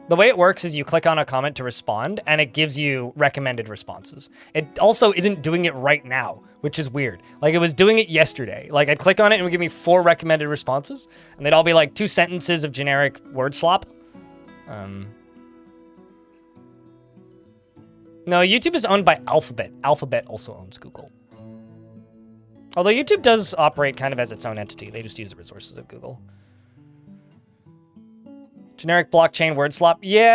The way it works is you click on a comment to respond, and it gives you recommended responses. It also isn't doing it right now, which is weird. Like, it was doing it yesterday. Like, I'd click on it and it would give me 4 recommended responses, and they'd all be like 2 sentences of generic word slop. No, YouTube is owned by Alphabet. Alphabet also owns Google. Although YouTube does operate kind of as its own entity. They just use the resources of Google. Generic blockchain word slop. Yeah.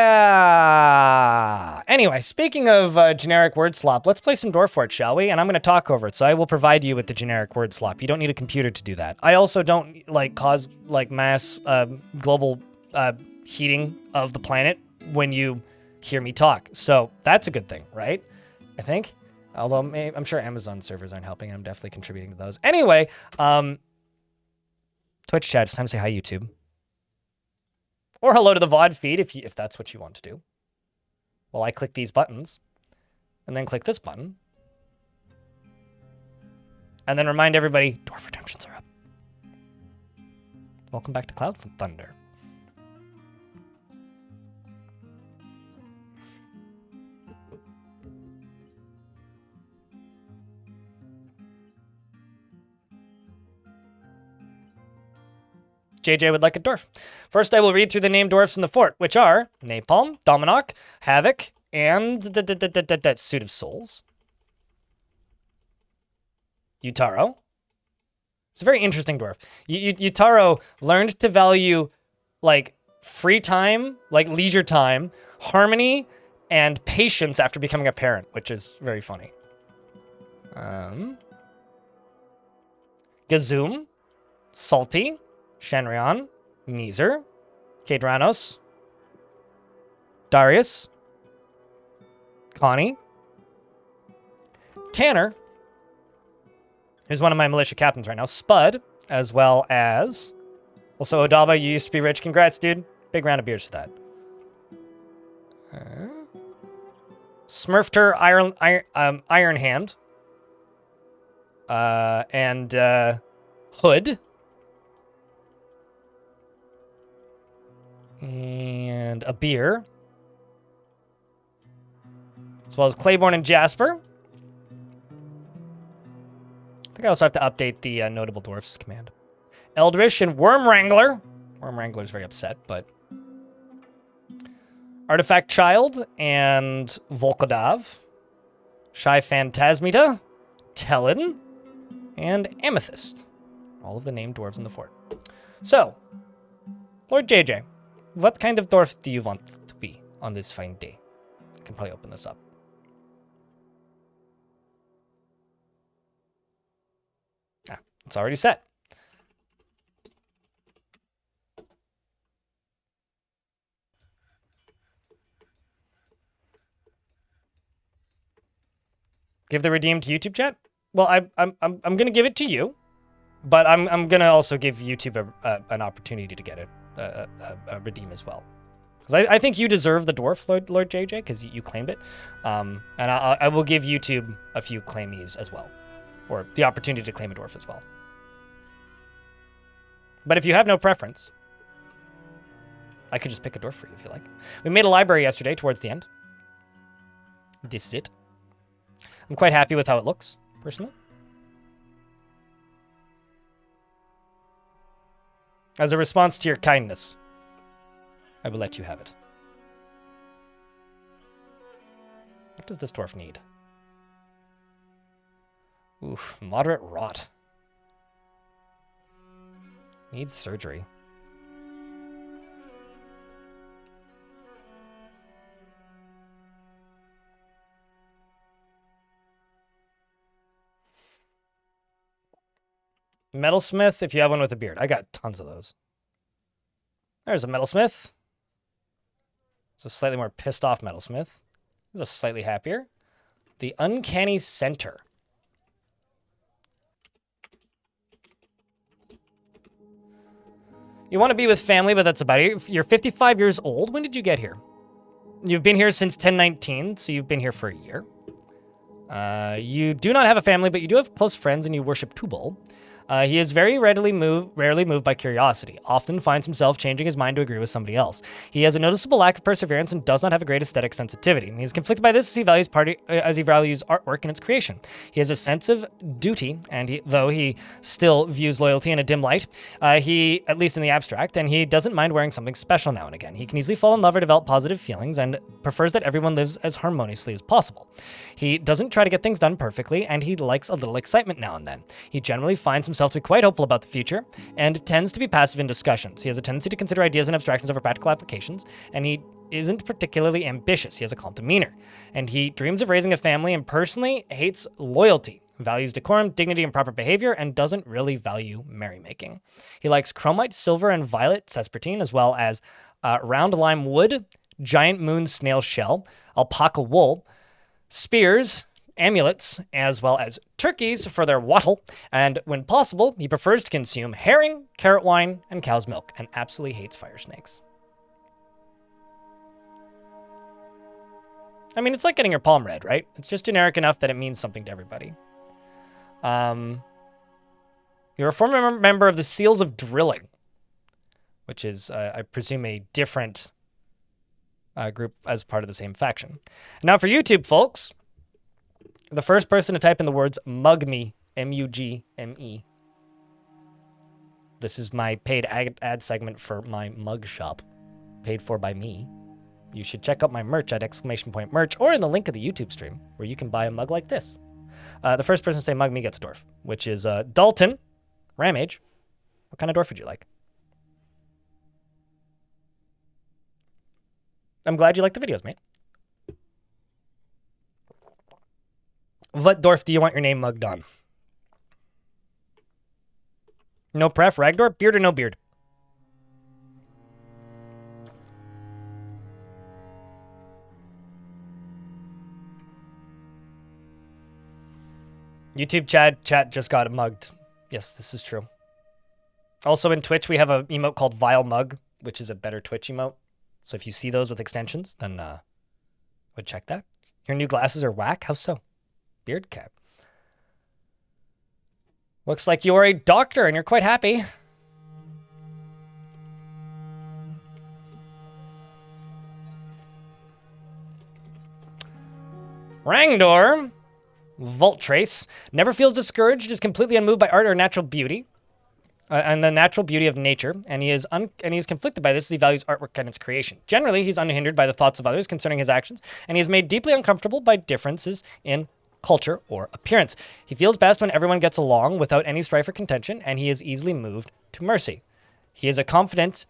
Anyway, speaking of generic word slop, let's play some Dwarf for it, shall we? And I'm going to talk over it, so I will provide you with the generic word slop. You don't need a computer to do that. I also don't like cause like mass global heating of the planet when you hear me talk. So that's a good thing, right? I think. Although I'm sure Amazon servers aren't helping. I'm definitely contributing to those. Anyway, Twitch chat, it's time to say hi, YouTube. Or hello to the VOD feed if that's what you want to do. Well, I click these buttons, and then click this button. And then remind everybody, Dwarf redemptions are up. Welcome back to Cloudthunder. JJ would like a dwarf. First, I will read through the named dwarfs in the fort, which are Napalm, Dominok, Havoc, and Suit of Souls. Yutaro. It's a very interesting dwarf. Yutaro learned to value, like, free time, like leisure time, harmony, and patience after becoming a parent, which is very funny. Gazoom, Salty, Shenryon, Neezer, Kadranos, Darius, Connie, Tanner, who's one of my militia captains right now, Spud, as well as also Odaba. You used to be rich. Congrats, dude. Big round of beers for that. Smurfter, Iron Hand, and Hood. And a beer. As well as Claiborne and Jasper. I think I also have to update the Notable Dwarfs command. Eldrish and Worm Wrangler. Worm Wrangler's very upset, but... Artifact Child and Volkodav. Shy Phantasmita. Telin. And Amethyst. All of the named dwarves in the fort. So, Lord JJ. What kind of dwarf do you want to be on this fine day? I can probably open this up. Ah, it's already set. Give the redeem to YouTube chat? Well, I'm gonna give it to you, but I'm gonna also give YouTube an opportunity to get it. Redeem as well, because I think you deserve the dwarf, Lord JJ, because you claimed it, and I will give YouTube a few claimees as well, or the opportunity to claim a dwarf as well. But if you have no preference, I could just pick a dwarf for you if you like. We made a library yesterday towards the end. This is it. I'm quite happy with how it looks, personally. As a response to your kindness, I will let you have it. What does this dwarf need? Oof, moderate rot. Needs surgery. Metalsmith, if you have one with a beard. I got tons of those. There's a Metalsmith. It's a slightly more pissed off Metalsmith. There's a slightly happier. The Uncanny Center. You want to be with family, but that's about it. You're 55 years old. When did you get here? You've been here since 1019, so you've been here for a year. You do not have a family, but you do have close friends, and you worship Tubal. He is rarely moved by curiosity, often finds himself changing his mind to agree with somebody else. He has a noticeable lack of perseverance and does not have a great aesthetic sensitivity. He is conflicted by this as he values artwork and its creation. He has a sense of duty, and though he still views loyalty in a dim light, he, at least in the abstract, and he doesn't mind wearing something special now and again. He can easily fall in love or develop positive feelings and prefers that everyone lives as harmoniously as possible. He doesn't try to get things done perfectly, and he likes a little excitement now and then. He generally finds himself to be quite hopeful about the future and tends to be passive in discussions. He has a tendency to consider ideas and abstractions over practical applications, and he isn't particularly ambitious. He has a calm demeanor, and he dreams of raising a family and personally hates loyalty, values decorum, dignity, and proper behavior, and doesn't really value merrymaking. He likes chromite, silver, and violet sespertine, as well as round lime wood, giant moon snail shell, alpaca wool, spears, amulets, as well as turkeys for their wattle, and when possible, he prefers to consume herring, carrot wine, and cow's milk, and absolutely hates fire snakes. I mean, it's like getting your palm read, right? It's just generic enough that it means something to everybody. You're a former member of the Seals of Drilling, which is, I presume, a different group as part of the same faction. Now for YouTube, folks, the first person to type in the words MUGME, M-U-G-M-E. This is my paid ad segment for my mug shop, paid for by me. You should check out my merch at !merch or in the link of the YouTube stream where you can buy a mug like this. The first person to say MUGME gets a dwarf, which is Dalton, Ramage. What kind of dwarf would you like? I'm glad you like the videos, mate. What dwarf do you want your name mugged on? No pref, Ragdor, beard or no beard? YouTube chat just got mugged. Yes, this is true. Also in Twitch, we have an emote called Vile Mug, which is a better Twitch emote. So if you see those with extensions, then would check that. Your new glasses are whack? How so? Beard cap. Looks like you're a doctor and you're quite happy. Rangdor, Voltrace, never feels discouraged, is completely unmoved by art or natural beauty. And the natural beauty of nature, and he is conflicted by this as he values artwork and its creation. Generally, he's unhindered by the thoughts of others concerning his actions, and he is made deeply uncomfortable by differences in culture or appearance. He feels best when everyone gets along without any strife or contention, and he is easily moved to mercy. He is confident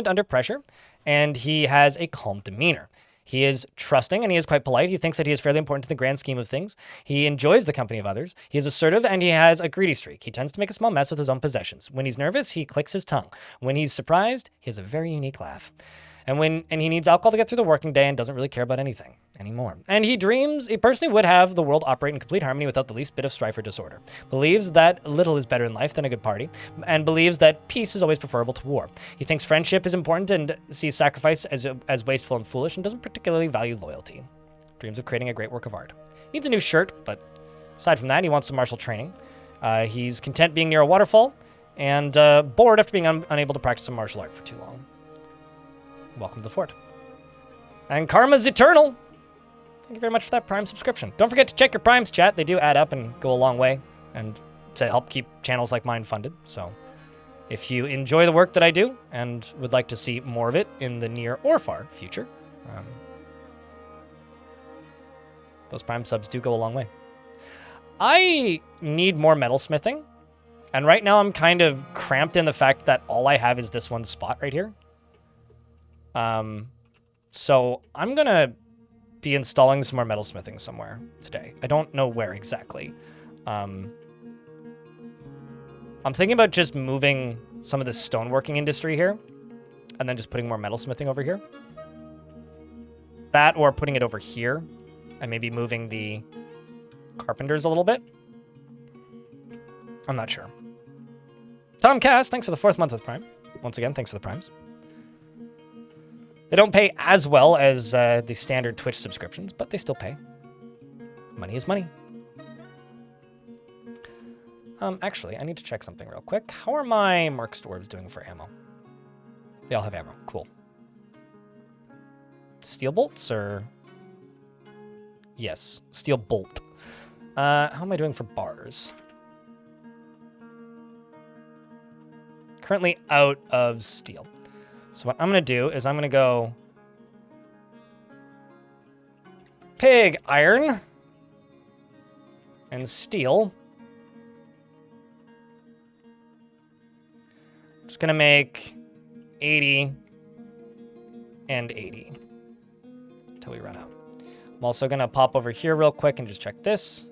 under pressure, and he has a calm demeanor. He is trusting and he is quite polite. He thinks that he is fairly important in the grand scheme of things. He enjoys the company of others. He is assertive and he has a greedy streak. He tends to make a small mess with his own possessions. When he's nervous, he clicks his tongue. When he's surprised, he has a very unique laugh. And he needs alcohol to get through the working day and doesn't really care about anything anymore. And he personally would have the world operate in complete harmony without the least bit of strife or disorder. Believes that little is better in life than a good party, and believes that peace is always preferable to war. He thinks friendship is important and sees sacrifice as wasteful and foolish, and doesn't particularly value loyalty. Dreams of creating a great work of art. Needs a new shirt, but aside from that, he wants some martial training. He's content being near a waterfall, and bored after being unable to practice some martial art for too long. Welcome to the fort. And Karma's Eternal. Thank you very much for that Prime subscription. Don't forget to check your Primes, chat. They do add up and go a long way and to help keep channels like mine funded. So if you enjoy the work that I do and would like to see more of it in the near or far future, those Prime subs do go a long way. I need more metalsmithing. And right now I'm kind of cramped in the fact that all I have is this one spot right here. So I'm going to be installing some more metalsmithing somewhere today. I don't know where exactly. I'm thinking about just moving some of the stoneworking industry here and then just putting more metalsmithing over here. That or putting it over here and maybe moving the carpenters a little bit. I'm not sure. Tom Cass, thanks for the 4th month with Prime. Once again, thanks for the Primes. They don't pay as well as the standard Twitch subscriptions, but they still pay. Money is money. Actually, I need to check something real quick. How are my Marks Dwarves doing for ammo? They all have ammo. Cool. Steel bolts or... Yes, steel bolt. How am I doing for bars? Currently out of steel. So what I'm going to do is I'm going to go... Pig iron. And steel. Just going to make 80 and 80 until we run out. I'm also going to pop over here real quick and just check this.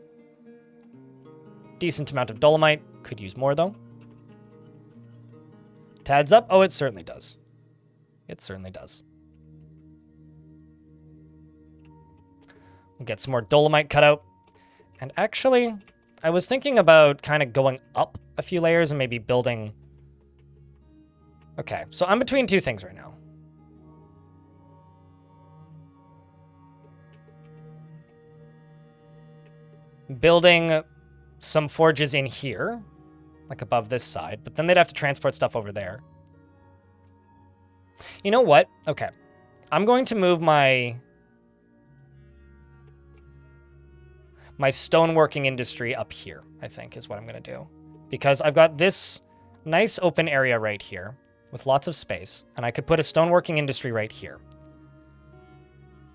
Decent amount of dolomite. Could use more, though. Adds up? Oh, it certainly does. It certainly does. We'll get some more dolomite cut out. And actually, I was thinking about kind of going up a few layers and maybe building... Okay, so I'm between two things right now. Building some forges in here, like above this side, but then they'd have to transport stuff over there. You know what? Okay. I'm going to move my stoneworking industry up here, I think, is what I'm going to do. Because I've got this nice open area right here with lots of space, and I could put a stoneworking industry right here.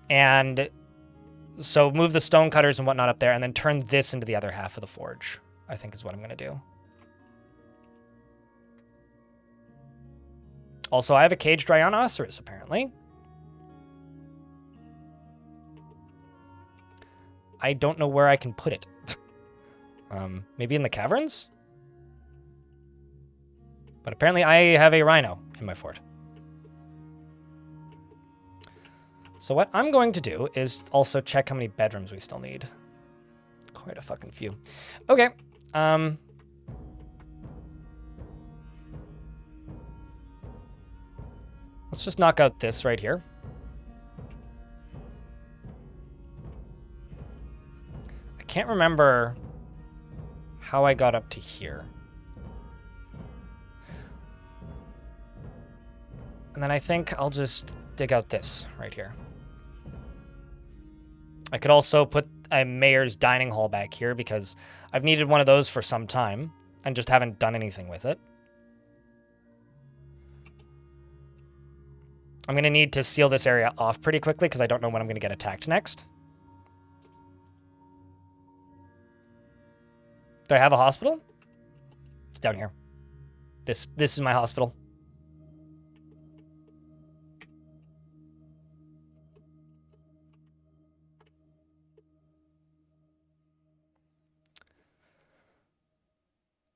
And so move the stone cutters and whatnot up there, and then turn this into the other half of the forge, I think is what I'm going to do. Also, I have a caged rhinoceros, apparently. I don't know where I can put it. Maybe in the caverns? But apparently I have a rhino in my fort. So what I'm going to do is also check how many bedrooms we still need. Quite a fucking few. Okay. Let's just knock out this right here. I can't remember how I got up to here. And then I think I'll just dig out this right here. I could also put a mayor's dining hall back here because I've needed one of those for some time and just haven't done anything with it. I'm going to need to seal this area off pretty quickly because I don't know when I'm going to get attacked next. Do I have a hospital? It's down here. This is my hospital.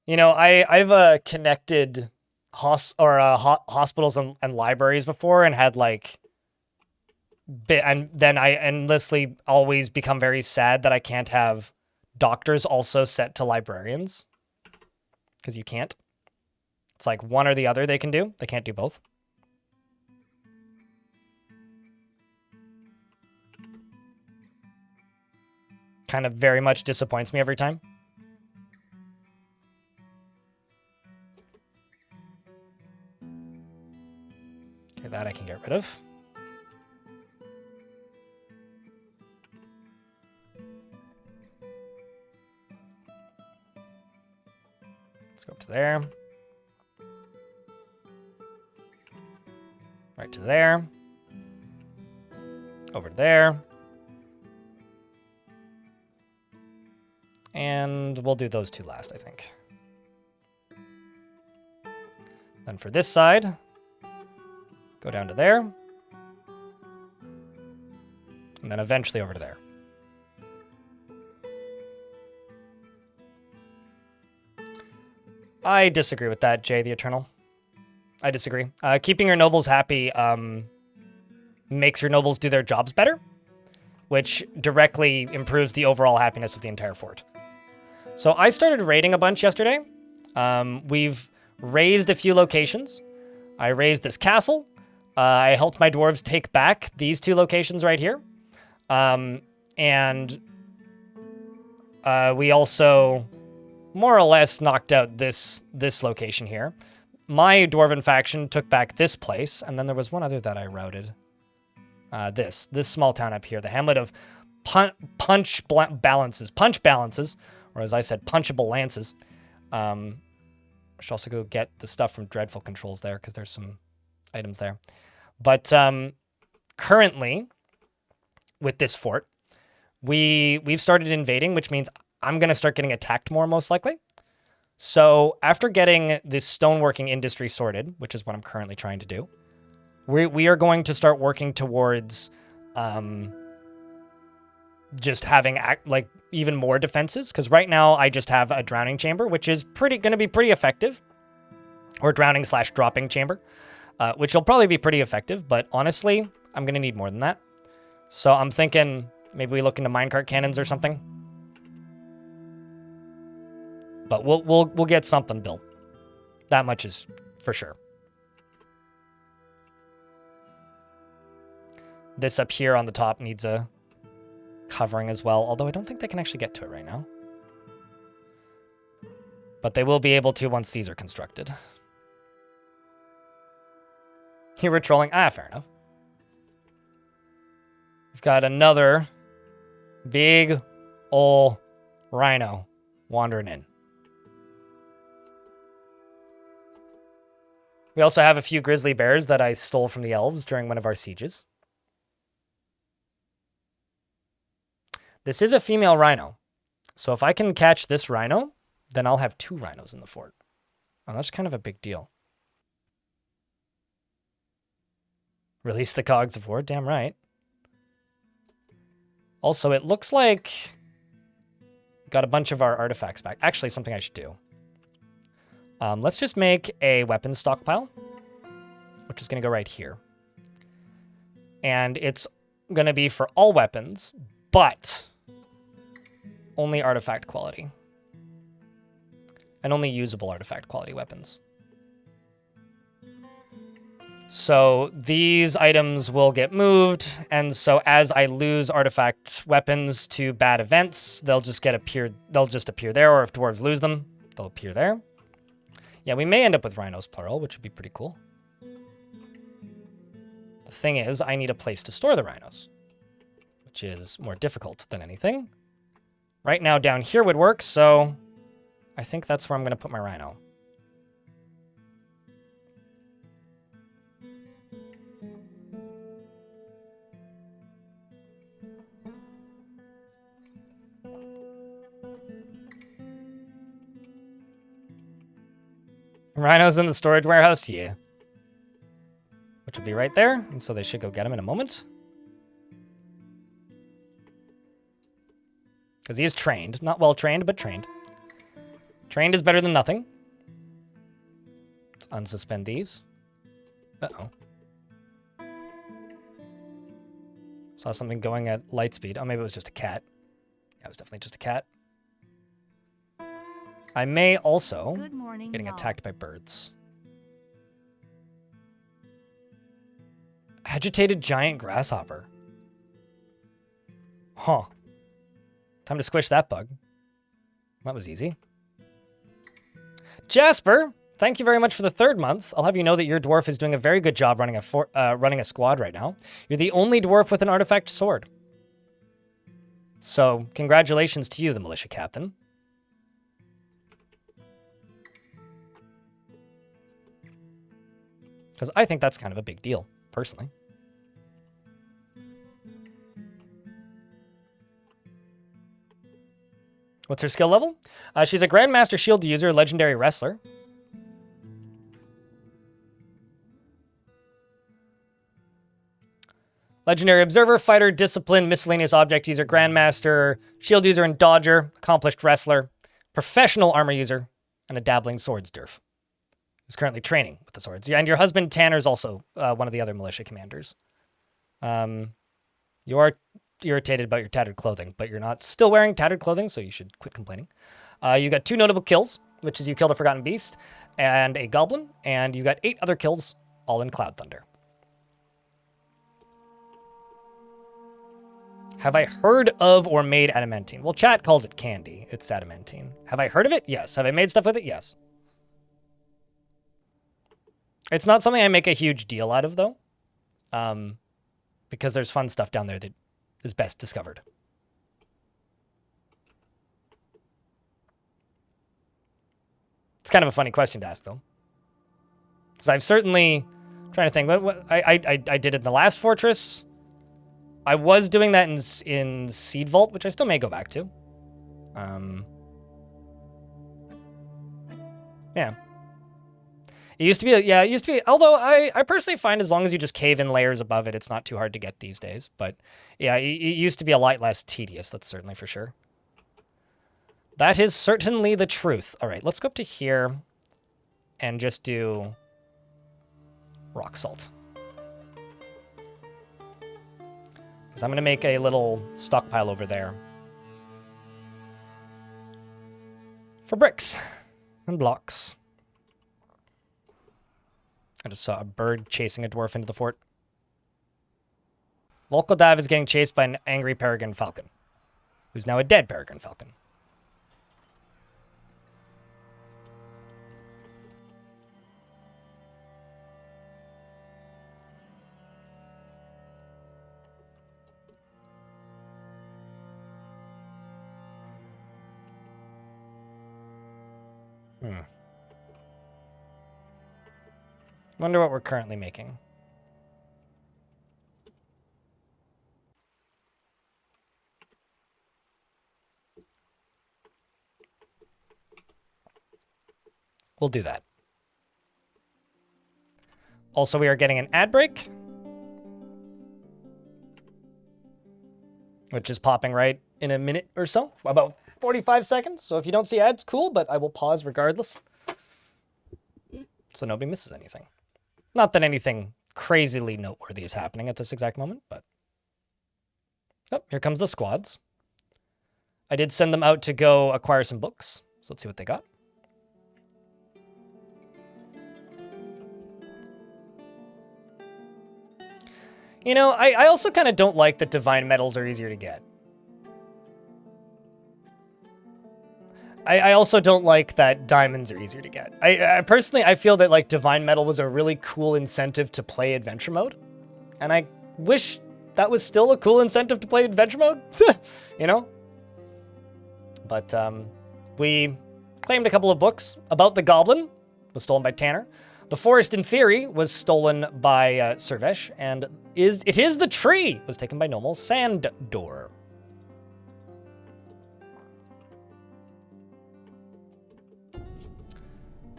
You know, I've connected hospitals and libraries before and had like and then I endlessly always become very sad that I can't have doctors also set to librarians because you can't. It's like one or the other they can do. They can't do both. Kind of very much disappoints me every time. Okay, that I can get rid of. Let's go up to there. Right to there. Over to there. And we'll do those two last, I think. Then for this side, go down to there. And then eventually over to there. I disagree with that, Jay the Eternal. I disagree. Keeping your nobles happy makes your nobles do their jobs better, which directly improves the overall happiness of the entire fort. So I started raiding a bunch yesterday. We've raised a few locations. I raised this castle. I helped my dwarves take back these two locations right here. And we also more or less knocked out this location here. My Dwarven faction took back this place, and then there was one other that I routed. This small town up here, the hamlet of Punch Balances, or as I said, Punchable Lances. I should also go get the stuff from Dreadful Controls there, because there's some items there. But currently, with this fort, we've started invading, which means I'm going to start getting attacked more, most likely. So after getting this stoneworking industry sorted, which is what I'm currently trying to do, we are going to start working towards just having even more defenses, because right now I just have a drowning chamber, which is going to be pretty effective, or drowning/dropping chamber, which will probably be pretty effective, but honestly, I'm going to need more than that. So I'm thinking maybe we look into minecart cannons or something. But we'll get something built. That much is for sure. This up here on the top needs a covering as well, although I don't think they can actually get to it right now. But they will be able to once these are constructed. You were trolling? Ah, fair enough. We've got another big ol' rhino wandering in. We also have a few grizzly bears that I stole from the elves during one of our sieges. This is a female rhino. So if I can catch this rhino, then I'll have 2 rhinos in the fort. Oh, that's kind of a big deal. Release the cogs of war, damn right. Also, it looks like we got a bunch of our artifacts back. Actually, something I should do. Let's just make a weapons stockpile, which is going to go right here. And it's going to be for all weapons, but only artifact quality. And only usable artifact quality weapons. So these items will get moved, and so as I lose artifact weapons to bad events, they'll just appear there, or if dwarves lose them, they'll appear there. Yeah, we may end up with rhinos plural, which would be pretty cool. The thing is, I need a place to store the rhinos, which is more difficult than anything. Right now, down here would work, so I think that's where I'm going to put my rhino. Rhinos in the storage warehouse? Yeah. Which will be right there, and so they should go get him in a moment. Because he is trained. Not well trained, but trained. Trained is better than nothing. Let's unsuspend these. Uh-oh. Saw something going at light speed. Oh, maybe it was just a cat. Yeah, it was definitely just a cat. I may also getting attacked by birds. Agitated giant grasshopper. Huh. Time to squish that bug. That was easy. Jasper, thank you very much for the 3rd month. I'll have you know that your dwarf is doing a very good job running a squad right now. You're the only dwarf with an artifact sword. So, congratulations to you, the militia captain. Because I think that's kind of a big deal, personally. What's her skill level? She's a Grandmaster Shield user, Legendary Wrestler. Legendary Observer, Fighter, Discipline, Miscellaneous Object User, Grandmaster, Shield User and Dodger, Accomplished Wrestler, Professional Armor User, and a Dabbling Swords Dwarf. Who's currently training with the swords. Yeah, and your husband Tanner's also one of the other militia commanders. You are irritated about your tattered clothing, but you're not still wearing tattered clothing, so you should quit complaining. You got 2 notable kills, which is you killed a Forgotten Beast and a Goblin, and you got 8 other kills, all in Cloudthunder. Have I heard of or made adamantine? Well, chat calls it candy. It's adamantine. Have I heard of it? Yes. Have I made stuff with it? Yes. It's not something I make a huge deal out of, though, because there's fun stuff down there that is best discovered. It's kind of a funny question to ask, though, because I've certainly trying to think. What I did it in the last fortress. I was doing that in Seed Vault, which I still may go back to. Yeah. It used to be, yeah, it used to be, although I personally find as long as you just cave in layers above it, it's not too hard to get these days. But yeah, it used to be a lot less tedious, that's certainly for sure. That is certainly the truth. All right, let's go up to here and just do rock salt. Because I'm going to make a little stockpile over there for bricks and blocks. I just saw a bird chasing a dwarf into the fort. Volkodav is getting chased by an angry peregrine falcon, who's now a dead peregrine falcon. Wonder what we're currently making. We'll do that. Also, we are getting an ad break, which is popping right in a minute or so, about 45 seconds. So if you don't see ads, cool, but I will pause regardless, so nobody misses anything. Not that anything crazily noteworthy is happening at this exact moment, but... Oh, here comes the squads. I did send them out to go acquire some books, so let's see what they got. You know, I also kind of don't like that divine metals are easier to get. I also don't like that diamonds are easier to get. I personally, I feel that like divine metal was a really cool incentive to play adventure mode. And I wish that was still a cool incentive to play adventure mode, you know? But we claimed a couple of books. About the Goblin was stolen by Tanner. The Forest in Theory was stolen by Servesh. And It Is the Tree was taken by Nomal Sanddor.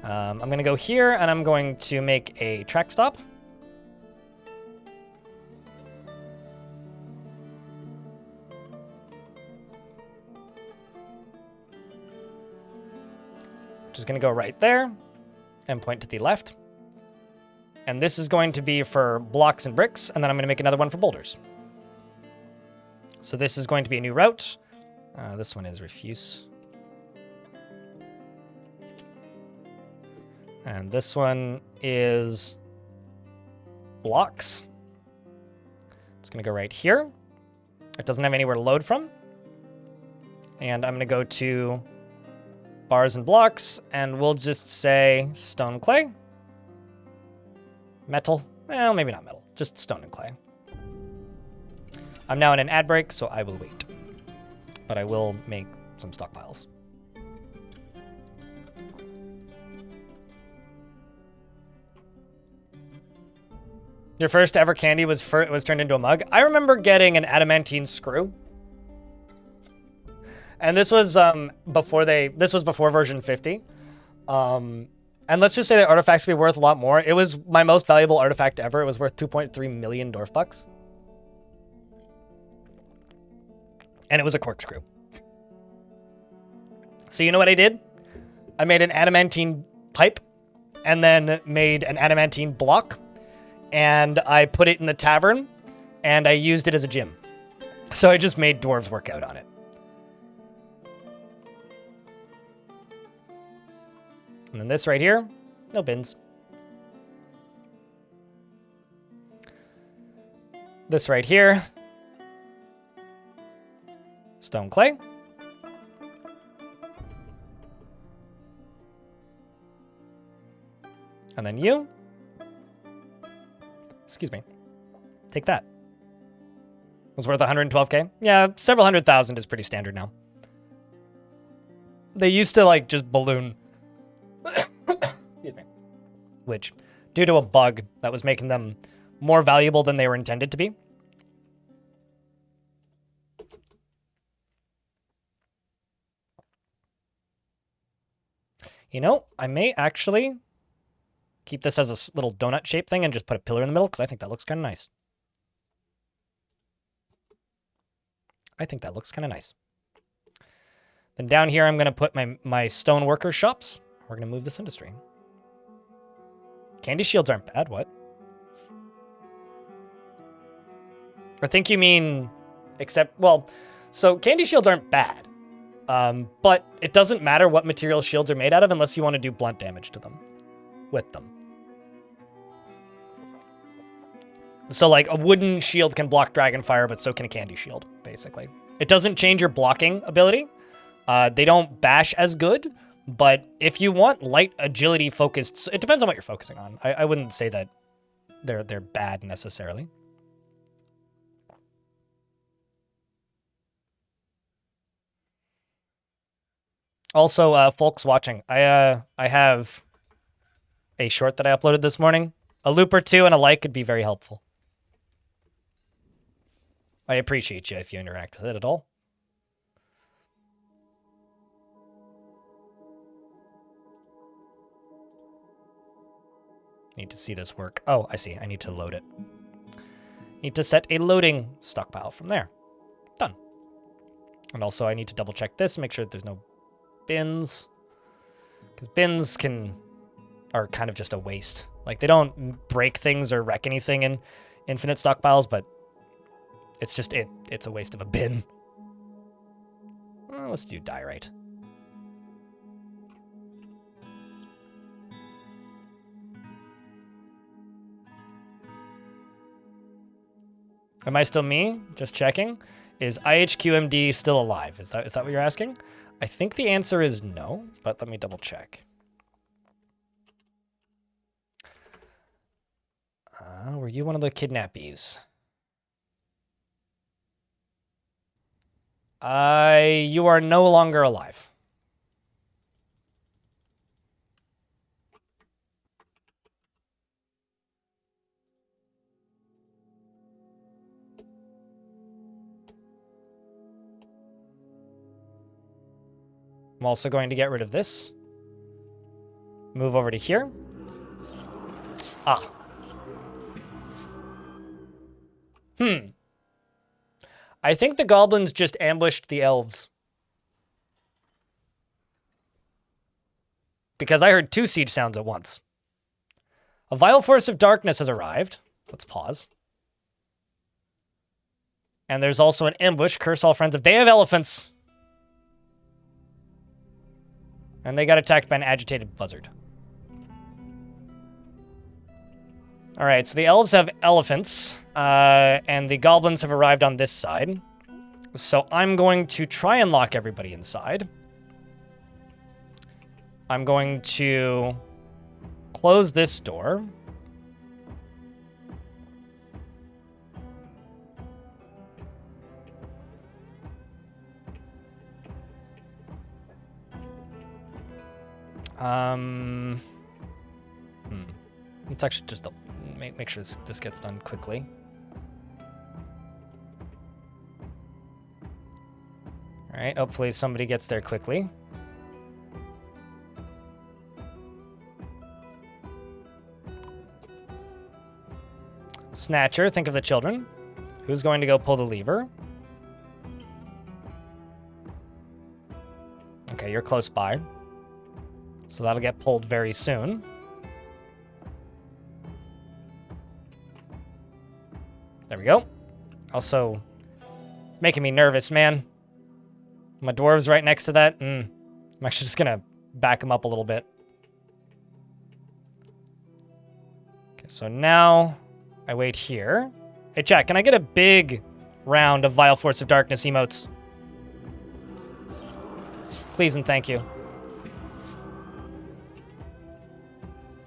I'm going to go here, and I'm going to make a track stop. Just going to go right there and point to the left. And this is going to be for blocks and bricks, and then I'm going to make another one for boulders. So this is going to be a new route. This one is refuse. And this one is blocks. It's going to go right here. It doesn't have anywhere to load from. And I'm going to go to bars and blocks, and we'll just say stone and clay. Metal. Well, maybe not metal. Just stone and clay. I'm now in an ad break, so I will wait. But I will make some stockpiles. Your first ever candy was turned into a mug. I remember getting an adamantine screw. And this was before version 50. And let's just say that artifacts could be worth a lot more. It was my most valuable artifact ever. It was worth 2.3 million Dwarf bucks. And it was a corkscrew. So you know what I did? I made an adamantine pipe and then made an adamantine block. And I put it in the tavern, and I used it as a gym. So I just made dwarves work out on it. And then this right here, no bins. This right here, Stone clay. And then you. Excuse me. Take that. Was worth 112k? Yeah, several hundred thousand is pretty standard now. They used to, like, just balloon. Excuse me. Which, due to a bug that was making them more valuable than they were intended to be. You know, I may actually keep this as a little donut shaped thing and just put a pillar in the middle, because I think that looks kind of nice. I think that looks kind of nice. Then down here, I'm going to put my stone worker shops. We're going to move this industry. Candy shields aren't bad, what? I think you mean, except, well, so candy shields aren't bad. But it doesn't matter what material shields are made out of unless you want to do blunt damage to them. With them. So, like, a wooden shield can block dragon fire, but so can a candy shield, basically. It doesn't change your blocking ability. They don't bash as good, but if you want light agility focused, it depends on what you're focusing on. I wouldn't say that they're bad necessarily. Also, folks watching, I have a short that I uploaded this morning. A loop or two and a like could be very helpful. I appreciate you if you interact with it at all. Need to see this work. Oh, I see. I need to load it. Need to set a loading stockpile from there. Done. And also I need to double check this, make sure that there's no bins. Because bins are kind of just a waste. Like, they don't break things or wreck anything in infinite stockpiles, but it's just, it's a waste of a bin. Well, let's do diorite. Am I still me? Just checking. Is IHQMD still alive? Is that what you're asking? I think the answer is no, but let me double check. Were you one of the kidnappies? You are no longer alive. I'm also going to get rid of this. Move over to here. Ah. I think the goblins just ambushed the elves. Because I heard 2 siege sounds at once. A vile force of darkness has arrived. Let's pause. And there's also an ambush. Curse all friends of Day of Elephants. And they got attacked by an agitated buzzard. All right, so the elves have elephants, and the goblins have arrived on this side. So I'm going to try and lock everybody inside. I'm going to close this door. Let's actually just make sure this gets done quickly. All right, hopefully somebody gets there quickly. Snatcher, think of the children. Who's going to go pull the lever? Okay, you're close by. So that'll get pulled very soon. There we go. Also, it's making me nervous, man. My dwarves right next to that. I'm actually just gonna back them up a little bit. Okay, so now I wait here. Hey, chat, can I get a big round of Vile Force of Darkness emotes? Please and thank you.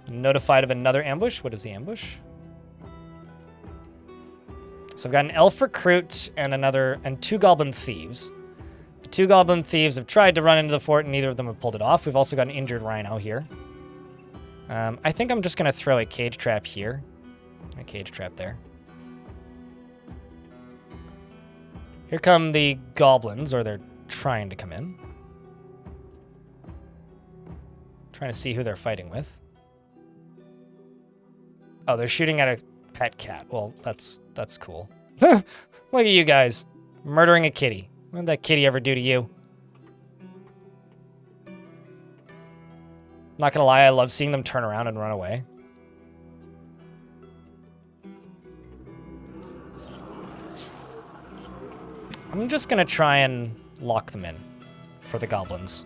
Notified of another ambush. What is the ambush? So I've got an elf recruit and two goblin thieves. The two goblin thieves have tried to run into the fort and neither of them have pulled it off. We've also got an injured rhino here. I think I'm just going to throw a cage trap here. A cage trap there. Here come the goblins, or they're trying to come in. Trying to see who they're fighting with. Oh, they're shooting at a pet cat. Well, that's cool. Look at you guys. Murdering a kitty. What did that kitty ever do to you? Not gonna lie, I love seeing them turn around and run away. I'm just gonna try and lock them in for the goblins.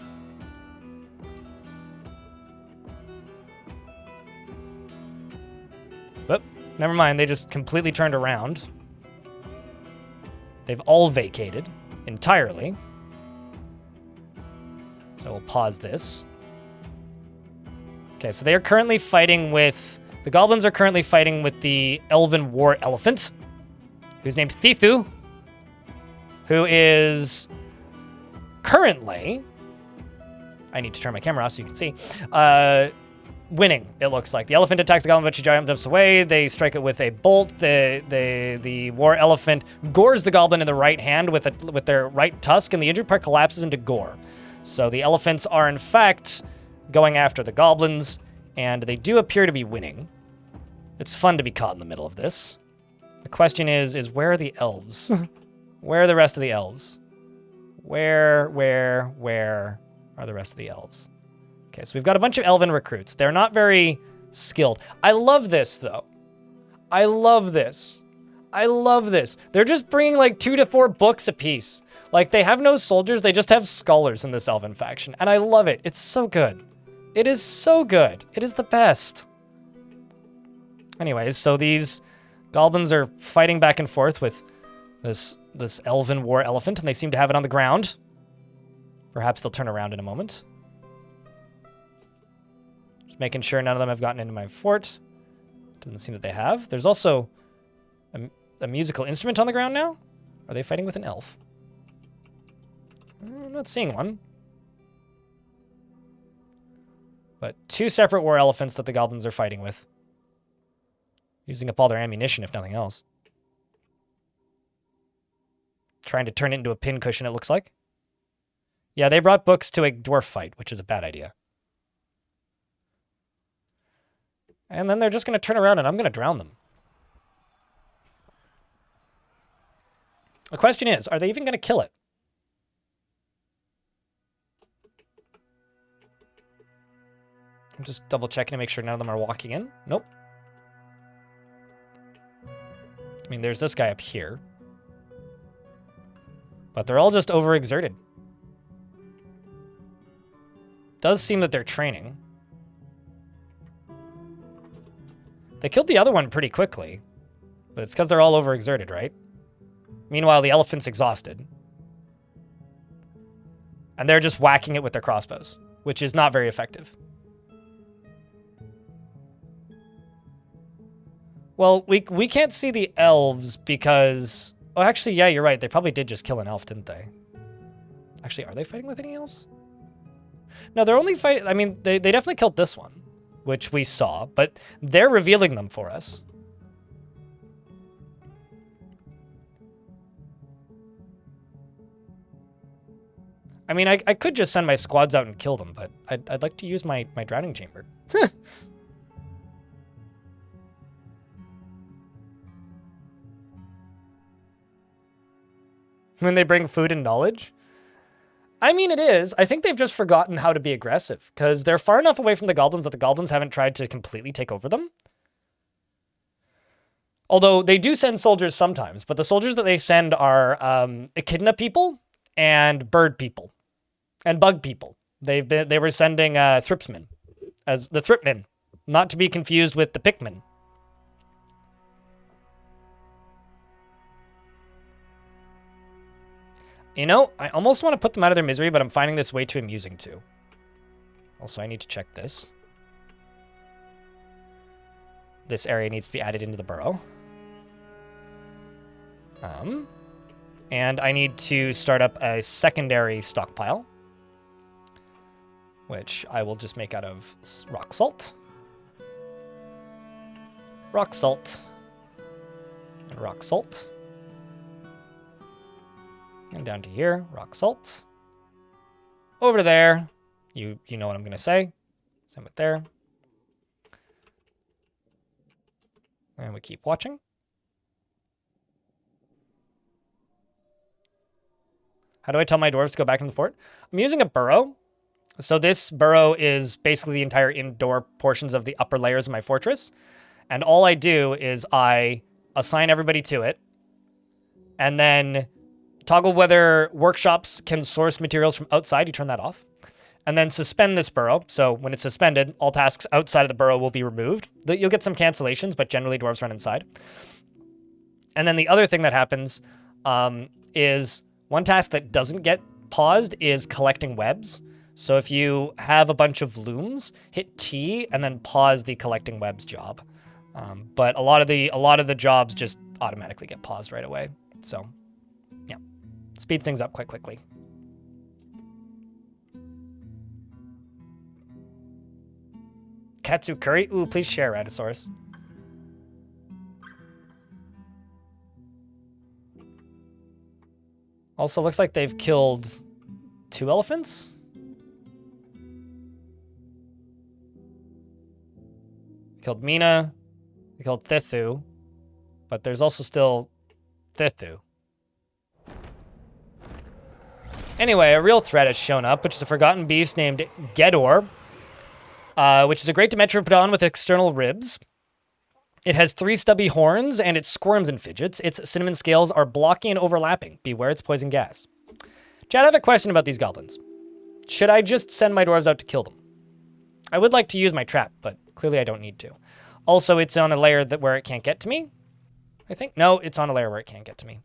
Whoop, never mind, they just completely turned around. They've all vacated entirely. So we'll pause this. Okay, so they are currently fighting with... The goblins are currently fighting with the elven war elephant, who's named Thithu, who is currently... I need to turn my camera off so you can see. Winning, it looks like. The elephant attacks the goblin, but she jumps away. They strike it with a bolt. The war elephant gores the goblin in the right hand with their right tusk, and the injured part collapses into gore. So the elephants are, in fact, going after the goblins, and they do appear to be winning. It's fun to be caught in the middle of this. The question is where are the elves? Where are the rest of the elves? Where are the rest of the elves? Okay, so we've got a bunch of elven recruits. They're not very skilled. I love this, though. I love this. I love this. They're just bringing like 2 to 4 books apiece. Like, they have no soldiers, they just have scholars in this elven faction. And I love it. It's so good. It is so good. It is the best. Anyways, so these goblins are fighting back and forth with this elven war elephant, and they seem to have it on the ground. Perhaps they'll turn around in a moment. Just making sure none of them have gotten into my fort. Doesn't seem that they have. There's also a musical instrument on the ground now? Are they fighting with an elf? I'm not seeing one. But 2 separate war elephants that the goblins are fighting with. Using up all their ammunition, if nothing else. Trying to turn it into a pincushion, it looks like. Yeah, they brought books to a dwarf fight, which is a bad idea. And then they're just going to turn around and I'm going to drown them. The question is, are they even going to kill it? I'm just double checking to make sure none of them are walking in. Nope. I mean, there's this guy up here. But they're all just overexerted. Does seem that they're training. They killed the other one pretty quickly. But it's because they're all overexerted, right? Meanwhile, the elephant's exhausted. And they're just whacking it with their crossbows, which is not very effective. Well, we can't see the elves because... Oh, actually, yeah, you're right. They probably did just kill an elf, didn't they? Actually, are they fighting with any elves? No, they're only fighting... I mean, they definitely killed this one, which we saw, but they're revealing them for us. I mean, I could just send my squads out and kill them, but I'd like to use my drowning chamber. When they bring food and knowledge? I mean, it is. I think they've just forgotten how to be aggressive, because they're far enough away from the goblins that the goblins haven't tried to completely take over them. Although they do send soldiers sometimes, but the soldiers that they send are echidna people and bird people and bug people. They were sending thripsmen as the thripmen, not to be confused with the pickmen. You know, I almost want to put them out of their misery, but I'm finding this way too amusing too. Also, I need to check this. This area needs to be added into the burrow. And I need to start up a secondary stockpile, which I will just make out of rock salt. Rock salt. And rock salt. And down to here, rock salt. Over to there. You know what I'm going to say. Same with there. And we keep watching. How do I tell my dwarves to go back in the fort? I'm using a burrow. So this burrow is basically the entire indoor portions of the upper layers of my fortress. And all I do is I assign everybody to it. And then toggle whether workshops can source materials from outside. You turn that off. And then suspend this burrow. So when it's suspended, all tasks outside of the burrow will be removed. You'll get some cancellations, but generally dwarves run inside. And then the other thing that happens is one task that doesn't get paused is collecting webs. So if you have a bunch of looms, hit T and then pause the collecting webs job. But a lot of the jobs just automatically get paused right away. So yeah, speeds things up quite quickly. Katsu curry? Ooh, please share, Radisaurus. Also, looks like they've killed 2 elephants. They killed Mina. They killed Thithu. But there's also still Thithu. Anyway, a real threat has shown up, which is a forgotten beast named Gedor, which is a great Dimetrodon with external ribs. It has 3 stubby horns, and it squirms and fidgets. Its cinnamon scales are blocky and overlapping. Beware its poison gas. Chad, I have a question about these goblins. Should I just send my dwarves out to kill them? I would like to use my trap, but clearly I don't need to. Also, it's on a layer where it can't get to me, I think. No, it's on a layer where it can't get to me.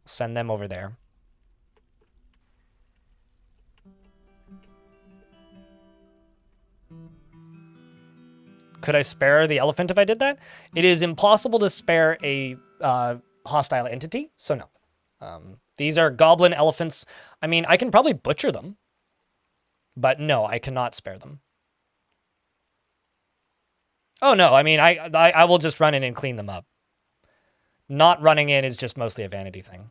Send them over there. Could I spare the elephant if I did that? It is impossible to spare a hostile entity, so no. These are goblin elephants. I mean, I can probably butcher them, but no, I cannot spare them. Oh no, I mean, I will just run in and clean them up. Not running in is just mostly a vanity thing.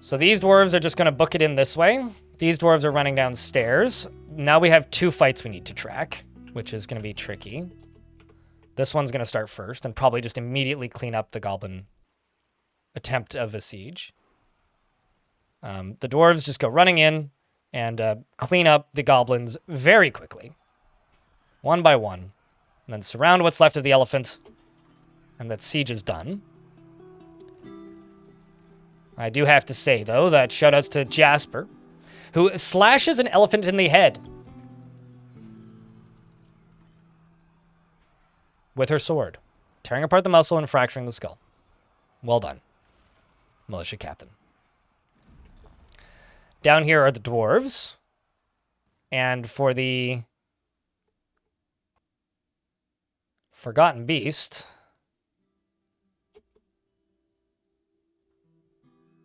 So these dwarves are just going to book it in this way. These dwarves are running downstairs. Now we have 2 fights we need to track, which is going to be tricky. This one's going to start first and probably just immediately clean up the goblin attempt of a siege. The dwarves just go running in and clean up the goblins very quickly. One by one. And then surround what's left of the elephant. And that siege is done. I do have to say, though, that shoutouts to Jasper, who slashes an elephant in the head with her sword, tearing apart the muscle and fracturing the skull. Well done, militia captain. Down here are the dwarves. And for the forgotten beast,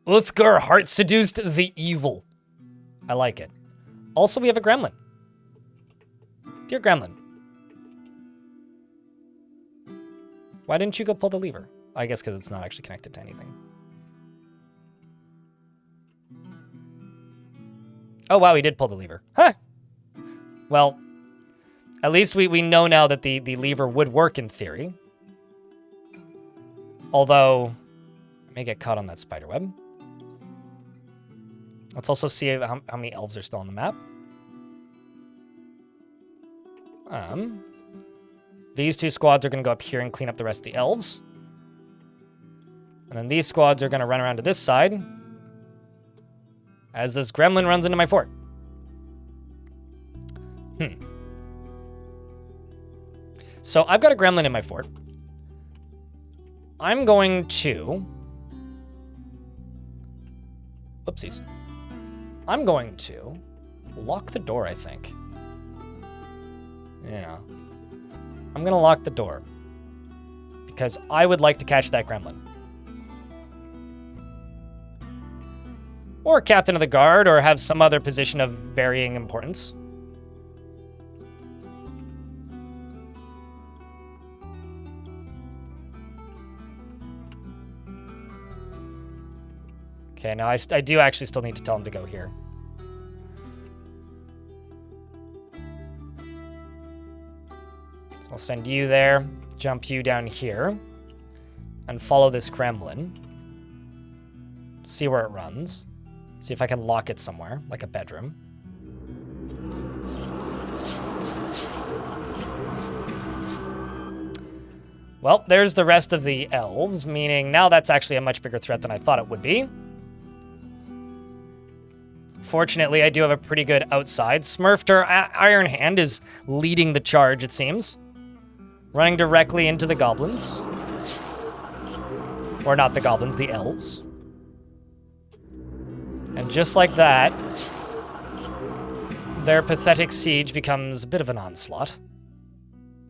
Uthgar heart seduced the evil. I like it. Also, we have a gremlin. Dear gremlin. Why didn't you go pull the lever? I guess because it's not actually connected to anything. Oh, wow, he did pull the lever. Huh! Well, at least we know now that the lever would work in theory. Although, I may get caught on that spider web. Let's also see how many elves are still on the map. These 2 squads are going to go up here and clean up the rest of the elves. And then these squads are going to run around to this side as this gremlin runs into my fort. So I've got a gremlin in my fort. I'm going to... Whoopsies. I'm going to lock the door, I think. Yeah. I'm going to lock the door. Because I would like to catch that gremlin. Or captain of the guard, or have some other position of varying importance. Okay, now I do actually still need to tell him to go here. So I'll send you there, jump you down here, and follow this gremlin. See where it runs. See if I can lock it somewhere, like a bedroom. Well, there's the rest of the elves, meaning now that's actually a much bigger threat than I thought it would be. Fortunately, I do have a pretty good outside. Smurfter Iron Hand is leading the charge, it seems. Running directly into the goblins. Or not the goblins, the elves. And just like that, their pathetic siege becomes a bit of an onslaught.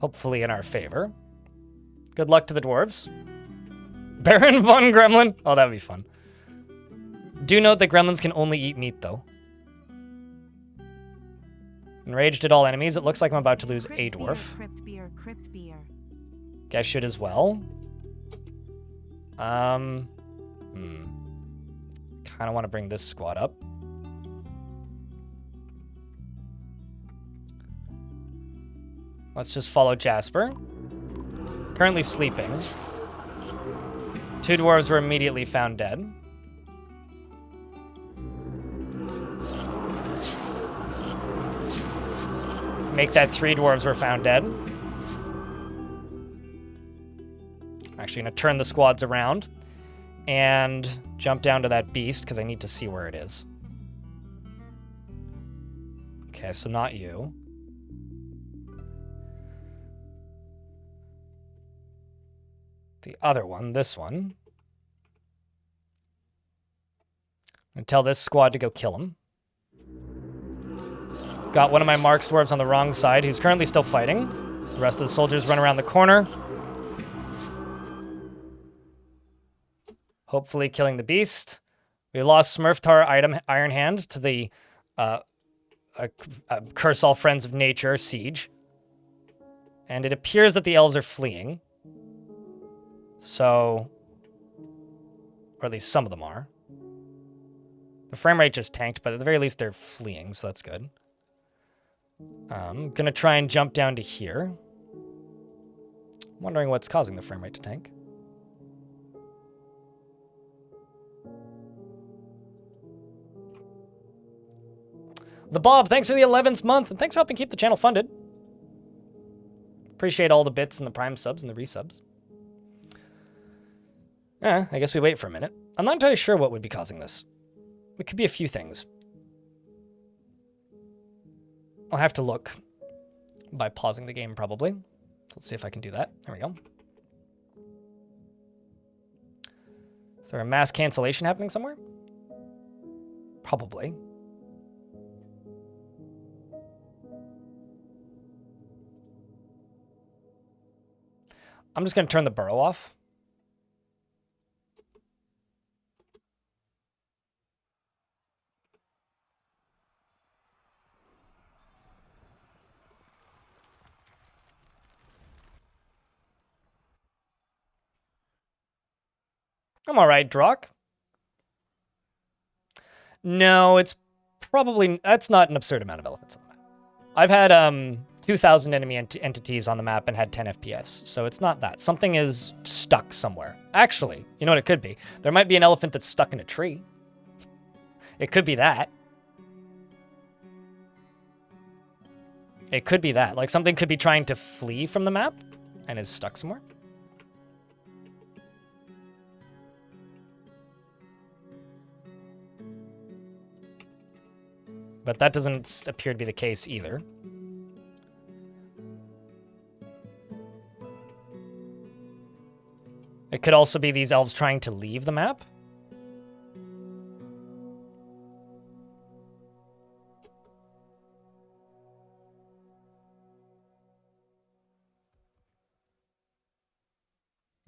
Hopefully in our favor. Good luck to the dwarves. Baron von Gremlin. Oh, that would be fun. Do note that gremlins can only eat meat, though. Enraged at all enemies. It looks like I'm about to lose a dwarf. Crypt beer. Guess should as well. Kind of want to bring this squad up. Let's just follow Jasper. He's currently sleeping. 2 dwarves were immediately found dead. Make that 3 dwarves were found dead. I'm actually going to turn the squads around and jump down to that beast because I need to see where it is. Okay, so not you. The other one, this one. I'm going to tell this squad to go kill him. Got one of my Marks dwarves on the wrong side, who's currently still fighting. The rest of the soldiers run around the corner. Hopefully killing the beast. We lost Smurftar Iron Hand to the Curse All Friends of Nature siege. And it appears that the elves are fleeing. So, or at least some of them are. The frame rate just tanked, but at the very least they're fleeing, so that's good. I'm gonna try and jump down to here. Wondering what's causing the frame rate to tank. The Bob, thanks for the 11th month, and thanks for helping keep the channel funded. Appreciate all the bits and the Prime subs and the resubs. I guess we wait for a minute. I'm not entirely sure what would be causing this. It could be a few things. I'll have to look by pausing the game, probably. Let's see if I can do that. There we go. Is there a mass cancellation happening somewhere? Probably. I'm just going to turn the burrow off. I'm all right, Drock. No, it's probably... That's not an absurd amount of elephants on the map. I've had 2,000 enemy entities on the map and had 10 FPS, so it's not that. Something is stuck somewhere. Actually, you know what it could be? There might be an elephant that's stuck in a tree. It could be that. It could be that. Like, something could be trying to flee from the map and is stuck somewhere. But that doesn't appear to be the case either. It could also be these elves trying to leave the map.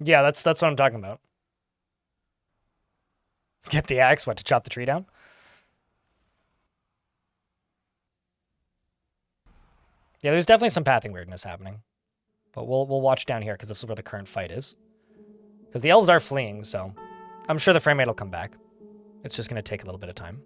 Yeah, that's what I'm talking about. Get the axe, what, to chop the tree down? Yeah, there's definitely some pathing weirdness happening. But we'll watch down here because this is where the current fight is. Because the elves are fleeing, so I'm sure the frame rate will come back. It's just going to take a little bit of time.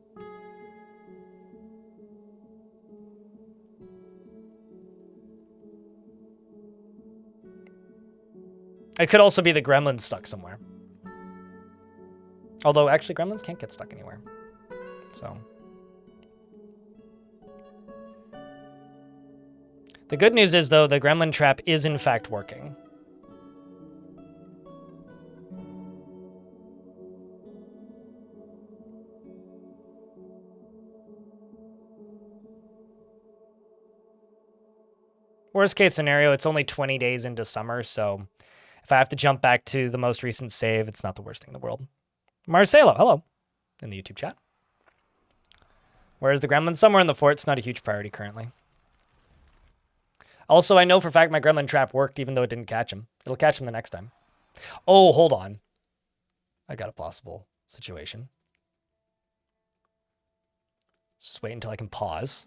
It could also be the gremlins stuck somewhere. Although, actually, gremlins can't get stuck anywhere. So. The good news is, though, the gremlin trap is, in fact, working. Worst case scenario, it's only 20 days into summer, so if I have to jump back to the most recent save, it's not the worst thing in the world. Marcelo, hello, in the YouTube chat. Where's the gremlin? Somewhere in the fort. It's not a huge priority currently. Also, I know for a fact my gremlin trap worked even though it didn't catch him. It'll catch him the next time. Oh, hold on. I got a possible situation. Just wait until I can pause.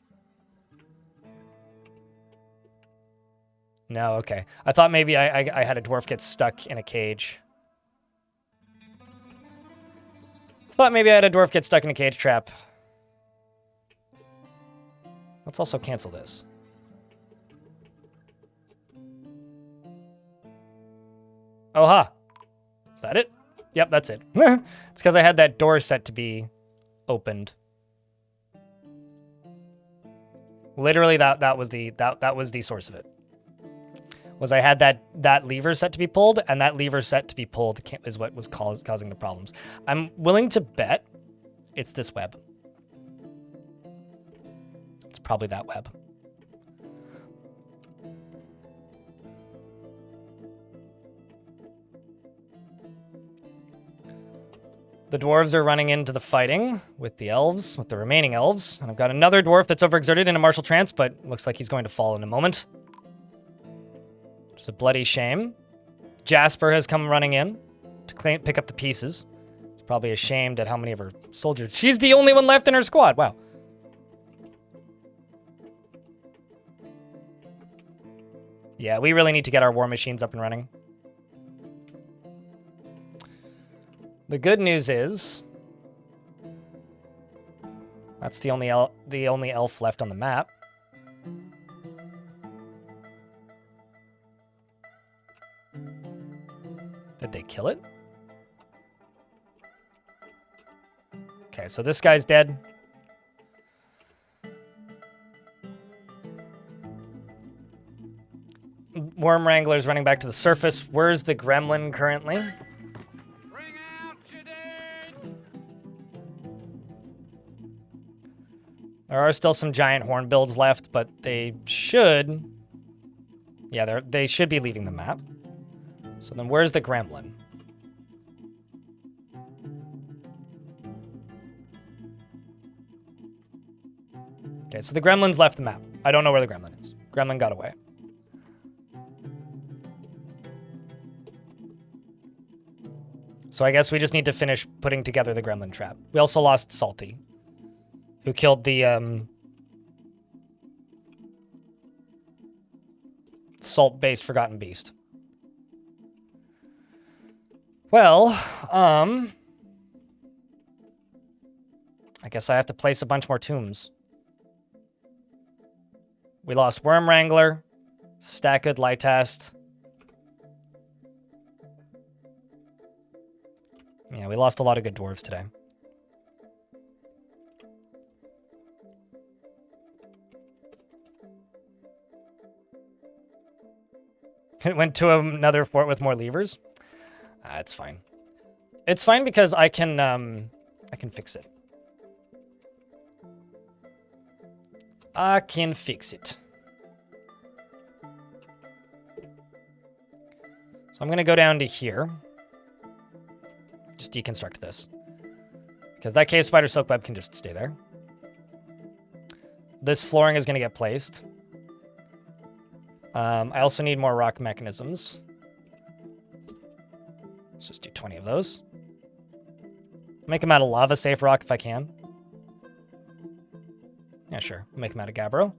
No, okay. I thought maybe I had a dwarf get stuck in a cage. Thought maybe I had a dwarf get stuck in a cage trap. Let's also cancel this. Oh, ha. Is that it? Yep, that's it. It's because I had that door set to be opened. Literally, that was the source of it. Was I had that lever set to be pulled, and that lever set to be pulled is what was causing the problems. I'm willing to bet it's this web. It's probably that web. The dwarves are running into the fighting with the elves, with the remaining elves. And I've got another dwarf that's overexerted in a martial trance, but looks like he's going to fall in a moment. It's a bloody shame. Jasper has come running in to pick up the pieces. He's probably ashamed at how many of her soldiers... She's the only one left in her squad. Wow. Yeah, we really need to get our war machines up and running. The good news is... that's the only elf left on the map. Did they kill it? Okay, so this guy's dead. Worm Wrangler's running back to the surface. Where's the gremlin currently? Bring out your dead. There are still some giant horn builds left, but they should... yeah, they should be leaving the map. So then where's the gremlin? Okay, so the gremlin's left the map. I don't know where the gremlin is. Gremlin got away. So I guess we just need to finish putting together the gremlin trap. We also lost Salty, who killed the salt-based Forgotten Beast. Well, I guess I have to place a bunch more tombs. We lost Worm Wrangler, Stackhood Lightast. Yeah, we lost a lot of good dwarves today. It went to another fort with more levers. It's fine. It's fine because I can fix it. I can fix it. So I'm gonna go down to here. just deconstruct this. Because that cave spider silk web can just stay there. This flooring is going to get placed. I also need more rock mechanisms. Let's just do 20 of those. Make them out of lava safe rock if I can. Yeah, sure. Make them out of gabbro.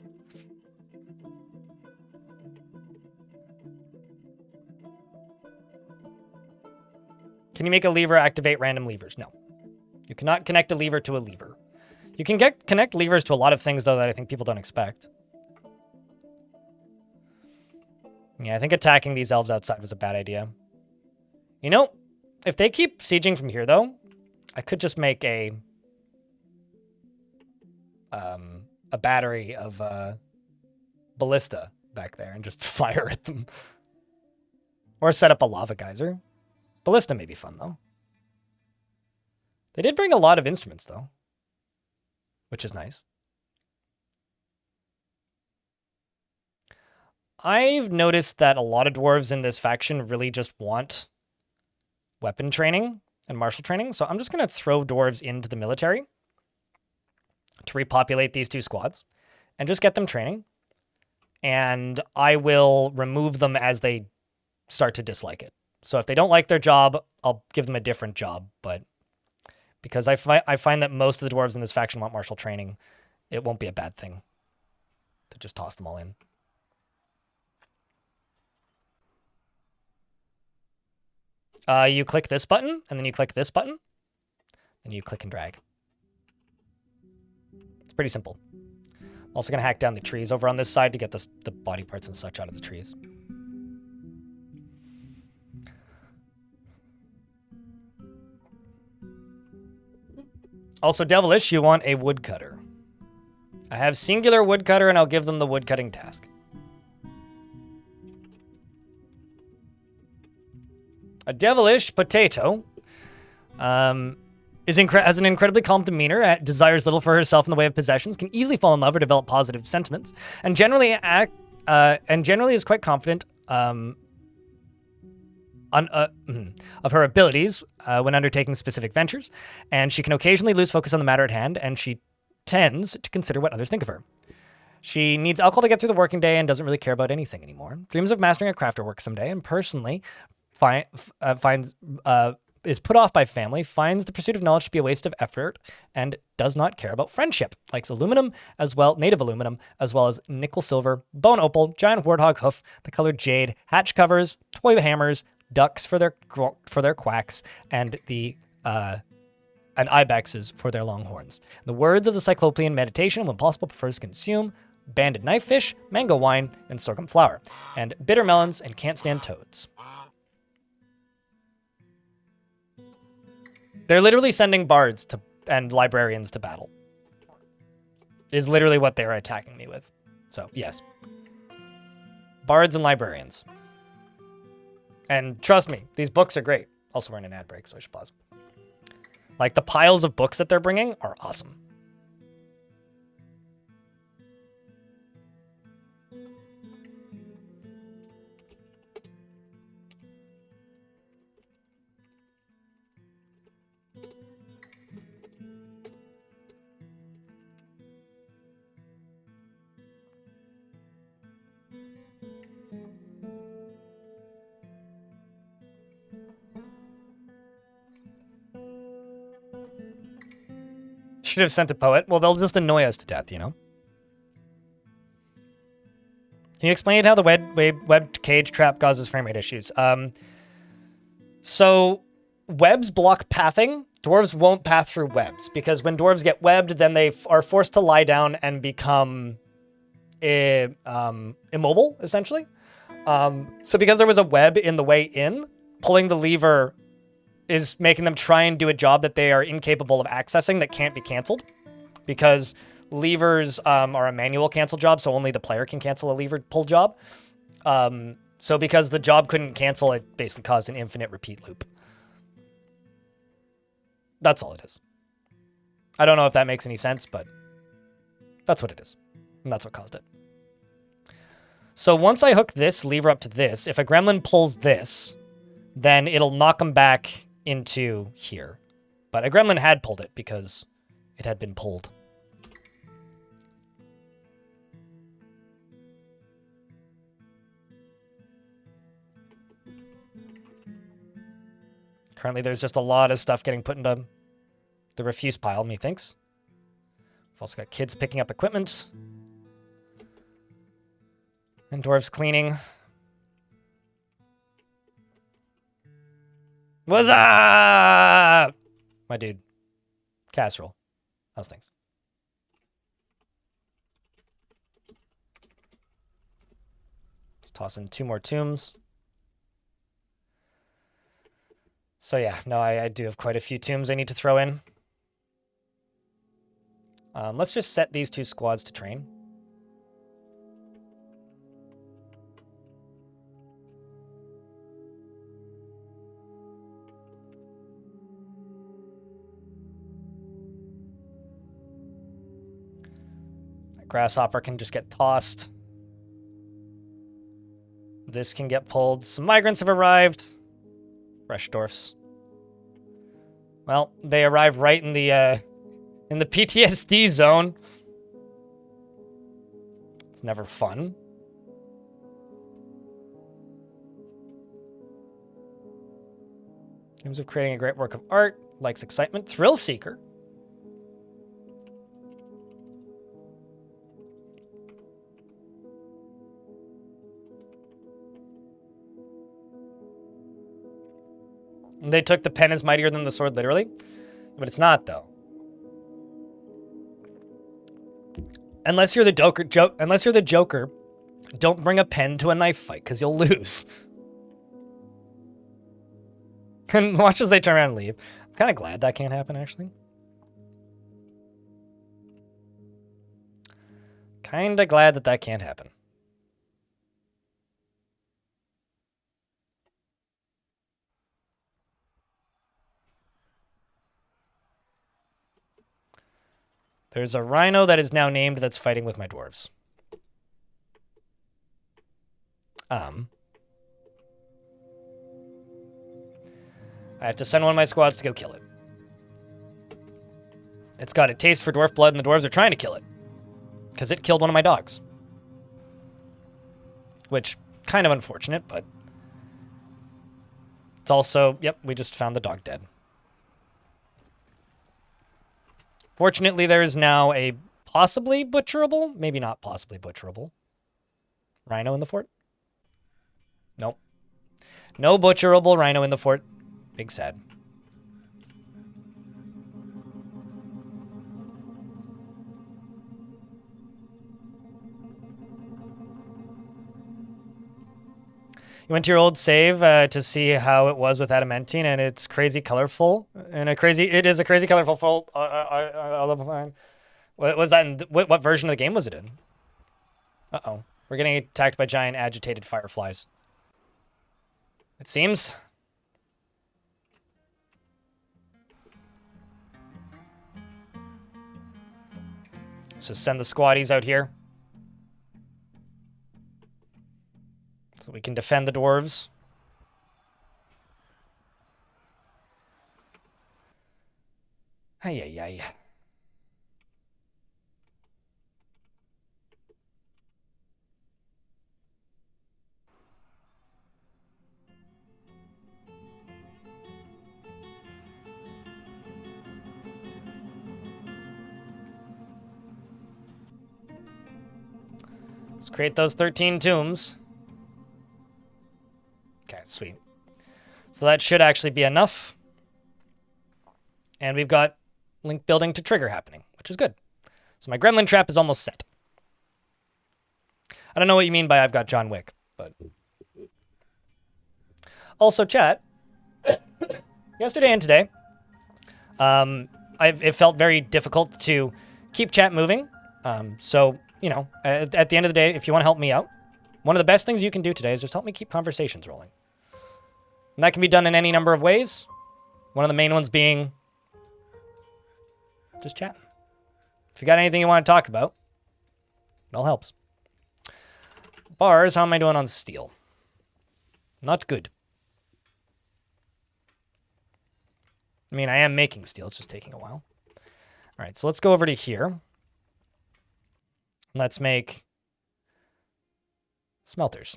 Can you make a lever activate random levers? No. You cannot connect a lever to a lever. You can connect levers to a lot of things, though, that I think people don't expect. Yeah, I think attacking these elves outside was a bad idea. You know, if they keep sieging from here, though, I could just make a battery of ballista back there and just fire at them. Or set up a lava geyser. Ballista may be fun, though. They did bring a lot of instruments, though, which is nice. I've noticed that a lot of dwarves in this faction really just want weapon training and martial training, so I'm just going to throw dwarves into the military to repopulate these two squads and just get them training, and I will remove them as they start to dislike it. So if they don't like their job, I'll give them a different job, but because I find that most of the dwarves in this faction want martial training, it won't be a bad thing to just toss them all in. You click this button, and then you click this button, and you click and drag. It's pretty simple. I'm also going to hack down the trees over on this side to get the body parts and such out of the trees. Also, Devilish, you want a woodcutter. I have singular woodcutter, and I'll give them the woodcutting task. A Devilish potato has an incredibly calm demeanor, desires little for herself in the way of possessions, can easily fall in love or develop positive sentiments, and generally is quite confident of her abilities when undertaking specific ventures, and she can occasionally lose focus on the matter at hand, and she tends to consider what others think of her. She needs alcohol to get through the working day and doesn't really care about anything anymore. Dreams of mastering a craft or work someday, and personally is put off by family, finds the pursuit of knowledge to be a waste of effort, and does not care about friendship. Likes aluminum as well, native aluminum, as well as nickel silver, bone opal, giant warthog hoof, the color jade, hatch covers, toy hammers, ducks for their quacks, and ibexes for their long horns. In the words of the Cyclopean meditation, when possible, prefers to consume banded knife fish, mango wine, and sorghum flour, and bitter melons, and can't stand toads. They're literally sending bards and librarians to battle. Is literally what they're attacking me with. So, yes. Bards and librarians. And trust me, these books are great. Also, we're in an ad break, so I should pause. Like, the piles of books that they're bringing are awesome. Should have sent a poet. Well, they'll just annoy us to death, you know? Can you explain how the webbed cage trap causes frame rate issues? So, webs block pathing. Dwarves won't path through webs, because when dwarves get webbed, then they are forced to lie down and become immobile, essentially. So because there was a web in the way in, pulling the lever is making them try and do a job that they are incapable of accessing that can't be canceled, because levers are a manual cancel job, so only the player can cancel a lever pull job. So because the job couldn't cancel, it basically caused an infinite repeat loop. That's all it is. I don't know if that makes any sense, but that's what it is. And that's what caused it. So once I hook this lever up to this, if a gremlin pulls this, then it'll knock them back into here. But a gremlin had pulled it because it had been pulled. Currently, there's just a lot of stuff getting put into the refuse pile, methinks. We've also got kids picking up equipment. And dwarves cleaning. What's up? My dude. Casserole. How's things? Let's toss in 2 more tombs. So yeah, no, I do have quite a few tombs I need to throw in. Let's just set these 2 squads to train. That grasshopper can just get tossed. This can get pulled. Some migrants have arrived. Fresh dwarfs. Well, they arrived right in the PTSD zone. It's never fun. Dreams of creating a great work of art, likes excitement, thrill seeker. They took the pen is mightier than the sword, literally. But it's not, though. Unless you're the Joker, don't bring a pen to a knife fight, because you'll lose. And watch as they turn around and leave. I'm kind of glad that can't happen, actually. Kind of glad that that can't happen. There's a rhino that is now named that's fighting with my dwarves. I have to send one of my squads to go kill it. It's got a taste for dwarf blood, and the dwarves are trying to kill it. Because it killed one of my dogs. Which, kind of unfortunate, but... It's also... Yep, we just found the dog dead. Fortunately, there is now a possibly butcherable, maybe not possibly butcherable, rhino in the fort. Nope. No butcherable rhino in the fort. Big sad. You went to your old save to see how it was with adamantine, and it's crazy colorful. And it is a crazy colorful. What was that? What version of the game was it in? Uh-oh. We're getting attacked by giant agitated fireflies. It seems. Let's just send the squaddies out here. So we can defend the dwarves. Ay, ay, ay. Let's create those 13 tombs. Okay, sweet. So that should actually be enough. And we've got link building to trigger happening, which is good. So my gremlin trap is almost set. I don't know what you mean by I've got John Wick, but... Also, chat, yesterday and today, it felt very difficult to keep chat moving. So, you know, at the end of the day, if you want to help me out, one of the best things you can do today is just help me keep conversations rolling. And that can be done in any number of ways. One of the main ones being just chatting. If you got anything you want to talk about, it all helps. Bars, how am I doing on steel? Not good. I mean, I am making steel. It's just taking a while. All right, so let's go over to here. Let's make smelters.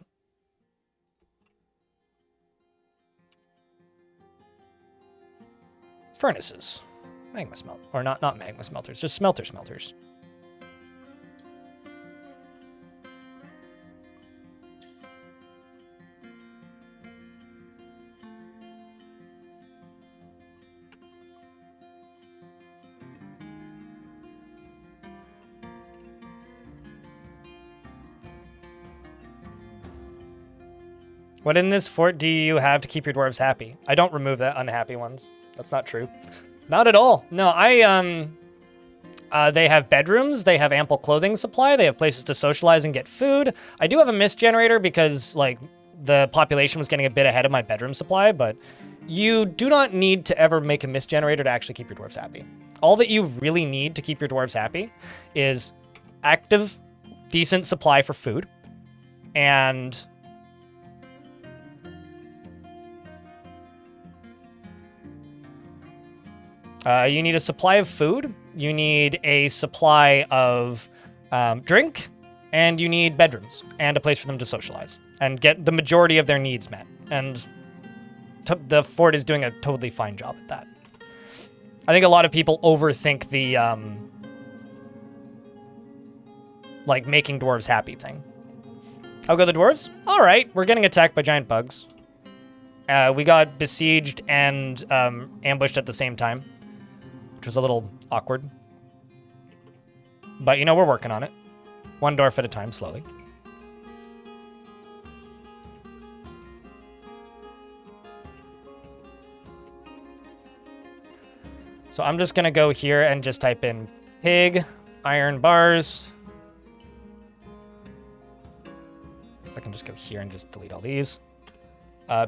Furnaces. Magma smelt, or not magma smelters, just smelters. What in this fort do you have to keep your dwarves happy? I don't remove the unhappy ones. That's not true. Not at all. No, they have bedrooms, they have ample clothing supply, they have places to socialize and get food. I do have a mist generator because, like, the population was getting a bit ahead of my bedroom supply, but you do not need to ever make a mist generator to actually keep your dwarves happy. All that you really need to keep your dwarves happy is active, decent supply for food, and you need a supply of food, you need a supply of drink, and you need bedrooms and a place for them to socialize and get the majority of their needs met. And the fort is doing a totally fine job at that. I think a lot of people overthink the like making dwarves happy thing. How go the dwarves? All right, we're getting attacked by giant bugs. We got besieged and ambushed at the same time, which was a little awkward. But, you know, we're working on it. One dwarf at a time, slowly. So I'm just going to go here and just type in pig, iron bars. So I can just go here and just delete all these.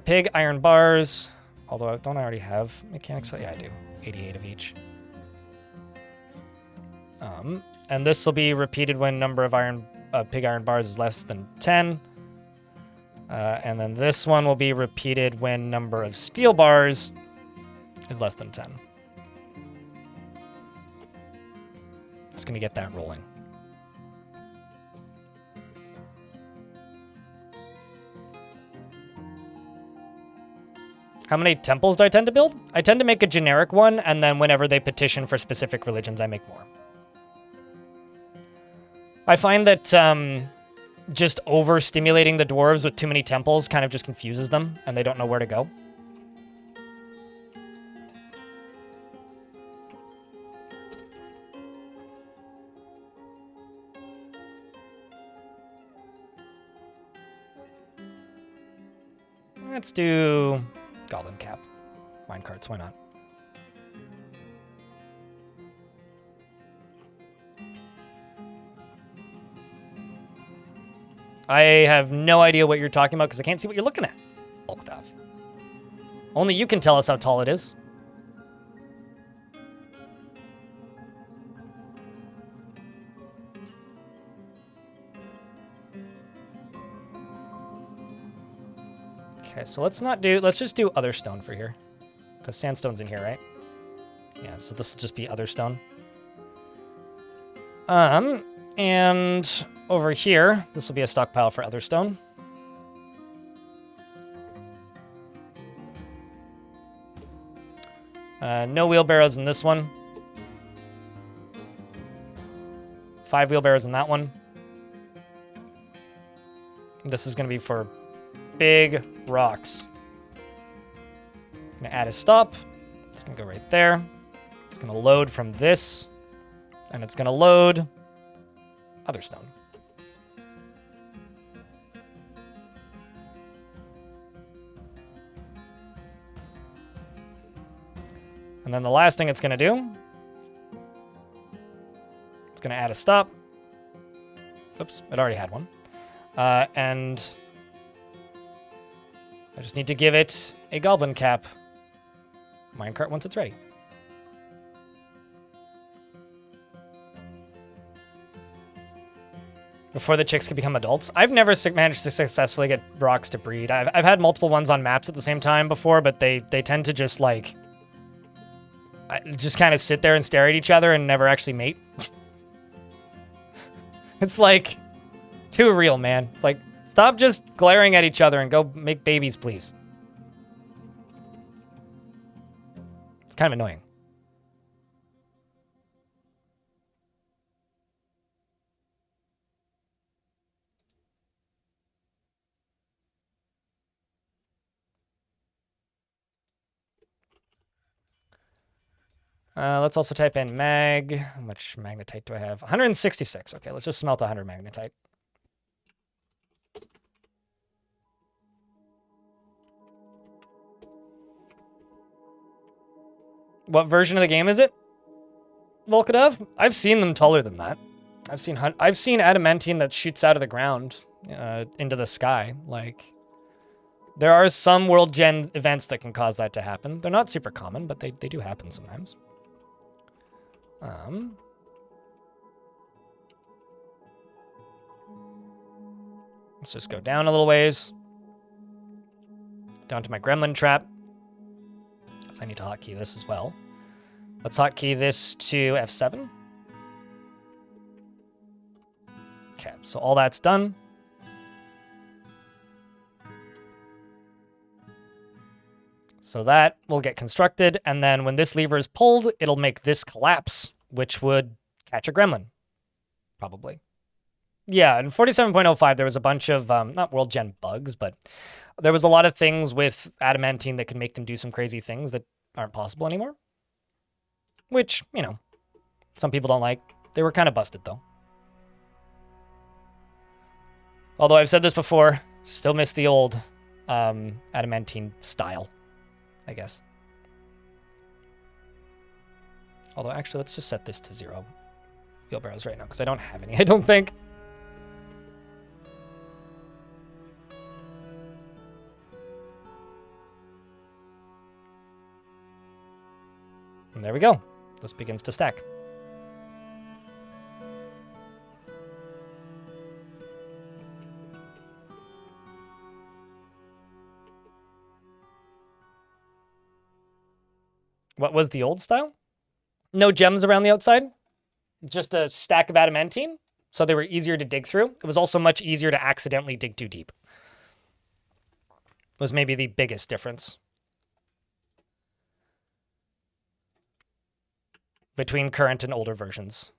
Pig, iron bars. Although, don't I already have mechanics? Yeah, I do. 88 of each. And this will be repeated when number of pig iron bars is less than 10. And then this one will be repeated when number of steel bars is less than 10. Just gonna get that rolling. How many temples do I tend to build? I tend to make a generic one, and then whenever they petition for specific religions, I make more. I find that just overstimulating the dwarves with too many temples kind of just confuses them, and they don't know where to go. Let's do Goblin Cap. Minecarts, why not? I have no idea what you're talking about because I can't see what you're looking at. Cloudthunder. Only you can tell us how tall it is. Okay, so let's just do other stone for here. Because sandstone's in here, right? Yeah, so this will just be other stone. And over here, this will be a stockpile for other stone. No wheelbarrows in this one. 5 wheelbarrows in that one. This is going to be for big rocks. I'm going to add a stop. It's going to go right there. It's going to load from this. And it's going to load other stone. And then the last thing it's going to do, it's going to add a stop. Oops, it already had one. And I just need to give it a goblin cap minecart once it's ready. Before the chicks can become adults. I've never managed to successfully get rocks to breed. I've had multiple ones on maps at the same time before, but they tend to just, like, just kind of sit there and stare at each other and never actually mate. It's like too real, man. It's like, stop just glaring at each other and go make babies, please. It's kind of annoying. Let's also type in mag. How much magnetite do I have? 166. Okay, let's just smelt 100 magnetite. What version of the game is it? Volkadov? I've seen them taller than that. I've seen adamantine that shoots out of the ground into the sky. Like, there are some world gen events that can cause that to happen. They're not super common, but they do happen sometimes. Let's just go down a little ways. Down to my gremlin trap. So I need to hotkey this as well. Let's hotkey this to F7. Okay, so all that's done. So that will get constructed, and then when this lever is pulled, it'll make this collapse, which would catch a gremlin, probably. Yeah, in 47.05, there was a bunch of, not world gen bugs, but there was a lot of things with adamantine that could make them do some crazy things that aren't possible anymore. Which, you know, some people don't like. They were kind of busted, though. Although I've said this before, still miss the old adamantine style, I guess. Although, actually, let's just set this to 0 wheelbarrows right now, because I don't have any, I don't think. And there we go. This begins to stack. What was the old style? No gems around the outside. Just a stack of adamantine. So they were easier to dig through. It was also much easier to accidentally dig too deep. Was maybe the biggest difference between current and older versions.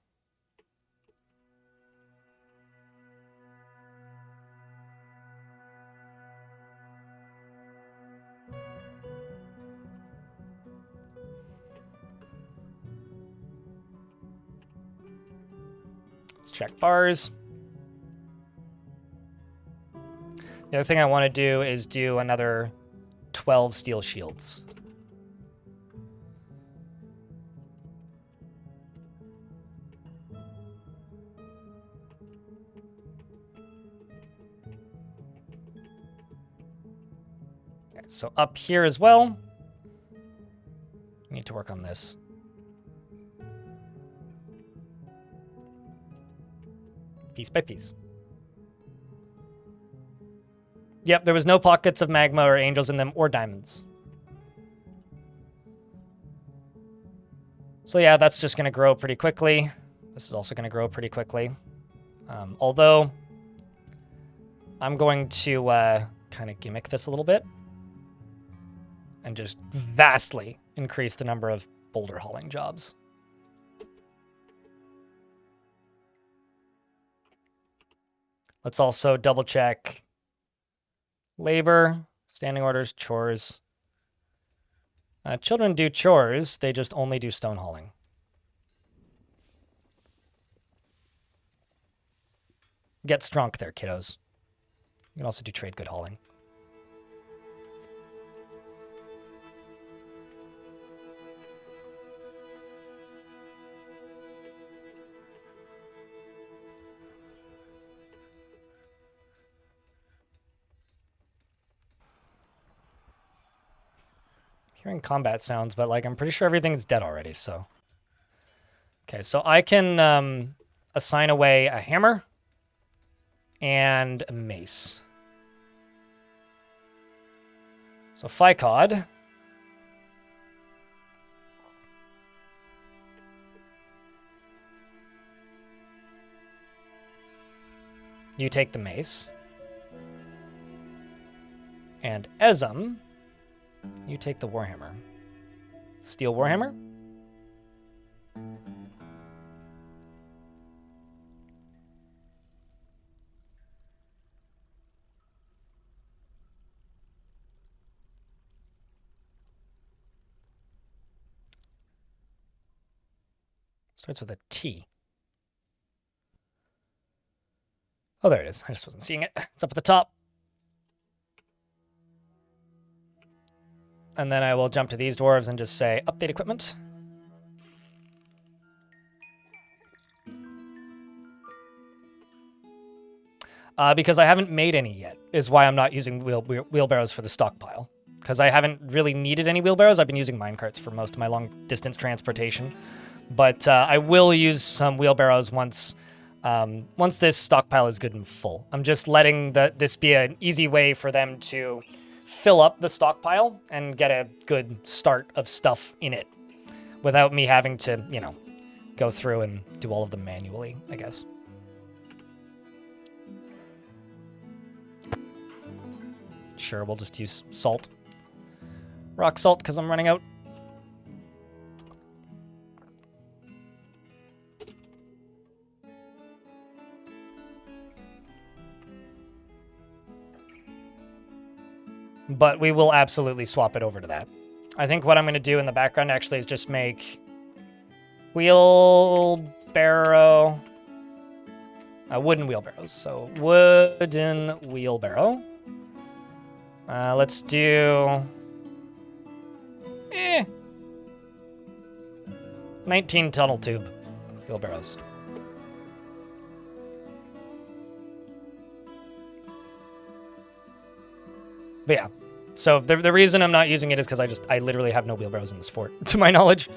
Let's check bars. The other thing I want to do is do another 12 steel shields. So up here as well, we need to work on this. Piece by piece. Yep, there was no pockets of magma or angels in them or diamonds. So yeah, that's just going to grow pretty quickly. This is also going to grow pretty quickly. Although, I'm going to kind of gimmick this a little bit and just vastly increase the number of boulder hauling jobs. Let's also double check labor, standing orders, chores. Children do chores, they just only do stone hauling. Get strong there, kiddos. You can also do trade good hauling. Hearing combat sounds, but like I'm pretty sure everything's dead already, so. Okay, so I can assign away a hammer and a mace. So Phycod. You take the mace. And Ezum, you take the warhammer. Steel warhammer. Starts with a T. Oh, there it is. I just wasn't seeing it. It's up at the top. And then I will jump to these dwarves and just say, update equipment. Because I haven't made any yet, is why I'm not using wheelbarrows for the stockpile. Because I haven't really needed any wheelbarrows. I've been using minecarts for most of my long-distance transportation. But I will use some wheelbarrows once this stockpile is good and full. I'm just letting this be an easy way for them to fill up the stockpile and get a good start of stuff in it without me having to, you know, go through and do all of them manually, I guess. Sure, we'll just use salt. Rock salt, because I'm running out. But we will absolutely swap it over to that. I think what I'm going to do in the background actually is just make wheelbarrow, wooden wheelbarrows. So wooden wheelbarrow. Let's do 19 tunnel tube wheelbarrows. But yeah, so the reason I'm not using it is because I literally have no wheelbarrows in this fort, to my knowledge.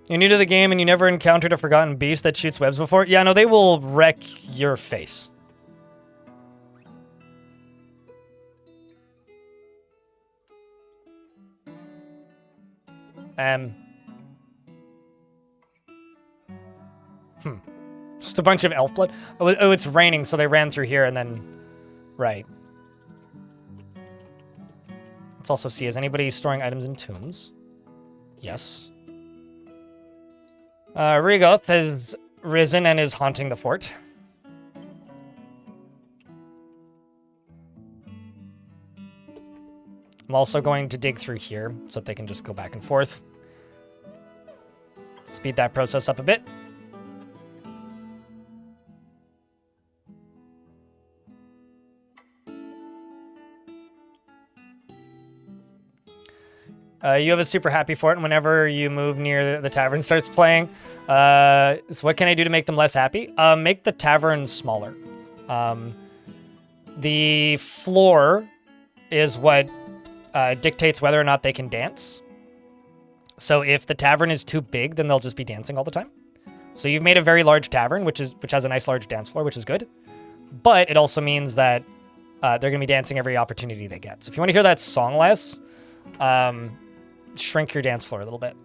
You're new to the game and you never encountered a forgotten beast that shoots webs before? Yeah, no, they will wreck your face. Just a bunch of elf blood. Oh, it's raining, so they ran through here and then... Right. Let's also see, is anybody storing items in tombs? Yes. Rigoth has risen and is haunting the fort. I'm also going to dig through here so that they can just go back and forth. Speed that process up a bit. You have a super happy fort, and whenever you move near the tavern starts playing. So what can I do to make them less happy? Make the tavern smaller. The floor is what dictates whether or not they can dance. So if the tavern is too big, then they'll just be dancing all the time. So you've made a very large tavern, which has a nice large dance floor, which is good. But it also means that they're going to be dancing every opportunity they get. So if you want to hear that song less, shrink your dance floor a little bit.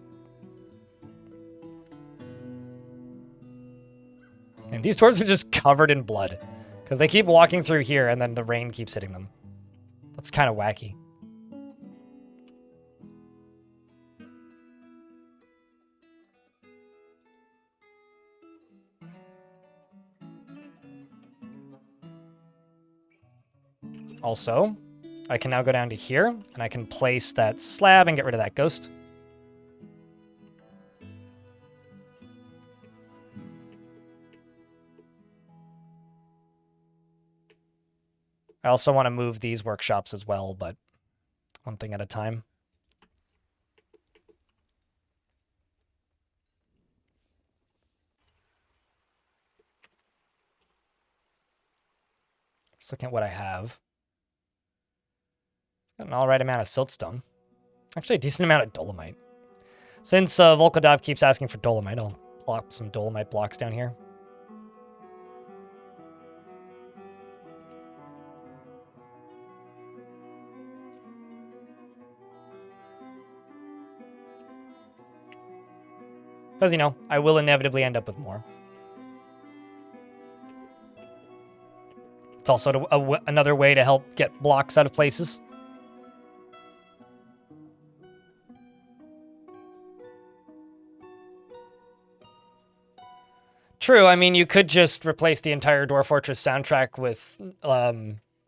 And these dwarves are just covered in blood because they keep walking through here and then the rain keeps hitting them. That's kind of wacky. Also, I can now go down to here, and I can place that slab and get rid of that ghost. I also want to move these workshops as well, but one thing at a time. Just looking at what I have. Got an alright amount of siltstone. Actually, a decent amount of dolomite. Since Volkodov keeps asking for dolomite, I'll plop some dolomite blocks down here. Because, you know, I will inevitably end up with more. It's also another way to help get blocks out of places. True, I mean, you could just replace the entire Dwarf Fortress soundtrack with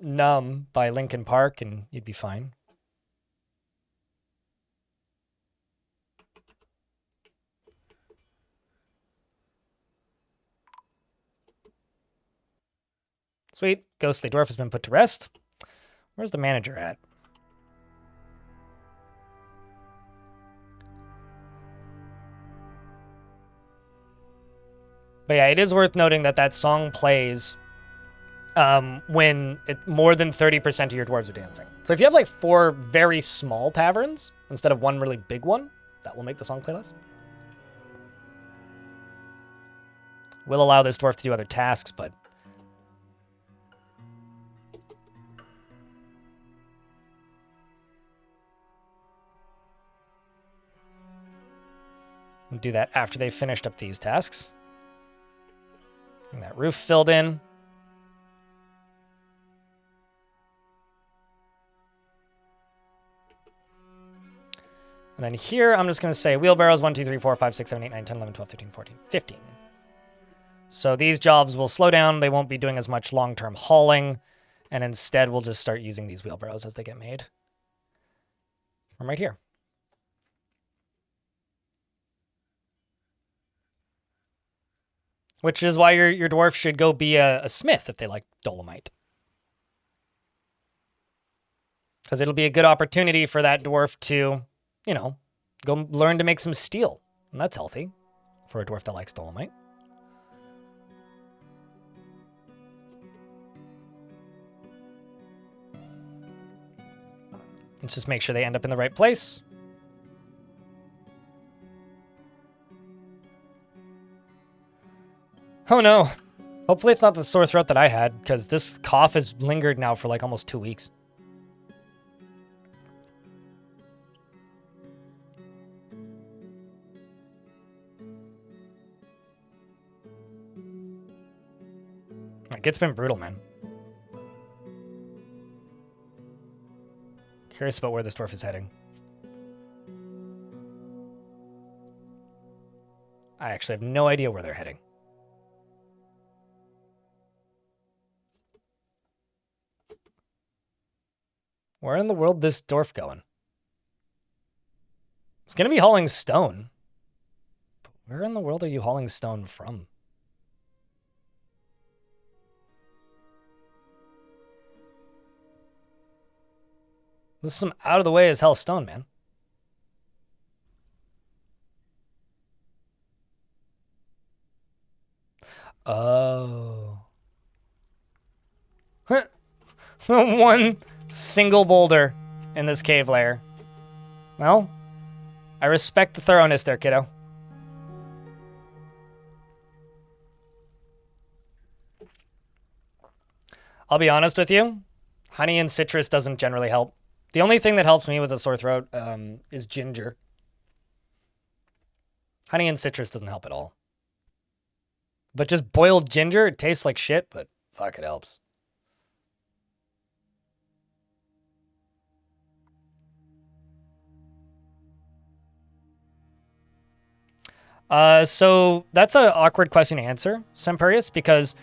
Numb by Linkin Park and you'd be fine. Sweet. Ghostly Dwarf has been put to rest. Where's the manager at? But yeah, it is worth noting that that song plays when more than 30% of your dwarves are dancing. So if you have like 4 very small taverns instead of 1 really big one, that will make the song play less. Will allow this dwarf to do other tasks, but we'll do that after they've finished up these tasks. And that roof filled in. And then here, I'm just going to say wheelbarrows 1, 2, 3, 4, 5, 6, 7, 8, 9, 10, 11, 12, 13, 14, 15. So these jobs will slow down. They won't be doing as much long-term hauling. And instead, we'll just start using these wheelbarrows as they get made. From right here. Which is why your dwarf should go be a smith if they like dolomite. Because it'll be a good opportunity for that dwarf to, you know, go learn to make some steel. And that's healthy for a dwarf that likes dolomite. Let's just make sure they end up in the right place. Oh no. Hopefully it's not the sore throat that I had, because this cough has lingered now for like almost 2 weeks. Like, it's been brutal, man. Curious about where this dwarf is heading. I actually have no idea where they're heading. Where in the world is this dwarf going? It's going to be hauling stone. But where in the world are you hauling stone from? This is some out of the way as hell stone, man. Oh. One single boulder in this cave layer. Well, I respect the thoroughness there, kiddo. I'll be honest with you. Honey and citrus doesn't generally help. The only thing that helps me with a sore throat is ginger. Honey and citrus doesn't help at all. But just boiled ginger, it tastes like shit, but fuck, it helps. So that's an awkward question to answer, Semperius, because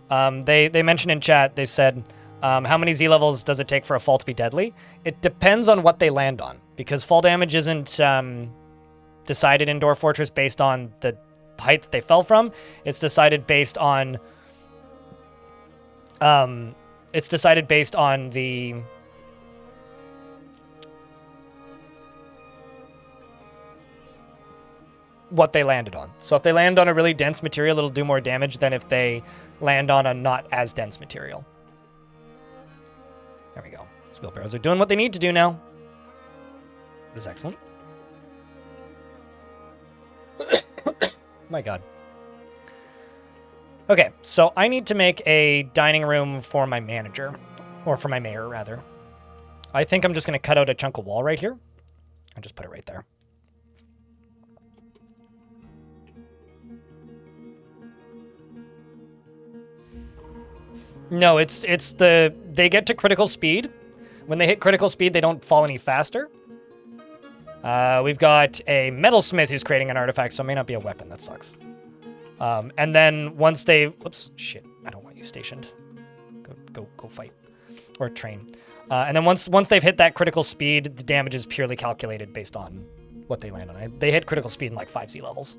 they mentioned in chat, they said, how many Z levels does it take for a fall to be deadly? It depends on what they land on, because fall damage isn't decided in Dwarf Fortress based on the height that they fell from. It's decided based on the what they landed on. So if they land on a really dense material, it'll do more damage than if they land on a not as dense material. There we go. These wheelbarrows are doing what they need to do now. That is excellent. My God. Okay, so I need to make a dining room for my manager, or for my mayor, rather. I think I'm just going to cut out a chunk of wall right here and just put it right there. No, they get to critical speed. When they hit critical speed, they don't fall any faster. We've got a metalsmith who's creating an artifact, so it may not be a weapon. That sucks. And then once they, whoops, shit, I don't want you stationed. Go fight or train. And then once they've hit that critical speed, the damage is purely calculated based on what they land on. They hit critical speed in like 5Z levels.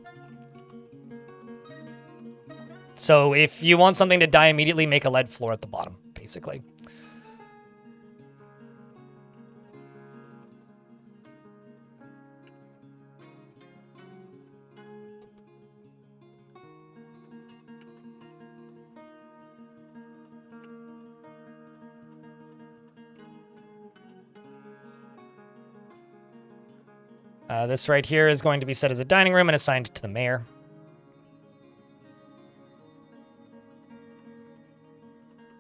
So if you want something to die immediately, make a lead floor at the bottom, basically. This right here is going to be set as a dining room and assigned to the mayor.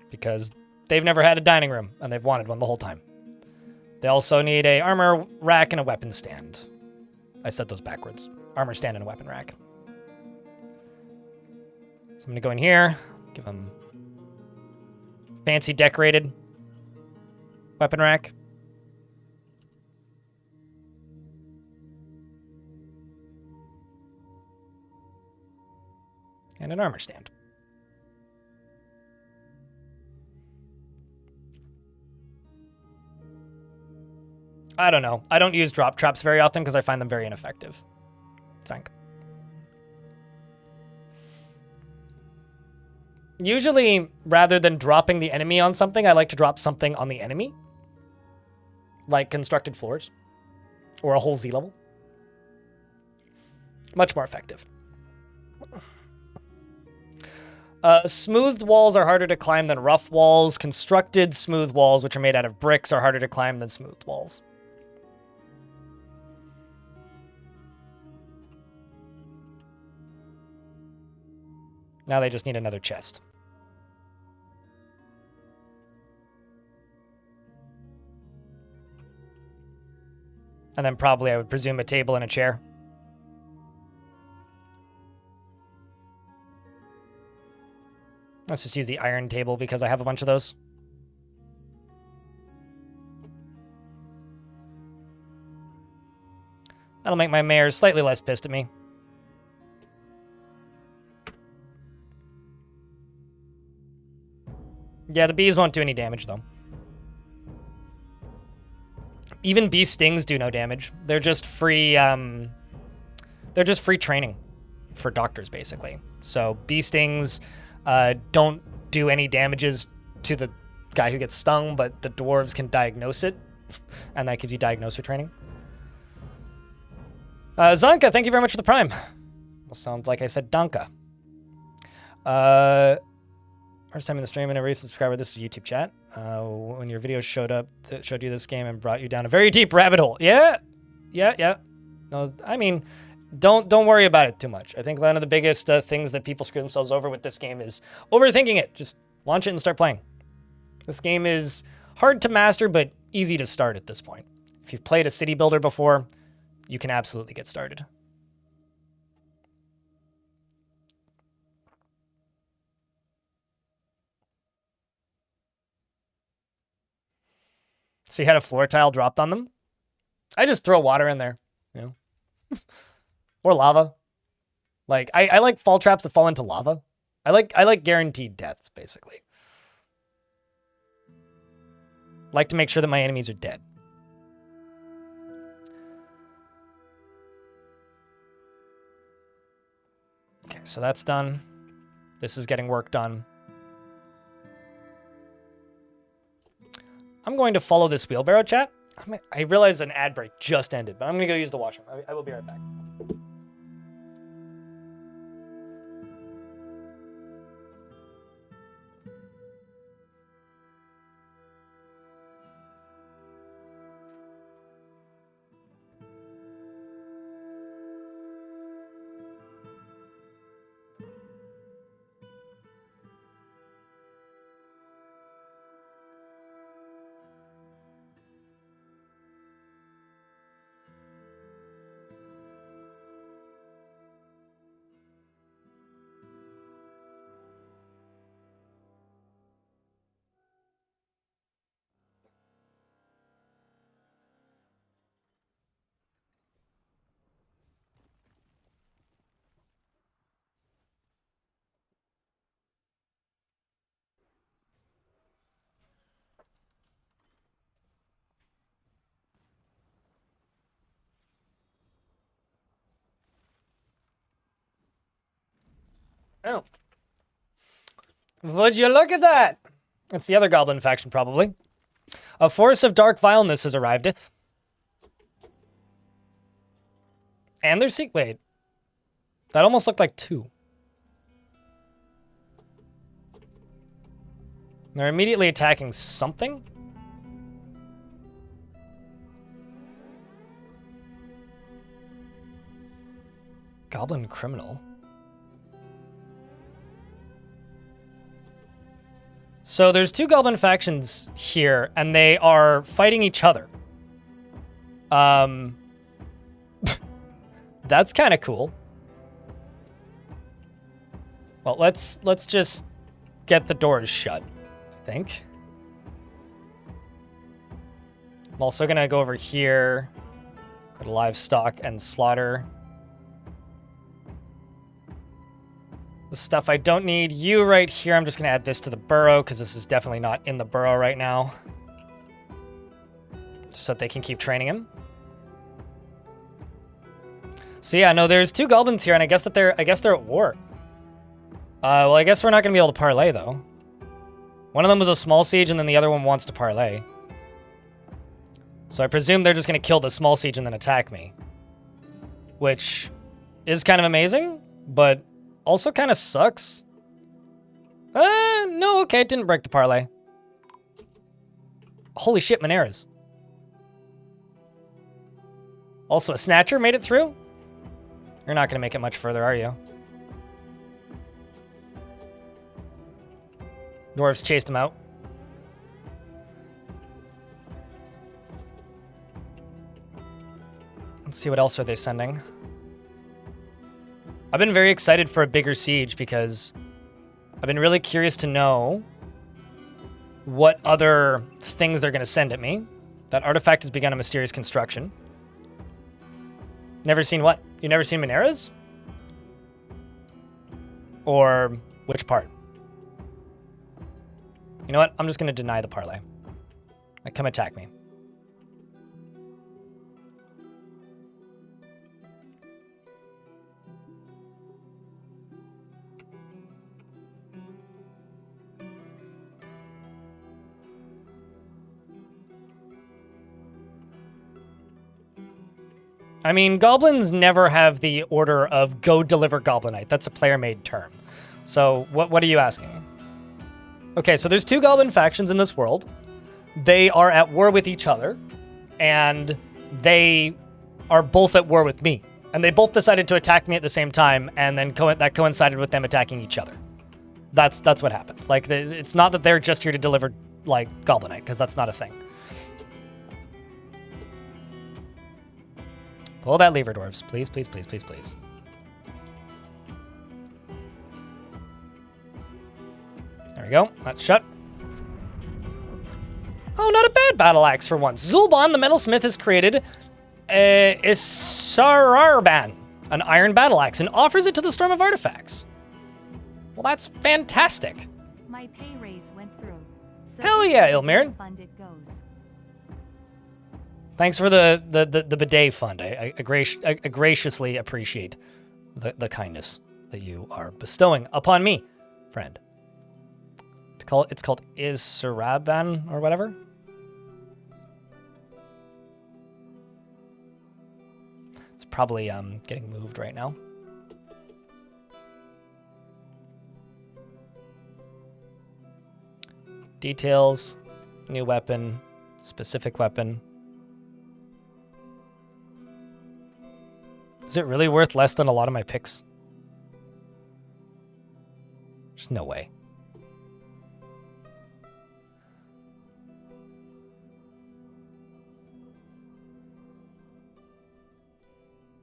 Because they've never had a dining room, and they've wanted one the whole time. They also need a armor rack and a weapon stand. I said those backwards. Armor stand and a weapon rack. So I'm going to go in here, give them fancy decorated weapon rack. And an armor stand. I don't know. I don't use drop traps very often because I find them very ineffective. Thank. Usually, rather than dropping the enemy on something, I like to drop something on the enemy. Like constructed floors. Or a whole Z level. Much more effective. Smoothed walls are harder to climb than rough walls. Constructed smooth walls, which are made out of bricks, are harder to climb than smoothed walls. Now they just need another chest. And then probably, I would presume, a table and a chair. Let's just use the iron table because I have a bunch of those. That'll make my mayor slightly less pissed at me. Yeah, the bees won't do any damage, though. Even bee stings do no damage. They're just free, training for doctors, basically. So bee stings don't do any damages to the guy who gets stung, but the dwarves can diagnose it, and that gives you diagnoser training. Zanka, thank you very much for the prime. Well, sounds like I said Danka. First time in the stream and a recent subscriber. This is YouTube chat. When your video showed you this game and brought you down a very deep rabbit hole. Yeah. No, I mean, don't worry about it too much. I think one of the biggest things that people screw themselves over with this game is overthinking it. Just launch it and start playing. This game is hard to master, but easy to start at this point. If you've played a city builder before, you can absolutely get started. So you had a floor tile dropped on them? I just throw water in there, you know? Or lava. Like, I like fall traps that fall into lava. I like guaranteed deaths, basically. Like to make sure that my enemies are dead. Okay, so that's done. This is getting work done. I'm going to follow this wheelbarrow chat. I realize an ad break just ended, but I'm going to go use the washroom. I will be right back. Oh. Would you look at that? It's the other goblin faction, probably. A force of dark vileness has arrivedeth. And they're wait. That almost looked like 2. They're immediately attacking something? Goblin criminal. So there's 2 goblin factions here, and they are fighting each other. That's kind of cool. Well, let's just get the doors shut, I think. I'm also gonna go over here, go to livestock and slaughter. The stuff I don't need. You right here. I'm just going to add this to the burrow because this is definitely not in the burrow right now. Just so that they can keep training him. So yeah, no, there's 2 goblins here, and I guess they're at war. Well, I guess we're not going to be able to parlay though. One of them was a small siege, and then the other one wants to parlay. So I presume they're just going to kill the small siege and then attack me, which is kind of amazing, but also kind of sucks. No, okay, it didn't break the parlay. Holy shit, Moneras. Also, a Snatcher made it through? You're not going to make it much further, are you? Dwarves chased him out. Let's see, what else are they sending? I've been very excited for a bigger siege because I've been really curious to know what other things they're going to send at me. That artifact has begun a mysterious construction. Never seen what? You never seen Moneras? Or which part? You know what? I'm just going to deny the parlay. Like, come attack me. I mean, goblins never have the order of go deliver Goblinite. That's a player-made term. So what are you asking? Okay, so there's 2 goblin factions in this world. They are at war with each other, and they are both at war with me. And they both decided to attack me at the same time, and then that coincided with them attacking each other. That's what happened. Like, it's not that they're just here to deliver, like, Goblinite, because that's not a thing. Pull that lever, dwarves. Please, please, please, please, please. There we go. That's shut. Oh, not a bad battle axe for once. Zulban, the metalsmith, has created Isararban, an iron battle axe, and offers it to the Storm of Artifacts. Well, that's fantastic. My pay raise went through. So Hell yeah, Ilmir. Fund it goes. Thanks for the bidet fund. I graciously appreciate the kindness that you are bestowing upon me, friend. It's called Isaraban or whatever. It's probably getting moved right now. Details, new weapon, specific weapon. Is it really worth less than a lot of my picks? There's no way.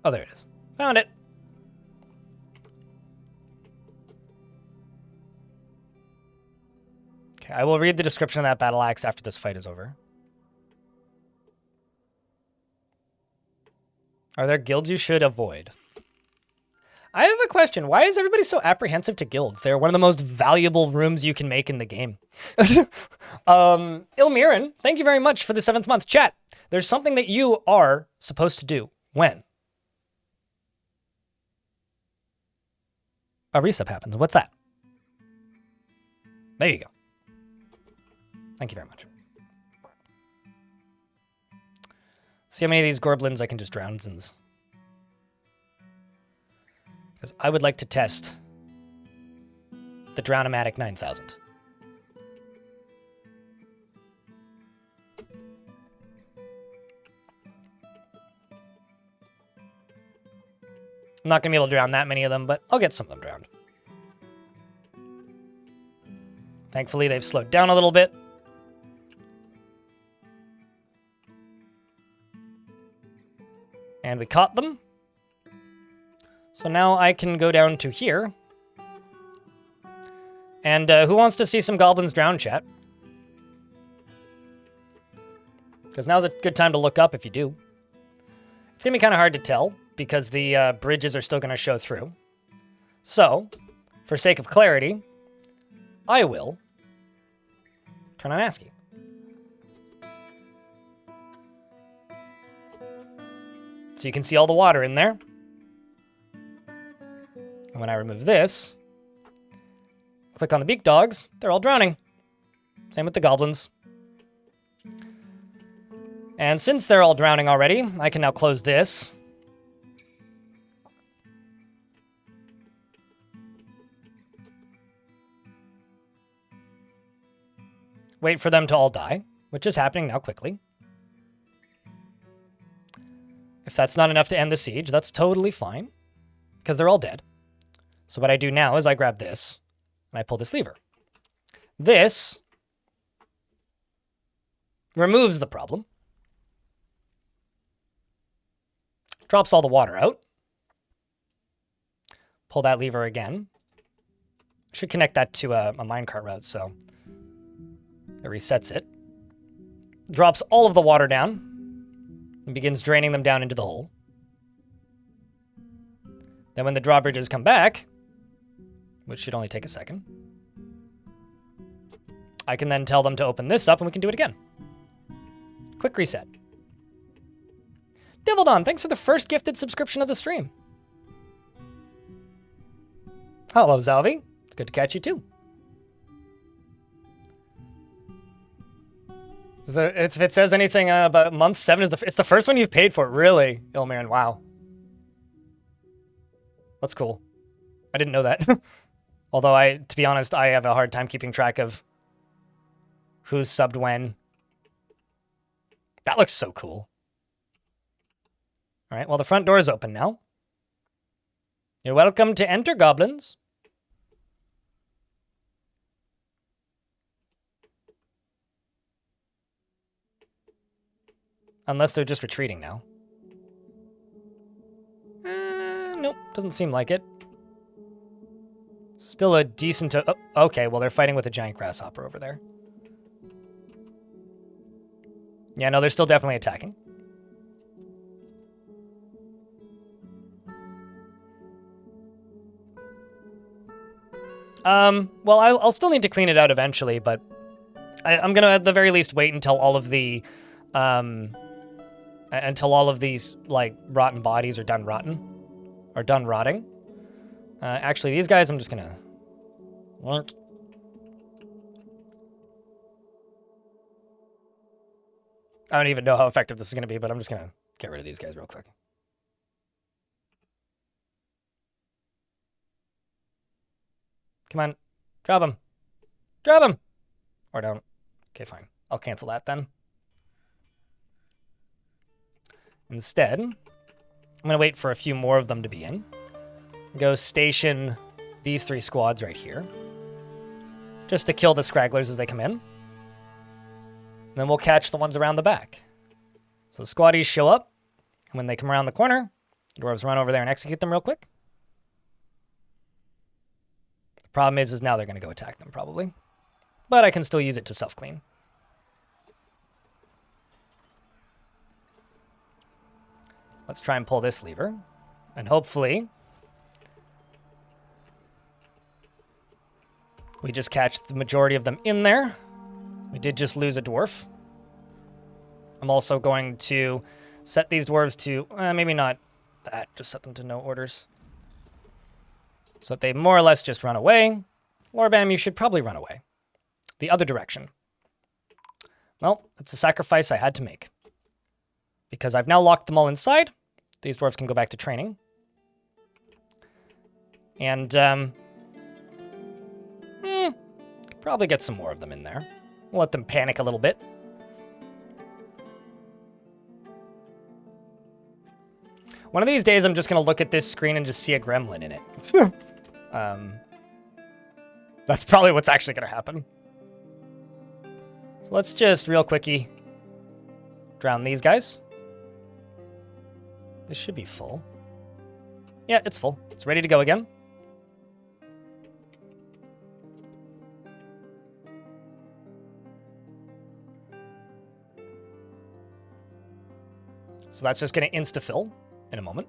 Oh, there it is. Found it. Okay, I will read the description of that battle axe after this fight is over. Are there guilds you should avoid? I have a question. Why is everybody so apprehensive to guilds? They're one of the most valuable rooms you can make in the game. Ilmirin, thank you very much for the 7th month. Chat, there's something that you are supposed to do. When? a resup happens. What's that? There you go. Thank you very much. See how many of these Gorblins I can just drown. Because I would like to test the Drownomatic 9000. I'm not going to be able to drown that many of them, but I'll get some of them drowned. Thankfully, they've slowed down a little bit. And we caught them. So now I can go down to here. And who wants to see some goblins drown, chat? Because now's a good time to look up if you do. It's going to be kind of hard to tell, because the bridges are still going to show through. So, for sake of clarity, I will turn on ASCII. So you can see all the water in there. And when I remove this, click on the beak dogs, they're all drowning. Same with the goblins. And since they're all drowning already, I can now close this. Wait for them to all die, which is happening now quickly. If that's not enough to end the siege, that's totally fine, because they're all dead. So what I do now is I grab this, and I pull this lever. This removes the problem. Drops all the water out. Pull that lever again. Should connect that to a minecart route, so it resets it. Drops all of the water down and begins draining them down into the hole. Then when the drawbridges come back, which should only take a second, I can then tell them to open this up and we can do it again. Quick reset. Devildon, thanks for the first gifted subscription of the stream. Hello, Zalvi. It's good to catch you too. If it says anything about month 7, it's the first one you've paid for, really, Ilmarin. Wow. That's cool. I didn't know that. Although to be honest, I have a hard time keeping track of who's subbed when. That looks so cool. All right, well, the front door is open now. You're welcome to enter, goblins. Unless they're just retreating now. Nope, doesn't seem like it. Still a decent... Oh, okay, well, they're fighting with a giant grasshopper over there. Yeah, no, they're still definitely attacking. Well, I'll still need to clean it out eventually, but I'm gonna at the very least wait until all of the, these, like, rotten bodies are done rotting. Actually, these guys, I'm just gonna... I don't even know how effective this is gonna be, but I'm just gonna get rid of these guys real quick. Come on. Drop him. Drop him! Or don't. Okay, fine. I'll cancel that then. Instead, I'm going to wait for a few more of them to be in. Go station these 3 squads right here. Just to kill the scragglers as they come in. And then we'll catch the ones around the back. So the squaddies show up. And when they come around the corner, the dwarves run over there and execute them real quick. The problem is now they're going to go attack them, probably. But I can still use it to self-clean. Let's try and pull this lever. And hopefully, we just catch the majority of them in there. We did just lose a dwarf. I'm also going to set these dwarves to, maybe not that, just set them to no orders. So that they more or less just run away. Lorbam, you should probably run away. The other direction. Well, it's a sacrifice I had to make. Because I've now locked them all inside. These dwarves can go back to training. And, probably get some more of them in there. We'll let them panic a little bit. One of these days, I'm just going to look at this screen and just see a gremlin in it. That's probably what's actually going to happen. So let's just real quickie drown these guys. This should be full. Yeah, it's full. It's ready to go again. So that's just going to insta-fill in a moment.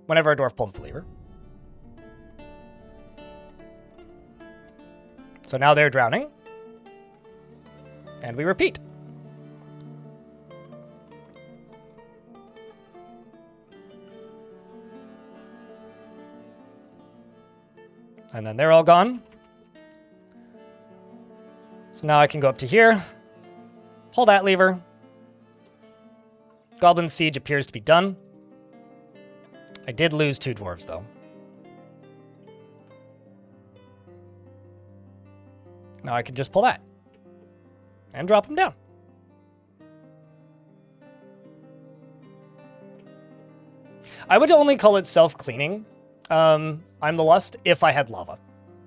Whenever our dwarf pulls the lever. So now they're drowning. And we repeat. And then they're all gone. So now I can go up to here. Pull that lever. Goblin Siege appears to be done. I did lose 2 dwarves, though. Now I can just pull that. And drop them down. I would only call it self-cleaning. I'm the Lust if I had lava.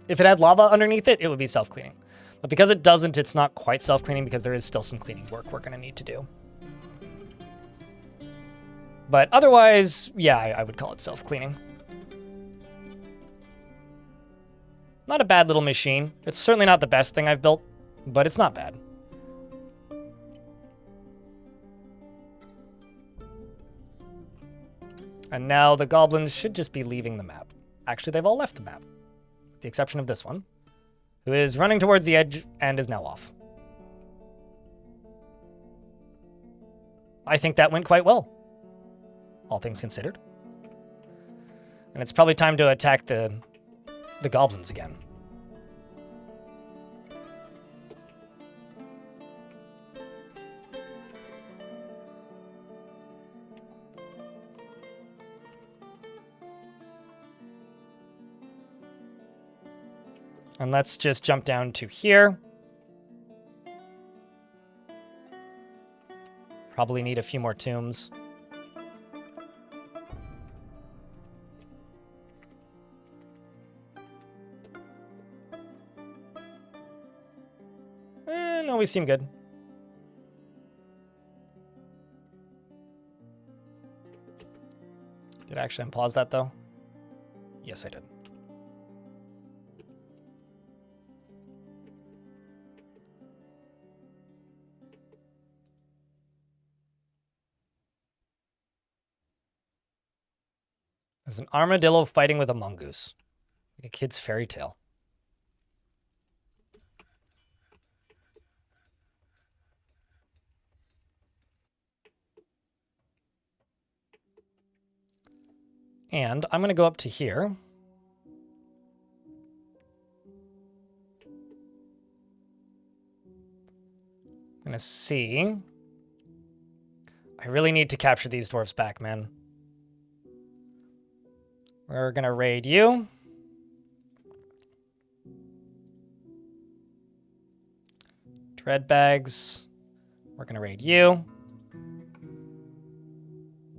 If it had lava underneath it, it would be self-cleaning. But because it doesn't, it's not quite self-cleaning because there is still some cleaning work we're going to need to do. But otherwise, yeah, I would call it self-cleaning. Not a bad little machine. It's certainly not the best thing I've built, but it's not bad. And now the goblins should just be leaving the map. Actually, they've all left the map, with the exception of this one, who is running towards the edge and is now off. I think that went quite well, all things considered. And it's probably time to attack the goblins again. And let's just jump down to here. Probably need a few more tombs. No, we seem good. Did I actually unpause that, though? Yes, I did. There's an armadillo fighting with a mongoose. Like a kid's fairy tale. And I'm going to go up to here. I'm going to see. I really need to capture these dwarves back, man. We're going to raid you. Dread bags. We're going to raid you.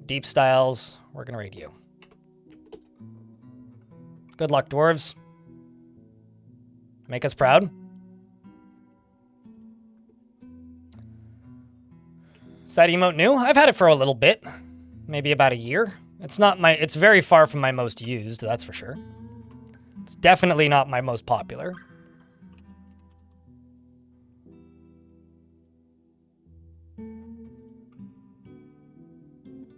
Deep styles. We're going to raid you. Good luck, dwarves. Make us proud. Is that emote new? I've had it for a little bit. Maybe about a year. It's very far from my most used, that's for sure. It's definitely not my most popular.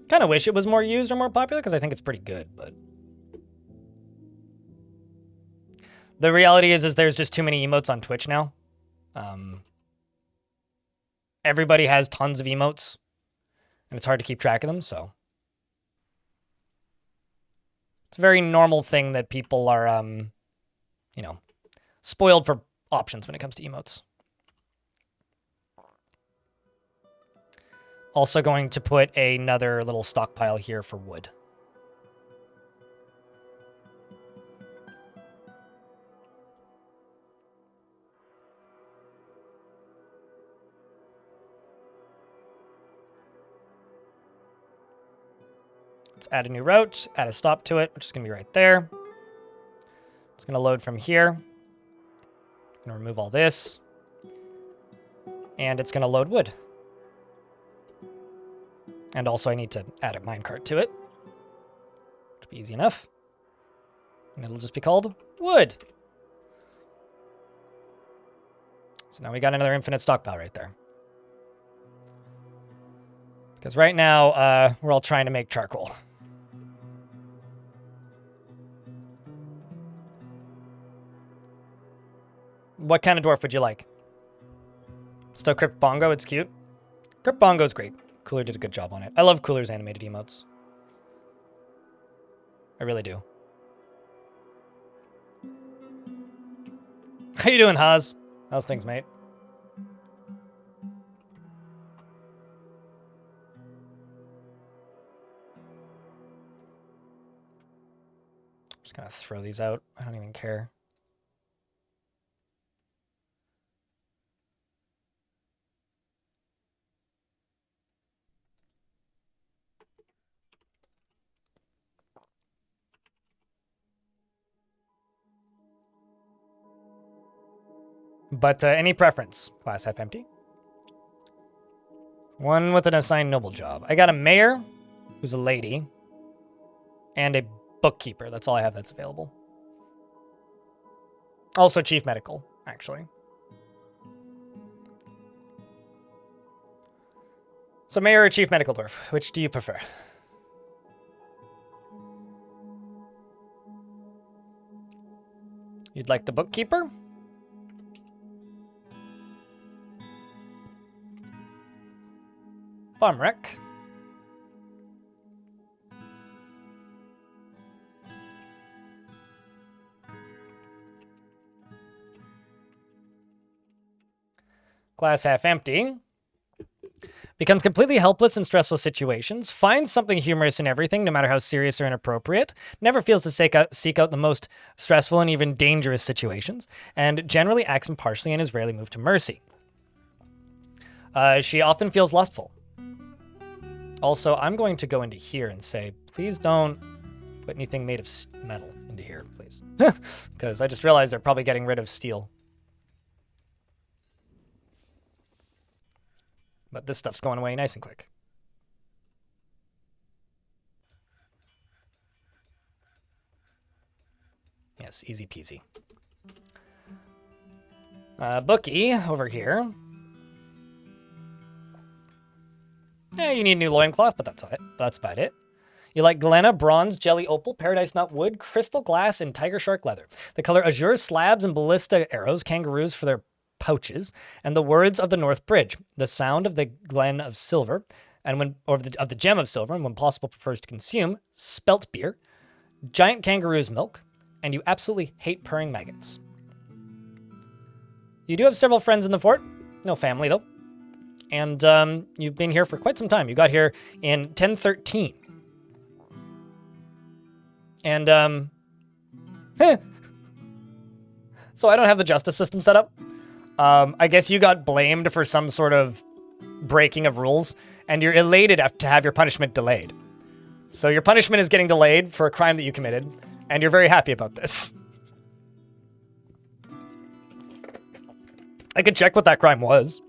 Kind of wish it was more used or more popular because I think it's pretty good, but the reality is there's just too many emotes on Twitch now. Everybody has tons of emotes, and it's hard to keep track of them, so. It's a very normal thing that people are, you know, spoiled for options when it comes to emotes. Also going to put another little stockpile here for wood. Let's add a new route, add a stop to it, which is going to be right there. It's going to load from here. I'm going to remove all this. And it's going to load wood. And also I need to add a minecart to it. It'll be easy enough. And it'll just be called wood. So now we got another infinite stockpile right there. Because right now, we're all trying to make charcoal. What kind of dwarf would you like? Still Crypt Bongo, it's cute. Crypt Bongo's great. Cooler did a good job on it. I love Cooler's animated emotes. I really do. How you doing, Haas? How's things, mate? I'm just gonna throw these out. I don't even care. But any preference? Glass half empty. One with an assigned noble job. I got a mayor, who's a lady, and a bookkeeper. That's all I have that's available. Also chief medical, actually. So mayor or chief medical dwarf, which do you prefer? You'd like the bookkeeper? Bomb wreck. Glass half empty. Becomes completely helpless in stressful situations. Finds something humorous in everything, no matter how serious or inappropriate. Never feels to seek out the most stressful and even dangerous situations. And generally acts impartially and is rarely moved to mercy. She often feels lustful. Also, I'm going to go into here and say, please don't put anything made of metal into here, please. Because I just realized they're probably getting rid of steel. But this stuff's going away nice and quick. Yes, easy peasy. Bookie over here. Yeah, you need a new loincloth, but that's about it. You like Glenna, bronze, jelly opal, paradise nut wood, crystal glass, and tiger shark leather. The color azure slabs and ballista arrows, kangaroos for their pouches, and the words of the North Bridge, the sound of the glen of silver, and of the gem of silver, and when possible prefers to consume, spelt beer, giant kangaroo's milk, and you absolutely hate purring maggots. You do have several friends in the fort. No family, though. And you've been here for quite some time. You got here in 1013. And, so I don't have the justice system set up. I guess you got blamed for some sort of breaking of rules, and you're elated to have your punishment delayed. So your punishment is getting delayed for a crime that you committed, and you're very happy about this. I could check what that crime was.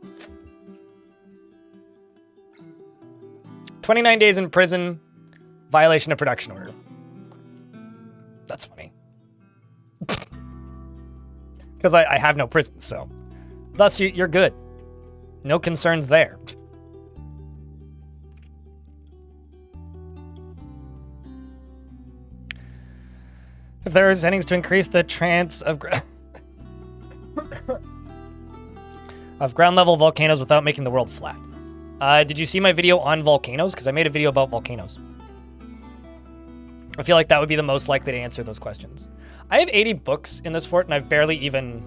29 days in prison, violation of production order. That's funny. Because I have no prison, so. Thus, you're good. No concerns there. If there are settings to increase the chance of ground level volcanoes without making the world flat. Did you see my video on volcanoes? Because I made a video about volcanoes. I feel like that would be the most likely to answer those questions. I have 80 books in this fort, and I've barely even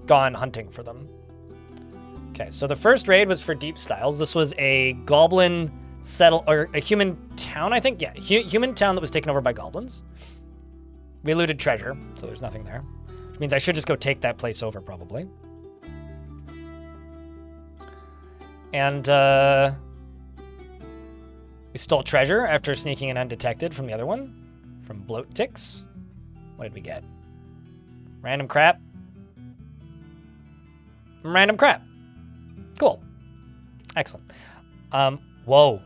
gone hunting for them. Okay, so the first raid was for Deep Styles. This was a goblin or a human town, I think. Yeah, human town that was taken over by goblins. We looted treasure, so there's nothing there. Which means I should just go take that place over, probably. And, we stole treasure after sneaking in undetected from the other one. From Bloat Ticks. What did we get? Random crap. Random crap. Cool. Excellent. Whoa.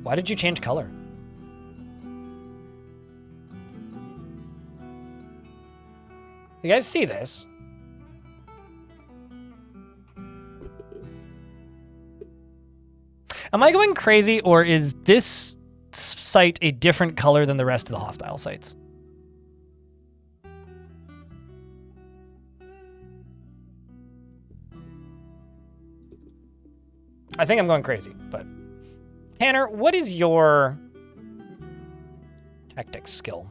Why did you change color? You guys see this? Am I going crazy, or is this site a different color than the rest of the hostile sites? I think I'm going crazy, but Tanner, what is your tactics skill?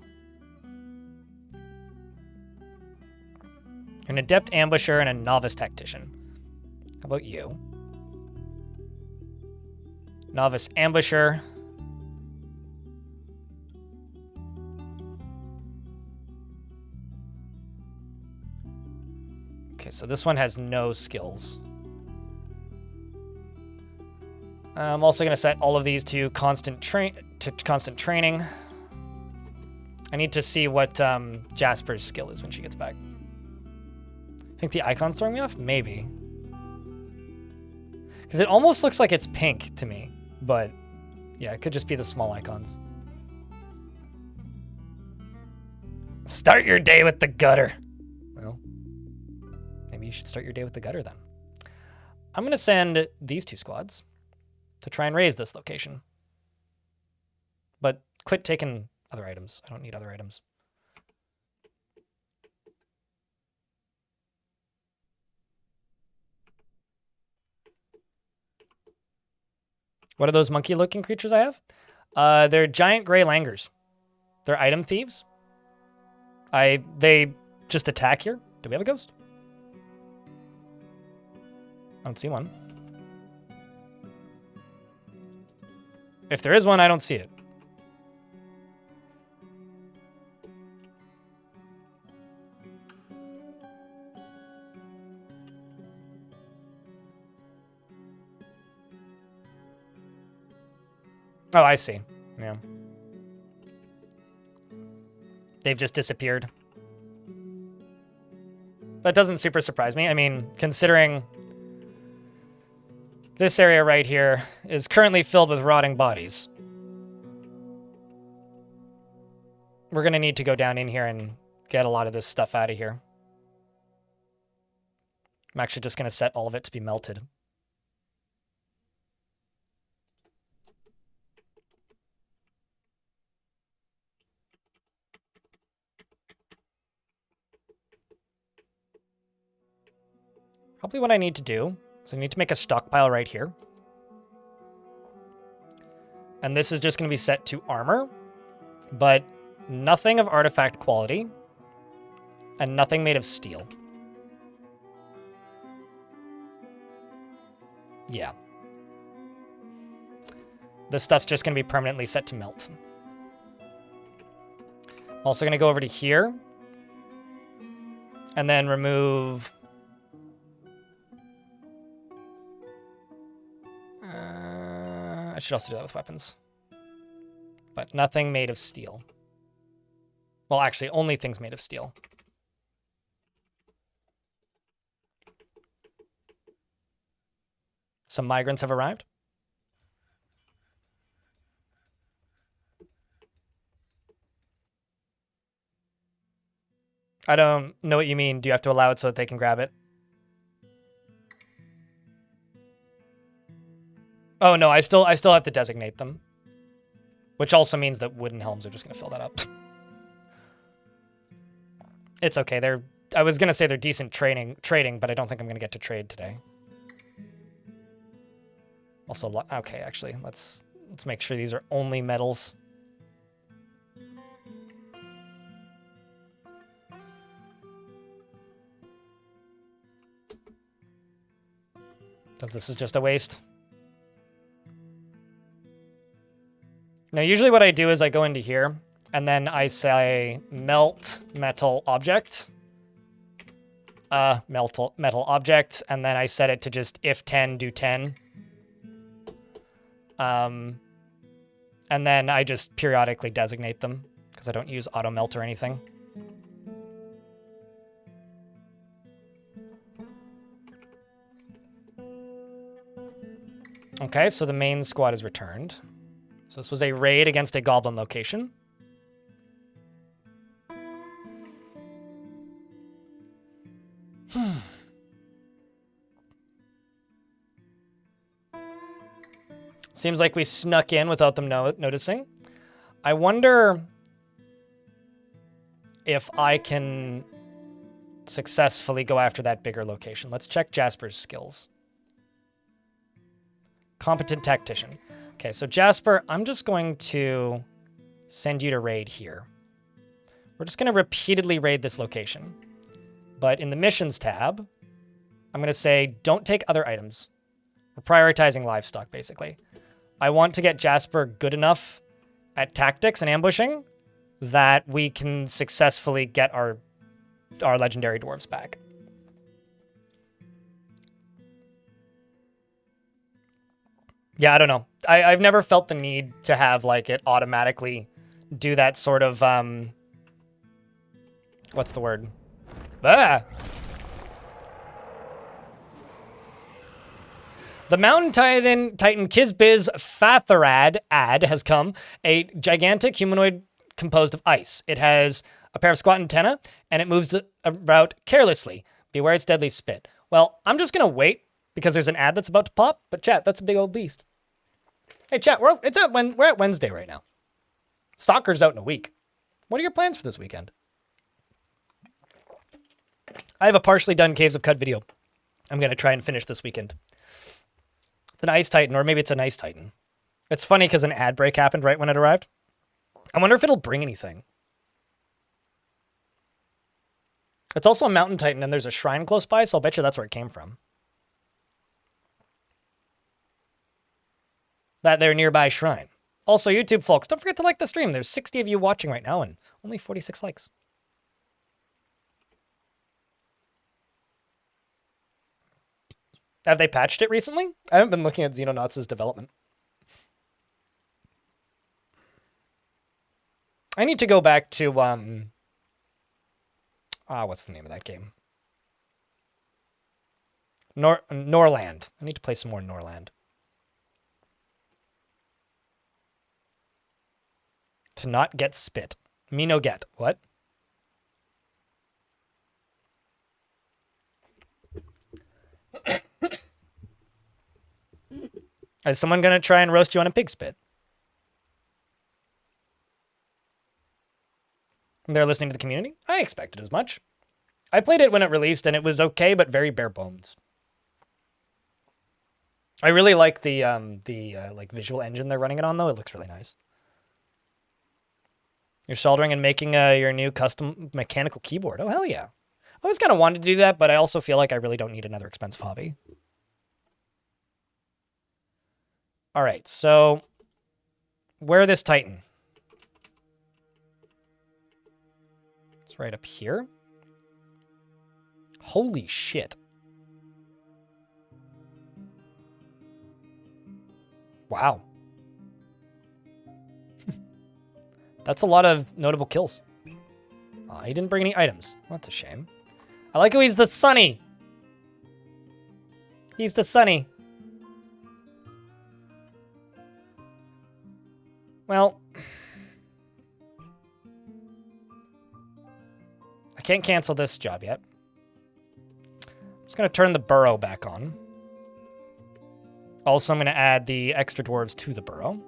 You're an adept ambusher and a novice tactician. How about you? Novice ambusher. Okay, so this one has no skills. I'm also going to set all of these to constant training. I need to see what Jasper's skill is when she gets back. I think the icon's throwing me off? Maybe. Because it almost looks like it's pink to me. But, yeah, it could just be the small icons. Start your day with the gutter. Well, maybe you should start your day with the gutter then. I'm going to send these 2 squads to try and raise this location. But quit taking other items. I don't need other items. What are those monkey-looking creatures I have? They're giant gray langurs. They're item thieves. They just attack here. Do we have a ghost? I don't see one. If there is one, I don't see it. Oh, I see. Yeah. They've just disappeared. That doesn't super surprise me. I mean, considering this area right here is currently filled with rotting bodies. We're going to need to go down in here and get a lot of this stuff out of here. I'm actually just going to set all of it to be melted. Probably what I need to do is I need to make a stockpile right here. And this is just going to be set to armor, but nothing of artifact quality and nothing made of steel. Yeah. This stuff's just going to be permanently set to melt. I'm also going to go over to here and then remove... I should also do that with weapons. But nothing made of steel. Well, actually, only things made of steel. Some migrants have arrived. I don't know what you mean. Do you have to allow it so that they can grab it? Oh no, I still have to designate them. Which also means that wooden helms are just gonna fill that up. It's okay, I was gonna say they're decent trading, but I don't think I'm gonna get to trade today. Also, okay, actually, let's Let's make sure these are only metals. Because this is just a waste. Now, usually what I do is I go into here, and then I say melt metal object. Metal object, and then I set it to just if 10, do 10. And then I just periodically designate them, because I don't use auto melt or anything. Okay, so the main squad is returned. So this was a raid against a goblin location. Seems like we snuck in without them noticing. I wonder if I can successfully go after that bigger location. Let's check Jasper's skills. Competent tactician. Okay, so Jasper, I'm just going to send you to raid here. We're just going to repeatedly raid this location. But in the missions tab, I'm going to say, don't take other items. We're prioritizing livestock, basically. I want to get Jasper good enough at tactics and ambushing that we can successfully get our legendary dwarves back. Yeah, I don't know. I've never felt the need to have like it automatically do that sort of what's the word? Ah! The Mountain Titan Kizbiz Fatharad ad has come, a gigantic humanoid composed of ice. It has a pair of squat antennae, and it moves about carelessly. Beware its deadly spit. Well, I'm just going to wait, because there's an ad that's about to pop, but chat, that's a big old beast. Hey, chat, we're at Wednesday right now. Stalker's out in a week. What are your plans for this weekend? I have a partially done Caves of Cut video I'm going to try and finish this weekend. It's an Ice Titan, or maybe it's an Ice Titan. It's funny because an ad break happened right when it arrived. I wonder if it'll bring anything. It's also a Mountain Titan, and there's a shrine close by, so I'll bet you that's where it came from. That their nearby shrine. Also, YouTube folks, don't forget to like the stream. There's 60 of you watching right now, and only 46 likes. Have they patched it recently? I haven't been looking at Xenonauts' development. I need to go back to, what's the name of that game? Norland. I need to play some more Norland. To not get spit. Me no get. What? Is someone going to try and roast you on a pig spit? They're listening to the community? I expected as much. I played it when it released, and it was okay, but very bare bones. I really like the like visual engine they're running it on, though. It looks really nice. You're soldering and making your new custom mechanical keyboard. Oh, hell yeah. I always kind of wanted to do that, but I also feel like I really don't need another expensive hobby. All right, so where this Titan? It's right up here. Holy shit. Wow. That's a lot of notable kills. He didn't bring any items. Well, that's a shame. I like how he's the Sunny. He's the Sunny. Well, I can't cancel this job yet. I'm just going to turn the burrow back on. Also, I'm going to add the extra dwarves to the burrow.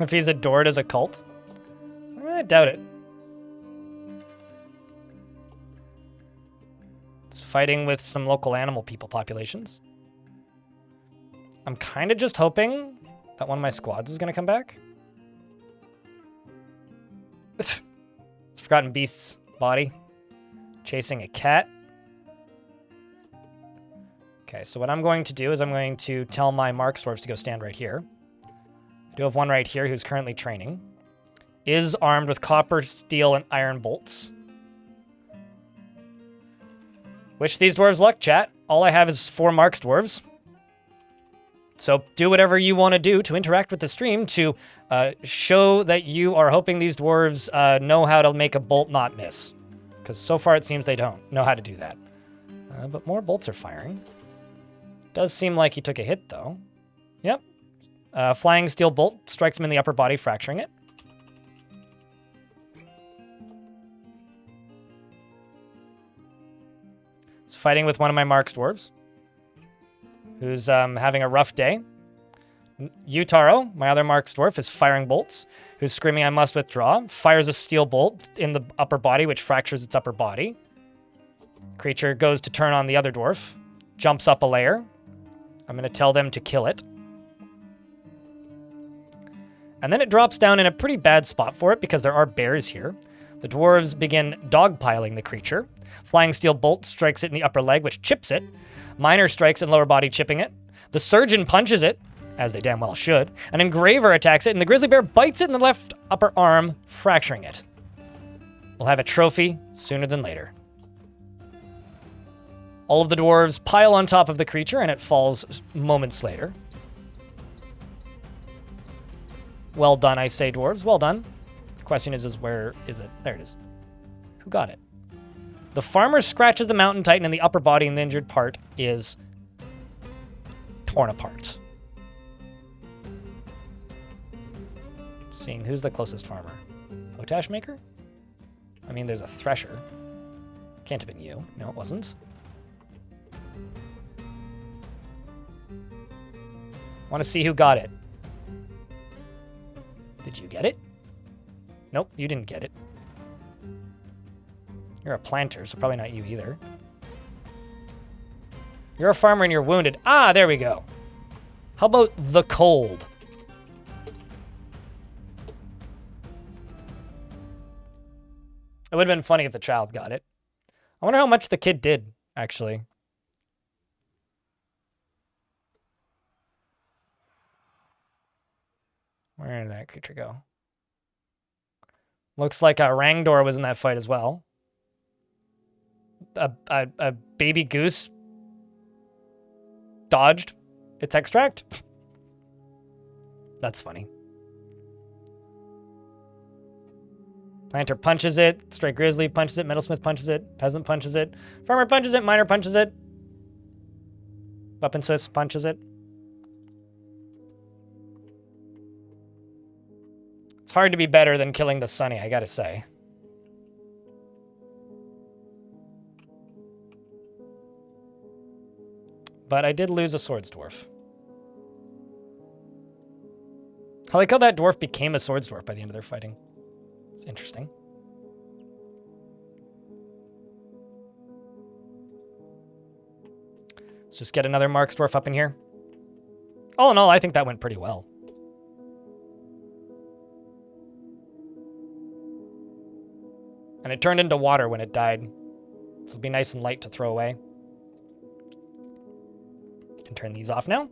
If he's adored as a cult? I doubt it. fighting with some local animal people populations. I'm kind of just hoping that one of my squads is going to come back. It's Forgotten Beast's body. Chasing a cat. Okay, so what I'm going to do is I'm going to tell my Marksdwarfs to go stand right here. I do have one right here who's currently training. Is armed with copper, steel, and iron bolts. Wish these dwarves luck, chat. All I have is 4 Marksdwarves. So do whatever you want to do to interact with the stream to show that you are hoping these dwarves know how to make a bolt not miss. Because so far it seems they don't know how to do that. But more bolts are firing. Does seem like he took a hit, though. Yep. Flying steel bolt strikes him in the upper body, fracturing it. He's fighting with one of my Marksdwarves, who's having a rough day. Utaro, my other Marksdwarf, is firing bolts, who's screaming, I must withdraw. Fires a steel bolt in the upper body, which fractures its upper body. Creature goes to turn on the other dwarf, jumps up a layer. I'm going to tell them to kill it. And then it drops down in a pretty bad spot for it because there are bears here. The dwarves begin dogpiling the creature. Flying steel bolt strikes it in the upper leg, which chips it. Minor strikes in lower body, chipping it. The surgeon punches it, as they damn well should. An engraver attacks it, and the grizzly bear bites it in the left upper arm, fracturing it. We'll have a trophy sooner than later. All of the dwarves pile on top of the creature, and it falls moments later. Well done, I say, dwarves. Well done. The question is where is it? There it is. Who got it? The farmer scratches the mountain titan in the upper body, and the injured part is torn apart. Seeing who's the closest farmer. Potash maker? I mean, there's a thresher. Can't have been you. No, it wasn't. Want to see who got it. Did you get it? Nope, you didn't get it. You're a planter, so probably not you either. You're a farmer and you're wounded. Ah, there we go. How about the cold? It would have been funny if the child got it. I wonder how much the kid did, actually. Where did that creature go? Looks like a Rangdor was in that fight as well. A baby goose dodged its extract. That's funny. Planter punches it. Stray grizzly punches it. Metalsmith punches it. Peasant punches it. Farmer punches it. Miner punches it. Weapon Swiss punches it. It's hard to be better than killing the Sunny, I gotta say. But I did lose a Swords Dwarf. I like how that dwarf became a Swords Dwarf by the end of their fighting. It's interesting. Let's just get another Marksdwarf up in here. All in all, I think that went pretty well. And it turned into water when it died. So it'll be nice and light to throw away. Can turn these off now.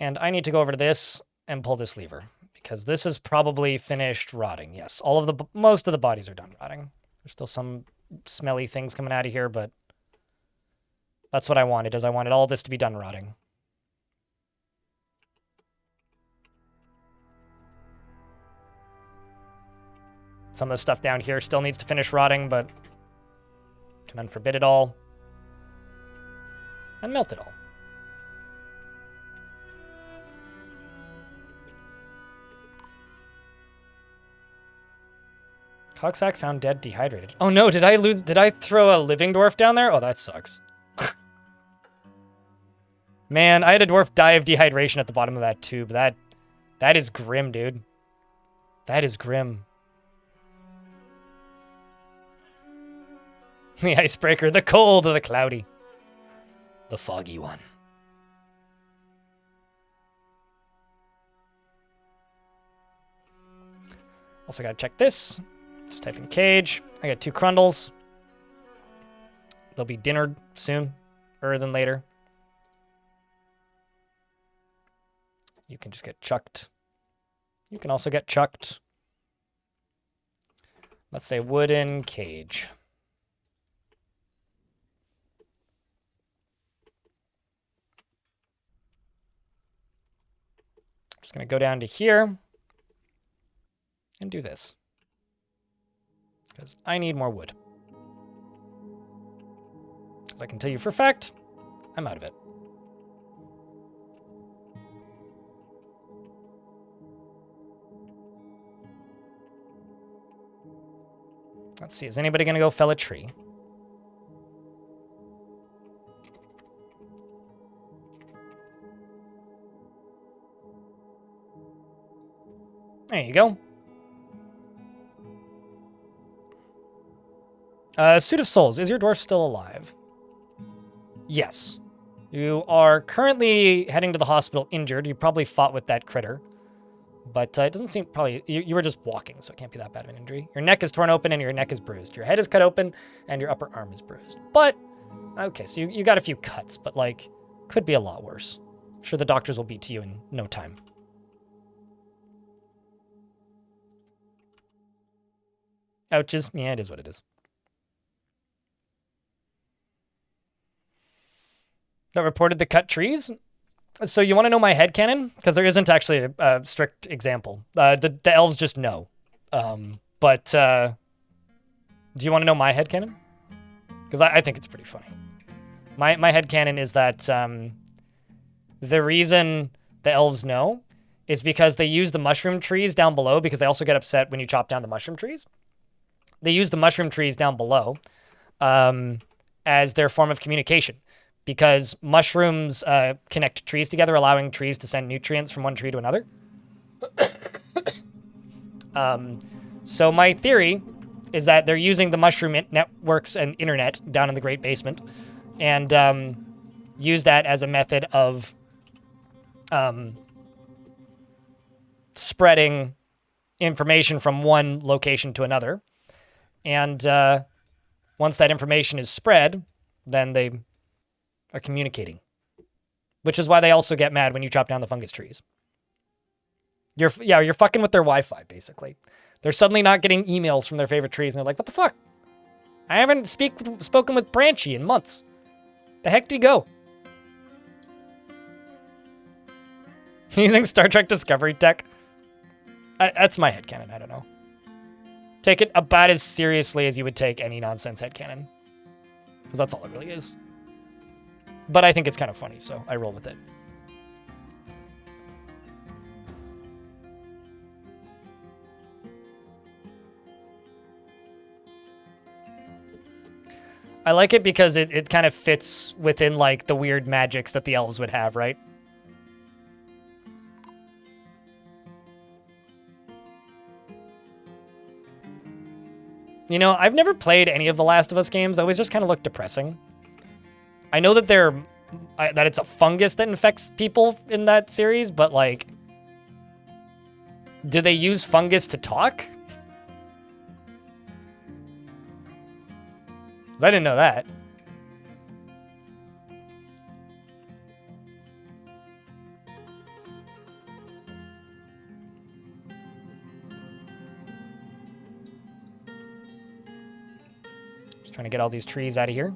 And I need to go over to this and pull this lever, because this is probably finished rotting. Yes, most of the bodies are done rotting. There's still some smelly things coming out of here, but that's what I wanted, is I wanted all this to be done rotting. Some of the stuff down here still needs to finish rotting, but can unforbid it all and melt it all. Coxsack found dead, dehydrated. Oh no, did I throw a living dwarf down there? Oh, that sucks. Man, I had a dwarf die of dehydration at the bottom of that tube. That is grim, dude. That is grim. The icebreaker, the cold, the cloudy. The foggy one. Also gotta check this. Just type in cage. I got 2 crundles. They'll be dinnered soon, earlier than later. You can just get chucked. You can also get chucked. Let's say wooden cage. I'm just going to go down to here and do this. Because I need more wood. As I can tell you for a fact, I'm out of it. Let's see, is anybody gonna go fell a tree? There you go. Suit of Souls, is your dwarf still alive? Yes. You are currently heading to the hospital injured. You probably fought with that critter. But it doesn't seem probably... You were just walking, so it can't be that bad of an injury. Your neck is torn open and your neck is bruised. Your head is cut open and your upper arm is bruised. But, okay, so you got a few cuts, but, like, could be a lot worse. I'm sure the doctors will be to you in no time. Ouches. Yeah, it is what it is. That reported the cut trees? So you want to know my headcanon? Because there isn't actually a strict example. The elves just know. But do you want to know my headcanon? Because I think it's pretty funny. My headcanon is that the reason the elves know is because they use the mushroom trees down below, because they also get upset when you chop down the mushroom trees. They use the mushroom trees down below as their form of communication. Because mushrooms connect trees together, allowing trees to send nutrients from one tree to another. So my theory is that they're using the mushroom networks and internet down in the Great Basement and use that as a method of spreading information from one location to another. And once that information is spread, then they are communicating, which is why they also get mad when you chop down the fungus trees. You're fucking with their Wi-Fi, basically. They're suddenly not getting emails from their favorite trees, and they're like, what the fuck? I haven't spoken with Branchy in months. The heck did he go? Using Star Trek Discovery tech? That's my headcanon, I don't know. Take it about as seriously as you would take any nonsense headcanon. Because that's all it really is. But I think it's kind of funny, so I roll with it. I like it because it kind of fits within, like, the weird magics that the elves would have, right? You know, I've never played any of the Last of Us games. They always just kind of look depressing. I know that that it's a fungus that infects people in that series, but, like, do they use fungus to talk? 'Cause I didn't know that. Just trying to get all these trees out of here.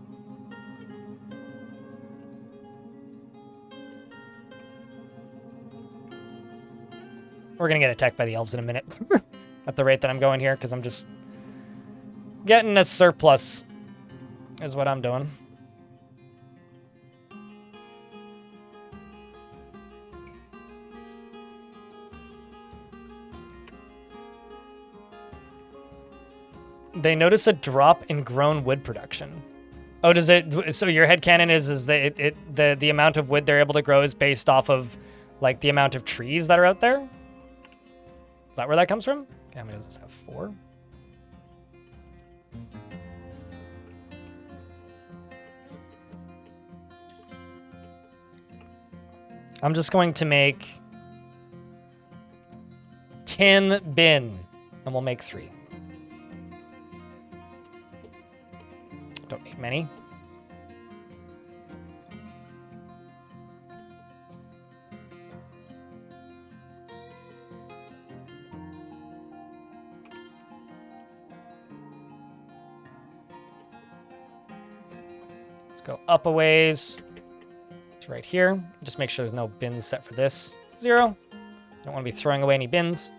We're gonna get attacked by the elves in a minute. At the rate that I'm going here, because I'm just getting a surplus is what I'm doing. They notice a drop in grown wood production. Oh, does it? So your headcanon is that the amount of wood they're able to grow is based off of like the amount of trees that are out there? Is that where that comes from? Okay, how many does this have? 4? I'm just going to make 10 bin, and we'll make 3. Don't need many. Let's go up a ways to right here. Just make sure there's no bins set for this. 0. Don't want to be throwing away any bins.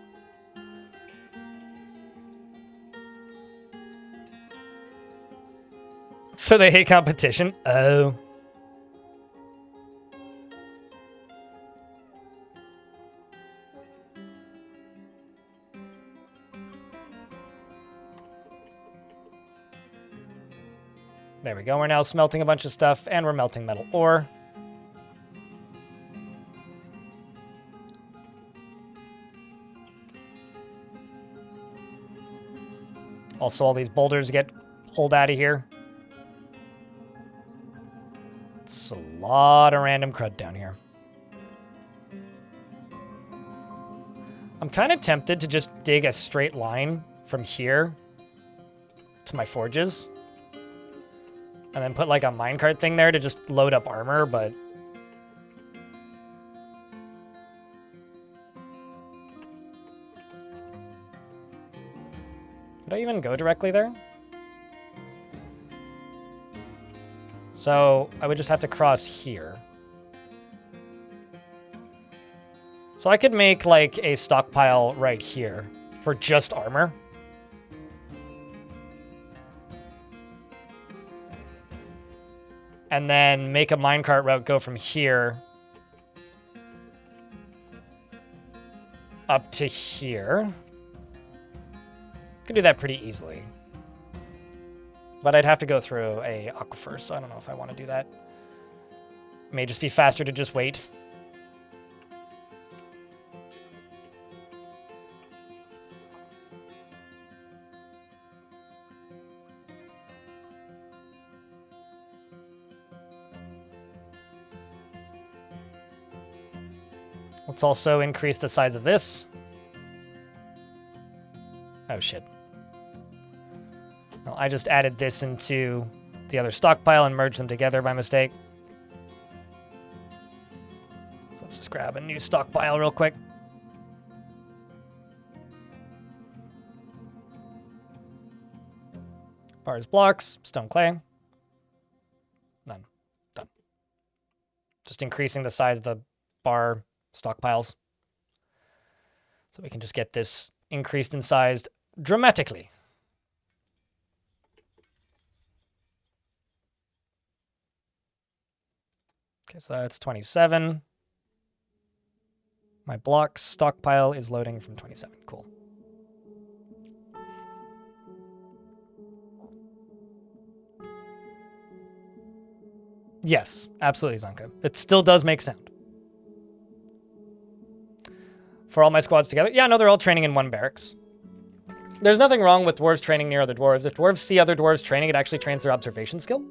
So they hate competition? Oh. There we go. We're now smelting a bunch of stuff, and we're melting metal ore. Also, all these boulders get pulled out of here. It's a lot of random crud down here. I'm kind of tempted to just dig a straight line from here to my forges. And then put like a minecart thing there to just load up armor, but... Could I even go directly there? So I would just have to cross here. So I could make like a stockpile right here for just armor. And then make a minecart route go from here up to here. Could do that pretty easily. But I'd have to go through a aquifer, so I don't know if I want to do that. It may just be faster to just wait. Let's also increase the size of this. Oh, shit. Well, I just added this into the other stockpile and merged them together by mistake. So let's just grab a new stockpile real quick. Bars, blocks, stone, clay. None. Done. Just increasing the size of the bar stockpiles. So we can just get this increased in size dramatically. Okay, so that's 27. My blocks stockpile is loading from 27. Cool. Yes, absolutely, Zanka. It still does make sound. For all my squads together? Yeah, no, they're all training in one barracks. There's nothing wrong with dwarves training near other dwarves. If dwarves see other dwarves training, it actually trains their observation skill.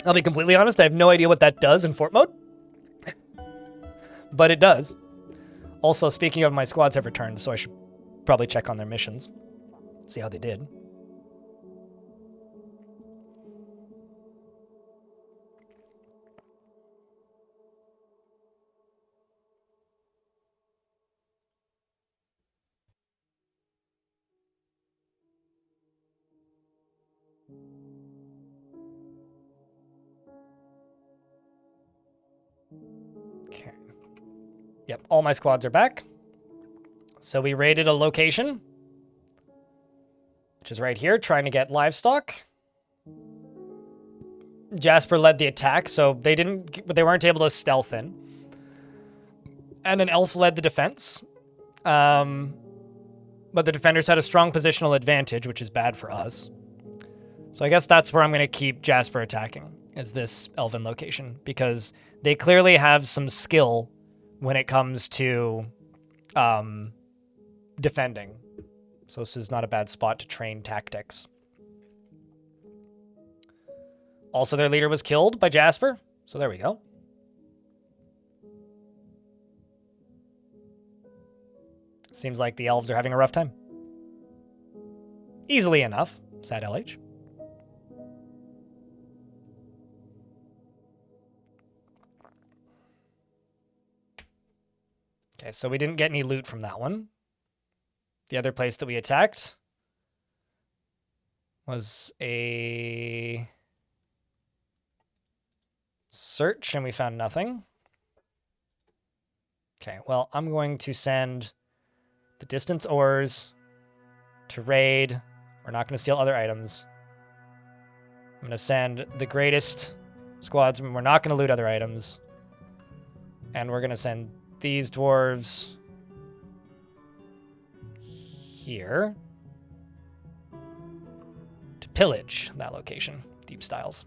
I'll be completely honest, I have no idea what that does in fort mode. But it does. Also, speaking of, my squads have returned, so I should probably check on their missions. See how they did. Okay. Yep, all my squads are back. So we raided a location, which is right here, trying to get livestock. Jasper led the attack, so they weren't able to stealth in. And an elf led the defense. But the defenders had a strong positional advantage, which is bad for us. So I guess that's where I'm going to keep Jasper attacking, is this Elven location, because they clearly have some skill when it comes to defending. So this is not a bad spot to train tactics. Also, their leader was killed by Jasper, so there we go. Seems like the elves are having a rough time. Easily enough, sad LH. Okay, so we didn't get any loot from that one. The other place that we attacked was a search, and we found nothing. Okay, well, I'm going to send the distance ores to raid. We're not going to steal other items. I'm going to send the greatest squads. We're not going to loot other items. And we're going to send these dwarves here to pillage that location, Deep Styles.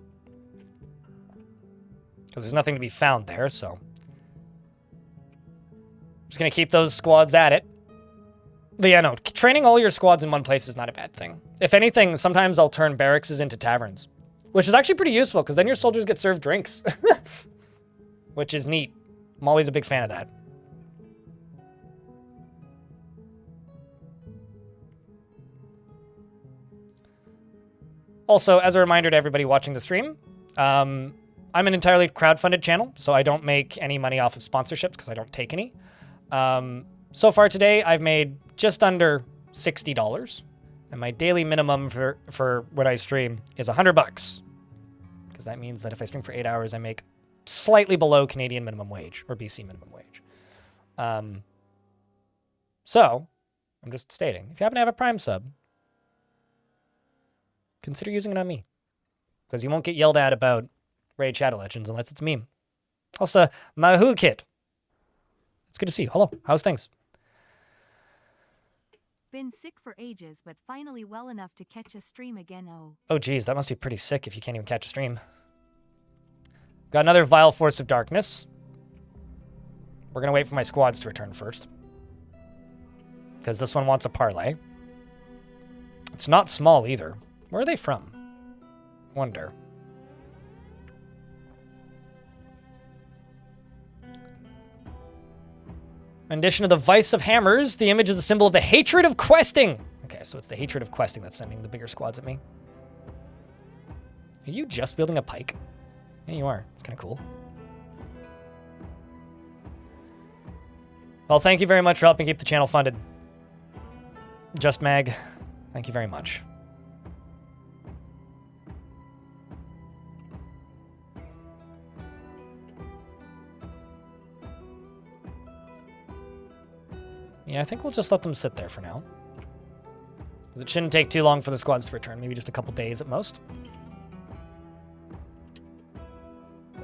Because there's nothing to be found there, so I'm just going to keep those squads at it. But yeah, no, training all your squads in one place is not a bad thing. If anything, sometimes I'll turn barracks into taverns, which is actually pretty useful, because then your soldiers get served drinks, which is neat. I'm always a big fan of that. Also, as a reminder to everybody watching the stream, I'm an entirely crowdfunded channel, so I don't make any money off of sponsorships because I don't take any. So far today, I've made just under $60, and my daily minimum for when I stream is $100, because that means that if I stream for 8 hours, I make slightly below Canadian minimum wage, or BC minimum wage. So, I'm just stating, if you happen to have a Prime sub, consider using it on me, because you won't get yelled at about Raid Shadow Legends unless it's a meme. Also, Mahu Kid. It's good to see you. Hello, how's things? Been sick for ages, but finally well enough to catch a stream again. Oh, geez, that must be pretty sick if you can't even catch a stream. Got another Vile Force of Darkness. We're going to wait for my squads to return first, because this one wants a parlay. It's not small either. Where are they from? Wonder. Rendition of the Vice of Hammers. The image is a symbol of the hatred of questing. Okay, so it's the hatred of questing that's sending the bigger squads at me. Are you just building a pike? Yeah, you are. It's kind of cool. Well, thank you very much for helping keep the channel funded. Just Mag, thank you very much. Yeah, I think we'll just let them sit there for now, because it shouldn't take too long for the squads to return. Maybe just a couple days at most.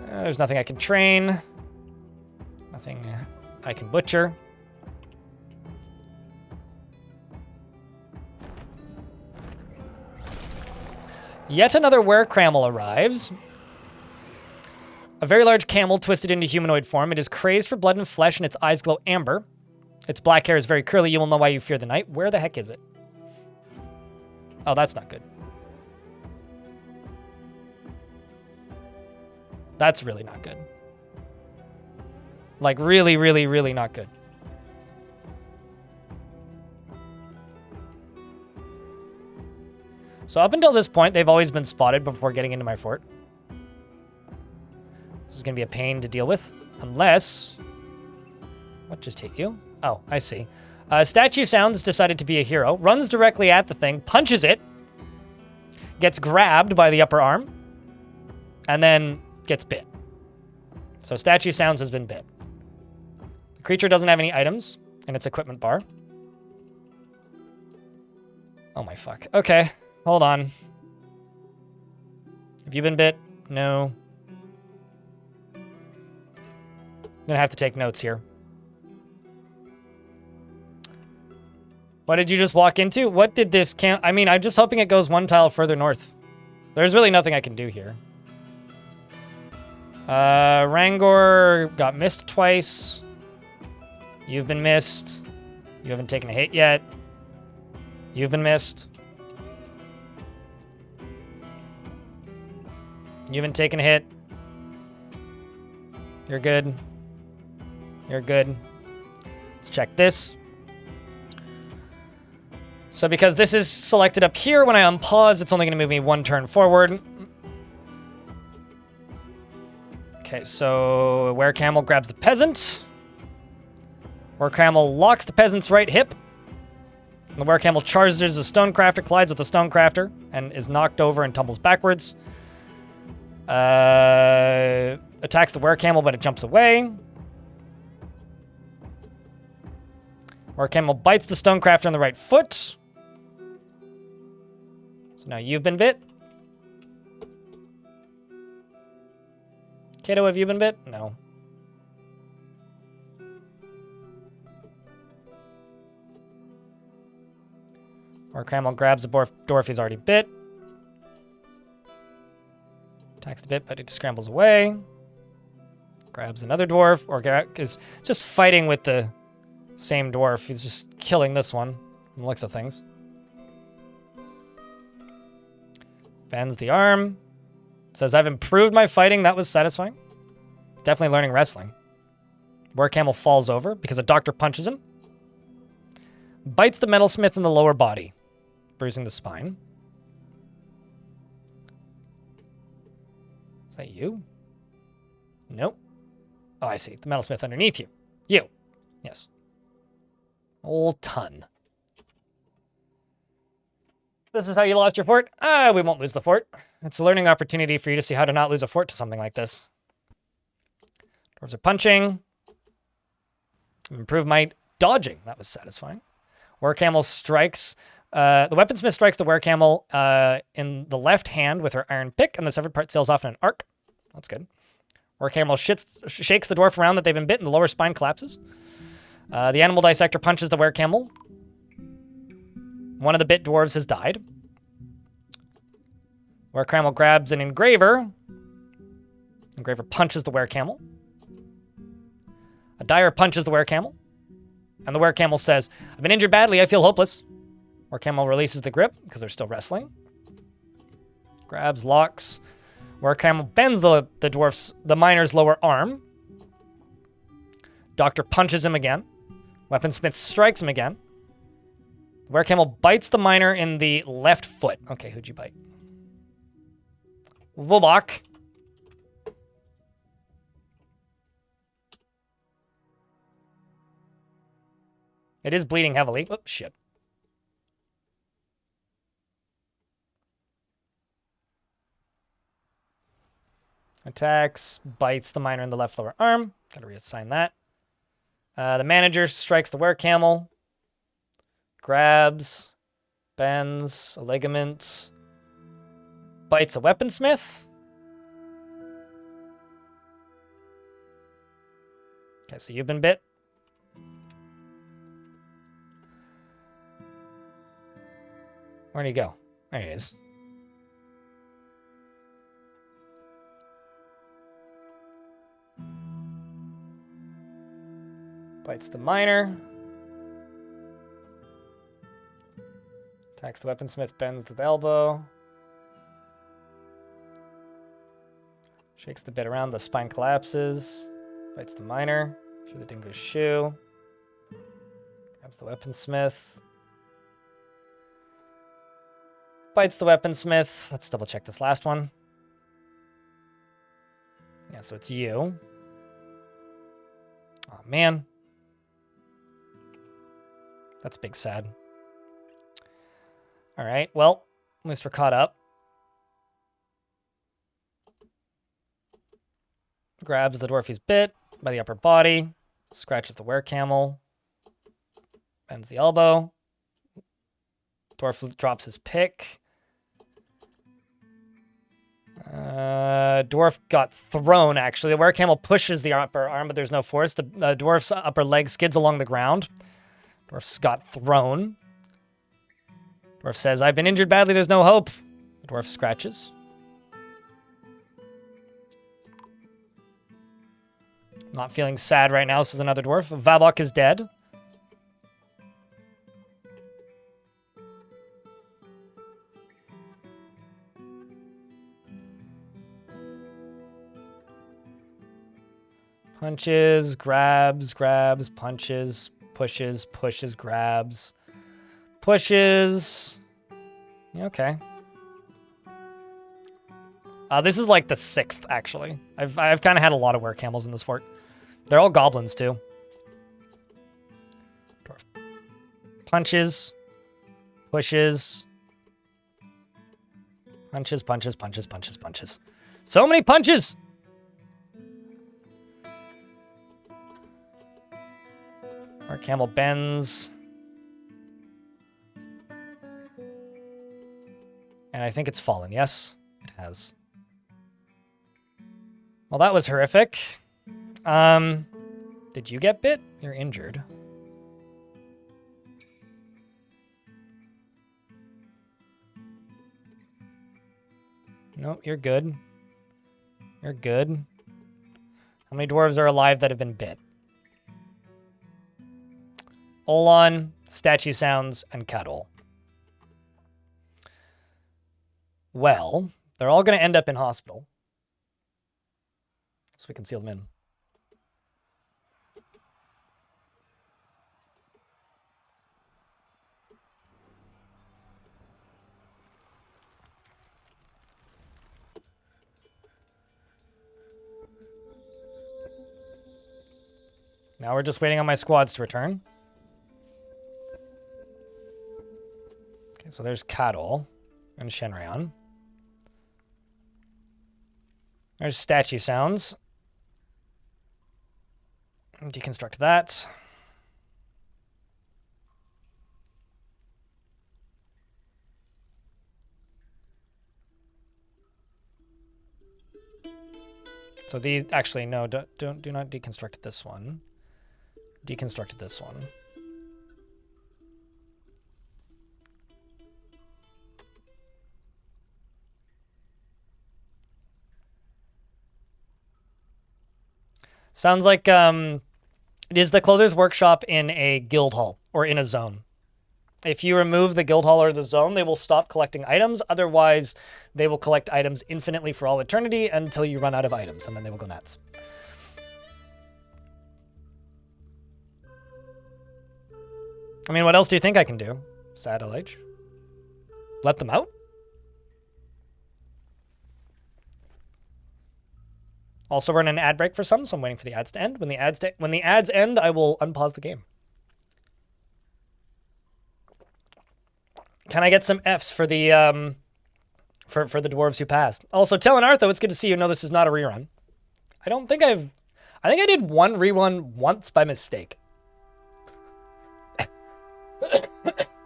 There's nothing I can train. Nothing I can butcher. Yet another were-cramel arrives. A very large camel twisted into humanoid form. It is crazed for blood and flesh, and its eyes glow amber. Its black hair is very curly. You will know why you fear the night. Where the heck is it? Oh, that's not good. That's really not good. Like, really, really, really not good. So up until this point, they've always been spotted before getting into my fort. This is going to be a pain to deal with. Unless... What just hit you? Oh, I see. Statue Sounds decided to be a hero. Runs directly at the thing. Punches it. Gets grabbed by the upper arm. And then gets bit. So Statue Sounds has been bit. The creature doesn't have any items in its equipment bar. Oh my fuck. Okay, hold on. Have you been bit? No. I'm gonna have to take notes here. What did you just walk into? What did this I mean, I'm just hoping it goes one tile further north. There's really nothing I can do here. Rangor got missed twice. You've been missed. You haven't taken a hit yet. You've been missed. You haven't taken a hit. You're good. You're good. Let's check this. So because this is selected up here, when I unpause, it's only going to move me 1 turn forward. Okay, so Werecamel grabs the peasant. Werecamel locks the peasant's right hip. The Werecamel charges a Stonecrafter, collides with the Stonecrafter, and is knocked over and tumbles backwards. Attacks the Werecamel, but it jumps away. Werecamel bites the Stonecrafter on the right foot. So now you've been bit. Kato, have you been bit? No. Werecamel grabs the dwarf he's already bit. Attacks the bit, but it scrambles away. Grabs another dwarf, or is just fighting with the same dwarf. He's just killing this one, from the looks of things. Bends the arm. Says, I've improved my fighting. That was satisfying. Definitely learning wrestling. Werecamel falls over because a doctor punches him. Bites the metalsmith in the lower body, bruising the spine. Is that you? Nope. Oh, I see. The metalsmith underneath you. You. Yes. Old ton. This is how you lost your fort? We won't lose the fort. It's a learning opportunity for you to see how to not lose a fort to something like this. Dwarves are punching. Improve my dodging. That was satisfying. Werecamel strikes. The weaponsmith strikes the Werecamel in the left hand with her iron pick, and the severed part sails off in an arc. That's good. Werecamel shakes the dwarf around that they've been bit, and the lower spine collapses. The animal dissector punches the Werecamel. One of the bit dwarves has died. Werecamel grabs an engraver. Engraver punches the Werecamel. A dyer punches the Werecamel. And the Werecamel says, I've been injured badly, I feel hopeless. Werecamel releases the grip, because they're still wrestling. Grabs, locks. Werecamel bends the miner's lower arm. Doctor punches him again. Weaponsmith strikes him again. Werecamel bites the miner in the left foot. Okay, who'd you bite? Vobok. It is bleeding heavily. Oh, shit. Attacks, bites the miner in the left lower arm. Gotta reassign that. The manager strikes the Werecamel. Grabs, bends a ligament, bites a weaponsmith. Okay, so you've been bit. Where'd he go? There he is. Bites the miner. Attacks the weaponsmith, bends the elbow. Shakes the bit around, the spine collapses. Bites the miner through the dingo's shoe. Grabs the weaponsmith. Bites the weaponsmith. Let's double check this last one. Yeah, so it's you. Oh, man. That's big sad. All right, well, at least we're caught up. Grabs the dwarf he's bit by the upper body. Scratches the Werecamel. Bends the elbow. Dwarf drops his pick. Dwarf got thrown, actually. The Werecamel pushes the upper arm, but there's no force. The dwarf's upper leg skids along the ground. Dwarf's got thrown. Dwarf says, I've been injured badly, there's no hope. The dwarf scratches. Not feeling sad right now, says another dwarf. Vabok is dead. Punches, grabs, grabs, punches, pushes, pushes, grabs, pushes. Yeah, okay. This is like the 6th, actually. I've kind of had a lot of were-camels in this fort. They're all goblins, too. Dwarf. Punches, pushes, punches, punches, punches, punches, punches. So many punches! Our camel bends. And I think it's fallen. Yes, it has. Well, that was horrific. Did you get bit? You're injured. Nope, you're good. You're good. How many dwarves are alive that have been bit? Olon, Statue Sounds, and Cuddle. Well, they're all going to end up in hospital. So we can seal them in. Now we're just waiting on my squads to return. Okay, so there's Cuddle and Shenryan. There's Statue Sounds. Deconstruct that. So these actually no, do not deconstruct this one. Deconstruct this one. Sounds like it is the Clother's Workshop in a guild hall or in a zone. If you remove the guild hall or the zone, they will stop collecting items. Otherwise, they will collect items infinitely for all eternity until you run out of items, and then they will go nuts. I mean, what else do you think I can do? Sad LH. Let them out? Also, we're in an ad break for some, so I'm waiting for the ads to end. When the ads end, I will unpause the game. Can I get some Fs for the for the dwarves who passed? Also, Tell and Artho, it's good to see you. No, this is not a rerun. I think I did one rerun once by mistake.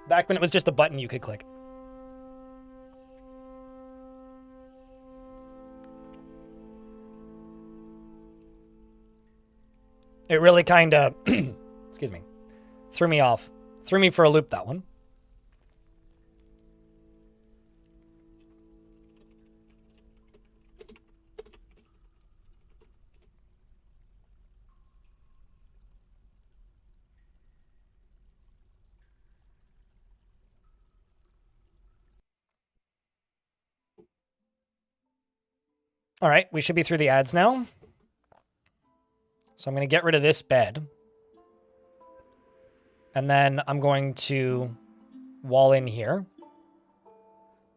Back when it was just a button you could click. It really kind of, excuse me, threw me off. Threw me for a loop, that one. All right, we should be through the ads now. So I'm going to get rid of this bed. And then I'm going to wall in here.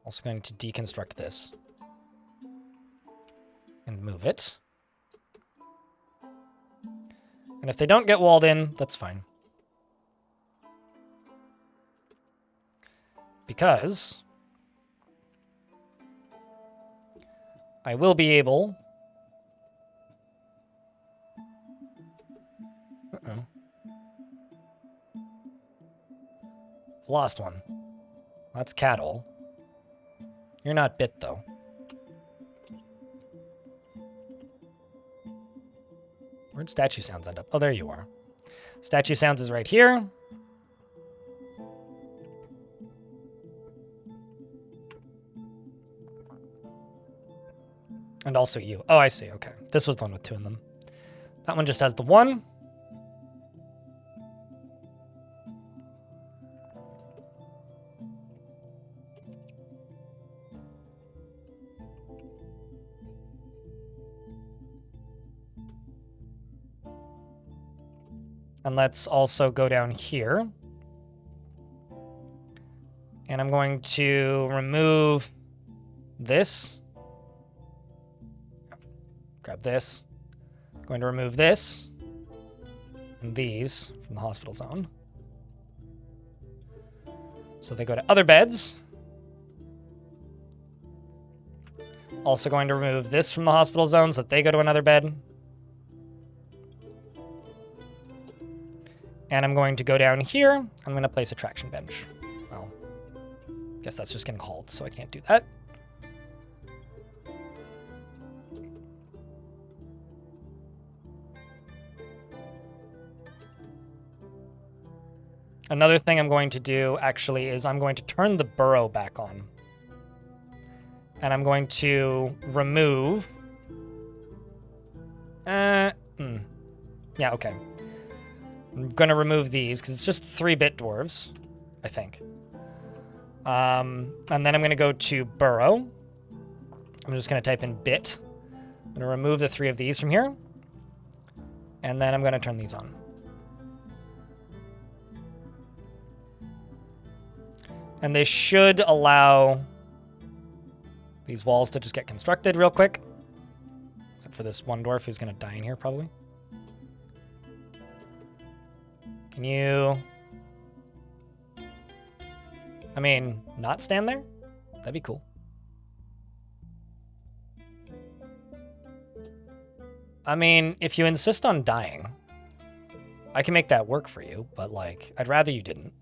Also going to deconstruct this. And move it. And if they don't get walled in, that's fine. Because I will be able... Uh-oh. Lost one. That's Cattle. You're not bit, though. Where'd Statue Sounds end up? Oh, there you are. Statue Sounds is right here. And also you. Oh, I see. Okay. This was the one with 2 in them. That one just has the 1. And let's also go down here. And I'm going to remove this. Grab this. I'm going to remove this and these from the hospital zone. So they go to other beds. Also going to remove this from the hospital zone so that they go to another bed. And I'm going to go down here. I'm going to place a traction bench. Well, I guess that's just getting hauled, so I can't do that. Another thing I'm going to do, actually, is I'm going to turn the burrow back on. And I'm going to remove... Yeah, okay. I'm going to remove these, because it's just 3-bit dwarves, I think. And then I'm going to go to burrow. I'm just going to type in bit. I'm going to remove the 3 of these from here. And then I'm going to turn these on. And they should allow these walls to just get constructed real quick. Except for this one dwarf who's going to die in here, probably. Can you... I mean, not stand there? That'd be cool. I mean, if you insist on dying, I can make that work for you, but, like, I'd rather you didn't.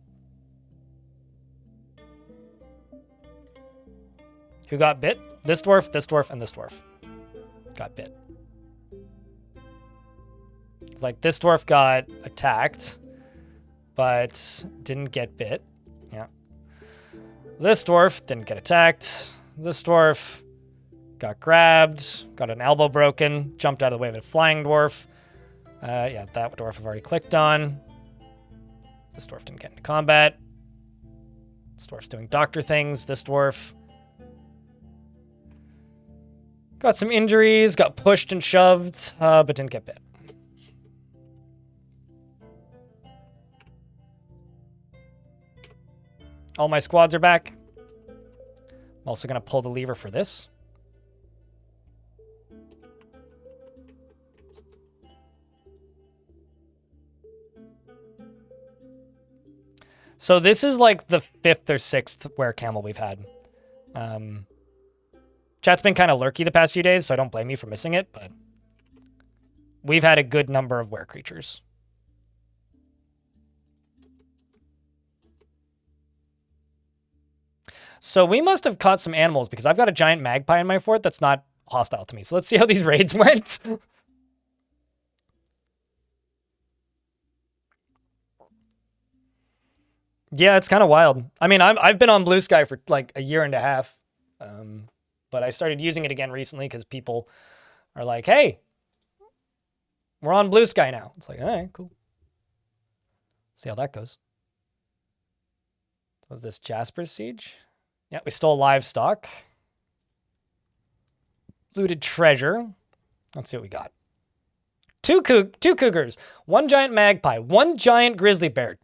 Who got bit? This dwarf, and this dwarf. Got bit. It's like this dwarf got attacked, but didn't get bit. Yeah. This dwarf didn't get attacked. This dwarf got grabbed, got an elbow broken, jumped out of the way of a flying dwarf. Yeah, that dwarf I've already clicked on. This dwarf didn't get into combat. This dwarf's doing doctor things. This dwarf got some injuries, got pushed and shoved, but didn't get bit. All my squads are back. I'm also going to pull the lever for this. So this is like the 5th or 6th wear camel we've had. Chat's been kind of lurky the past few days, so I don't blame you for missing it, but we've had a good number of were creatures. So we must have caught some animals because I've got a giant magpie in my fort that's not hostile to me. So let's see how these raids went. Yeah, it's kind of wild. I mean, I've been on Blue Sky for like a year and a half. But I started using it again recently because people are like, hey, we're on Blue Sky now. It's like, all right, cool. See how that goes. Was this Jasper's Siege? Yeah, we stole livestock. Looted treasure. Let's see what we got. Two cougars, 1 giant magpie, 1 giant grizzly bear,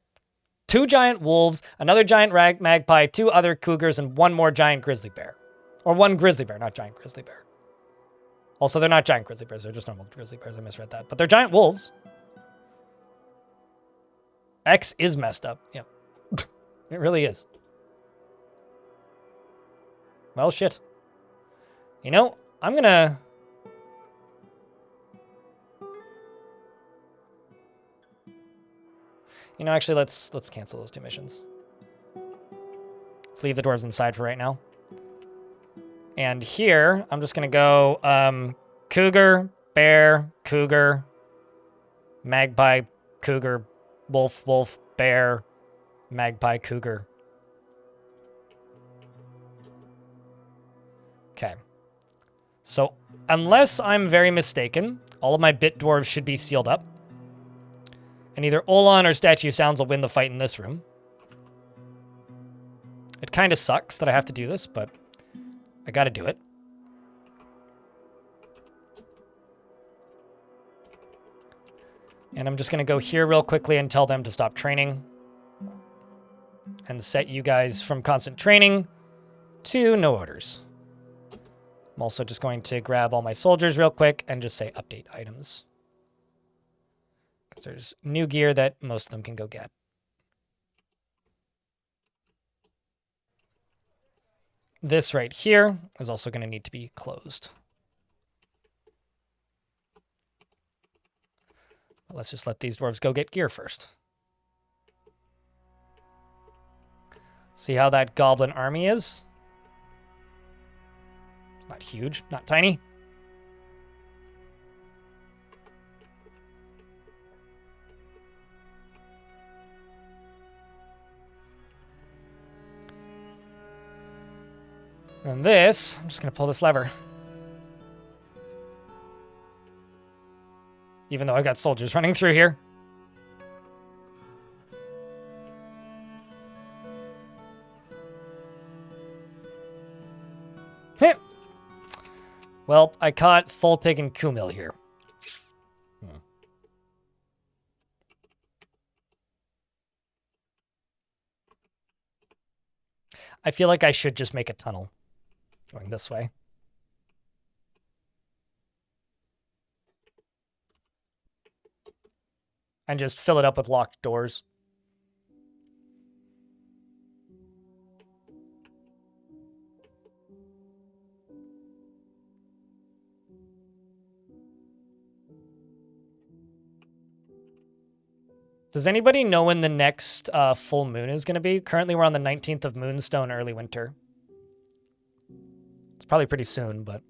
2 giant wolves, another giant magpie, 2 other cougars, and 1 more giant grizzly bear. Or 1 grizzly bear, not giant grizzly bear. Also, they're not giant grizzly bears. They're just normal grizzly bears. I misread that. But they're giant wolves. X is messed up. Yep. It really is. Well, shit. You know, I'm gonna... You know, actually, let's cancel those 2 missions. Let's leave the dwarves inside for right now. And here, I'm just going to go cougar, bear, cougar, magpie, cougar, wolf, wolf, bear, magpie, cougar. Okay. So Unless I'm very mistaken, all of my bit dwarves should be sealed up. And either Olan or Statue Sounds will win the fight in this room. It kind of sucks that I have to do this, but I gotta do it. And I'm just gonna go here real quickly and tell them to stop training. And set you guys from constant training to no orders. I'm also just going to grab all my soldiers real quick and just say update items. Because there's new gear that most of them can go get. This right here is also going to need to be closed. But let's just let these dwarves go get gear first. See how that goblin army is? It's not huge, not tiny. And this, I'm just going to pull this lever. Even though I got soldiers running through here. Well, I caught Tholtig and Kumil here. I feel like I should just make a tunnel going this way. And just fill it up with locked doors. Does anybody know when the next full moon is going to be? Currently, we're on the 19th of Moonstone, early winter. It's probably pretty soon, but...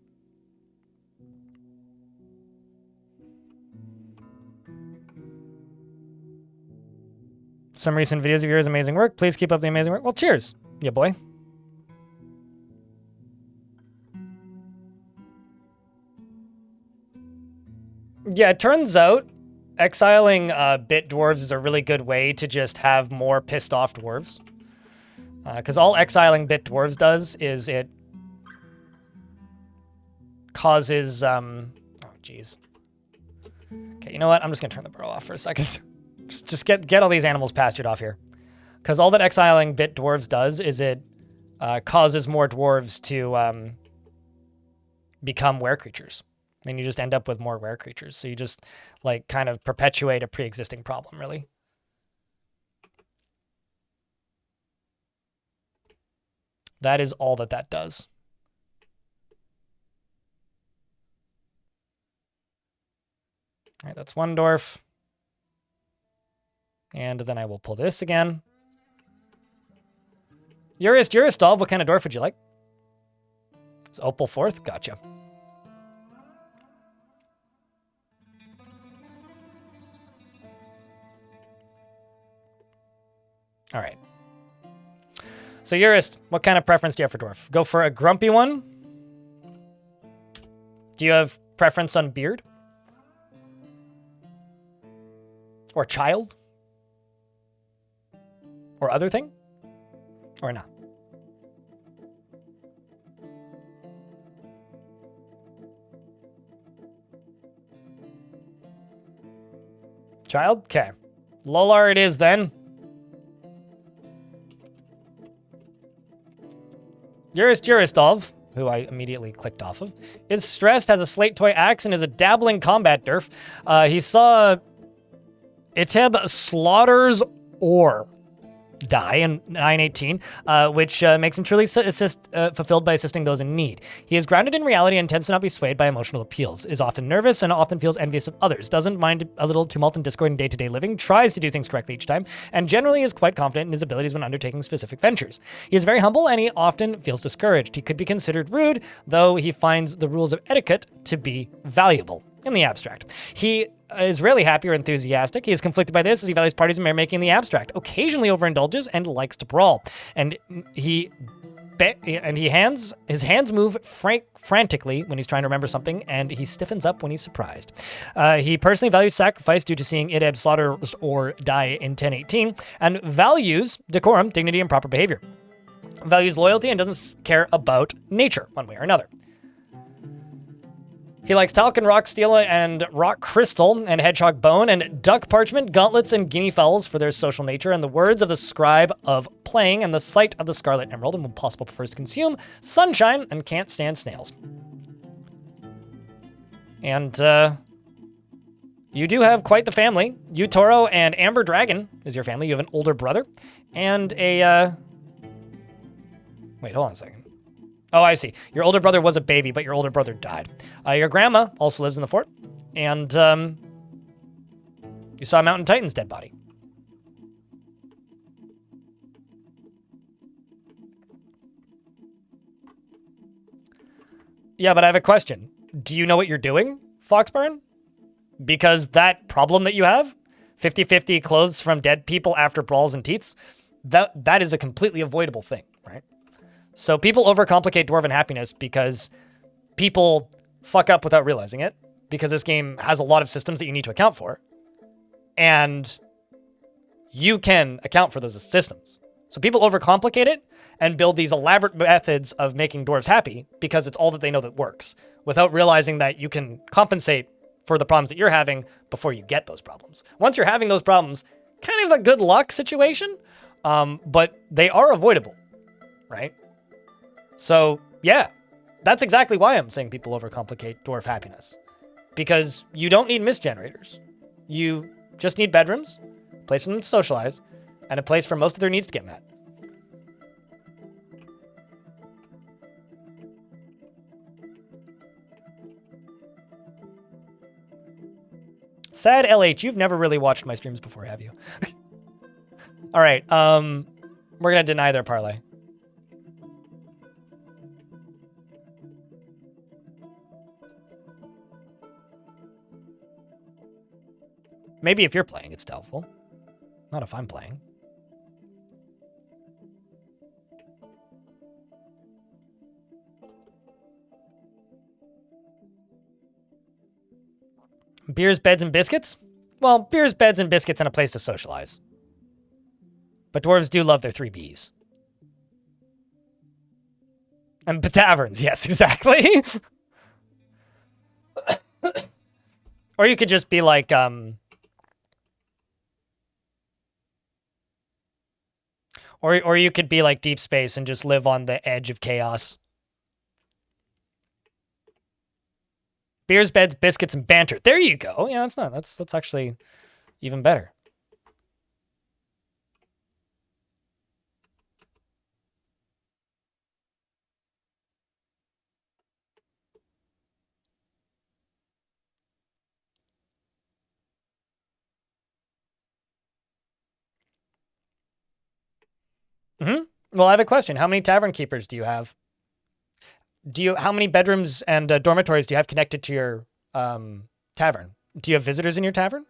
Some recent videos of yours, amazing work. Please keep up the amazing work. Well, cheers, yeah, boy. Yeah, it turns out exiling bit dwarves is a really good way to just have more pissed off dwarves. Because all exiling bit dwarves does is it causes... oh, jeez. Okay, you know what? I'm just going to turn the burrow off for a second. just get all these animals pastured off here. Because all that exiling bit dwarves does is it causes more dwarves to become were creatures. Then you just end up with more were creatures. So you just, like, kind of perpetuate a pre-existing problem, really. That is all that does. All right, that's one dwarf. And then I will pull this again. Uristov, what kind of dwarf would you like? It's Opal 4th? Gotcha. All right. So Urist, what kind of preference do you have for dwarf? Go for a grumpy one? Do you have preference on beard? Or child? Or other thing? Or not? Child? Okay. Lolar it is then. Uristov, who I immediately clicked off of, is stressed, has a slate toy axe, and is a dabbling combat derf. He saw Iteb Slaughter's Ore die in 918, which makes him truly fulfilled by assisting those in need. He is grounded in reality and tends to not be swayed by emotional appeals, is often nervous and often feels envious of others, doesn't mind a little tumult and discord in day-to-day living, tries to do things correctly each time, and generally is quite confident in his abilities when undertaking specific ventures. He is very humble and he often feels discouraged. He could be considered rude, though he finds the rules of etiquette to be valuable in the abstract. He is rarely happy or enthusiastic. He is conflicted by this as he values parties and merrymaking in the abstract, occasionally overindulges and likes to brawl. And he his hands move frantically when he's trying to remember something, and he stiffens up when he's surprised. He personally values sacrifice due to seeing Ideb slaughter or die in 1018, and values decorum, dignity, and proper behavior. Values loyalty and doesn't care about nature, one way or another. He likes talc and rock steel and rock crystal and hedgehog bone and duck parchment, gauntlets, and guinea fowls for their social nature, and the words of the scribe of playing and the sight of the scarlet emerald, and when possible prefers to consume sunshine and can't stand snails. And you do have quite the family. You, Toro, and Amber Dragon is your family. You have an older brother and a... Wait, hold on a second. Oh, I see. Your older brother was a baby, but your older brother died. Your grandma also lives in the fort, and you saw Mountain Titan's dead body. Yeah, but I have a question. Do you know what you're doing, Foxburn? Because that problem that you have, 50-50 clothes from dead people after brawls and teats, that is a completely avoidable thing, right? So people overcomplicate Dwarven happiness because people fuck up without realizing it, because this game has a lot of systems that you need to account for. And you can account for those systems. So people overcomplicate it and build these elaborate methods of making dwarves happy because it's all that they know that works, without realizing that you can compensate for the problems that you're having before you get those problems. Once you're having those problems, kind of a good luck situation, but they are avoidable, right? So, yeah, that's exactly why I'm saying people overcomplicate dwarf happiness. Because you don't need mist generators. You just need bedrooms, a place for them to socialize, and a place for most of their needs to get met. Sad LH, you've never really watched my streams before, have you? All right, we're gonna deny their parlay. Maybe if you're playing, it's doubtful. Not if I'm playing. Beers, beds, and biscuits? Well, beers, beds, and biscuits, and a place to socialize. But dwarves do love their 3 Bs. And taverns, yes, exactly. Or you could just be like, Or you could be like Deep Space and just live on the edge of chaos. Beers, beds, biscuits, and banter. There you go. Yeah, that's actually even better. Well, I have a question. How many tavern keepers do you have? How many bedrooms and dormitories do you have connected to your tavern? Do you have visitors in your tavern?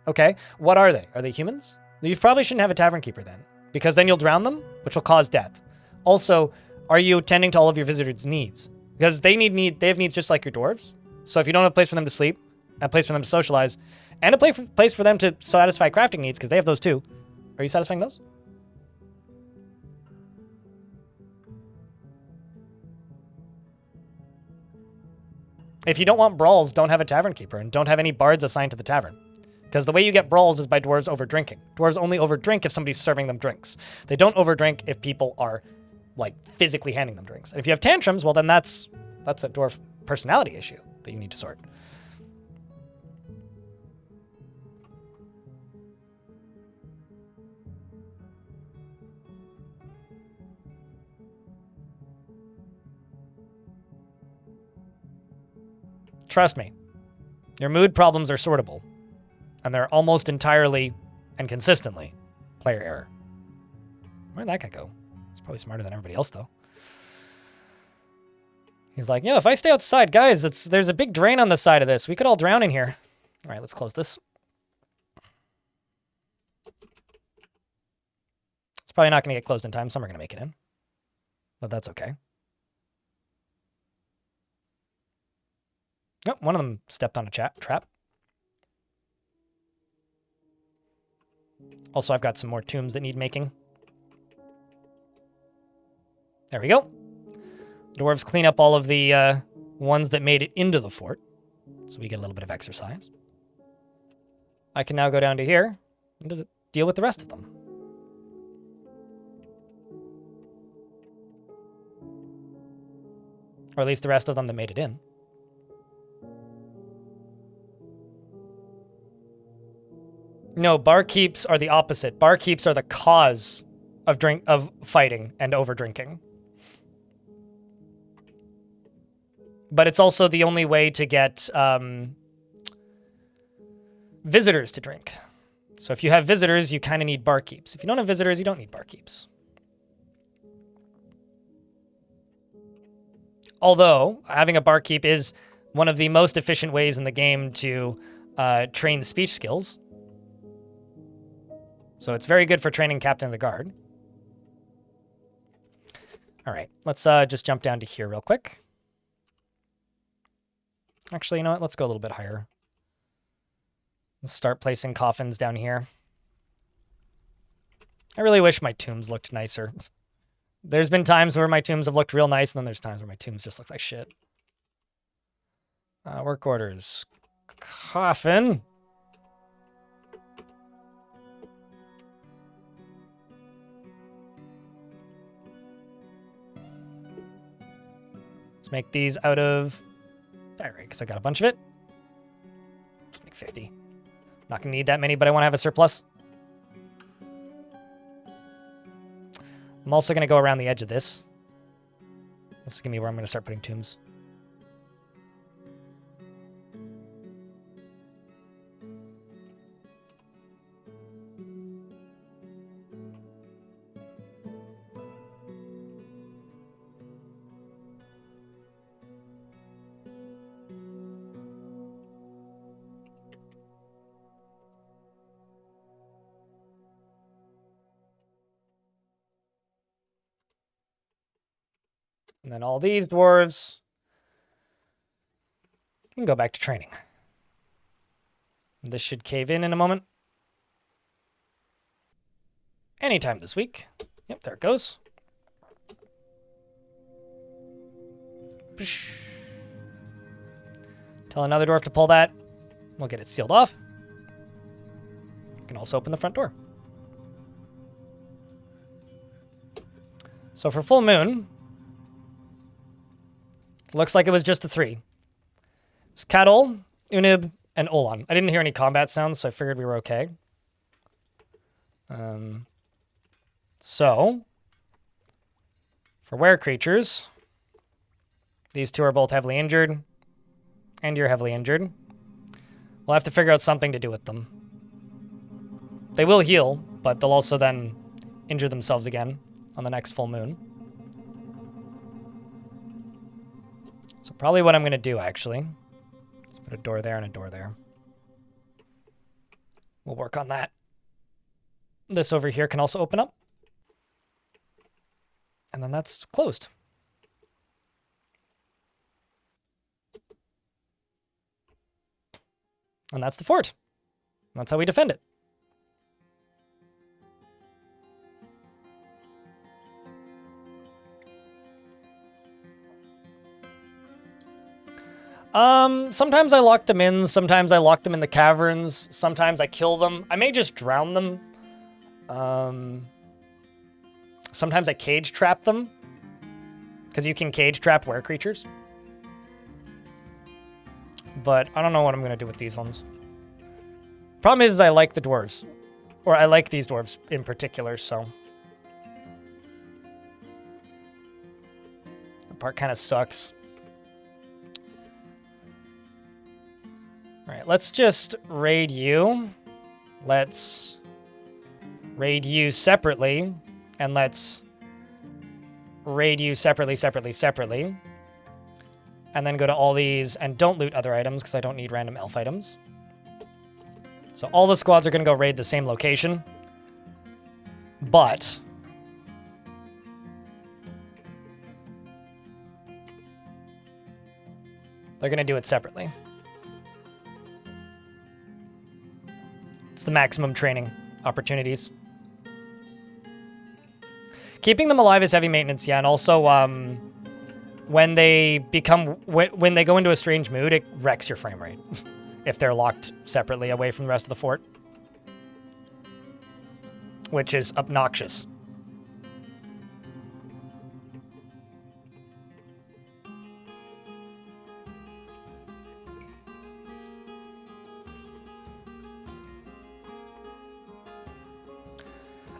Okay. What are they? Are they humans? You probably shouldn't have a tavern keeper then, because then you'll drown them, which will cause death. Also, are you tending to all of your visitors' needs? Because they have needs just like your dwarves. So if you don't have a place for them to sleep, a place for them to socialize, and a place for them to satisfy crafting needs, because they have those too, are you satisfying those? If you don't want brawls, don't have a tavern keeper, and don't have any bards assigned to the tavern. Because the way you get brawls is by dwarves over-drinking. Dwarves only over-drink if somebody's serving them drinks. They don't over-drink if people are, like, physically handing them drinks. And if you have tantrums, well, then that's a dwarf personality issue that you need to sort. Trust me, your mood problems are sortable, and they're almost entirely and consistently player error. Where'd that guy go? He's probably smarter than everybody else, though. He's like, yeah, if I stay outside, guys, there's a big drain on the side of this. We could all drown in here. All right, let's close this. probably not going to get closed in time. Some are going to make it in. But that's okay. Oh, one of them stepped on a trap. Also, I've got some more tombs that need making. There we go. The dwarves clean up all of the ones that made it into the fort. So we get a little bit of exercise. I can now go down to here and deal with the rest of them. Or at least the rest of them that made it in. No, barkeeps are the opposite. Barkeeps are the cause of fighting and over drinking. But it's also the only way to get visitors to drink. So if you have visitors, you kind of need barkeeps. If you don't have visitors, you don't need barkeeps. Although, having a barkeep is one of the most efficient ways in the game to train speech skills. So it's very good for training Captain of the Guard. All right, let's just jump down to here real quick. Actually, you know what? Let's go a little bit higher. Let's start placing coffins down here. I really wish my tombs looked nicer. There's been times where my tombs have looked real nice, and then there's times where my tombs just look like shit. Work orders. Coffin. Let's make these out of diorite, because I got a bunch of it. Just make 50. Not going to need that many, but I want to have a surplus. I'm also going to go around the edge of this. This is going to be where I'm going to start putting tombs. And then all these dwarves can go back to training. This should cave in a moment. Anytime this week. Yep, there it goes. Tell another dwarf to pull that. We'll get it sealed off. You can also open the front door. So for full moon, looks like it was just the three. It's Kadol, Unib, and Olan. I didn't hear any combat sounds, so I figured we were okay. So, for were creatures, these two are both heavily injured, and you're heavily injured. We'll have to figure out something to do with them. They will heal, but they'll also then injure themselves again on the next full moon. So probably what I'm going to do, actually, is put a door there and a door there. We'll work on that. This over here can also open up. And then that's closed. And that's the fort. That's how we defend it. Sometimes I lock them in, sometimes I lock them in the caverns, sometimes I kill them. I may just drown them. Sometimes I cage trap them, because you can cage trap were creatures. But I don't know what I'm going to do with these ones. Problem is I like the dwarves, or I like these dwarves in particular, so. The part kind of sucks. All right, let's just raid you. Let's raid you separately, and let's raid you separately. And then go to all these, and don't loot other items, because I don't need random elf items. So all the squads are going to go raid the same location. But They're going to do it separately. It's the maximum training opportunities. Keeping them alive is heavy maintenance, yeah, and also when they when they go into a strange mood, it wrecks your frame rate if they're locked separately away from the rest of the fort, which is obnoxious.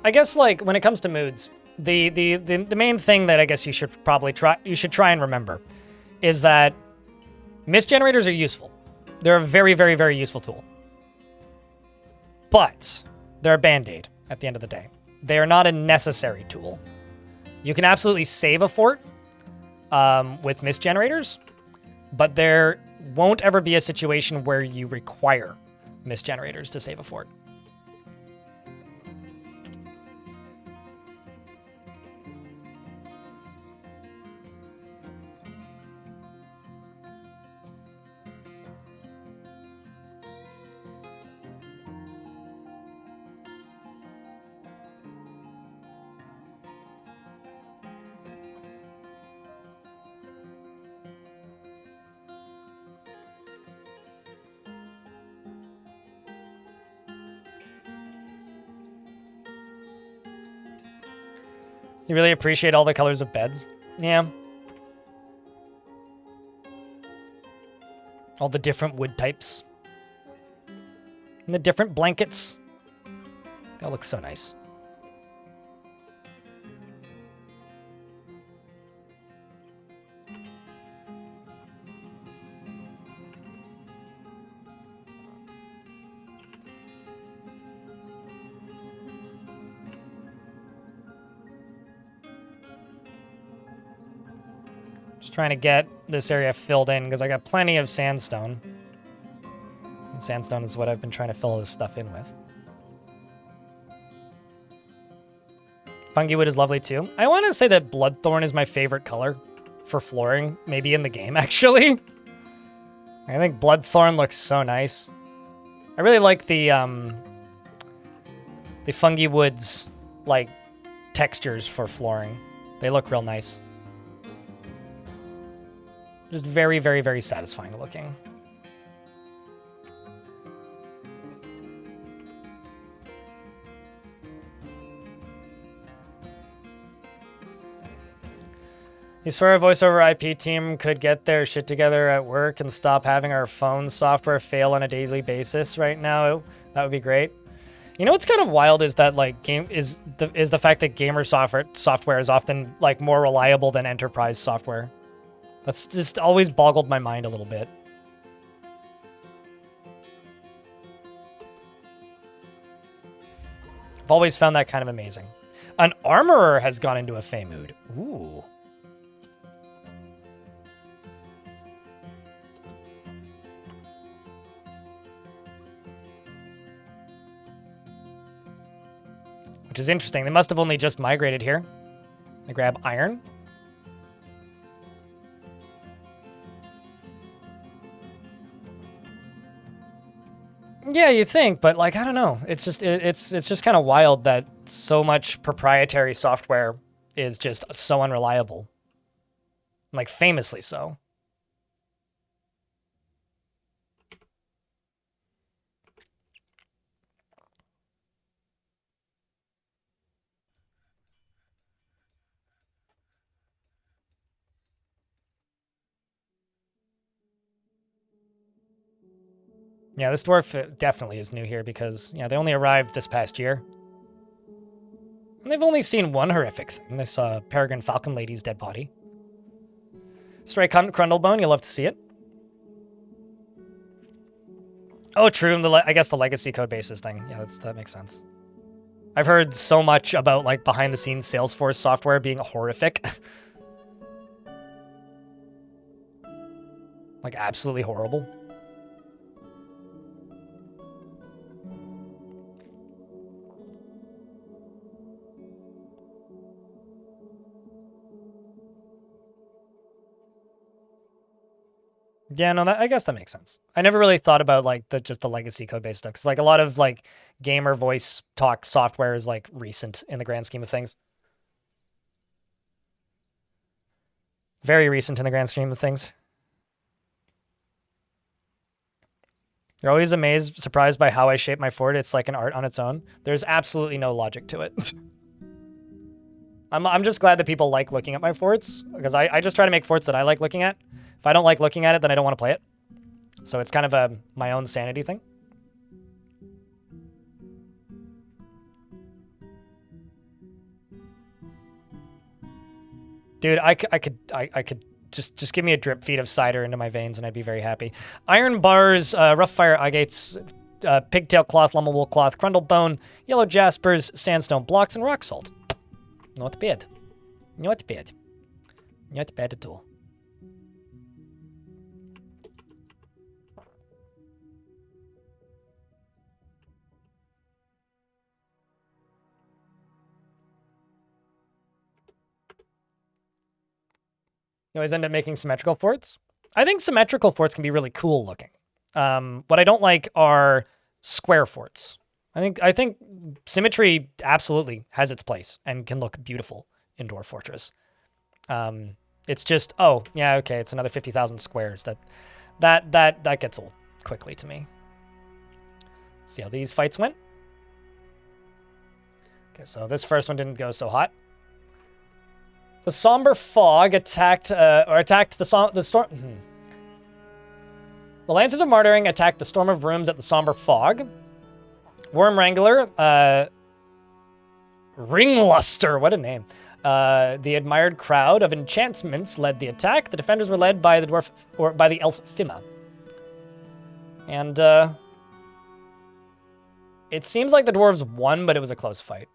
I guess, like, when it comes to moods, the main thing that I guess you should try and remember is that mist generators are useful. They're a very, very, very useful tool. But they're a band-aid at the end of the day. They are not a necessary tool. You can absolutely save a fort with mist generators, but there won't ever be a situation where you require mist generators to save a fort. You really appreciate all the colors of beds? Yeah. All the different wood types. And the different blankets. They all look so nice. Just trying to get this area filled in because I got plenty of sandstone. And sandstone is what I've been trying to fill this stuff in with. Fungi wood is lovely too. I want to say that bloodthorn is my favorite color for flooring, maybe in the game actually. I think bloodthorn looks so nice. I really like the fungi woods like textures for flooring. They look real nice. Just very, very, very satisfying looking. You swear a voice over IP team could get their shit together at work and stop having our phone software fail on a daily basis right now? That would be great. You know what's kind of wild is that like the fact that gamer software is often like more reliable than enterprise software. That's just always boggled my mind a little bit. I've always found that kind of amazing. An armorer has gone into a Fey mood. Ooh. Which is interesting. They must have only just migrated here. I grab iron. Yeah, you think, but like I don't know. It's just kind of wild that so much proprietary software is just so unreliable. Like famously so. Yeah, this dwarf definitely is new here because, yeah, they only arrived this past year. And they've only seen one horrific thing, this Peregrine Falcon Lady's dead body. Stray Crundlebone, you'll love to see it. Oh, true, I guess the legacy code bases thing. Yeah, that makes sense. I've heard so much about, like, behind-the-scenes Salesforce software being horrific. Like, absolutely horrible. Yeah, no, I guess that makes sense. I never really thought about like just the legacy code based stuff. 'Cause like a lot of like gamer voice talk software is like recent in the grand scheme of things. Very recent in the grand scheme of things. You're always amazed, surprised by how I shape my fort. It's like an art on its own. There's absolutely no logic to it. I'm just glad that people like looking at my forts, because I just try to make forts that I like looking at. If I don't like looking at it, then I don't want to play it. So it's kind of my own sanity thing. Dude, I could just give me a drip feed of cider into my veins and I'd be very happy. Iron bars, rough fire agates, pigtail cloth, llama wool cloth, crundle bone, yellow jaspers, sandstone blocks, and rock salt. Not bad. Not bad. Not bad at all. You always end up making symmetrical forts. I think symmetrical forts can be really cool looking. What I don't like are square forts. I think symmetry absolutely has its place and can look beautiful in Dwarf Fortress. It's just, oh yeah, okay, it's another 50,000 squares. That gets old quickly to me. Let's see how these fights went. Okay, so this first one didn't go so hot. The somber fog attacked the storm. The Lancers of Martyring attacked the storm of rooms at the somber fog. Worm Wrangler, Ringluster, what a name. The admired crowd of enchantments led the attack. The defenders were led by the dwarf, or by the elf Fima. And it seems like the dwarves won, but it was a close fight.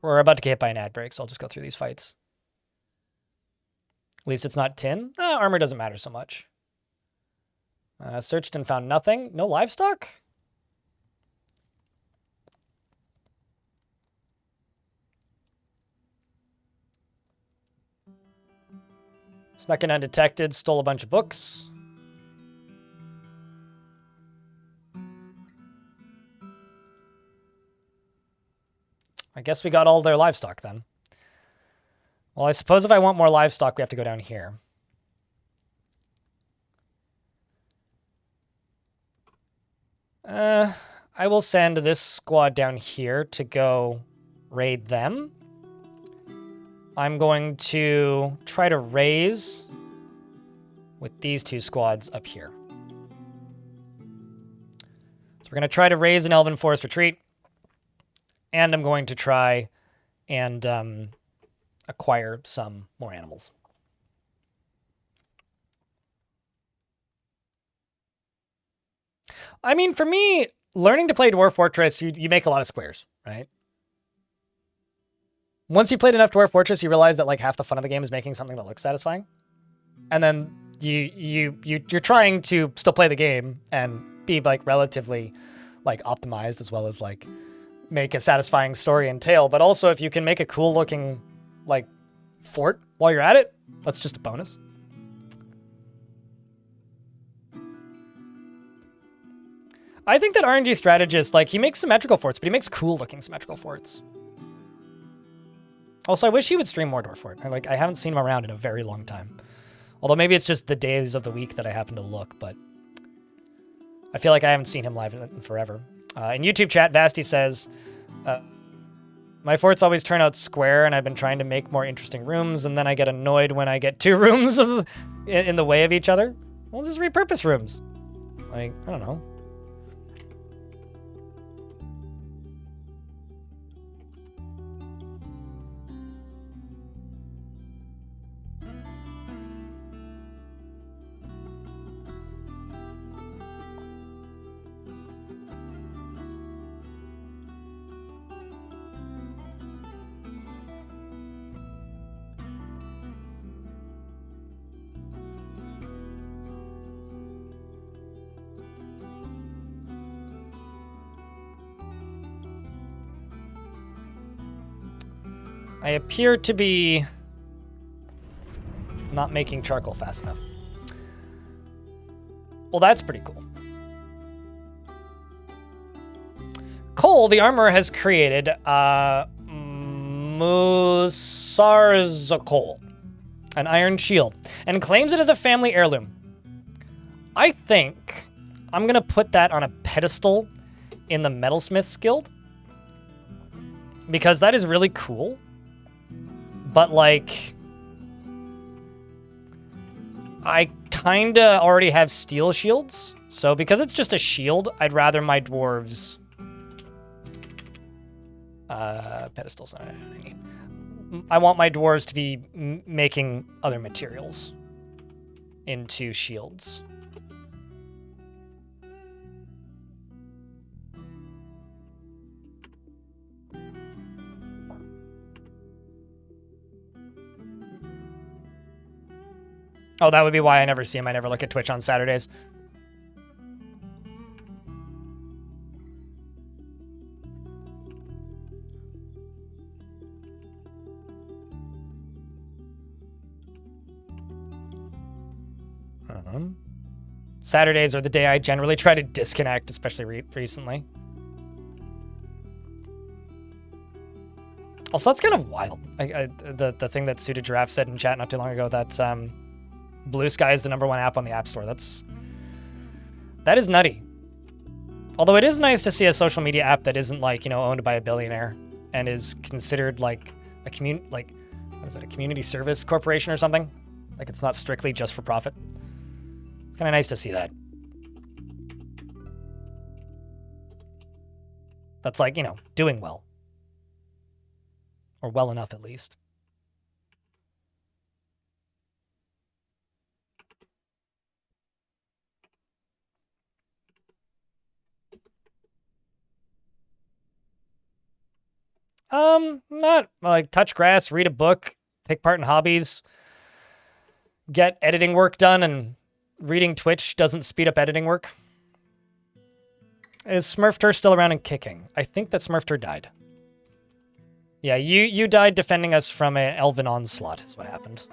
We're about to get hit by an ad break, so I'll just go through these fights. At least it's not tin. Armor doesn't matter so much. Searched and found nothing. No livestock? Snuck in undetected, stole a bunch of books. I guess we got all their livestock then. Well, I suppose if I want more livestock, we have to go down here. I will send this squad down here to go raid them. I'm going to try to raise with these two squads up here. So we're going to try to raise an Elven Forest Retreat. And I'm going to try and acquire some more animals. I mean, for me, learning to play Dwarf Fortress, you make a lot of squares, right? Once you played enough Dwarf Fortress, you realize that like half the fun of the game is making something that looks satisfying. And then you're trying to still play the game and be like relatively like optimized as well as like make a satisfying story and tale. But also if you can make a cool looking like fort while you're at it, that's just a bonus. I think that RNG strategist, like, he makes symmetrical forts, but he makes cool-looking symmetrical forts. Also, I wish he would stream more Dwarf Fort. I haven't seen him around in a very long time. Although maybe it's just the days of the week that I happen to look, but I feel like I haven't seen him live in forever. In YouTube chat, Vasty says, my forts always turn out square, and I've been trying to make more interesting rooms, and then I get annoyed when I get two rooms in the way of each other. We'll just repurpose rooms. Like, I don't know. I appear to be not making charcoal fast enough. Well, that's pretty cool. Cole, the armorer, has created Musarzakol, an iron shield, and claims it as a family heirloom. I think I'm gonna put that on a pedestal in the Metalsmiths Guild because that is really cool. But like, I kinda already have steel shields, so because it's just a shield, I'd rather my dwarves pedestals. I want my dwarves to be making other materials into shields. Oh, that would be why I never see him. I never look at Twitch on Saturdays. Saturdays are the day I generally try to disconnect, especially recently. Also, that's kind of wild. The thing that Suited Giraffe said in chat not too long ago, that Blue Sky is the #1 app on the App Store. That is nutty. Although it is nice to see a social media app that isn't like, you know, owned by a billionaire and is considered like a community service corporation or something. Like it's not strictly just for profit. It's kind of nice to see that. That's like, you know, doing well. Or well enough, at least. Not like touch grass, read a book, take part in hobbies, get editing work done, and reading Twitch doesn't speed up editing work. Is Smurfter still around and kicking? I think that Smurfter died. Yeah, you died defending us from an elven onslaught is what happened.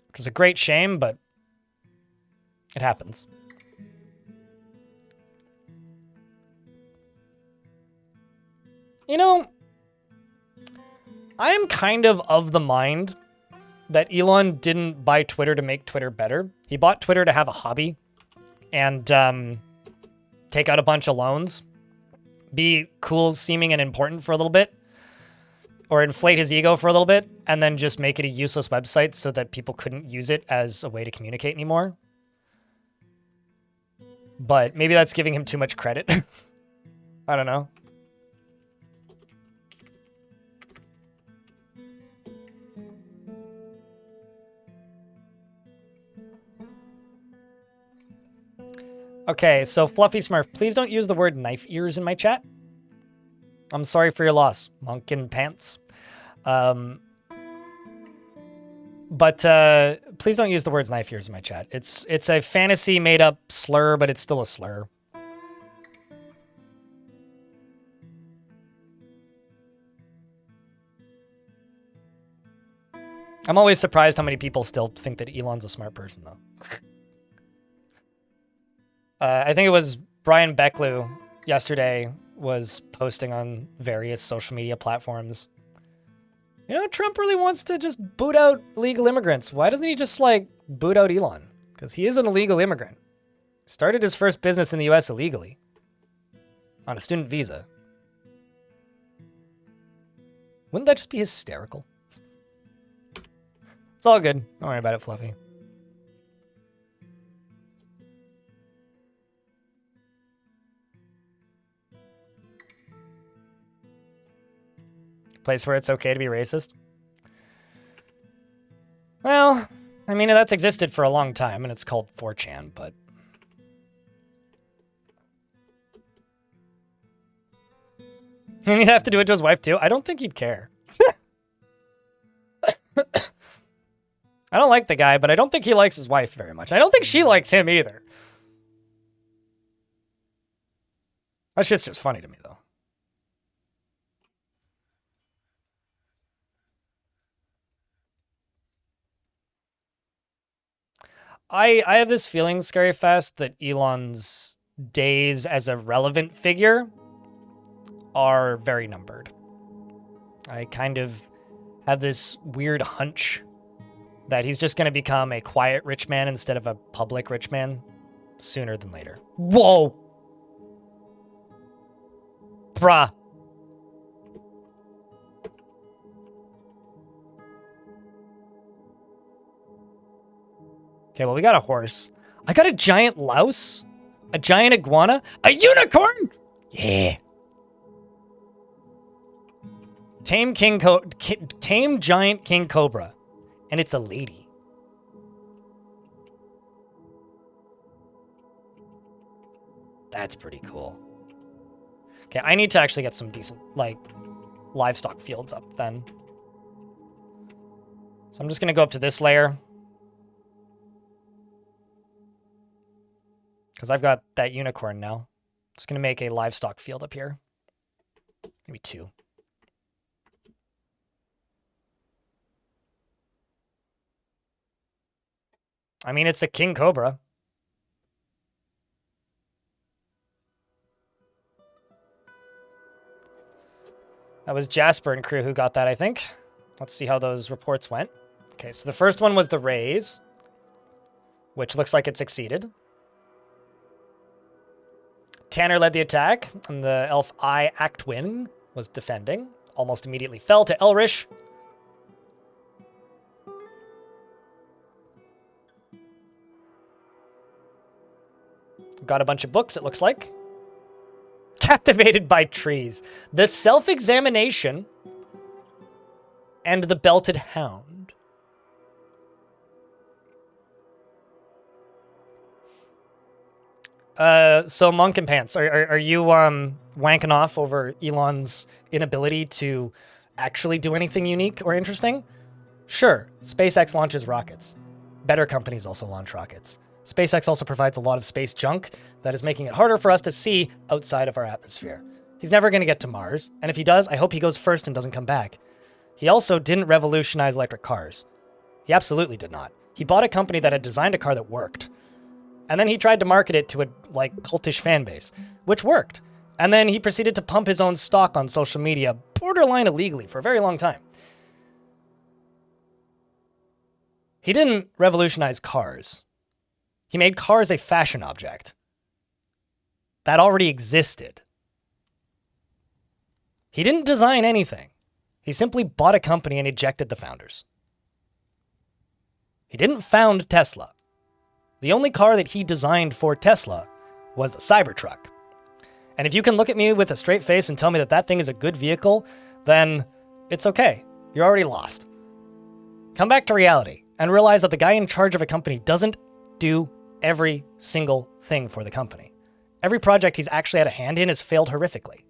Which was a great shame, but it happens. You know, I am kind of the mind that Elon didn't buy Twitter to make Twitter better. He bought Twitter to have a hobby and take out a bunch of loans, be cool seeming and important for a little bit, or inflate his ego for a little bit, and then just make it a useless website so that people couldn't use it as a way to communicate anymore. But maybe that's giving him too much credit. I don't know. Okay, so Fluffy Smurf, please don't use the word knife ears in my chat. I'm sorry for your loss, Monkin Pants. But please don't use the words knife ears in my chat. It's a fantasy made up slur, but it's still a slur. I'm always surprised how many people still think that Elon's a smart person, though. I think it was Brian Becklew yesterday was posting on various social media platforms. You know, Trump really wants to just boot out illegal immigrants. Why doesn't he just, like, boot out Elon? Because he is an illegal immigrant. Started his first business in the US illegally. On a student visa. Wouldn't that just be hysterical? It's all good. Don't worry about it, Fluffy. Place where it's okay to be racist? Well, I mean, that's existed for a long time, and it's called 4chan, but... And he'd have to do it to his wife, too? I don't think he'd care. I don't like the guy, but I don't think he likes his wife very much. I don't think she likes him either. That shit's just funny to me, though. I have this feeling, Scary Fast, that Elon's days as a relevant figure are very numbered. I kind of have this weird hunch that he's just going to become a quiet rich man instead of a public rich man sooner than later. Whoa! Bruh. Okay, well, we got a horse. I got a giant louse, a giant iguana, a unicorn! Yeah. Tame giant king cobra. And it's a lady. That's pretty cool. Okay, I need to actually get some decent, like, livestock fields up then. So I'm just gonna go up to this layer. Because I've got that unicorn now. Just gonna make a livestock field up here. Maybe 2. I mean, it's a king cobra. That was Jasper and crew who got that, I think. Let's see how those reports went. Okay, so the first one was the raise, which looks like it succeeded. Tanner led the attack, and the elf I Actwin was defending. Almost immediately fell to Elrish. Got a bunch of books, it looks like. Captivated by trees. The self-examination and the belted hound. So Monk and Pants, are you wanking off over Elon's inability to actually do anything unique or interesting? Sure, SpaceX launches rockets. Better companies also launch rockets. SpaceX also provides a lot of space junk that is making it harder for us to see outside of our atmosphere. He's never going to get to Mars, and if he does, I hope he goes first and doesn't come back. He also didn't revolutionize electric cars. He absolutely did not. He bought a company that had designed a car that worked. And then he tried to market it to a, like, cultish fan base, which worked. And then he proceeded to pump his own stock on social media, borderline illegally, for a very long time. He didn't revolutionize cars. He made cars a fashion object. That already existed. He didn't design anything. He simply bought a company and ejected the founders. He didn't found Tesla. The only car that he designed for Tesla was the Cybertruck. And if you can look at me with a straight face and tell me that that thing is a good vehicle, then it's okay. You're already lost. Come back to reality and realize that the guy in charge of a company doesn't do every single thing for the company. Every project he's actually had a hand in has failed horrifically.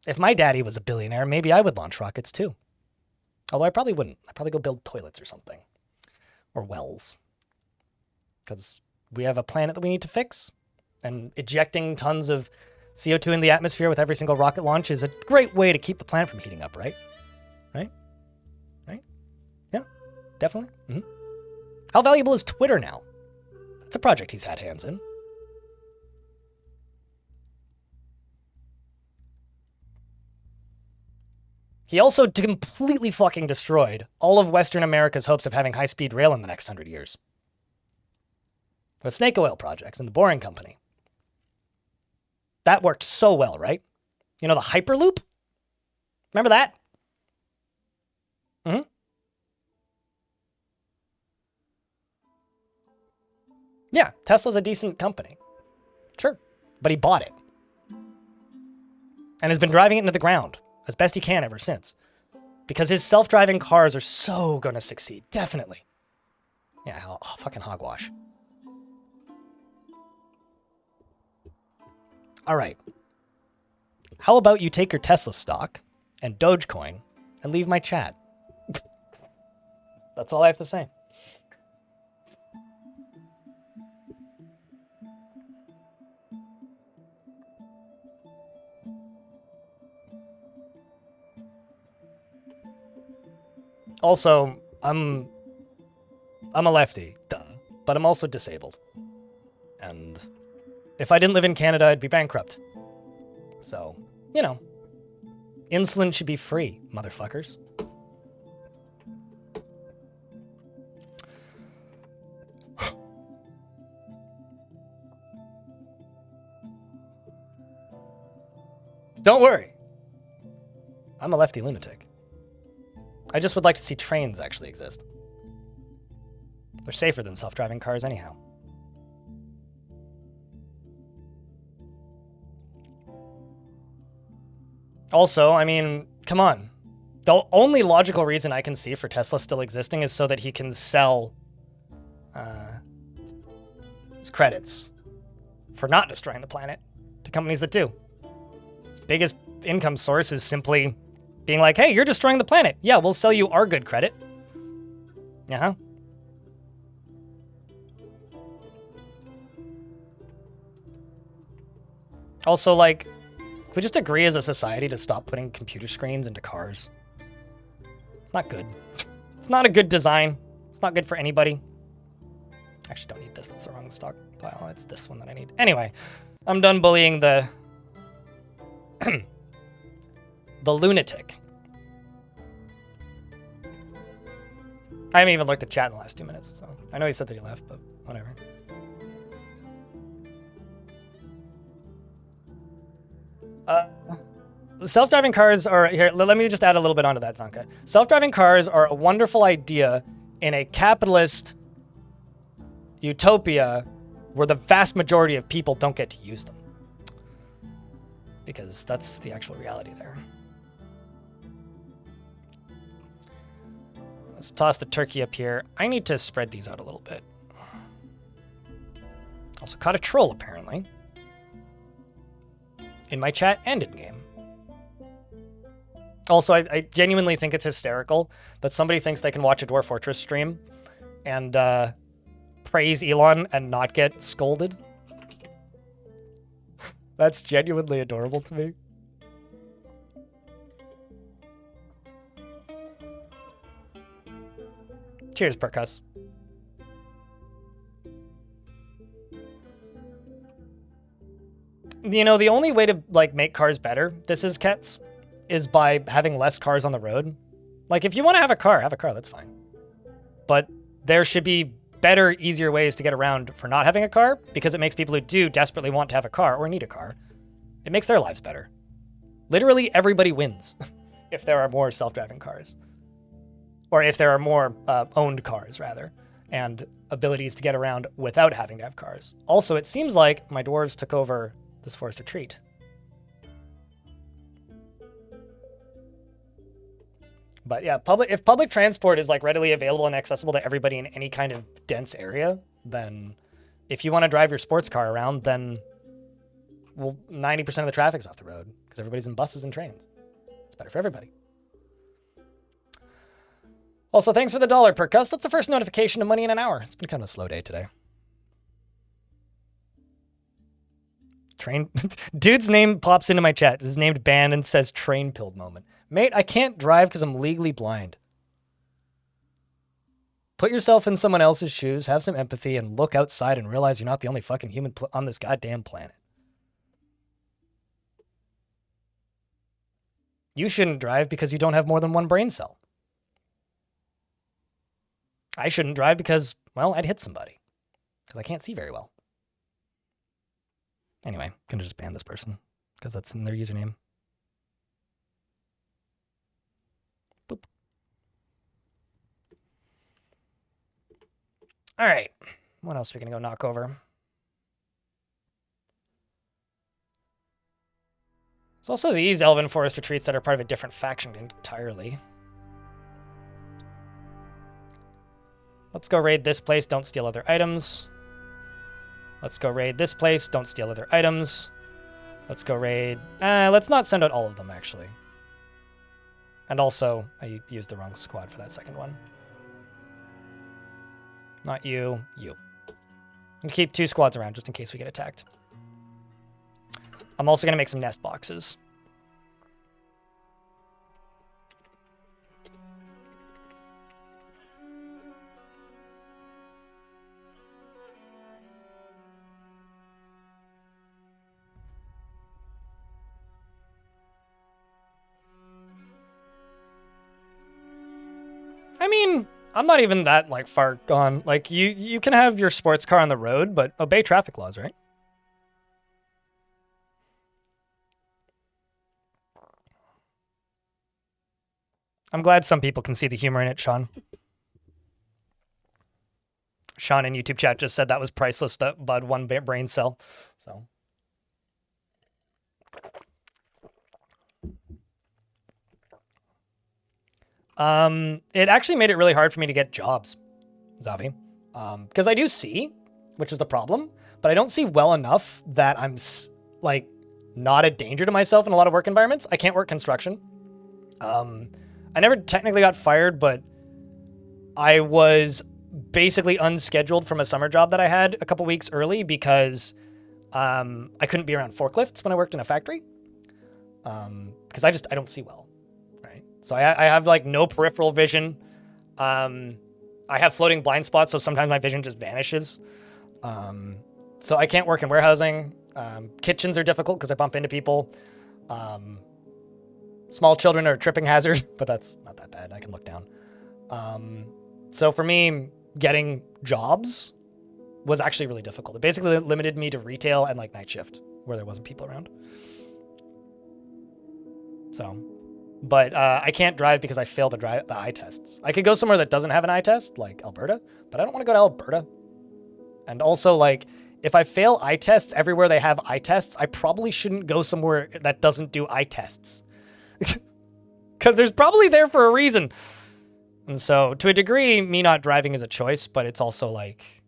If my daddy was a billionaire, maybe I would launch rockets too. Although I probably wouldn't. I'd probably go build toilets or something. Or wells. Because we have a planet that we need to fix. And ejecting tons of CO2 in the atmosphere with every single rocket launch is a great way to keep the planet from heating up, right? Right? Right? Yeah, definitely. Mm-hmm. How valuable is Twitter now? It's a project he's had hands in. He also completely fucking destroyed all of Western America's hopes of having high-speed rail in the next 100 years. The snake oil projects and the Boring Company. That worked so well, right? You know, the Hyperloop? Remember that? Mm-hmm. Yeah, Tesla's a decent company. Sure. But he bought it. And has been driving it into the ground as best he can ever since. Because his self-driving cars are so gonna succeed. Definitely. Yeah, fucking hogwash. All right. How about you take your Tesla stock and Dogecoin and leave my chat? That's all I have to say. Also, I'm a lefty, duh. But I'm also disabled. And if I didn't live in Canada, I'd be bankrupt. So, you know, insulin should be free, motherfuckers. Don't worry. I'm a lefty lunatic. I just would like to see trains actually exist. They're safer than self-driving cars anyhow. Also, I mean, come on. The only logical reason I can see for Tesla still existing is so that he can sell his credits for not destroying the planet to companies that do. His biggest income source is simply being like, hey, you're destroying the planet. Yeah, we'll sell you our good credit. Uh-huh. Also, like, can we just agree as a society to stop putting computer screens into cars? It's not good. It's not a good design. It's not good for anybody. Actually, don't need this. That's the wrong stockpile. It's this one that I need. Anyway, I'm done bullying the the lunatic. I haven't even looked at chat in the last 2 minutes, so I know he said that he left, but whatever. Self-driving cars are here. Let me just add a little bit onto that, Zanka. Self-driving cars are a wonderful idea in a capitalist utopia where the vast majority of people don't get to use them, because that's the actual reality there. Let's toss the turkey up here. I need to spread these out a little bit. Also caught a troll, apparently. In my chat and in-game. Also, I genuinely think it's hysterical that somebody thinks they can watch a Dwarf Fortress stream and praise Elon and not get scolded. That's genuinely adorable to me. Cheers, Percuss. You know, the only way to, like, make cars better, this is, Kets, is by having less cars on the road. Like, if you want to have a car, that's fine. But there should be better, easier ways to get around for not having a car, because it makes people who do desperately want to have a car or need a car, it makes their lives better. Literally everybody wins if there are more self-driving cars. Or if there are more owned cars, rather, and abilities to get around without having to have cars. Also, it seems like my dwarves took over this forest retreat. But yeah, if public transport is like readily available and accessible to everybody in any kind of dense area, then if you want to drive your sports car around, then, well, 90% of the traffic's off the road because everybody's in buses and trains. It's better for everybody. Also, thanks for the $1, Percuss. That's the first notification of money in an hour. It's been kind of a slow day today. Train. Dude's name pops into my chat. His named band and says train pilled moment. Mate, I can't drive because I'm legally blind. Put yourself in someone else's shoes, have some empathy, and look outside and realize you're not the only fucking human on this goddamn planet. You shouldn't drive because you don't have more than one brain cell. I shouldn't drive because, well, I'd hit somebody. Because I can't see very well. Anyway, I'm going to just ban this person. Because that's in their username. Boop. Alright. What else are we going to go knock over? There's also these Elven Forest retreats that are part of a different faction entirely. Let's go raid this place, don't steal other items. Let's go raid this place, don't steal other items. Let's go raid... let's not send out all of them, actually. And also, I used the wrong squad for that second one. Not you, you. And keep 2 squads around just in case we get attacked. I'm also going to make some nest boxes. I mean, I'm not even that like far gone. Like you can have your sports car on the road, but obey traffic laws, right? I'm glad some people can see the humor in it, Sean. Sean in YouTube chat just said that was priceless, that Bud one brain cell. So. It actually made it really hard for me to get jobs, Zavi. Because I do see, which is the problem, but I don't see well enough that I'm like not a danger to myself in a lot of work environments. I can't work construction. I never technically got fired, but I was basically unscheduled from a summer job that I had a couple weeks early because I couldn't be around forklifts when I worked in a factory. Because I don't see well, right? So I have like no peripheral vision. I have floating blind spots, so sometimes my vision just vanishes. So I can't work in warehousing. Kitchens are difficult because I bump into people. Small children are a tripping hazard, but that's not that bad. I can look down. So for me, getting jobs was actually really difficult. It basically limited me to retail and like night shift where there wasn't people around. So, but I can't drive because I failed the eye tests. I could go somewhere that doesn't have an eye test, like Alberta, but I don't want to go to Alberta. And also, like, if I fail eye tests everywhere they have eye tests, I probably shouldn't go somewhere that doesn't do eye tests. Because there's probably there for a reason. And so, to a degree, me not driving is a choice, but it's also, like,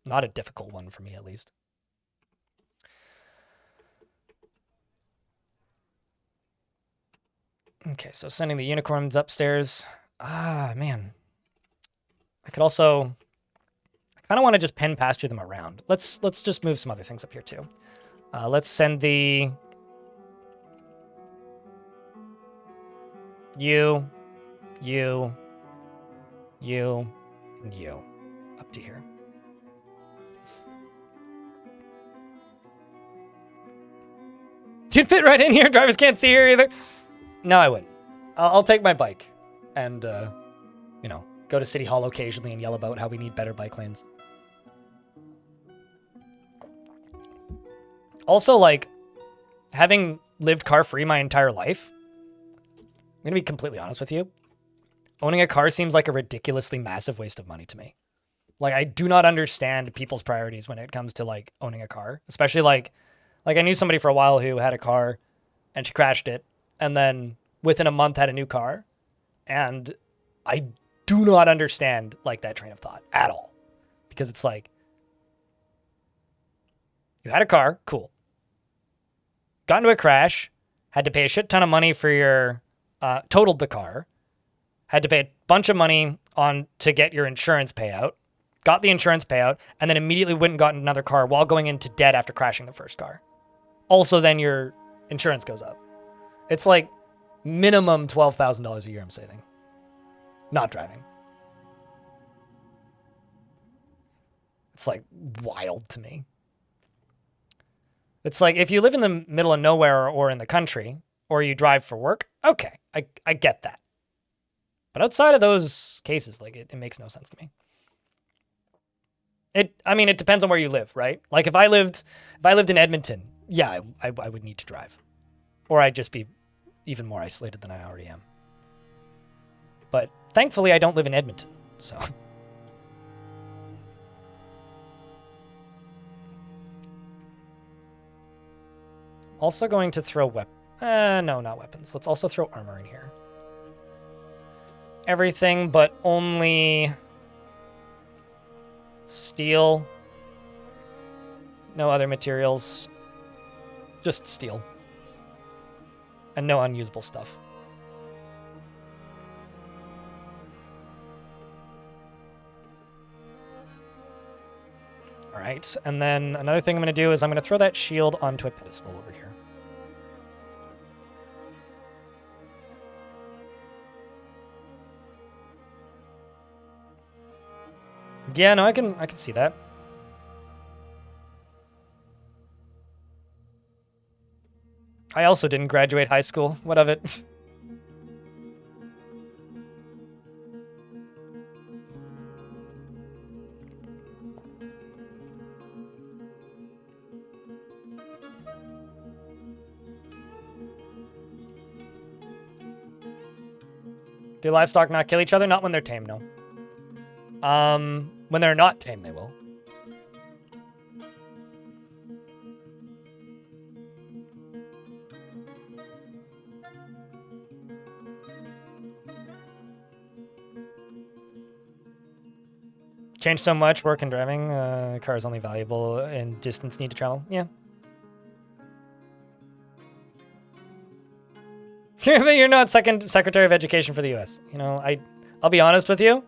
not a difficult one for me, at least. Okay, so sending the unicorns upstairs. Ah, man. I could also... I kind of want to just pen pasture them around. Let's just move some other things up here, too. Let's send the... You, and you up to here. You'd fit right in here. Drivers can't see here either. No, I wouldn't. I'll take my bike and, you know, go to City Hall occasionally and yell about how we need better bike lanes. Also, like, having lived car-free my entire life, I'm going to be completely honest with you. Owning a car seems like a ridiculously massive waste of money to me. Like, I do not understand people's priorities when it comes to, like, owning a car. Especially, like I knew somebody for a while who had a car, and she crashed it, and then within a month had a new car. And I do not understand, like, that train of thought at all. Because it's like, you had a car, cool. Got into a crash, had to pay a shit ton of money for your... totaled the car, had to pay a bunch of money on to get your insurance payout, got the insurance payout, and then immediately went and got another car while going into debt after crashing the first car. Also, then your insurance goes up. It's like minimum $12,000 a year I'm saving. Not driving. It's like wild to me. It's like if you live in the middle of nowhere or in the country, or you drive for work, okay, I get that. But outside of those cases, like, it makes no sense to me. I mean, it depends on where you live, right? Like, if I lived in Edmonton, yeah, I would need to drive. Or I'd just be even more isolated than I already am. But thankfully, I don't live in Edmonton, so... Also going to throw no, not weapons. Let's also throw armor in here. Everything, but only steel. No other materials. Just steel. And no unusable stuff. All right, and then another thing I'm going to do is I'm going to throw that shield onto a pedestal over here. Yeah, no, I can see that. I also didn't graduate high school. What of it? Do livestock not kill each other? Not when they're tame, no. When they're not tame, they will. Changed so much, work and driving. Car is only valuable in distance need to travel. Yeah. You're not Secretary of Education for the U.S. You know, I'll be honest with you.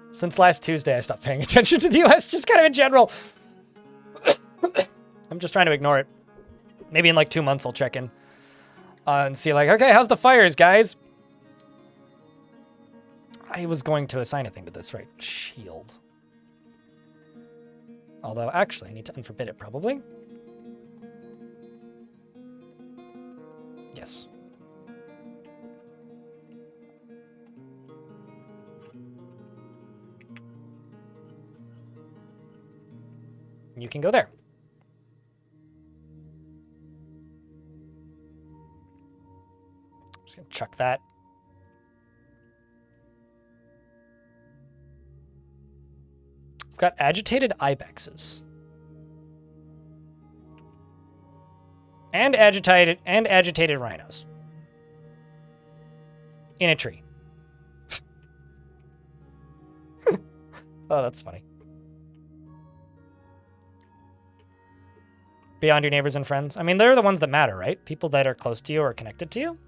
Since last Tuesday, I stopped paying attention to the U.S. just kind of in general. I'm just trying to ignore it. Maybe in like 2 months I'll check in and see like, okay, how's the fires, guys? I was going to assign a thing to this, right? Shield. Although, actually, I need to unforbid it, probably. Yes. You can go there. Just gonna chuck that. We've got agitated ibexes. And agitated rhinos. In a tree. Oh, that's funny. Beyond your neighbors and friends. I mean, they're the ones that matter, right? People that are close to you or connected to you.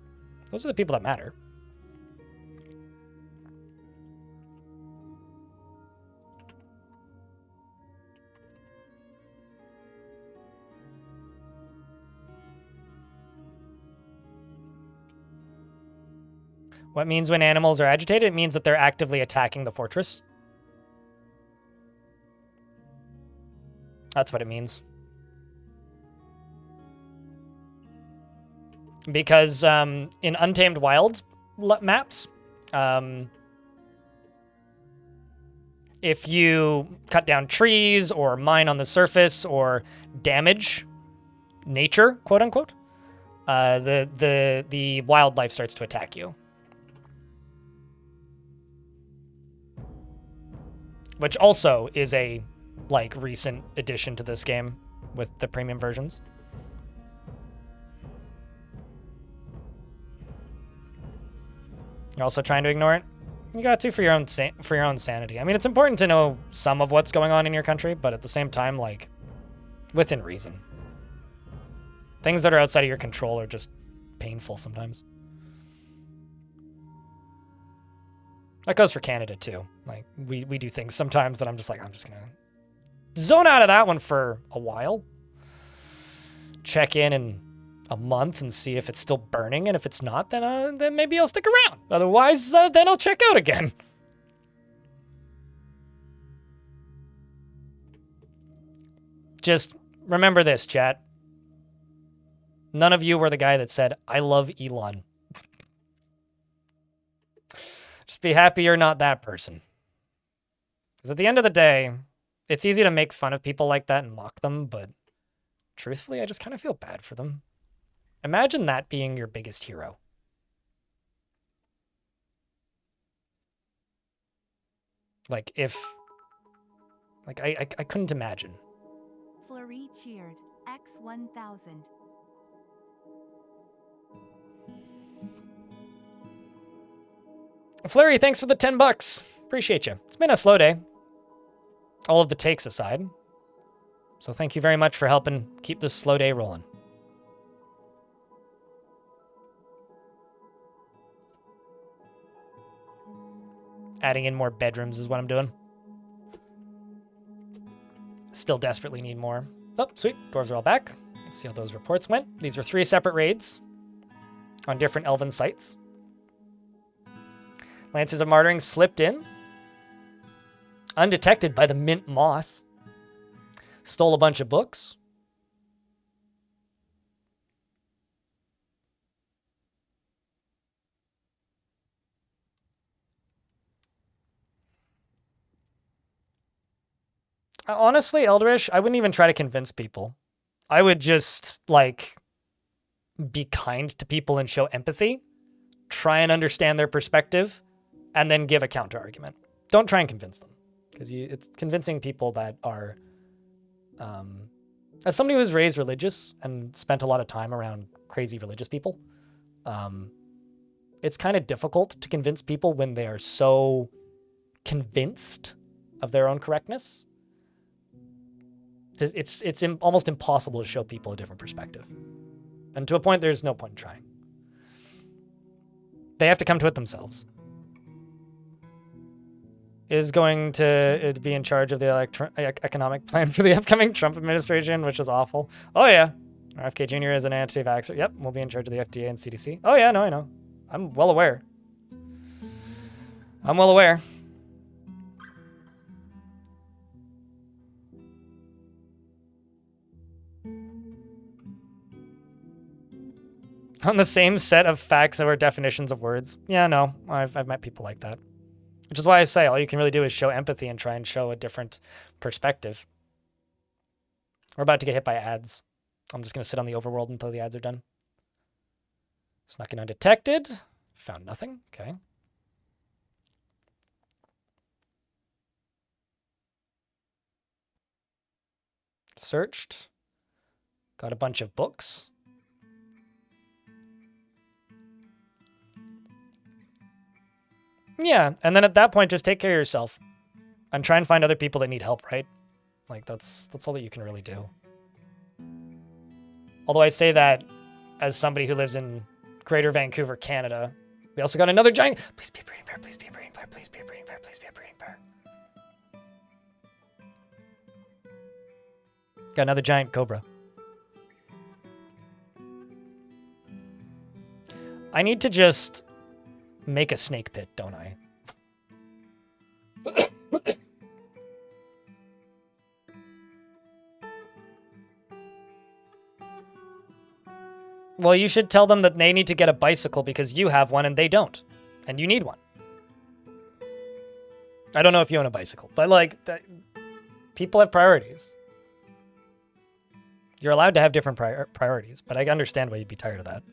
Those are the people that matter. What means when animals are agitated? It means that they're actively attacking the fortress. That's what it means. Because in Untamed Wilds maps, if you cut down trees or mine on the surface or damage nature, quote unquote, the wildlife starts to attack you. Which also is a like recent addition to this game with the premium versions. You're also trying to ignore it. You got to for your own sanity. I mean, it's important to know some of what's going on in your country, but at the same time, like, within reason. Things that are outside of your control are just painful sometimes. That goes for Canada too. Like, we do things sometimes that I'm just like, I'm just gonna zone out of that one for a while. Check in a month and see if it's still burning, and if it's not, then maybe I'll stick around. Otherwise, then I'll check out again. Just remember this, chat. None of you were the guy that said, I love Elon. Just be happy you're not that person. Because at the end of the day, it's easy to make fun of people like that and mock them, but truthfully, I just kind of feel bad for them. Imagine that being your biggest hero. Like, if... Like, I couldn't imagine. Fleury cheered. X1000. Flurry, thanks for the 10 bucks. Appreciate you. It's been a slow day. All of the takes aside. So thank you very much for helping keep this slow day rolling. Adding in more bedrooms is what I'm doing. Still desperately need more. Oh, sweet. Dwarves are all back. Let's see how those reports went. These were 3 separate raids on different elven sites. Lancers of Martyring slipped in, undetected by the mint moss. Stole a bunch of books. Honestly, Eldritch, I wouldn't even try to convince people. I would just, like, be kind to people and show empathy. try and understand their perspective, and then give a counter argument. Don't try and convince them, because it's convincing people that are, as somebody who was raised religious and spent a lot of time around crazy religious people, it's kind of difficult to convince people when they are so convinced of their own correctness. It's almost impossible to show people a different perspective. And to a point, there's no point in trying. They have to come to it themselves. Is going to be in charge of the economic plan for the upcoming Trump administration, which is awful. Oh, yeah. RFK Jr. is an anti-vaxxer. Yep, we'll be in charge of the FDA and CDC. Oh, yeah, no, I know. I'm well aware. I'm well aware. On the same set of facts or definitions of words. Yeah, no, I've met people like that. Which is why I say all you can really do is show empathy and try and show a different perspective. We're about to get hit by ads. I'm just going to sit on the overworld until the ads are done. Snuck in undetected. Found nothing. Okay. Searched. Got a bunch of books. Yeah, and then at that point, just take care of yourself. And try and find other people that need help, right? Like, that's all that you can really do. Although I say that as somebody who lives in Greater Vancouver, Canada. We also got another giant... Please be a breeding bear, please be a breeding bear, please be a breeding bear, please be a breeding bear. Got another giant cobra. I need to just make a snake pit, don't I? Well, you should tell them that they need to get a bicycle because you have one and they don't. And you need one. I don't know if you own a bicycle, but like, people have priorities. You're allowed to have different priorities, but I understand why you'd be tired of that.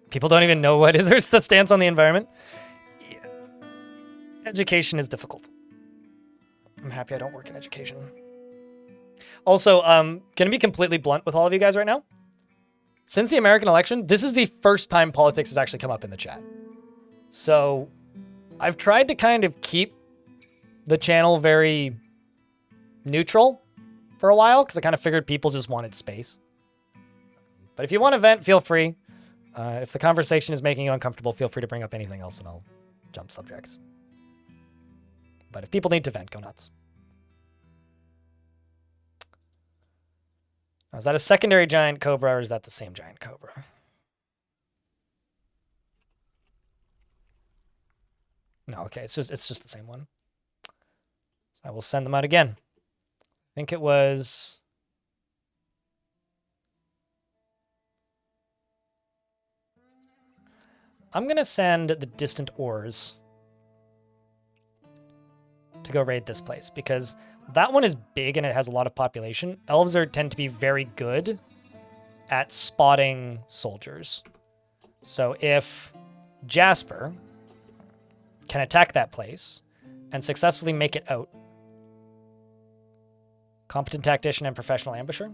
People don't even know what is the stance on the environment. Yeah. Education is difficult. I'm happy I don't work in education. Also, gonna be completely blunt with all of you guys right now. Since the American election, this is the first time politics has actually come up in the chat. So I've tried to kind of keep the channel very neutral for a while because I kind of figured people just wanted space. But if you want to vent, feel free. If the conversation is making you uncomfortable, feel free to bring up anything else and I'll jump subjects. But if people need to vent, go nuts. Now, is that a secondary giant cobra or is that the same giant cobra? No, okay, it's just the same one. So I will send them out again. I think it was... I'm going to send the distant ores to go raid this place because that one is big and it has a lot of population. Elves tend to be very good at spotting soldiers. So if Jasper can attack that place and successfully make it out, competent tactician and professional ambusher,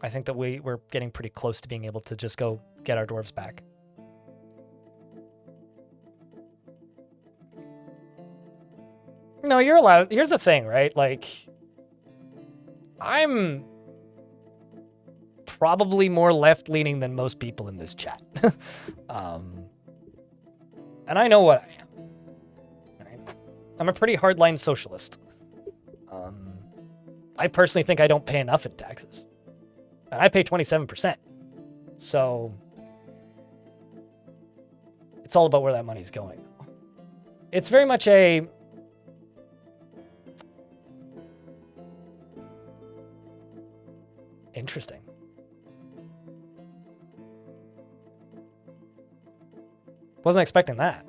I think that we're getting pretty close to being able to just go get our dwarves back. No, you're allowed. Here's the thing, right? Like, I'm probably more left-leaning than most people in this chat. And I know what I am. Right? I'm a pretty hardline socialist. I personally think I don't pay enough in taxes. And I pay 27%. So it's all about where that money's going. It's very much a... Interesting. Wasn't expecting that.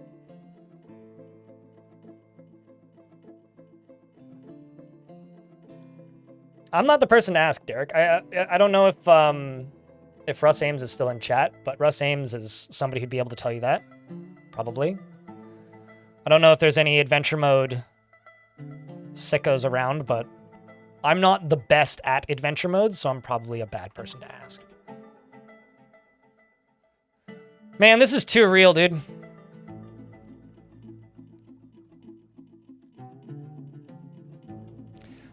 I'm not the person to ask, Derek. I don't know if if Russ Ames is still in chat, but Russ Ames is somebody who'd be able to tell you that. Probably. I don't know if there's any adventure mode sickos around, but I'm not the best at adventure modes, so I'm probably a bad person to ask. Man, this is too real, dude.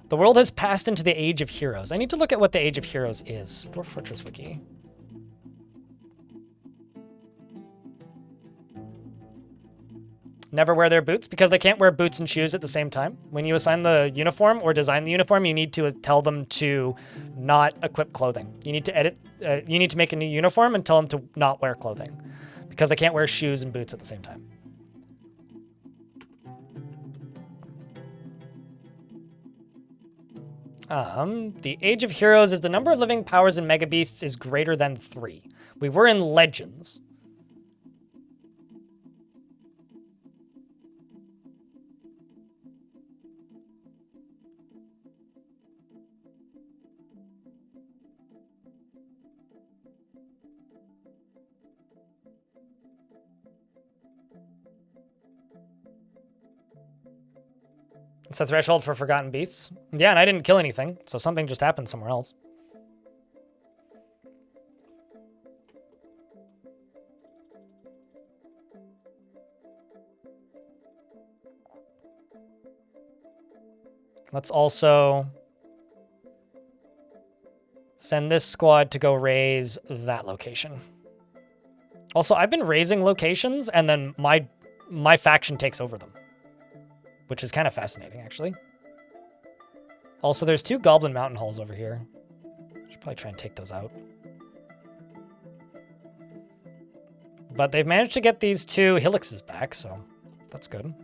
The world has passed into the Age of Heroes. I need to look at what the Age of Heroes is. Dwarf Fortress Wiki. Never wear their boots because they can't wear boots and shoes at the same time. When you assign the uniform or design the uniform, you need to tell them to not equip clothing. You need to you need to make a new uniform and tell them to not wear clothing because they can't wear shoes and boots at the same time. The Age of Heroes is the number of living powers and mega beasts is greater than 3. We were in Legends. It's a threshold for Forgotten Beasts. Yeah, and I didn't kill anything, so something just happened somewhere else. Let's also send this squad to go raise that location. Also, I've been raising locations, and then my faction takes over them, which is kind of fascinating, actually. Also, there's 2 Goblin Mountain Halls over here. Should probably try and take those out. But they've managed to get these 2 Helixes back, so that's good.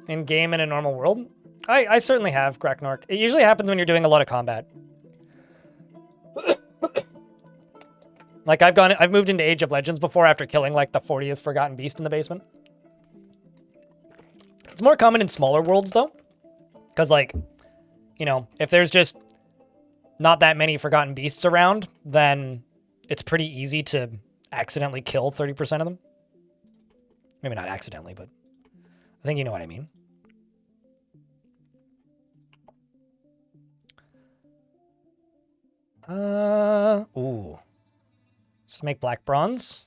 In game in a normal world? I certainly have, Graknork. It usually happens when you're doing a lot of combat. Like, I've moved into Age of Legends before after killing, like, the 40th Forgotten Beast in the basement. It's more common in smaller worlds, though. Because, like, you know, if there's just not that many Forgotten Beasts around, then it's pretty easy to accidentally kill 30% of them. Maybe not accidentally, but I think you know what I mean. Ooh. Let's make black bronze.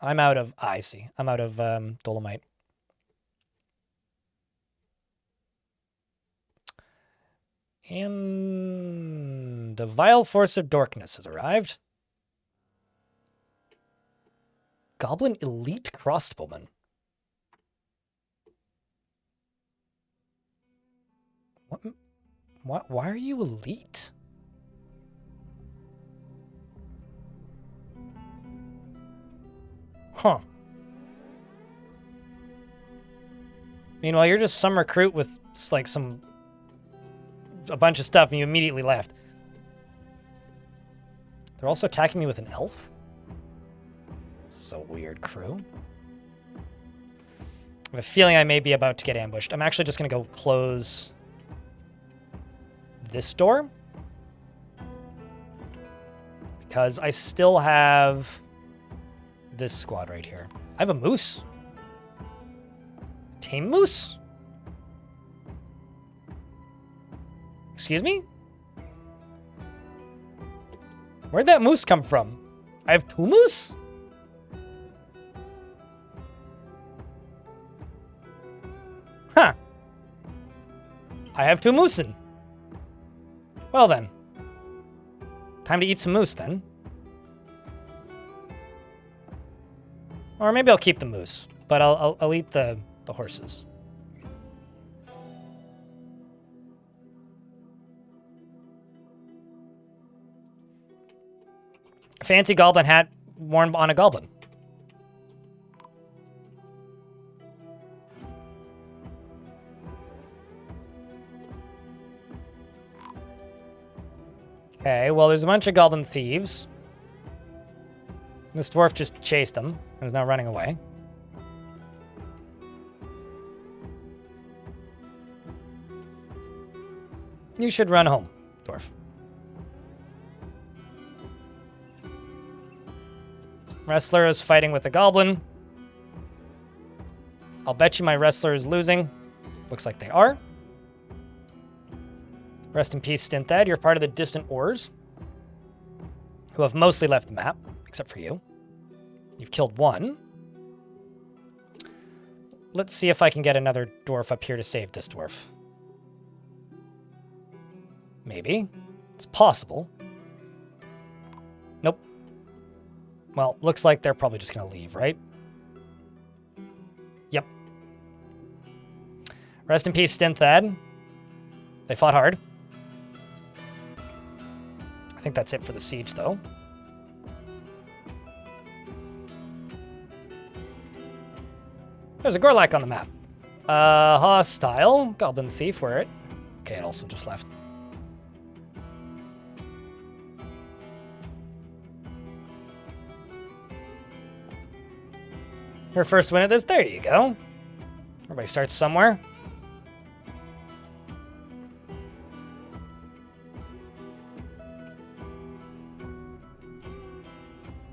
I'm out of, I see. I'm out of dolomite. And the vile force of darkness has arrived. Goblin elite crossbowman. What? Why are you elite? Huh. Meanwhile, you're just some recruit with like a bunch of stuff and you immediately left. They're also attacking me with an elf? So weird, crew. I have a feeling I may be about to get ambushed. I'm actually just going to go close this door. Because I still have this squad right here. I have a moose. Tame moose? Excuse me? Where'd that moose come from? I have 2 moose? Huh. I have 2 moosin'. Well then. Time to eat some moose then. Or maybe I'll keep the moose, but I'll eat the horses. Fancy goblin hat worn on a goblin. Okay, well, there's a bunch of goblin thieves. This dwarf just chased him and is now running away. You should run home, dwarf. Wrestler is fighting with the goblin. I'll bet you my wrestler is losing. Looks like they are. Rest in peace, Stinthad. You're part of the distant ores, who have mostly left the map, except for you. You've killed one. Let's see if I can get another dwarf up here to save this dwarf. Maybe. It's possible. Nope. Well, looks like they're probably just going to leave, right? Yep. Rest in peace, Stinthad. They fought hard. I think that's it for the siege, though. There's a Gorlak on the map. Hostile. Goblin Thief, where it? Okay, it also just left. Your first win at this? There you go. Everybody starts somewhere.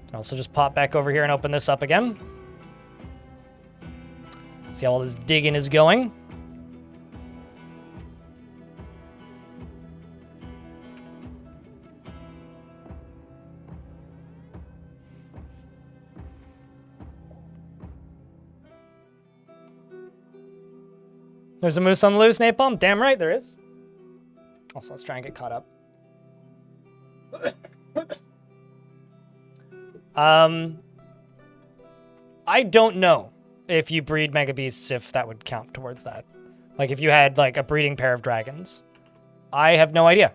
Can also just pop back over here and open this up again. See how all this digging is going. There's a moose on the loose, Napalm. Damn right there is. Also, let's try and get caught up. I don't know if you breed mega beasts, if that would count towards that. Like if you had like a breeding pair of dragons. I have no idea.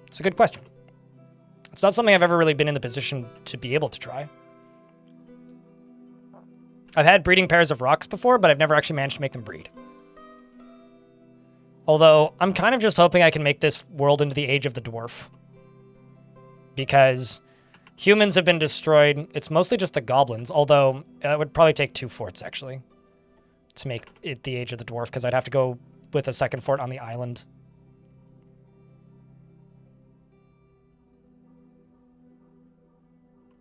It's a good question. It's not something I've ever really been in the position to be able to try. I've had breeding pairs of rocks before, but I've never actually managed to make them breed. Although, I'm kind of just hoping I can make this world into the age of the dwarf. Because humans have been destroyed. It's mostly just the goblins, although it would probably take 2 forts, actually, to make it the age of the dwarf, because I'd have to go with a second fort on the island.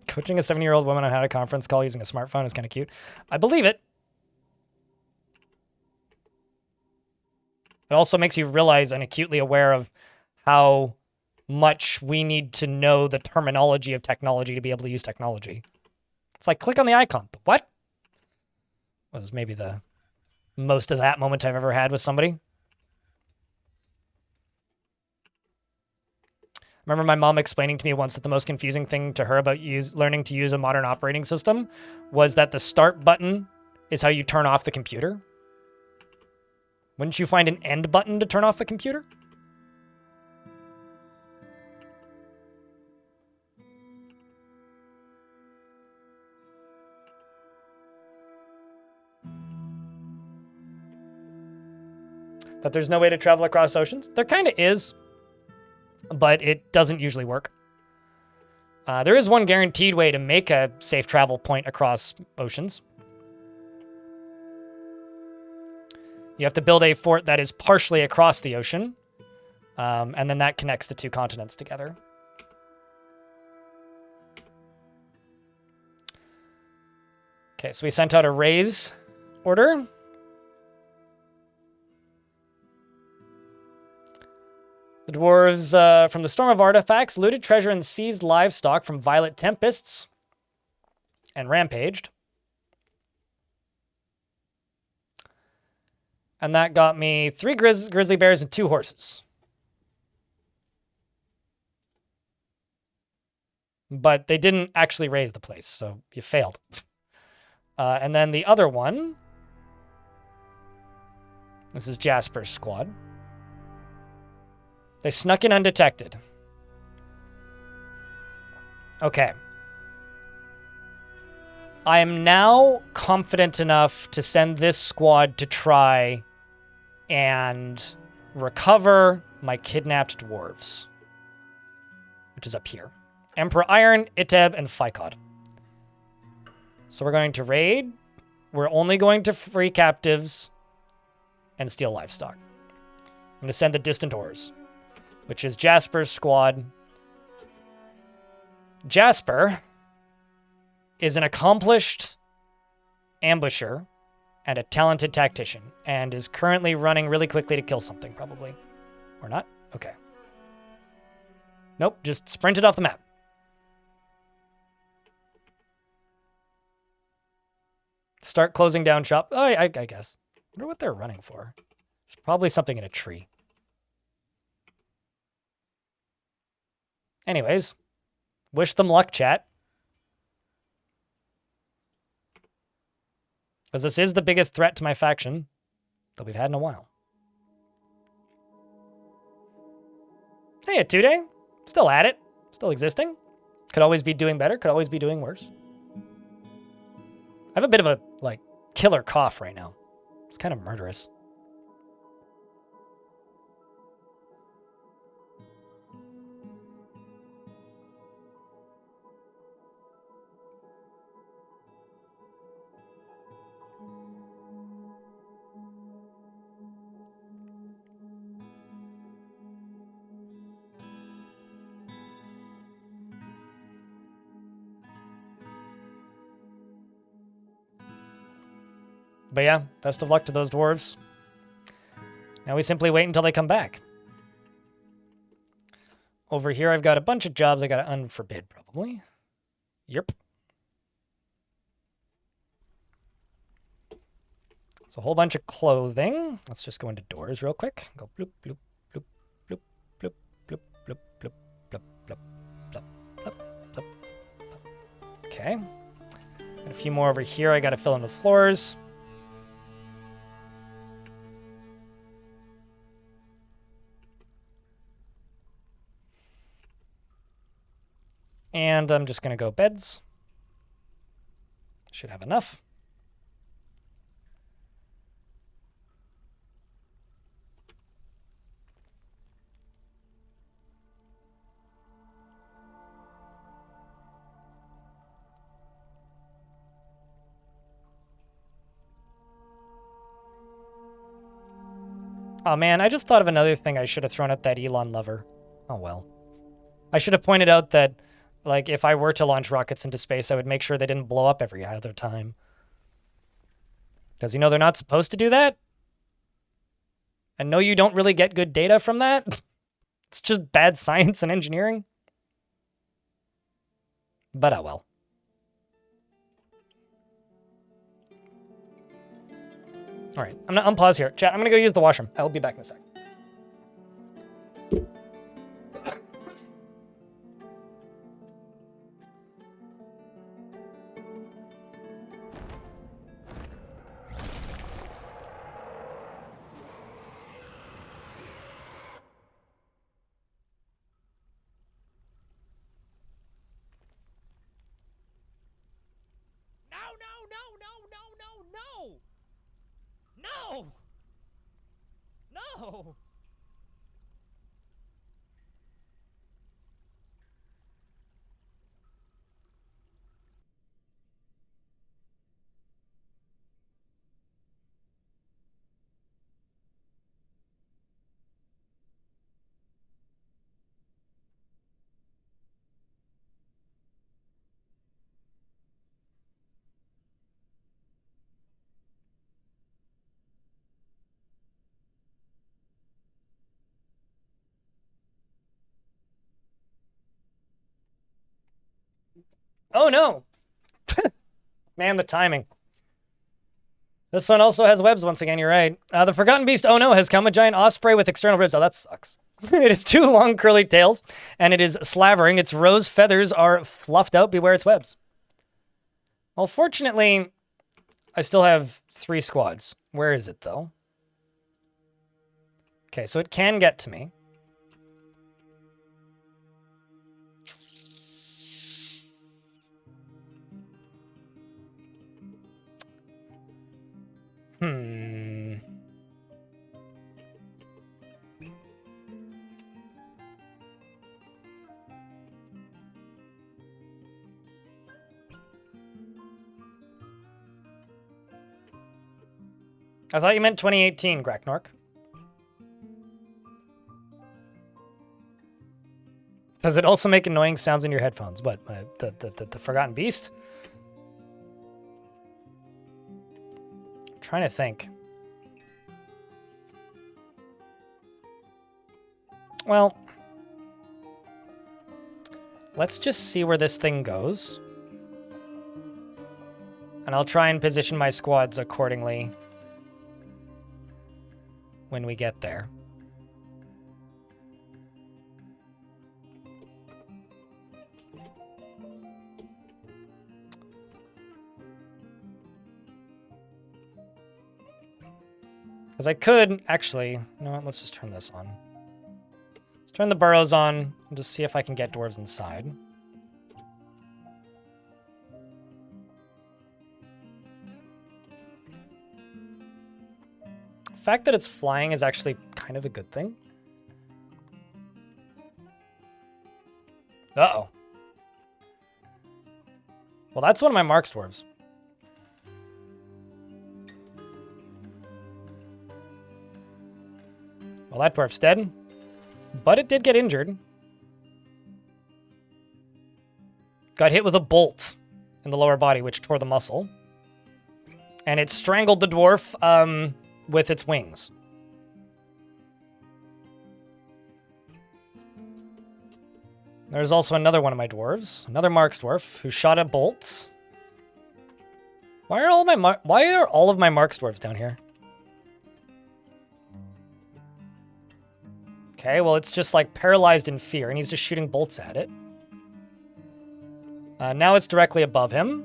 Coaching a 70-year-old woman on how to conference call using a smartphone is kind of cute. I believe it. It also makes you realize and acutely aware of how much we need to know the terminology of technology to be able to use technology. It's like, click on the icon. What? Was maybe the most of that moment I've ever had with somebody. I remember my mom explaining to me once that the most confusing thing to her about learning to use a modern operating system was that the start button is how you turn off the computer. Wouldn't you find an end button to turn off the computer? That there's no way to travel across oceans? There kind of is, but it doesn't usually work. There is one guaranteed way to make a safe travel point across oceans. You have to build a fort that is partially across the ocean, and then that connects the 2 continents together. Okay, so we sent out a raise order. The dwarves from the Storm of Artifacts looted treasure and seized livestock from Violent Tempests and rampaged. And that got me 3 grizzly bears and 2 horses. But they didn't actually raise the place, so you failed. And then the other one, this is Jasper's squad. They snuck in undetected. Okay. I am now confident enough to send this squad to try and recover my kidnapped dwarves, which is up here. Emperor Iron, Iteb, and Phycod. So we're going to raid. We're only going to free captives and steal livestock. I'm going to send the Distant Ores, which is Jasper's squad. Jasper is an accomplished ambusher and a talented tactician, and is currently running really quickly to kill something, probably. Or not? Okay. Nope, just sprinted off the map. Start closing down shop. Oh, I guess. I wonder what they're running for. It's probably something in a tree. Anyways, wish them luck, chat. Because this is the biggest threat to my faction that we've had in a while. Hey, a 2-day. Still at it. Still existing. Could always be doing better. Could always be doing worse. I have a bit of a, like, killer cough right now. It's kind of murderous. But yeah, best of luck to those dwarves. Now we simply wait until they come back. Over here, I've got a bunch of jobs I got to unforbid, probably. Yep. It's a whole bunch of clothing. Let's just go into doors real quick. Go bloop, bloop, bloop, bloop, bloop, bloop, bloop, bloop, bloop, bloop, bloop, bloop, bloop, bloop. Okay. Got a few more over here I got to fill in with floors. And I'm just going to go beds. Should have enough. Oh man, I just thought of another thing I should have thrown at that Elon lover. Oh well. I should have pointed out that, like, if I were to launch rockets into space, I would make sure they didn't blow up every other time. Because, you know, they're not supposed to do that. And no, you don't really get good data from that. It's just bad science and engineering. But oh well. All right, I'm gonna unpause here. Chat, I'm gonna go use the washroom. I'll be back in a sec. No! No! Oh no! Man, the timing. This one also has webs once again, you're right. The Forgotten Beast, oh no, has come a giant osprey with external ribs. Oh, that sucks. It has 2 long curly tails, and it is slavering. Its rose feathers are fluffed out. Beware its webs. Well, fortunately, I still have 3 squads. Where is it, though? Okay, so it can get to me. I thought you meant 2018, Graknork. Does it also make annoying sounds in your headphones? What, the Forgotten Beast? I'm trying to think. Well, let's just see where this thing goes. And I'll try and position my squads accordingly when we get there. Because I could, actually, you know what, let's just turn this on. Let's turn the burrows on and just see if I can get dwarves inside. The fact that it's flying is actually kind of a good thing. Uh-oh. Well, that's one of my Marks dwarves. Well, that dwarf's dead. But it did get injured. Got hit with a bolt in the lower body, which tore the muscle. And it strangled the dwarf with its wings. There's also another one of my dwarves, another Marks dwarf, who shot a bolt. Why are all of my Marks dwarves down here? Okay, well, it's just like paralyzed in fear, and he's just shooting bolts at it. Now it's directly above him.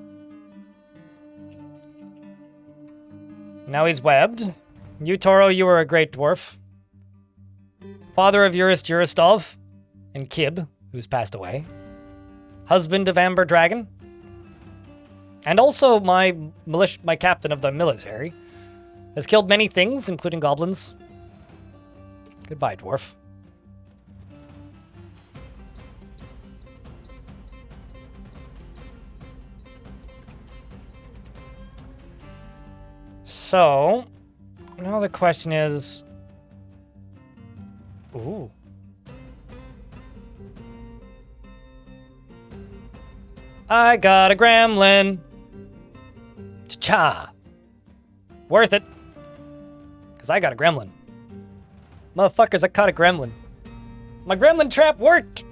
Now he's webbed. You, Toro, you are a great dwarf. Father of Urist Uristov, and Kib, who's passed away. Husband of Amber Dragon. And also my captain of the military. Has killed many things, including goblins. Goodbye, dwarf. So, now the question is... Ooh. I got a gremlin. Cha-cha. Worth it. Because I got a gremlin. Motherfuckers, I caught a gremlin. My gremlin trap worked!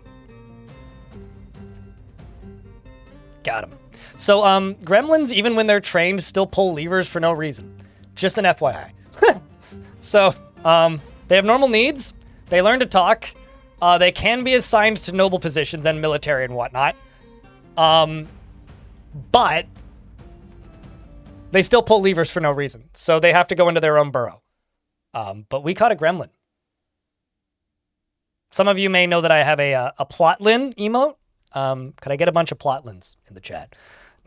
Got him. So, gremlins, even when they're trained, still pull levers for no reason. Just an FYI. So, they have normal needs. They learn to talk. They can be assigned to noble positions and military and whatnot. But they still pull levers for no reason. So they have to go into their own burrow. But we caught a gremlin. Some of you may know that I have a plotlin emote. Could I get a bunch of plotlins in the chat?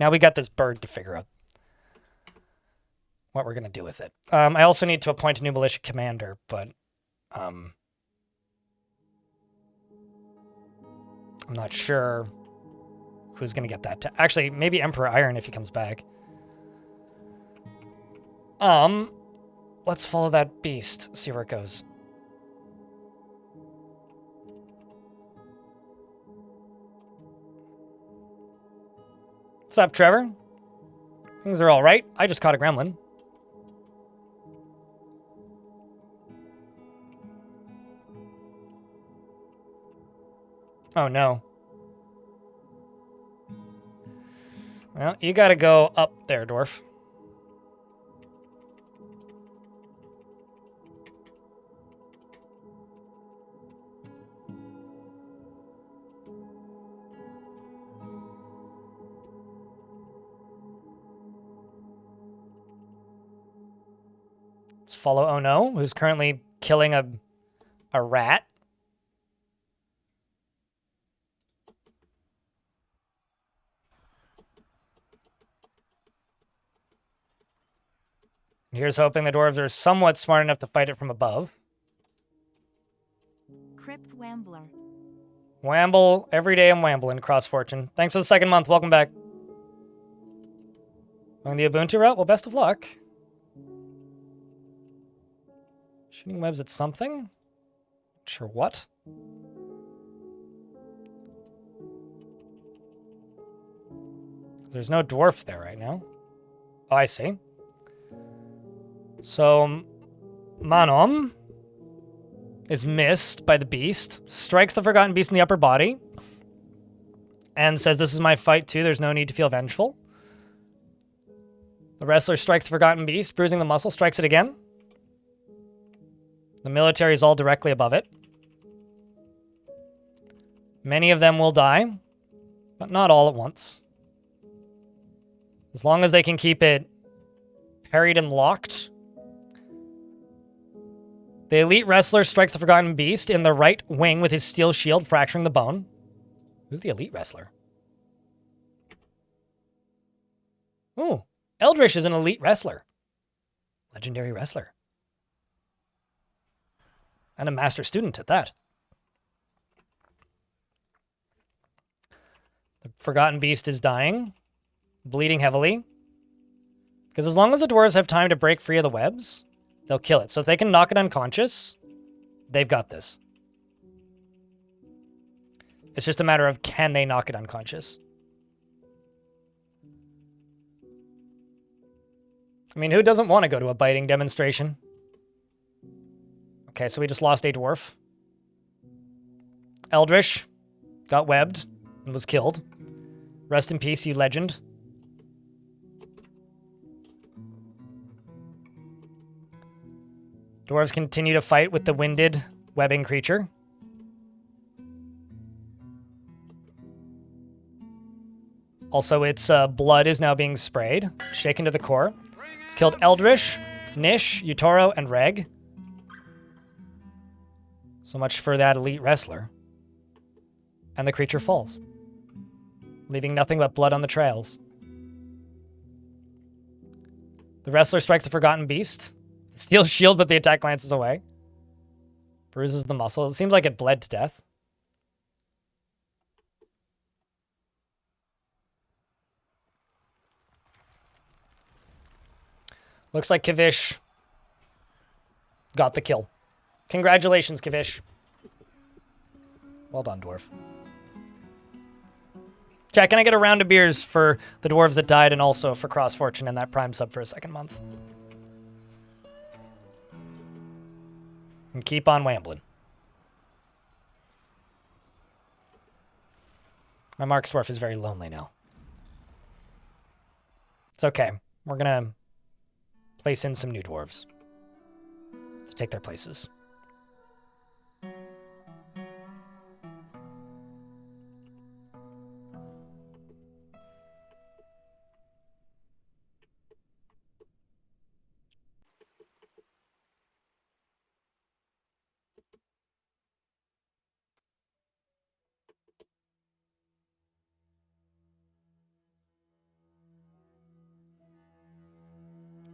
Now we got this bird to figure out what we're going to do with it. I also need to appoint a new militia commander, but I'm not sure who's going to get that. Actually, maybe Emperor Iron if he comes back. Let's follow that beast, see where it goes. What's up, Trevor? Things are all right. I just caught a gremlin. Oh, no. Well, you gotta go up there, Dwarf. Let's follow Oh No, who's currently killing a rat. Here's hoping the dwarves are somewhat smart enough to fight it from above. Crypt Wambler. Wamble. Every day I'm wambling. Cross Fortune. Thanks for the second month. Welcome back. On the Ubuntu route? Well, best of luck. Shooting webs at something? Not sure what. There's no dwarf there right now. Oh, I see. So, Manom is missed by the beast, strikes the Forgotten Beast in the upper body, and says, "This is my fight too, there's no need to feel vengeful." The wrestler strikes the Forgotten Beast, bruising the muscle, strikes it again. The military is all directly above it. Many of them will die, but not all at once. As long as they can keep it parried and locked. The elite wrestler strikes the Forgotten Beast in the right wing with his steel shield, fracturing the bone. Who's the elite wrestler? Ooh, Eldritch is an elite wrestler. Legendary wrestler. And a master student at that. The Forgotten Beast is dying, bleeding heavily. Because as long as the dwarves have time to break free of the webs, they'll kill it. So if they can knock it unconscious, they've got this. It's just a matter of, can they knock it unconscious? I mean, who doesn't want to go to a biting demonstration? Okay, so we just lost a dwarf. Eldritch got webbed and was killed. Rest in peace, you legend. Dwarves continue to fight with the winded webbing creature. Also, its blood is now being sprayed, shaken to the core. It's killed Eldritch, Nish, Utoro, and Reg. So much for that elite wrestler. And the creature falls, leaving nothing but blood on the trails. The wrestler strikes the Forgotten Beast. Steel shield, but the attack glances away. Bruises the muscle. It seems like it bled to death. Looks like Kavish got the kill. Congratulations, Kavish. Well done, dwarf. Chat, can I get a round of beers for the dwarves that died and also for Cross Fortune and that Prime sub for a second month? And keep on wambling. My Mark's dwarf is very lonely now. It's okay. We're gonna place in some new dwarves to take their places.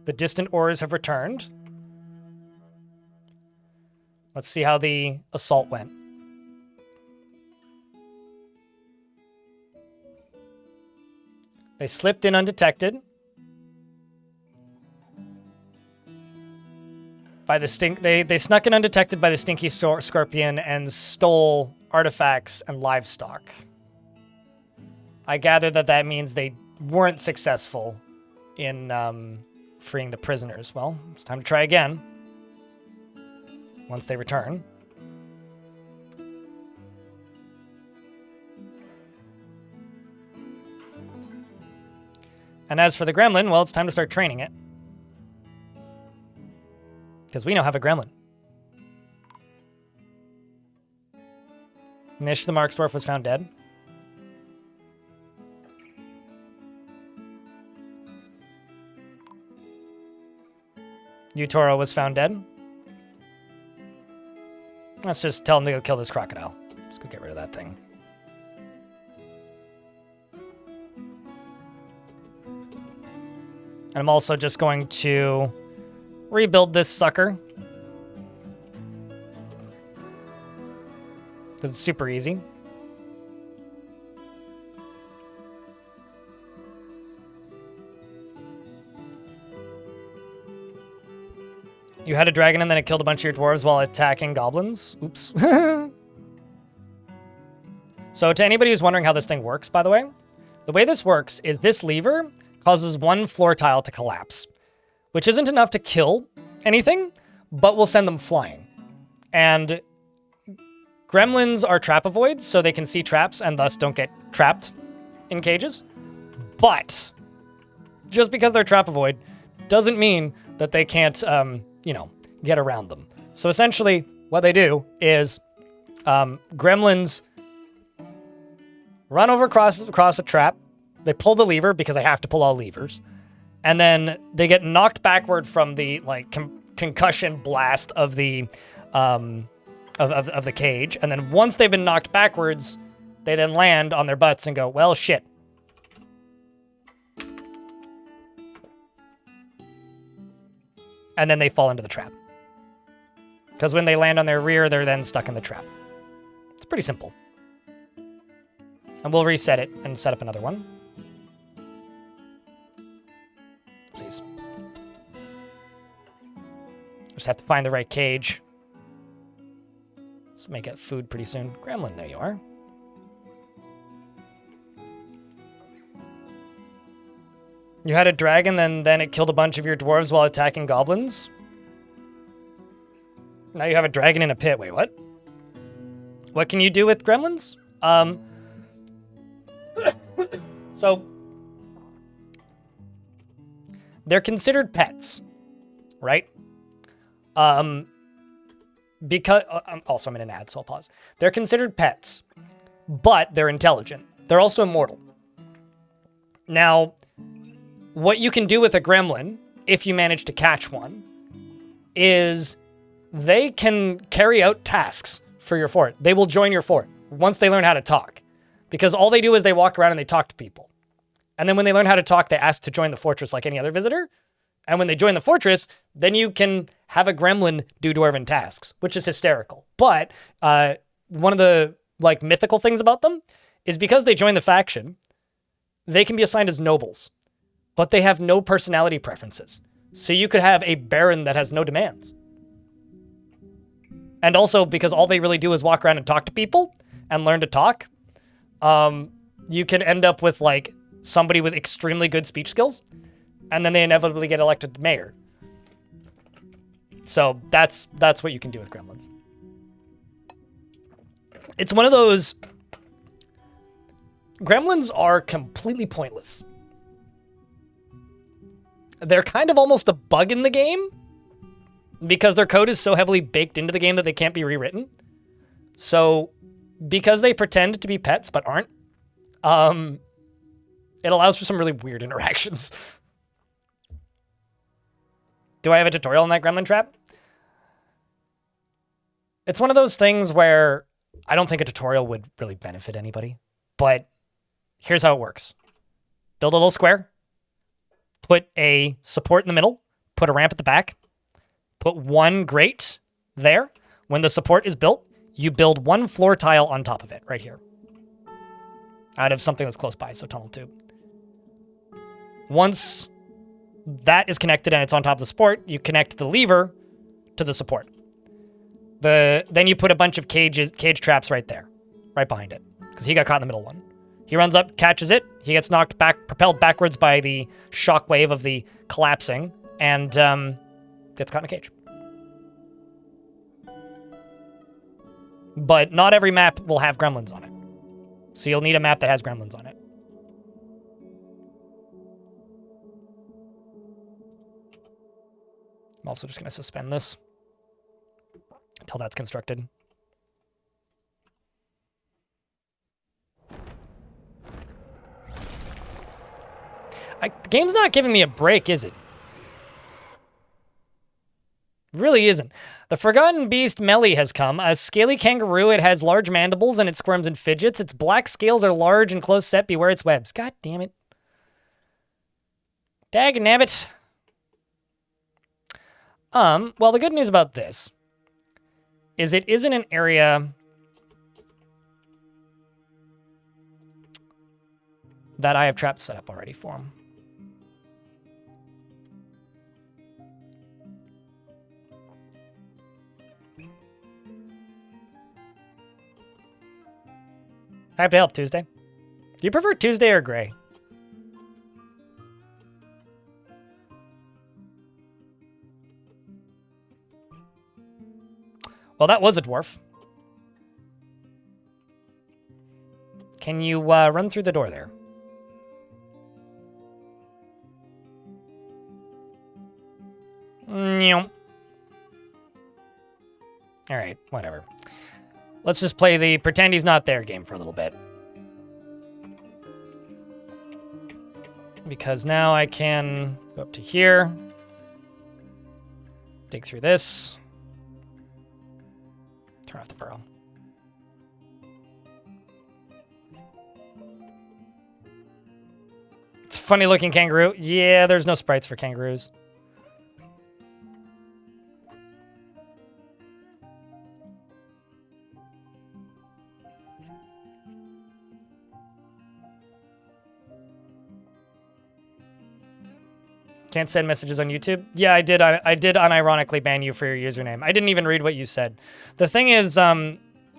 The distant oars have returned. Let's see how the assault went. They slipped in undetected by the stink. They snuck in undetected by the stinky scorpion and stole artifacts and livestock. I gather that means they weren't successful in freeing the prisoners. Well, it's time to try again once they return. And as for the gremlin, well, it's time to start training it. Because we now have a gremlin. Nish the Marksdwarf was found dead. Utoro was found dead. Let's just tell him to go kill this crocodile. Let's go get rid of that thing. And I'm also just going to rebuild this sucker. Because it's super easy. You had a dragon and then it killed a bunch of your dwarves while attacking goblins. Oops. So to anybody who's wondering how this thing works, by the way this works is this lever causes one floor tile to collapse, which isn't enough to kill anything, but will send them flying. And gremlins are trap-avoids, so they can see traps and thus don't get trapped in cages. But just because they're trap-avoid doesn't mean that they can't, get around them. So essentially, what they do is gremlins run over across a trap. They pull the lever because they have to pull all levers. And then they get knocked backward from the concussion blast of the of the cage. And then once they've been knocked backwards, they then land on their butts and go, well, shit. And then they fall into the trap. Because when they land on their rear, they're then stuck in the trap. It's pretty simple. And we'll reset it and set up another one. Oopsies. Just have to find the right cage. This may get food pretty soon. Gremlin, there you are. You had a dragon, then it killed a bunch of your dwarves while attacking goblins. Now you have a dragon in a pit. Wait, what? What can you do with gremlins? So they're considered pets, right? Because also I'm in an ad, so I'll pause. They're considered pets, but they're intelligent. They're also immortal. Now, what you can do with a gremlin, if you manage to catch one, is they can carry out tasks for your fort. They will join your fort once they learn how to talk. Because all they do is they walk around and they talk to people. And then when they learn how to talk, they ask to join the fortress like any other visitor. And when they join the fortress, then you can have a gremlin do dwarven tasks, which is hysterical. But one of the mythical things about them is because they join the faction, they can be assigned as nobles, but they have no personality preferences. So you could have a baron that has no demands. And also because all they really do is walk around and talk to people and learn to talk, you can end up with somebody with extremely good speech skills, and then they inevitably get elected mayor. So that's what you can do with gremlins. It's one of those... Gremlins are completely pointless. They're kind of almost a bug in the game, because their code is so heavily baked into the game that they can't be rewritten. So, because they pretend to be pets but aren't, it allows for some really weird interactions. Do I have a tutorial on that gremlin trap? It's one of those things where I don't think a tutorial would really benefit anybody, but here's how it works. Build a little square, put a support in the middle, put a ramp at the back, put one grate there. When the support is built, you build one floor tile on top of it, right here. Out of something that's close by, so tunnel tube. Once that is connected and it's on top of the support, you connect the lever to the support. Then you put a bunch of cage traps right there, right behind it, because he got caught in the middle one. He runs up, catches it, he gets knocked back, propelled backwards by the shockwave of the collapsing, and gets caught in a cage. But not every map will have gremlins on it. So you'll need a map that has gremlins on it. I'm also just going to suspend this until that's constructed. The game's not giving me a break, is it? Really isn't. The Forgotten Beast Melly has come. A scaly kangaroo. It has large mandibles and it squirms and fidgets. Its black scales are large and close set. Beware its webs. God damn it. Dagnabbit. Well, the good news about this is it isn't an area that I have traps set up already for him. Happy to help, Tuesday. Do you prefer Tuesday or Gray? Well, that was a dwarf. Can you run through the door there? All right, whatever. Let's just play the pretend he's not there game for a little bit. Because now I can go up to here, dig through this, turn off the burrow. It's a funny looking kangaroo. Yeah, there's no sprites for kangaroos. Can't send messages on YouTube? Yeah, I did unironically ban you for your username. I didn't even read what you said. The thing is,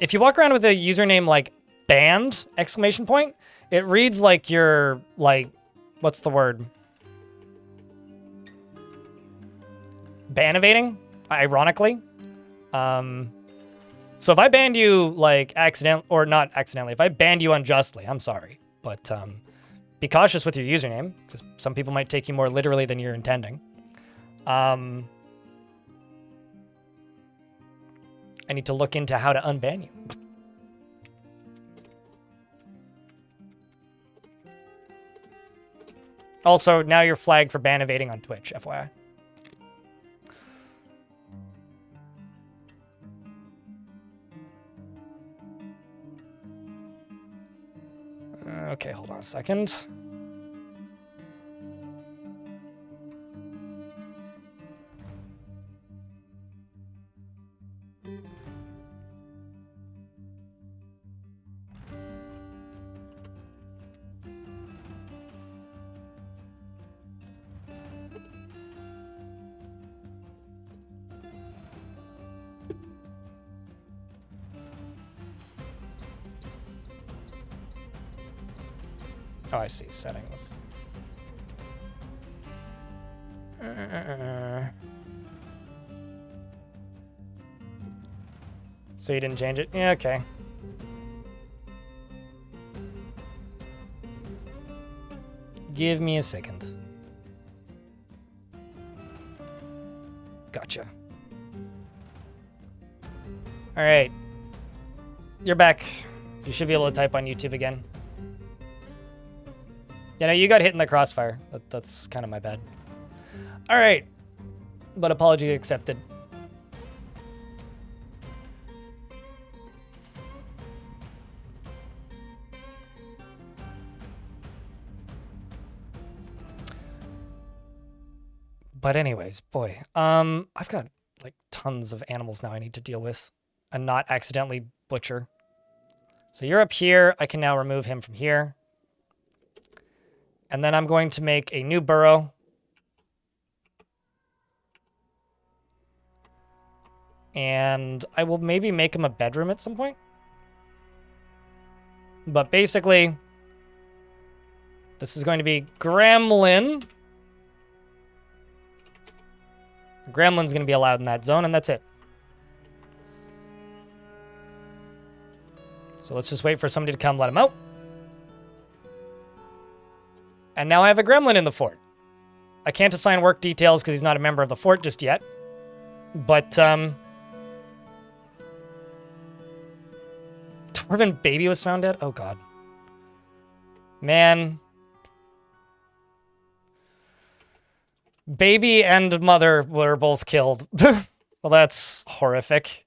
if you walk around with a username like banned, exclamation point, it reads like you're, like, what's the word? Ban evading, ironically. So if I banned you, like, or not accidentally, if I banned you unjustly, I'm sorry. But, be cautious with your username, because some people might take you more literally than you're intending. I need to look into how to unban you. Also, now you're flagged for ban evading on Twitch, FYI. Okay, hold on a second. Oh, I see. Settings. So you didn't change it? Yeah, okay. Give me a second. Gotcha. All right. You're back. You should be able to type on YouTube again. You know, you got hit in the crossfire. That's kind of my bad. All right. But apology accepted. But anyways, boy, I've got like tons of animals now I need to deal with and not accidentally butcher. So you're up here. I can now remove him from here. And then I'm going to make a new burrow. And I will maybe make him a bedroom at some point. But basically, this is going to be Gremlin. Gremlin's going to be allowed in that zone, and that's it. So let's just wait for somebody to come let him out. And now I have a gremlin in the fort. I can't assign work details because he's not a member of the fort just yet. But, Dwarven baby was found dead? Oh, God. Man. Baby and mother were both killed. Well, that's horrific.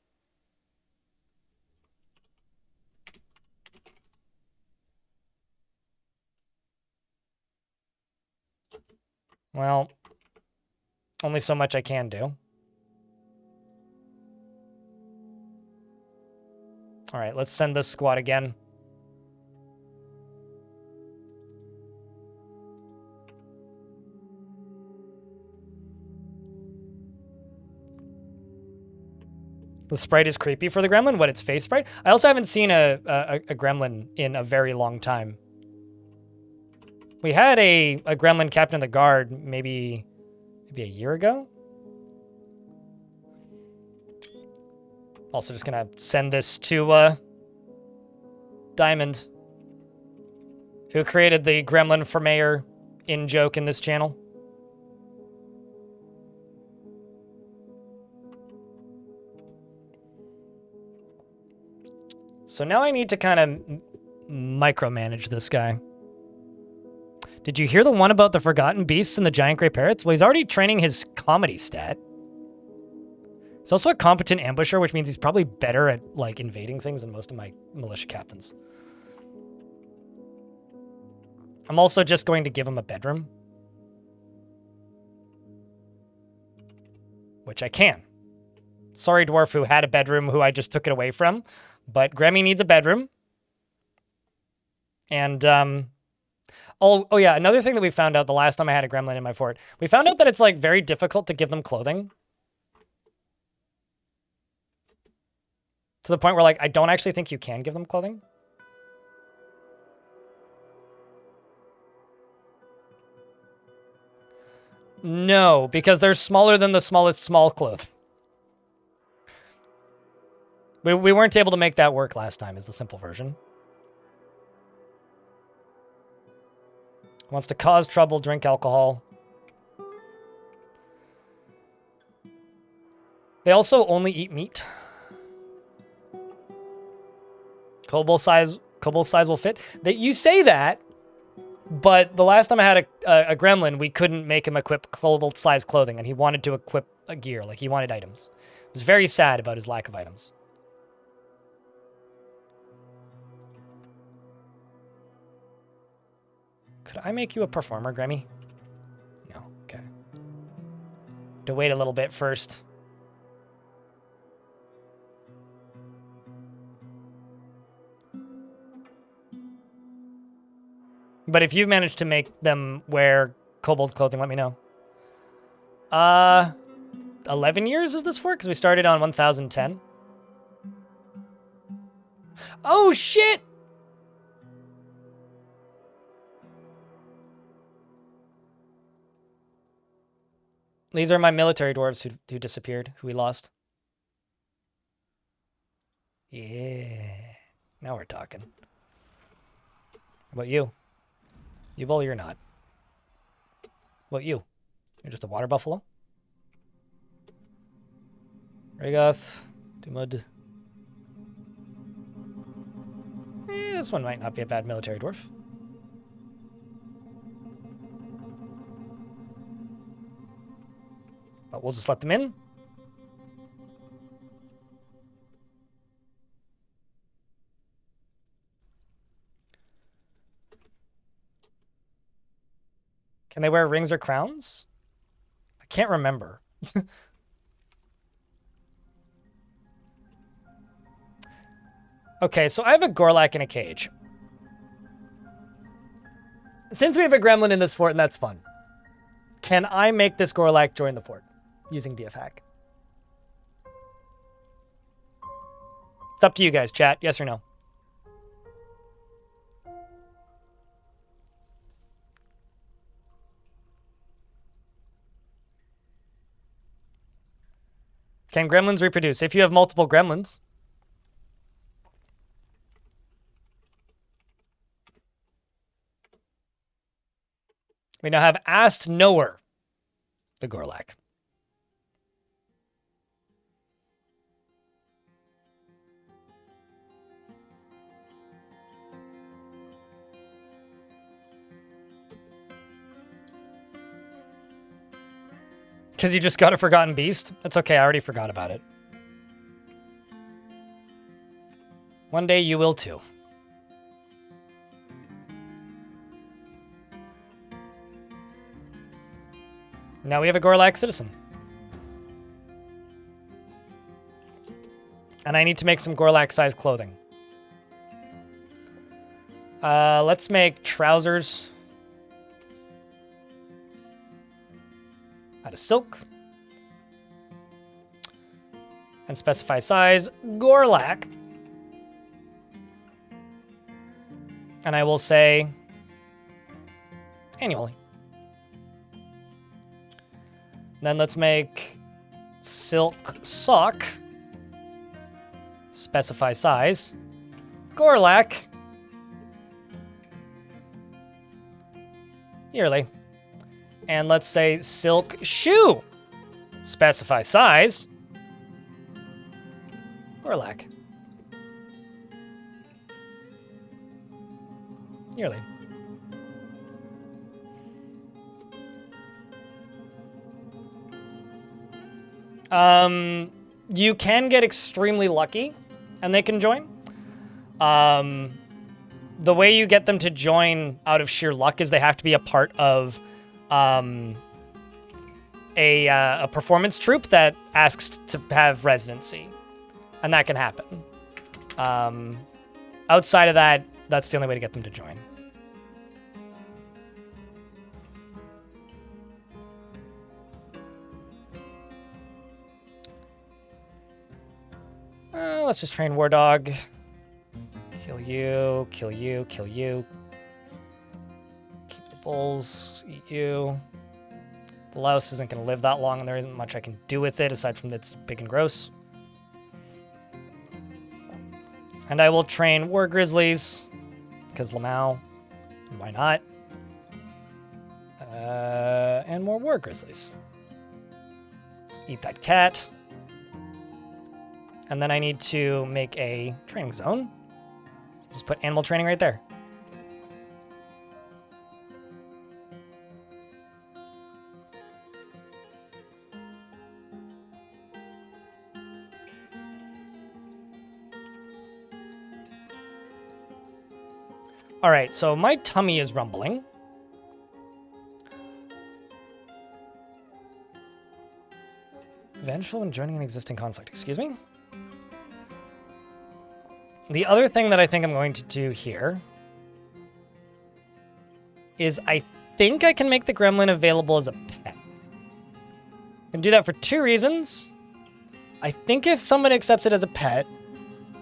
Well, only so much I can do. All right, let's send this squad again. The sprite is creepy for the gremlin. What, its face sprite? I also haven't seen a gremlin in a very long time. We had a gremlin captain of the guard maybe a year ago. Also just gonna send this to Diamond, who created the gremlin for mayor in joke in this channel. So now I need to kind of micromanage this guy. Did you hear the one about the forgotten beasts and the giant gray parrots? Well, he's already training his comedy stat. He's also a competent ambusher, which means he's probably better at, like, invading things than most of my militia captains. I'm also just going to give him a bedroom. Which I can. Sorry, Dwarf, who had a bedroom, who I just took it away from. But Grammy needs a bedroom. And, oh yeah, another thing that we found out the last time I had a gremlin in my fort. We found out that it's, like, very difficult to give them clothing. To the point where, like, I don't actually think you can give them clothing. No, because they're smaller than the smallest small clothes. We weren't able to make that work last time, is the simple version. Wants to cause trouble, drink alcohol. They also only eat meat. Kobold size will fit. You say that, but the last time I had a gremlin, we couldn't make him equip kobold size clothing, and he wanted to equip a gear, like he wanted items. I was very sad about his lack of items. Could I make you a performer, Grammy? No, okay. Have to wait a little bit first. But if you've managed to make them wear kobold clothing, let me know. 11 years is this for? Because we started on 1010. Oh, shit! These are my military dwarves who disappeared, who we lost. Yeah. Now we're talking. How about you? You bull, you're not. What about you? You're just a water buffalo? Regoth. Dumud. This one might not be a bad military dwarf. But we'll just let them in. Can they wear rings or crowns? I can't remember. Okay, so I have a Gorlak in a cage. Since we have a gremlin in this fort, and that's fun, can I make this Gorlak join the fort using DF hack? It's up to you guys, chat. Yes or no? Can gremlins reproduce? If you have multiple gremlins. We now have Asked Knower, the Gorlak. Because you just got a Forgotten Beast? That's okay, I already forgot about it. One day you will too. Now we have a Gorlak citizen. And I need to make some Gorlak-sized clothing. Let's make trousers out of silk. And specify size, Gorlak. And I will say annually. Then let's make Silk Sock. Specify size, Gorlak. Yearly. And let's say Silk Shoe. Specify size, Gorlak. Yearly. You can get extremely lucky, and they can join. The way you get them to join out of sheer luck is they have to be a part of a performance troupe that asks to have residency, and that can happen. Outside of that, that's the only way to get them to join. Let's just train War Dog. Kill you, kill you, kill you. Keep the bulls, eat you. The louse isn't going to live that long, and there isn't much I can do with it aside from it's big and gross. And I will train War Grizzlies, because Lamau, why not? And more War Grizzlies. Let's eat that cat. And then I need to make a training zone. So just put animal training right there. All right, so my tummy is rumbling. Vengeful when joining an existing conflict. Excuse me? The other thing that I think I'm going to do here is I think I can make the gremlin available as a pet. I can do that for two reasons. I think if someone accepts it as a pet,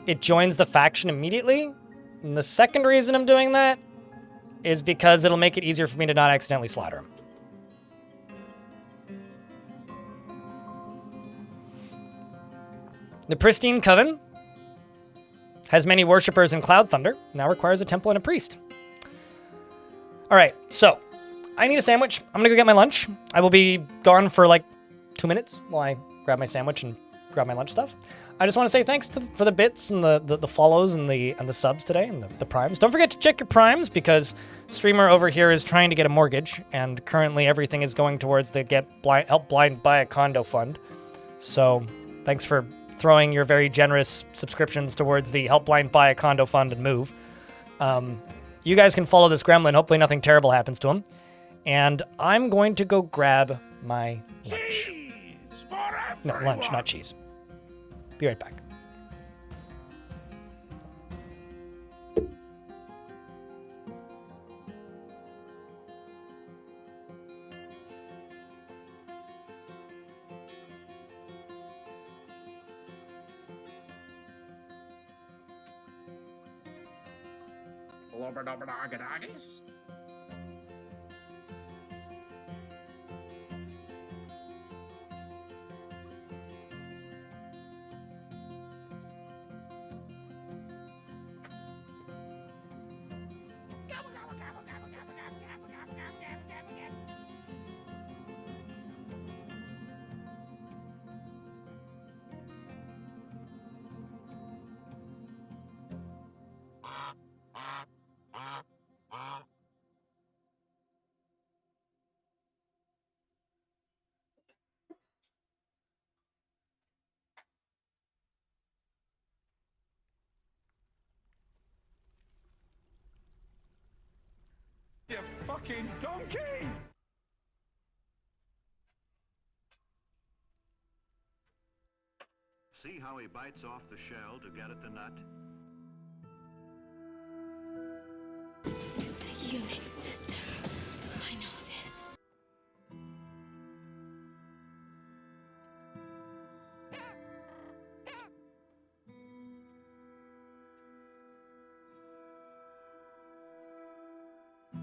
it joins the faction immediately. And the second reason I'm doing that is because it'll make it easier for me to not accidentally slaughter him. The Pristine Coven has many worshippers in Cloudthunder, now requires a temple and a priest. All right, so I need a sandwich. I'm gonna go get my lunch. I will be gone for like 2 minutes while I grab my sandwich and grab my lunch stuff. I just want to say thanks for the bits and the follows and the subs today and the primes. Don't forget to check your primes because streamer over here is trying to get a mortgage and currently everything is going towards the help blind buy a condo fund. So thanks for throwing your very generous subscriptions towards the help blind buy a condo fund and move. You guys can follow this gremlin. Hopefully nothing terrible happens to him. And I'm going to go grab my lunch. No, lunch, not cheese. Be right back. Flubberdubberdoggadoggies. You fucking donkey! See how he bites off the shell to get at the nut? It's a unit system. I know this.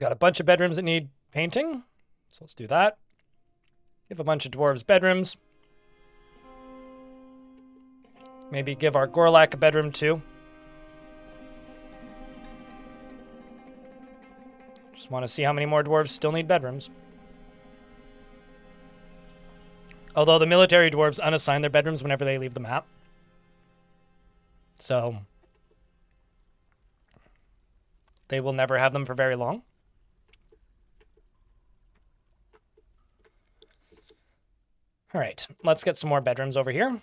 Got a bunch of bedrooms that need painting, so let's do that. Give a bunch of dwarves bedrooms. Maybe give our Gorlak a bedroom too. Just want to see how many more dwarves still need bedrooms. Although the military dwarves unassign their bedrooms whenever they leave the map. So they will never have them for very long. All right, let's get some more bedrooms over here.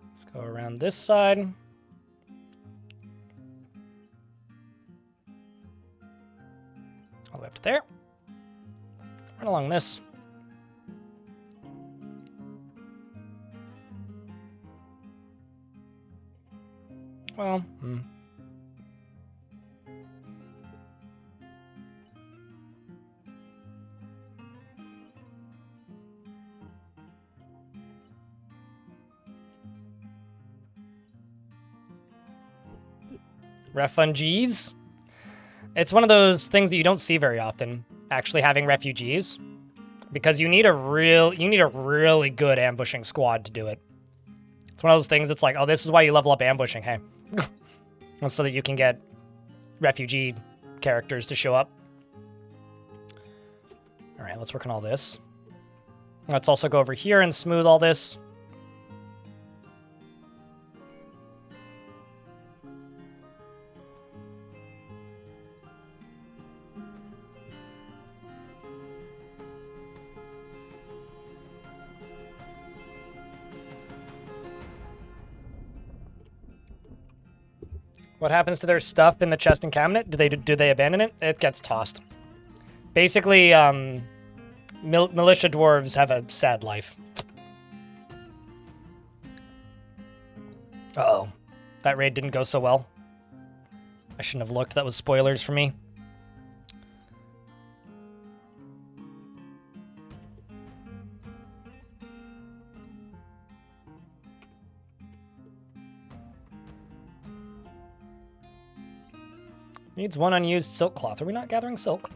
Let's go around this side. All the way up to there. Right along this. Well, refugees. It's one of those things that you don't see very often, actually having refugees, because you need a really good ambushing squad to do it. It's one of those things that's like, oh, this is why you level up ambushing, hey. So that you can get refugee characters to show up. All right, let's work on all this. Let's also go over here and smooth all this. What happens to their stuff in the chest and cabinet? Do they abandon it? It gets tossed. Basically, militia dwarves have a sad life. Uh-oh. That raid didn't go so well. I shouldn't have looked. That was spoilers for me. Needs one unused silk cloth. Are we not gathering silk?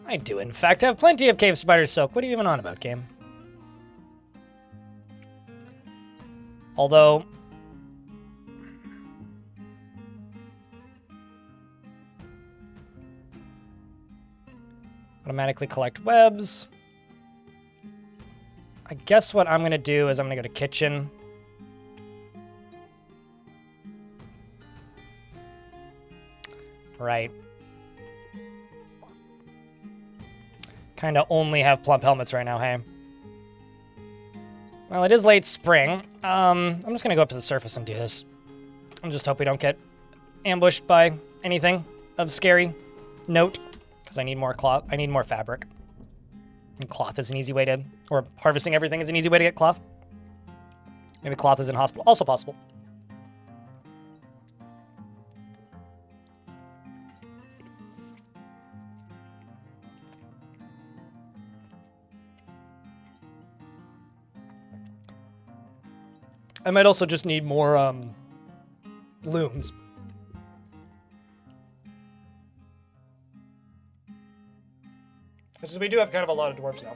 I do, in fact, have plenty of cave spider silk. What are you even on about, game? Although... automatically collect webs. I guess what I'm going to do is I'm going to go to kitchen. Right. Kind of only have plump helmets right now, hey? Well, it is late spring. I'm just going to go up to the surface and do this. I just hope we don't get ambushed by anything of scary note. Because I need more cloth. I need more fabric. And cloth is an easy way to... or harvesting everything is an easy way to get cloth. Maybe cloth is in hospital. Also possible. I might also just need more looms. Because we do have kind of a lot of dwarves now.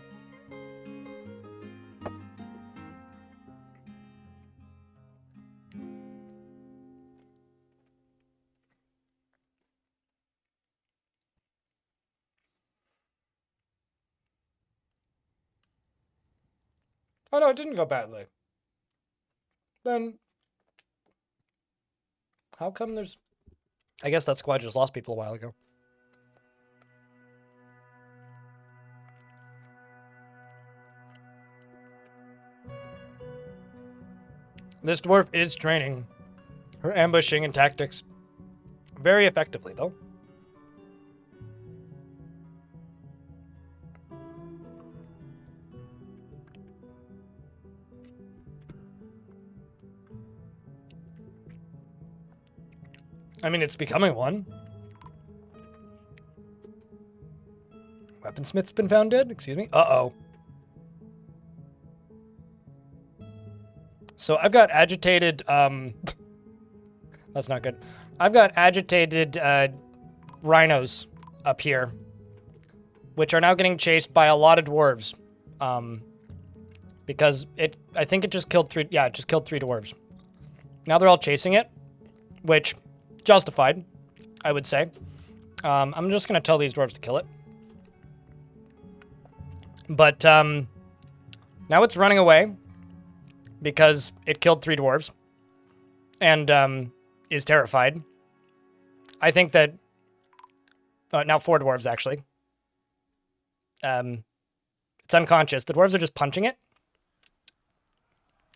Oh no, it didn't go badly. Then, how come there's... I guess that squad just lost people a while ago. This dwarf is training her ambushing and tactics very effectively, though. I mean, it's becoming one. Weaponsmith's been found dead? Excuse me? Uh-oh. So I've got agitated, that's not good. I've got agitated, rhinos up here, which are now getting chased by a lot of dwarves. Because I think it just killed three dwarves. Now they're all chasing it, which, justified, I would say. I'm just gonna tell these dwarves to kill it. But, now it's running away because it killed 3 dwarves and, is terrified. I think that, now 4 dwarves, actually. It's unconscious. The dwarves are just punching it.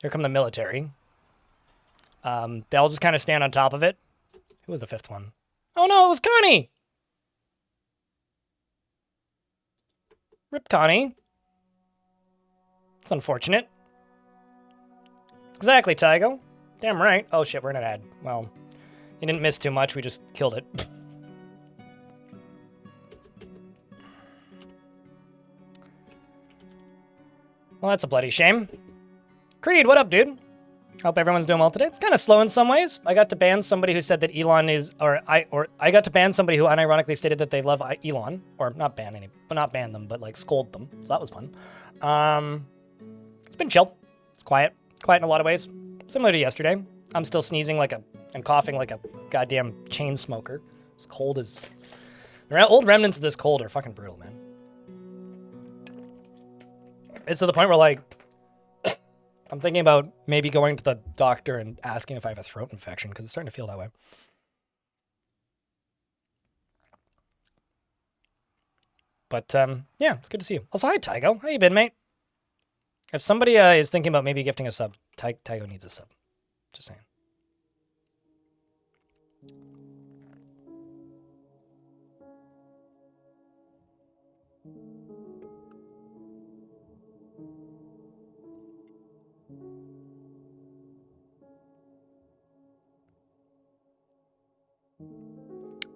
Here come the military. They all just kind of stand on top of it. Who was the 5th one? Oh no, it was Connie! Rip Connie. It's unfortunate. Exactly, Tygo. Damn right. Oh shit, we're in an ad. Well, you didn't miss too much, we just killed it. Well, that's a bloody shame. Creed, what up, dude? Hope everyone's doing well today. It's kind of slow in some ways. I got to ban somebody who said that Elon is, I got to ban somebody who unironically stated that they love Elon, or not ban them, but like scold them. So that was fun. It's been chill. It's quiet in a lot of ways. Similar to yesterday. I'm still sneezing and coughing like a goddamn chain smoker. It's cold as, the old remnants of this cold are fucking brutal, man. It's to the point where like, I'm thinking about maybe going to the doctor and asking if I have a throat infection because it's starting to feel that way. But, yeah, it's good to see you. Also, hi, Tygo. How you been, mate? If somebody is thinking about maybe gifting a sub, Tygo needs a sub. Just saying.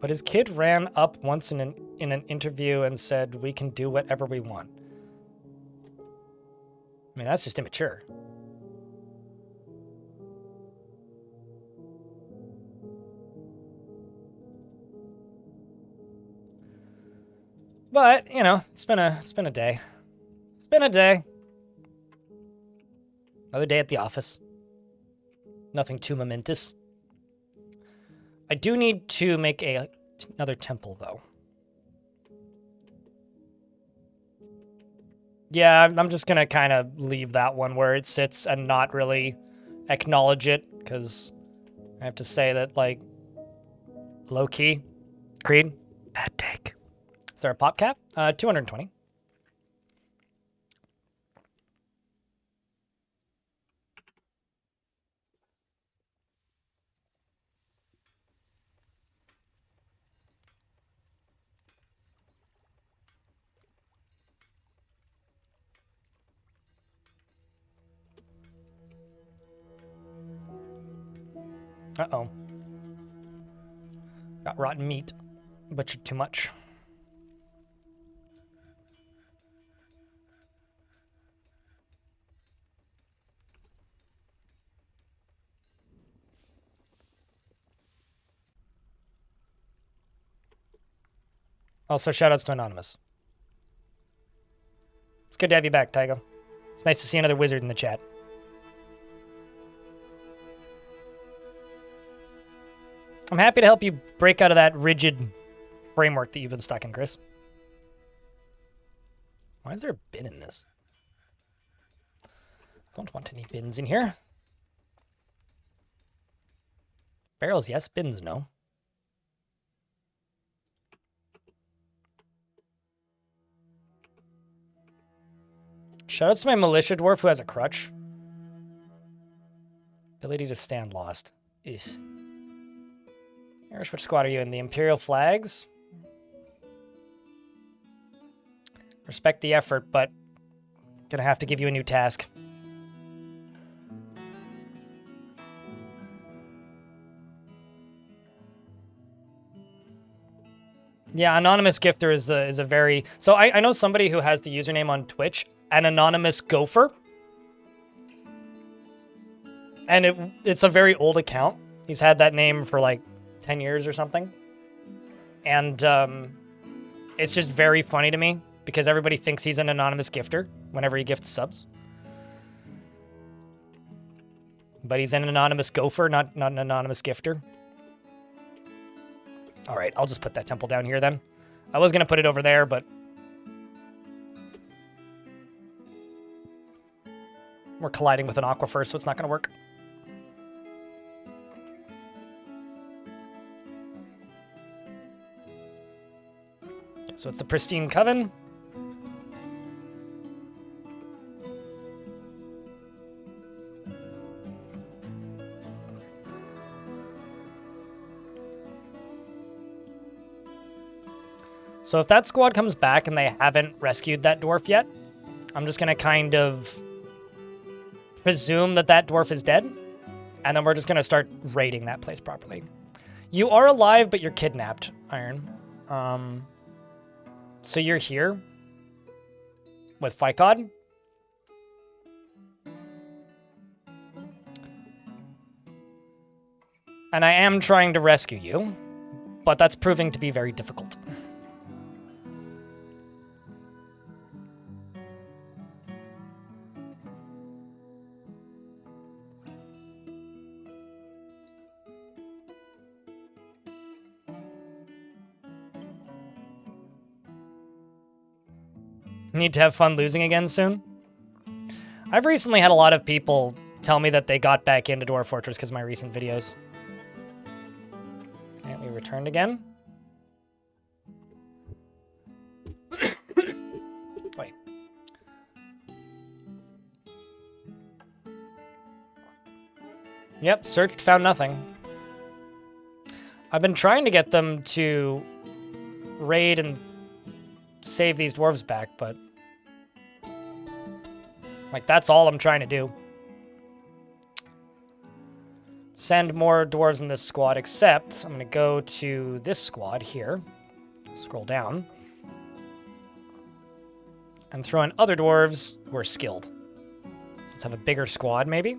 But his kid ran up once in an interview and said, "We can do whatever we want." I mean, that's just immature. But, you know, it's been a day. It's been a day. Another day at the office. Nothing too momentous. I do need to make another temple, though. Yeah, I'm just gonna kind of leave that one where it sits and not really acknowledge it, because I have to say that, like, low-key, Creed, bad take. Is there a pop cap? 220. Uh-oh. Got rotten meat. Butchered too much. Also, shoutouts to Anonymous. It's good to have you back, Tygo. It's nice to see another wizard in the chat. I'm happy to help you break out of that rigid framework that you've been stuck in, Chris. Why is there a bin in this? I don't want any bins in here. Barrels, yes. Bins, no. Shoutouts to my militia dwarf who has a crutch. Ability to stand lost. Ugh. Irish, which squad are you in? The Imperial Flags? Respect the effort, but gonna have to give you a new task. Yeah, anonymous gifter is a very... So I know somebody who has the username on Twitch, an anonymous gopher. And it's a very old account. He's had that name for like 10 years or something. And it's just very funny to me because everybody thinks he's an anonymous gifter whenever he gifts subs. But he's an anonymous gopher, not an anonymous gifter. All right, I'll just put that temple down here then. I was going to put it over there, but... we're colliding with an aquifer, so it's not going to work. Okay, so it's the pristine coven. So if that squad comes back and they haven't rescued that dwarf yet, I'm just going to kind of presume that that dwarf is dead, and then we're just going to start raiding that place properly. You are alive, but you're kidnapped, Iron. So you're here with Ficod. And I am trying to rescue you, but that's proving to be very difficult. Need to have fun losing again soon? I've recently had a lot of people tell me that they got back into Dwarf Fortress because of my recent videos. Okay, we returned again. Wait. Yep, searched, found nothing. I've been trying to get them to raid and save these dwarves back, but like that's all I'm trying to do. Send more dwarves in this squad, except I'm gonna go to this squad here, scroll down, and throw in other dwarves who are skilled. So let's have a bigger squad, maybe.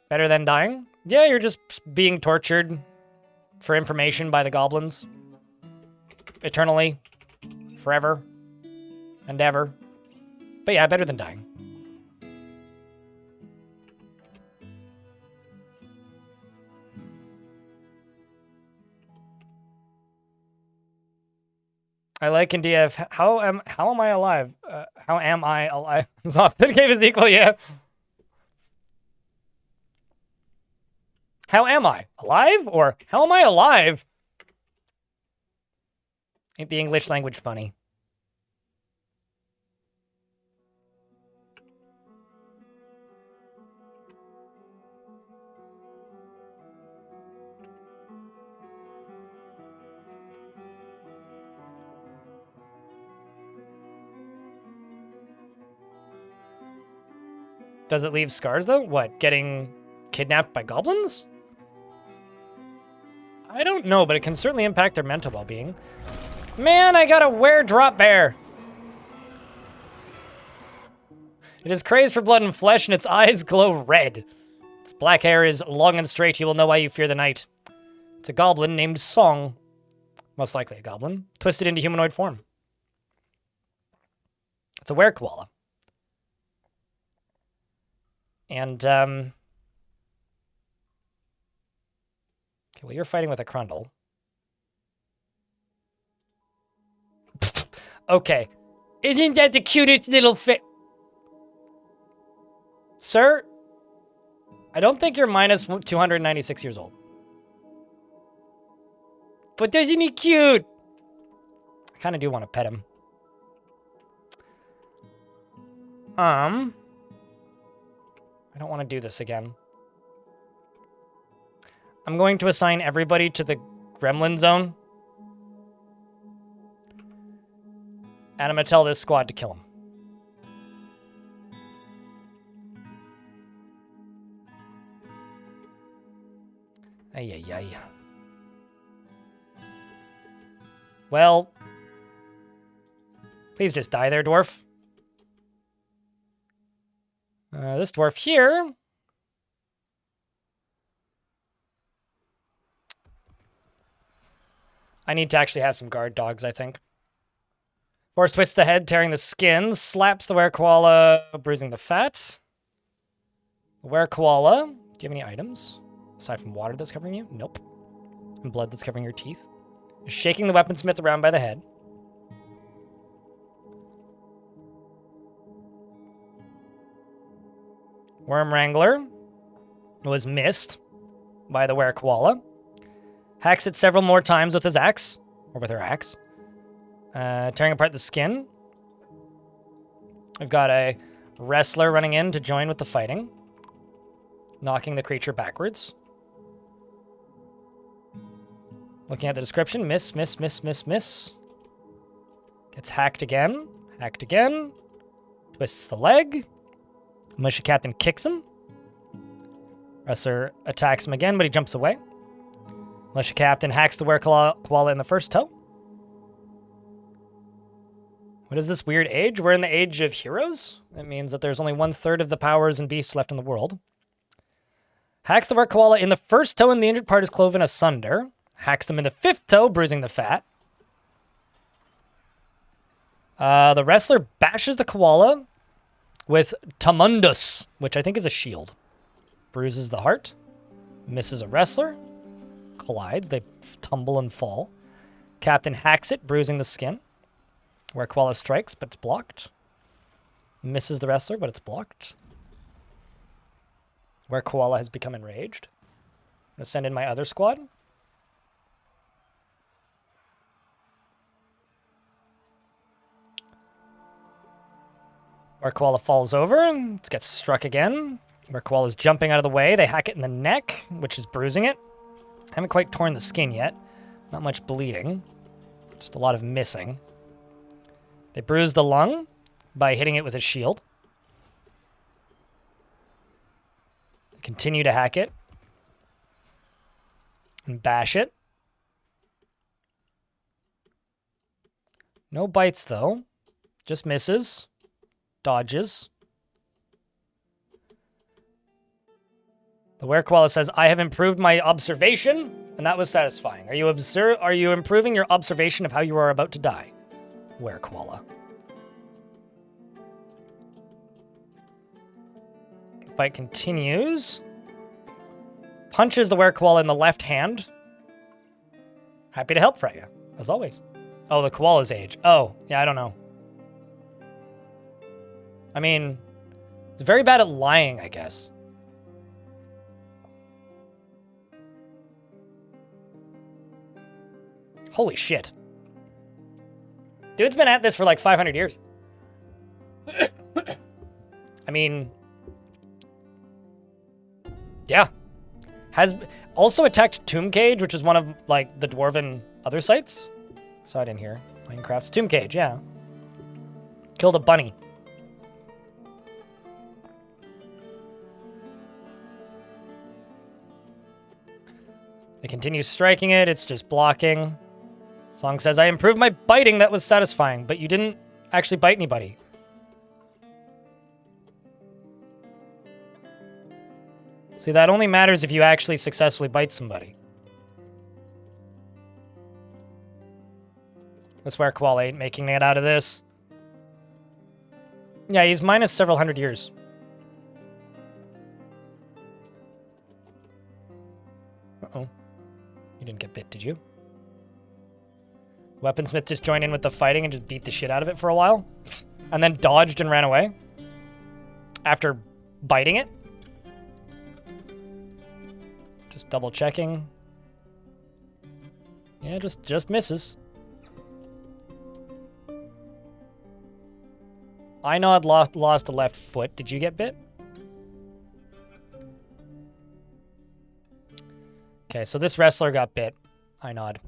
Better than dying? Yeah, you're just being tortured for information by the goblins. Eternally. Forever. And ever. But yeah, better than dying. I like India. How am I alive? How am I alive? The game is equal, yeah. How am I? Alive? Or how am I alive? Ain't the English language funny? Does it leave scars, though? What, getting kidnapped by goblins? I don't know, but it can certainly impact their mental well-being. Man, I got a were-drop bear! It is crazed for blood and flesh, and its eyes glow red. Its black hair is long and straight. You will know why you fear the night. It's a goblin named Song. Most likely a goblin. Twisted into humanoid form. It's a were-koala. And, okay, well, you're fighting with a Crundle. Okay. Isn't that the cutest little Sir? I don't think you're minus 296 years old. But isn't he cute? I kind of do want to pet him. I don't want to do this again. I'm going to assign everybody to the gremlin zone And I'm going to tell this squad to kill him. Ay, ay, ay. Well, please just die there, dwarf. This dwarf here. I need to actually have some guard dogs, I think. Force twists the head, tearing the skin, slaps the were-koala, bruising the fat. The were-koala. Do you have any items? Aside from water that's covering you? Nope. And blood that's covering your teeth. Is shaking the weaponsmith around by the head. Worm Wrangler was missed by the were-koala. Hacks it several more times with his axe, or with her axe. Tearing apart the skin. We've got a wrestler running in to join with the fighting. Knocking the creature backwards. Looking at the description, miss, miss, miss, miss, miss. Gets hacked again. Hacked again. Twists the leg. Militia captain kicks him. Wrestler attacks him again, but he jumps away. Militia captain hacks the were-koala in the first toe. What is this weird age? We're in the age of heroes? That means that there's only 1/3 of the powers and beasts left in the world. Hacks the were-koala in the first toe and the injured part is cloven asunder. Hacks them in the 5th toe, bruising the fat. The wrestler bashes the koala with Tamundus, which I think is a shield. Bruises the heart. Misses a wrestler. Collides. They tumble and fall. Captain hacks it, bruising the skin. Were-koala strikes, but it's blocked. Misses the wrestler, but it's blocked. Were-koala has become enraged. I'm going to send in my other squad. Were-koala falls over. It gets struck again. Were-koala's jumping out of the way. They hack it in the neck, which is bruising it. Haven't quite torn the skin yet. Not much bleeding. Just a lot of missing. They bruise the lung by hitting it with a shield. They continue to hack it. And bash it. No bites, though. Just misses. Dodges. The were-koala says, I have improved my observation, and that was satisfying. Are you improving your observation of how you are about to die? Were-koala. The fight continues. Punches the were-koala in the left hand. Happy to help, Freya, as always. Oh, the koala's age. Oh, yeah, I don't know. I mean, it's very bad at lying, I guess. Holy shit. Dude's been at this for like 500 years. I mean, yeah. Has also attacked Tomb Cage, which is one of like the dwarven other sites. Saw it in here. Minecraft's Tomb Cage, yeah. Killed a bunny. They continue striking it. It's just blocking. Song says, I improved my biting. That was satisfying, but you didn't actually bite anybody. See, that only matters if you actually successfully bite somebody. I swear Koala ain't making it out of this. Yeah, he's minus several hundred years. Uh-oh. You didn't get bit, did you? Weaponsmith just joined in with the fighting and just beat the shit out of it for a while. And then dodged and ran away. After biting it. Just double checking. Yeah, just misses. I know I'd lost a left foot. Did you get bit? Okay, so this wrestler got bit. I nod.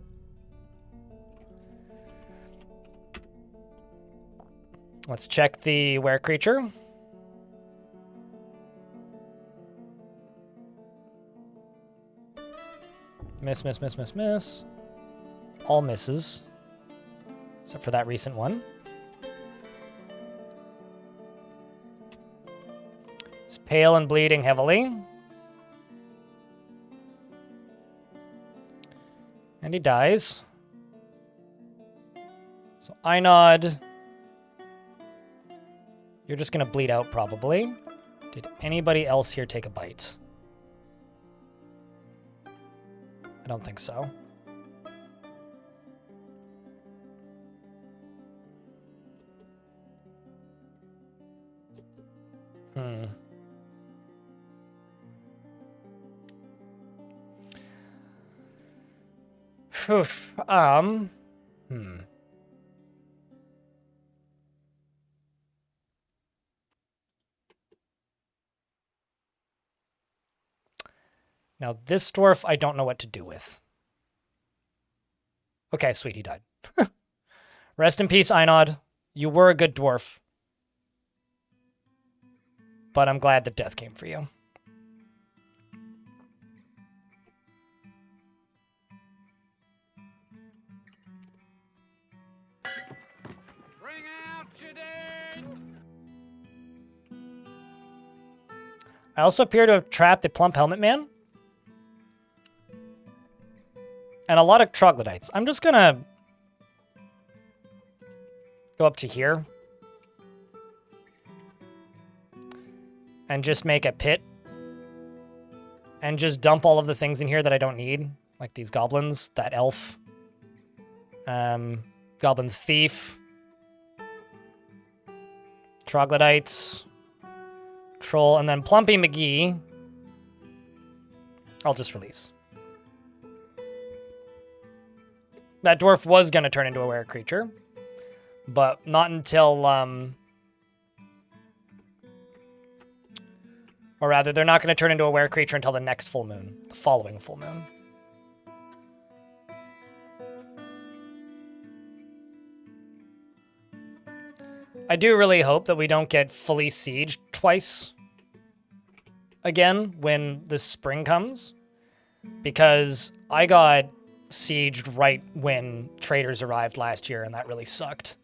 Let's check the were creature. Miss, miss, miss, miss, miss. All misses. Except for that recent one. It's pale and bleeding heavily. And he dies. So Einod, you're just gonna bleed out probably. Did anybody else here take a bite? I don't think so. Phew. Now this dwarf, I don't know what to do with. Okay, sweet, he died. Rest in peace, Einod. You were a good dwarf. But I'm glad that death came for you. Bring out your dead! I also appear to have trapped the plump helmet man. And a lot of troglodytes. I'm just gonna go up to here. And just make a pit. And just dump all of the things in here that I don't need. Like these goblins, that elf. Goblin thief. Troglodytes. Troll, and then Plumpy McGee. I'll just release. That dwarf was going to turn into a rare creature, but not until, or rather, they're not going to turn into a rare creature until the next full moon, the following full moon. I do really hope that we don't get fully sieged twice again when the spring comes, because I got sieged right when traders arrived last year, and that really sucked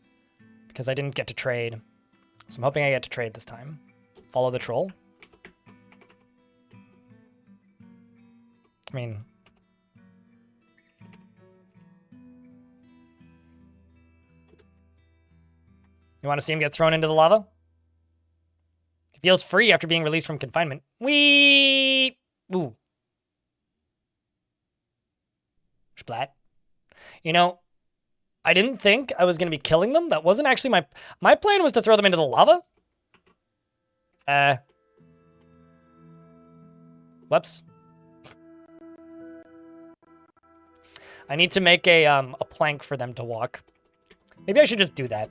because I didn't get to trade. So I'm hoping I get to trade this time. Follow the troll. I mean, you want to see him get thrown into the lava? He feels free after being released from confinement. Whee! Ooh. Splat. You know, I didn't think I was going to be killing them. That wasn't actually my plan was to throw them into the lava. Whoops. I need to make a plank for them to walk. Maybe I should just do that.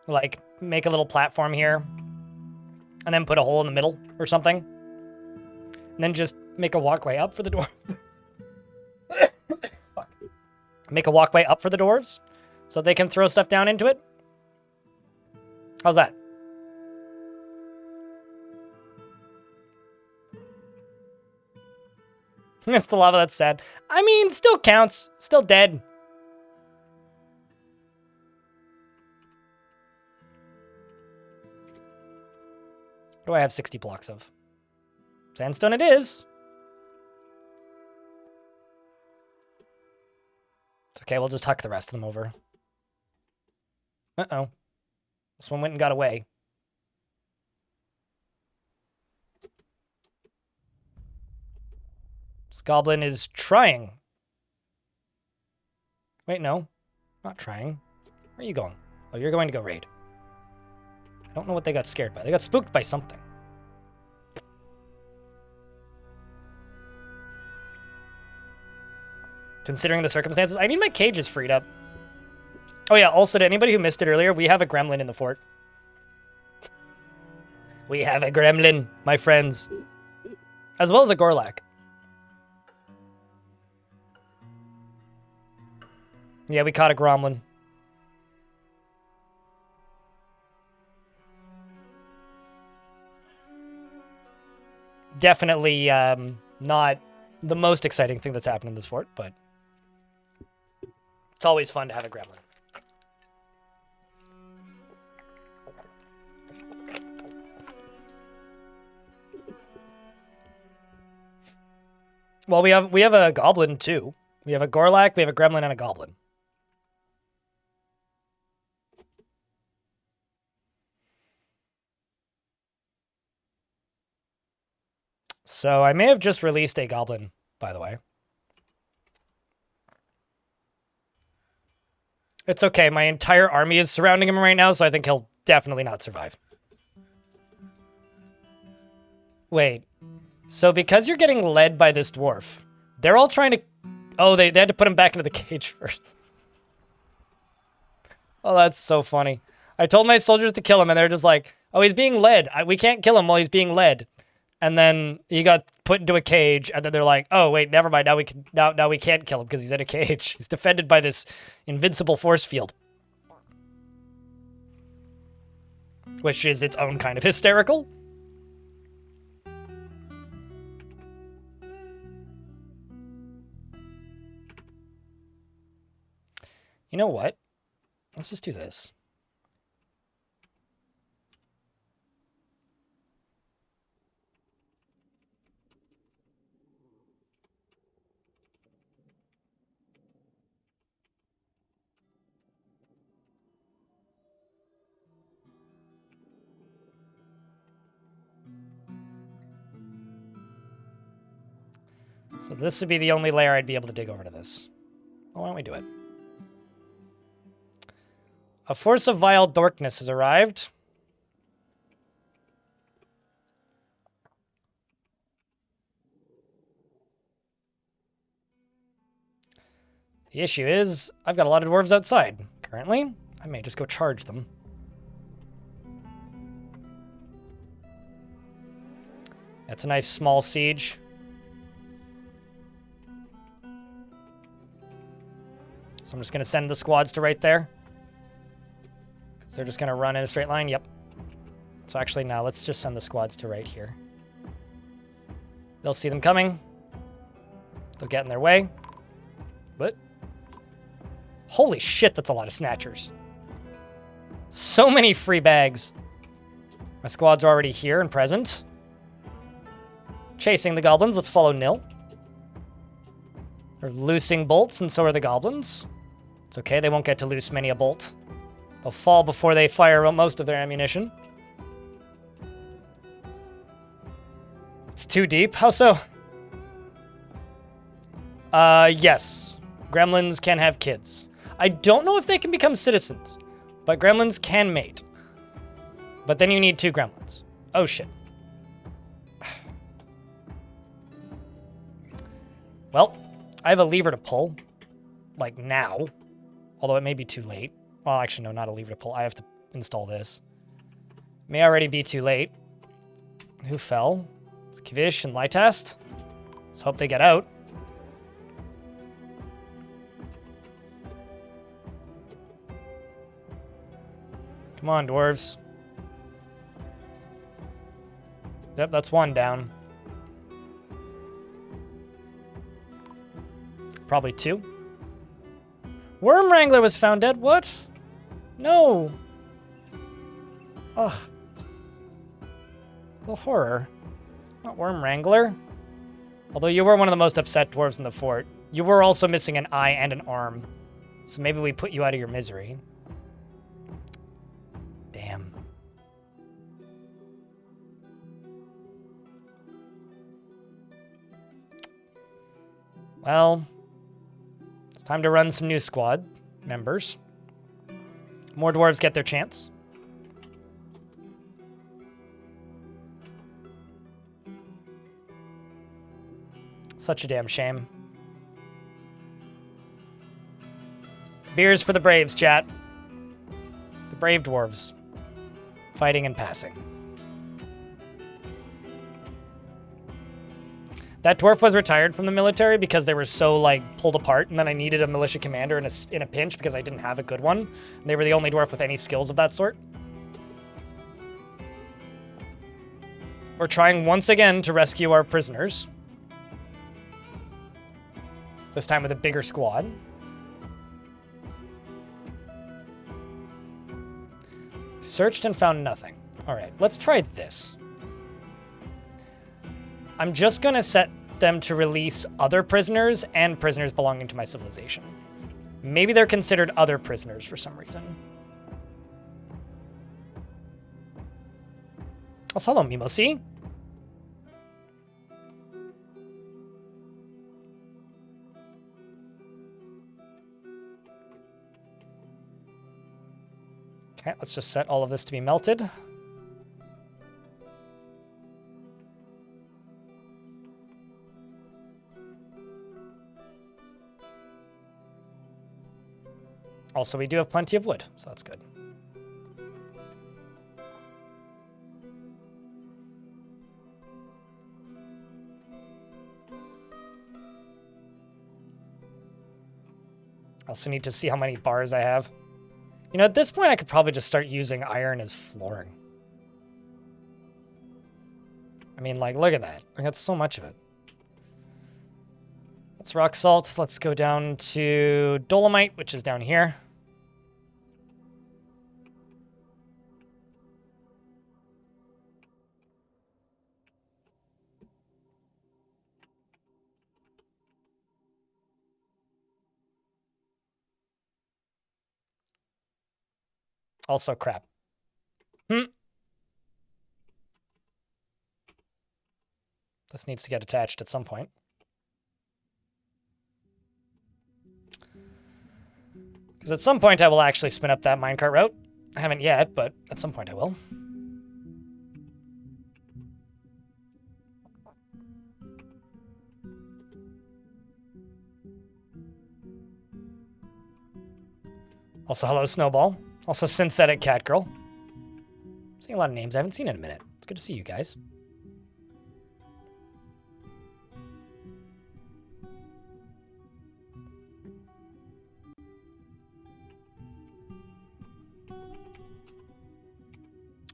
Like, make a little platform here. And then put a hole in the middle or something. And then just make a walkway up for the dwarf. Fuck. Make a walkway up for the dwarves. So they can throw stuff down into it. How's that? It's the lava, that's sad. I mean, still counts. Still dead. What do I have 60 blocks of? Sandstone it is. It's okay, we'll just huck the rest of them over. Uh-oh. This one went and got away. This goblin is trying. Wait, no. Not trying. Where are you going? Oh, you're going to go raid. I don't know what they got scared by. They got spooked by something. Considering the circumstances, I need my cages freed up. Oh yeah, also to anybody who missed it earlier, we have a gremlin in the fort. We have a gremlin, my friends. As well as a Gorlak. Yeah, we caught a gremlin. Definitely not the most exciting thing that's happened in this fort, but it's always fun to have a gremlin. Well, we have a goblin too. We have a Gorlak, we have a gremlin, and a goblin. So I may have just released a goblin, by the way. It's okay. My entire army is surrounding him right now, so I think he'll definitely not survive. Wait. So because you're getting led by this dwarf, they're all trying to... Oh, they had to put him back into the cage first. Oh, that's so funny. I told my soldiers to kill him, and they're just like, oh, he's being led. We can't kill him while he's being led. And then he got put into a cage, and then they're like, oh, wait, never mind. Now we can't kill him because he's in a cage. He's defended by this invincible force field. Which is its own kind of hysterical. You know what? Let's just do this. So this would be the only layer I'd be able to dig over to this. Well, why don't we do it? A force of vile darkness has arrived. The issue is, I've got a lot of dwarves outside. Currently, I may just go charge them. That's a nice small siege. So I'm just going to send the squads to right there. Because they're just going to run in a straight line. Yep. So actually, now let's just send the squads to right here. They'll see them coming. They'll get in their way. But holy shit, that's a lot of snatchers. So many free bags. My squads are already here and present. Chasing the goblins. Let's follow Nil. They're loosing bolts, and so are the goblins. It's okay, they won't get to loose many a bolt. They'll fall before they fire most of their ammunition. It's too deep. How so? Yes. Gremlins can have kids. I don't know if they can become citizens, but gremlins can mate. But then you need 2 gremlins. Oh, shit. Well, I have a lever to pull. Like, now. Although it may be too late. Well, actually, no, not a lever to pull. I have to install this. May already be too late. Who fell? It's Kvish and Lytast. Let's hope they get out. Come on, dwarves. Yep, that's 1 down. Probably 2. Worm Wrangler was found dead. What? No. Ugh. The horror. Not Worm Wrangler. Although you were one of the most upset dwarves in the fort. You were also missing an eye and an arm. So maybe we put you out of your misery. Damn. Well, it's time to run some new squad members. More dwarves get their chance. Such a damn shame. Beers for the Braves, chat. The brave dwarves. Fighting and passing. That dwarf was retired from the military because they were so, like, pulled apart, and then I needed a militia commander in a pinch because I didn't have a good one. And they were the only dwarf with any skills of that sort. We're trying once again to rescue our prisoners. This time with a bigger squad. Searched and found nothing. All right, let's try this. I'm just gonna set them to release other prisoners and prisoners belonging to my civilization. Maybe they're considered other prisoners for some reason. Oh, hello, Mimosi. Okay, let's just set all of this to be melted. Also, we do have plenty of wood, so that's good. I also need to see how many bars I have. You know, at this point, I could probably just start using iron as flooring. I mean, like, look at that. I got so much of it. That's rock salt. Let's go down to dolomite, which is down here. Also crap. This needs to get attached at some point. Because at some point I will actually spin up that minecart route. I haven't yet, but at some point I will. Also, hello, Snowball. Also, Synthetic Cat Girl. Seeing a lot of names I haven't seen in a minute. It's good to see you guys.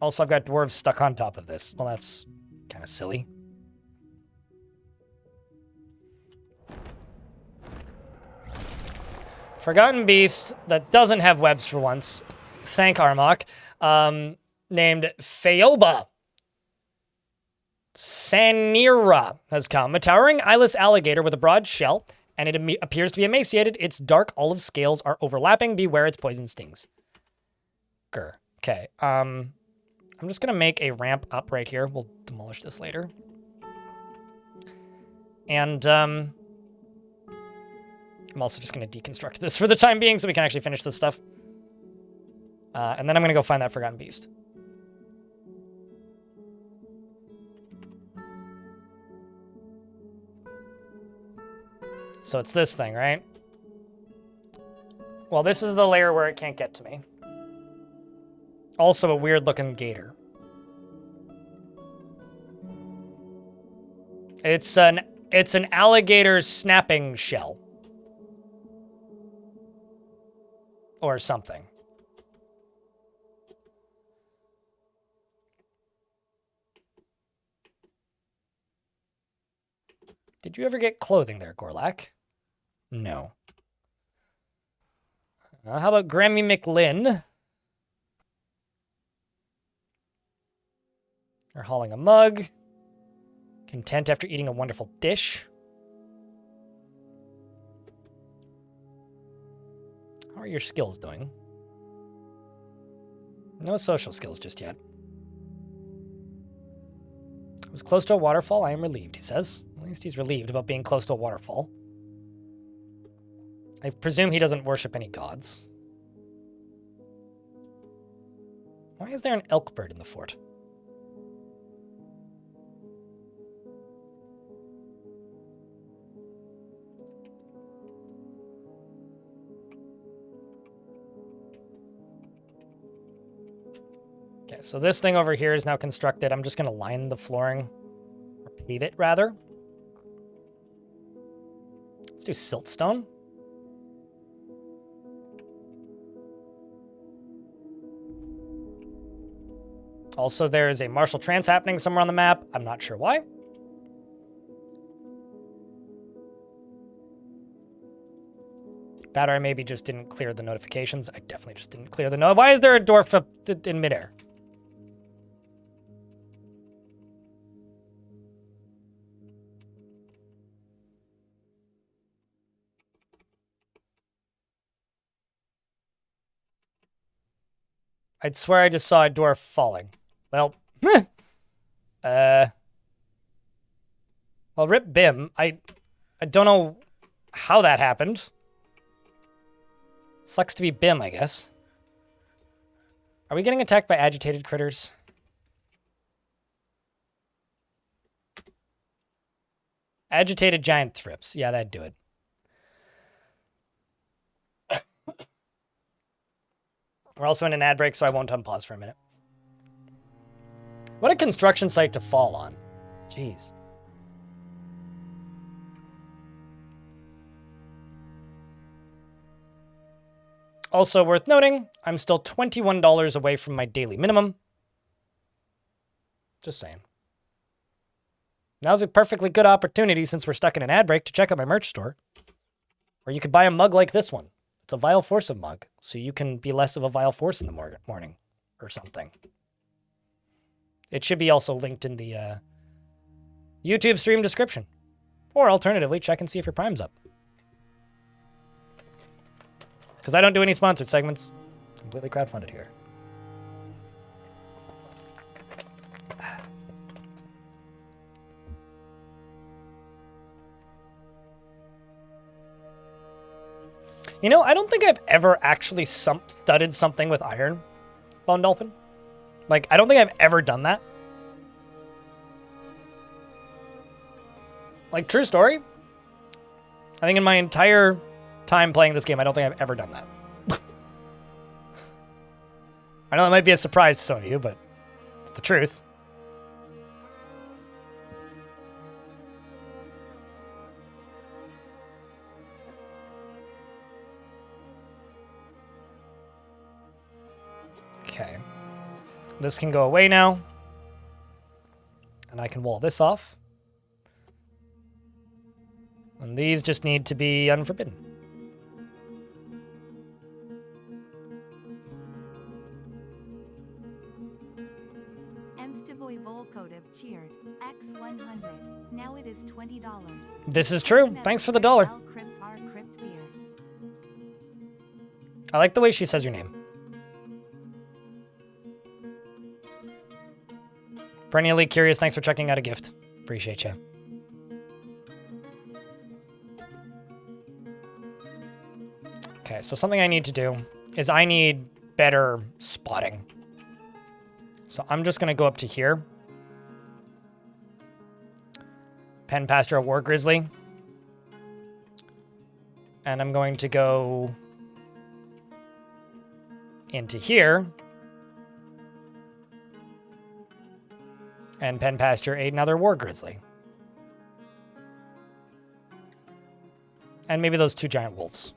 Also, I've got dwarves stuck on top of this. Well, that's kind of silly. Forgotten beast that doesn't have webs for once. Thank Armok. Named Phaeoba. Sanira has come. A towering eyeless alligator with a broad shell, and it appears to be emaciated. Its dark olive scales are overlapping. Beware its poison stings. Grr. Okay. I'm just gonna make a ramp up right here. We'll demolish this later. And I'm also just gonna deconstruct this for the time being so we can actually finish this stuff. And then I'm gonna go find that forgotten beast. So it's this thing, right? Well, this is the layer where it can't get to me. Also a weird-looking gator. It's an alligator snapping shell. Or something. Did you ever get clothing there, Gorlak? No. How about Grammy McLynn? You're hauling a mug. Content after eating a wonderful dish. How are your skills doing? No social skills just yet. I was close to a waterfall. I am relieved, he says. At least he's relieved about being close to a waterfall. I presume he doesn't worship any gods. Why is there an elk bird in the fort? Okay, so this thing over here is now constructed. I'm just going to line the flooring, or pave it, rather. Let's do siltstone. Also, there is a martial trance happening somewhere on the map. I'm not sure why. That or I maybe just didn't clear the notifications. I definitely just didn't clear the note. Why is there a dwarf up in midair? I'd swear I just saw a dwarf falling. Well, well, rip Bim. I don't know how that happened. Sucks to be Bim, I guess. Are we getting attacked by agitated critters? Agitated giant thrips. Yeah, that'd do it. We're also in an ad break, so I won't unpause for a minute. What a construction site to fall on. Jeez. Also worth noting, I'm still $21 away from my daily minimum. Just saying. Now's a perfectly good opportunity, since we're stuck in an ad break, to check out my merch store, where you could buy a mug like this one. It's a Vile Force of mug, so you can be less of a Vile Force in the morning or something. It should be also linked in the YouTube stream description. Or alternatively, check and see if your Prime's up. Because I don't do any sponsored segments. Completely crowdfunded here. You know, I don't think I've ever actually studded something with iron, Bone Dolphin. Like, I don't think I've ever done that. Like, true story. I think in my entire time playing this game, I don't think I've ever done that. I know that might be a surprise to some of you, but it's the truth. Okay. This can go away now. And I can wall this off. And these just need to be unforbidden. Emstivoy Volkodev cheered. X100. Now it is $20. This is true. Thanks for the $1. I like the way she says your name. Perennially curious, thanks for checking out a gift. Appreciate you. Okay, so something I need to do is I need better spotting. So I'm just going to go up to here. Pen Pasture a War Grizzly. And I'm going to go into here. And Pen Pasture another War Grizzly. And maybe those 2 giant wolves.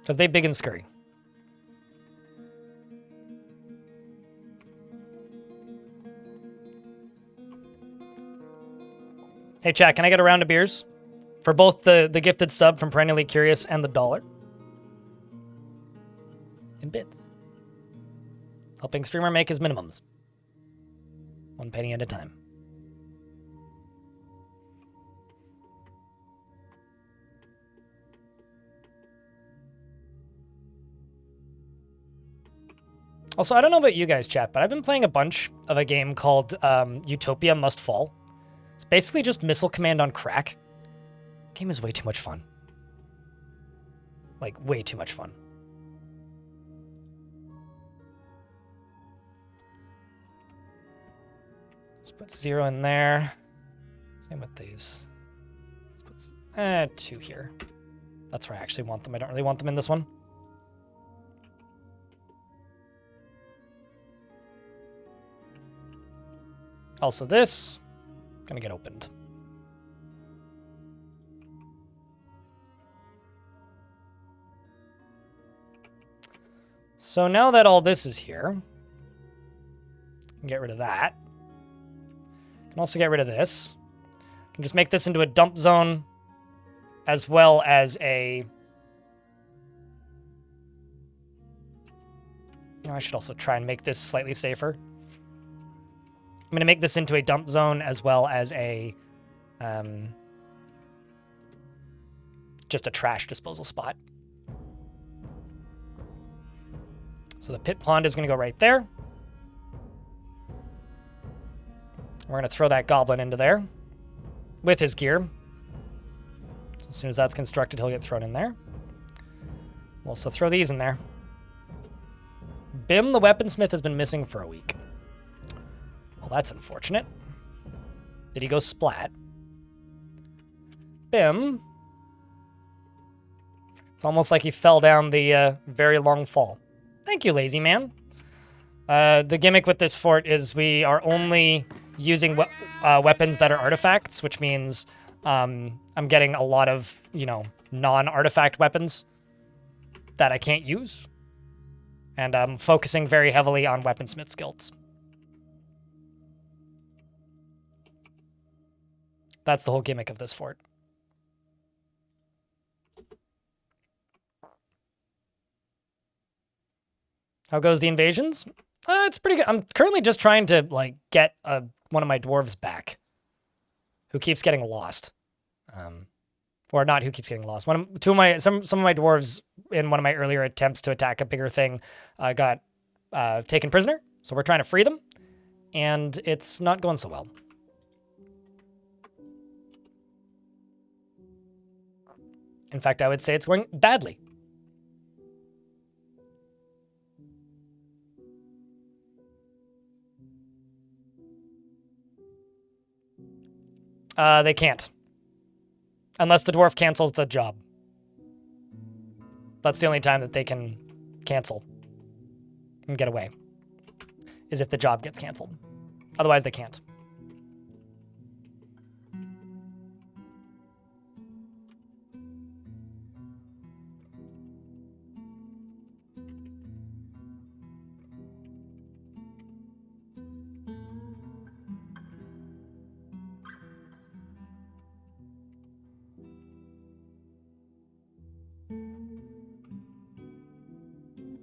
Because they big and scurry. Hey, chat, can I get a round of beers? For both the gifted sub from Perennially Curious and the $1. In bits. Helping streamer make his minimums. 1 penny at a time. Also, I don't know about you guys, chat, but I've been playing a bunch of a game called Utopia Must Fall. It's basically just missile command on crack. Game is way too much fun. Like, way too much fun. Let's put 0 in there. Same with these. Let's put 2 here. That's where I actually want them. I don't really want them in this one. Also this, gonna get opened. So now that all this is here, get rid of that. Can also get rid of this. Can just make this into a dump zone as well as a... Oh, I should also try and make this slightly safer. I'm going to make this into a dump zone as well as a... just a trash disposal spot. So the pit pond is going to go right there. We're going to throw that goblin into there with his gear. So as soon as that's constructed, he'll get thrown in there. We'll also throw these in there. Bim, the weaponsmith, has been missing for a week. Well, that's unfortunate. Did he go splat? Bim. It's almost like he fell down the very long fall. Thank you, lazy man. The gimmick with this fort is we are only using weapons that are artifacts, which means I'm getting a lot of, you know, non-artifact weapons that I can't use. And I'm focusing very heavily on weaponsmith skills. That's the whole gimmick of this fort. How goes the invasions? It's pretty good. I'm currently just trying to, like, get one of my dwarves back, who keeps getting lost. Or not who keeps getting lost. Some of my dwarves in one of my earlier attempts to attack a bigger thing got taken prisoner. So we're trying to free them, and it's not going so well. In fact, I would say it's going badly. They can't. Unless the dwarf cancels the job. That's the only time that they can cancel and get away. Is if the job gets canceled. Otherwise, they can't.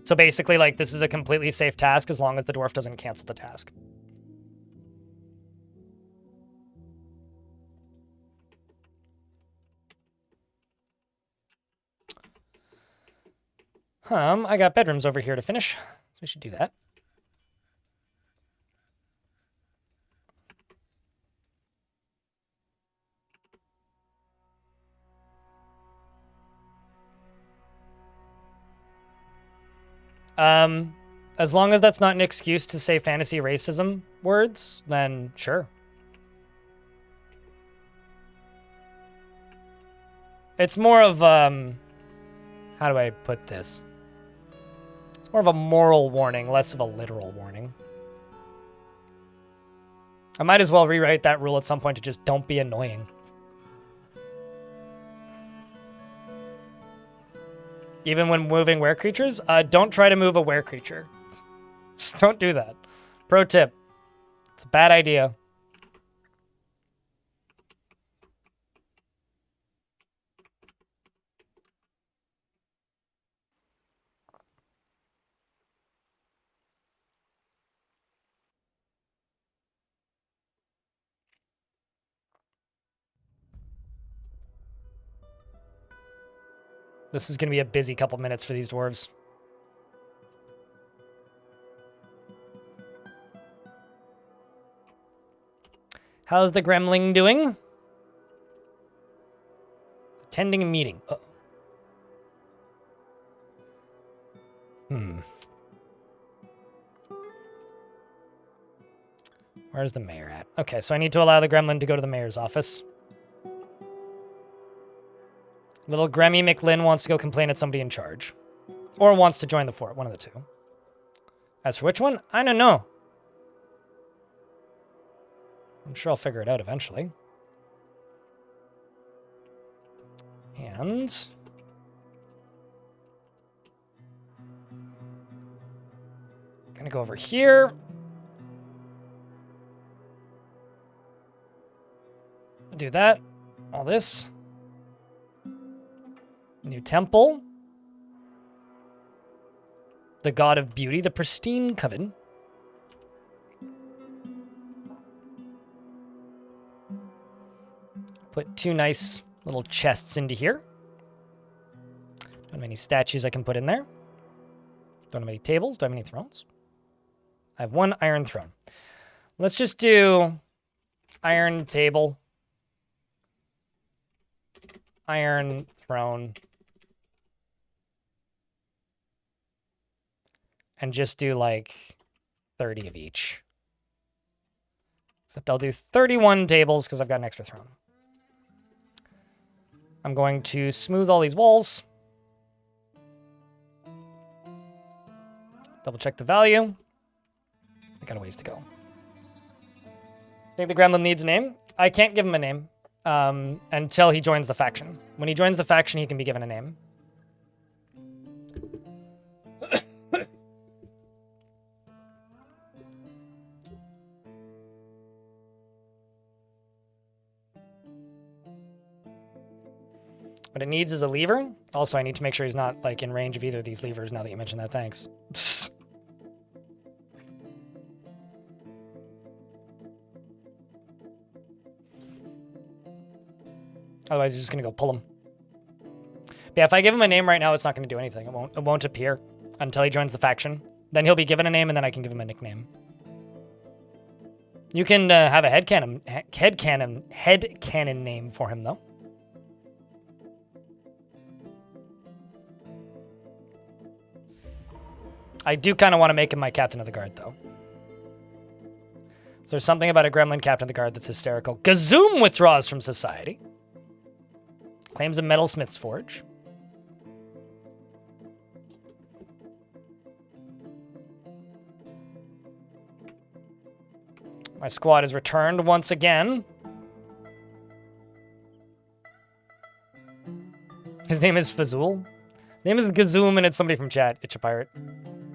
So basically, like, this is a completely safe task as long as the dwarf doesn't cancel the task. I got bedrooms over here to finish, so we should do that. As long as that's not an excuse to say fantasy racism words, then sure. It's more of, how do I put this? It's more of a moral warning, less of a literal warning. I might as well rewrite that rule at some point to just don't be annoying. Even when moving were creatures, don't try to move a were creature. Just don't do that. Pro tip. It's a bad idea. This is going to be a busy couple minutes for these dwarves. How's the gremling doing? Attending a meeting. Where's the mayor at? Okay, so I need to allow the gremlin to go to the mayor's office. Little Gremmy McLin wants to go complain at somebody in charge. Or wants to join the fort, one of the two. As for which one, I don't know. I'm sure I'll figure it out eventually. And gonna go over here. Do that. All this. New temple. The god of beauty, the pristine coven. Put 2 nice little chests into here. Don't have any statues I can put in there. Don't have any tables. Don't have any thrones. I have 1 iron throne. Let's just do iron table. Iron throne. And just do like 30 of each. Except I'll do 31 tables because I've got an extra throne. I'm going to smooth all these walls. Double check the value. I got a ways to go. Think the gremlin needs a name? I can't give him a name until he joins the faction. When he joins the faction, he can be given a name. What it needs is a lever. Also, I need to make sure he's not like in range of either of these levers now that you mentioned that. Thanks. Otherwise, he's just going to go pull him. But yeah, if I give him a name right now, it's not going to do anything. It won't appear until he joins the faction. Then he'll be given a name, and then I can give him a nickname. You can have a headcanon name for him, though. I do kind of want to make him my captain of the guard, though. So there's something about a gremlin captain of the guard that's hysterical. Gazoom withdraws from society. Claims a metalsmith's forge. My squad is returned once again. His name is Fazul. His name is Gazoom, and it's somebody from chat. It's a pirate.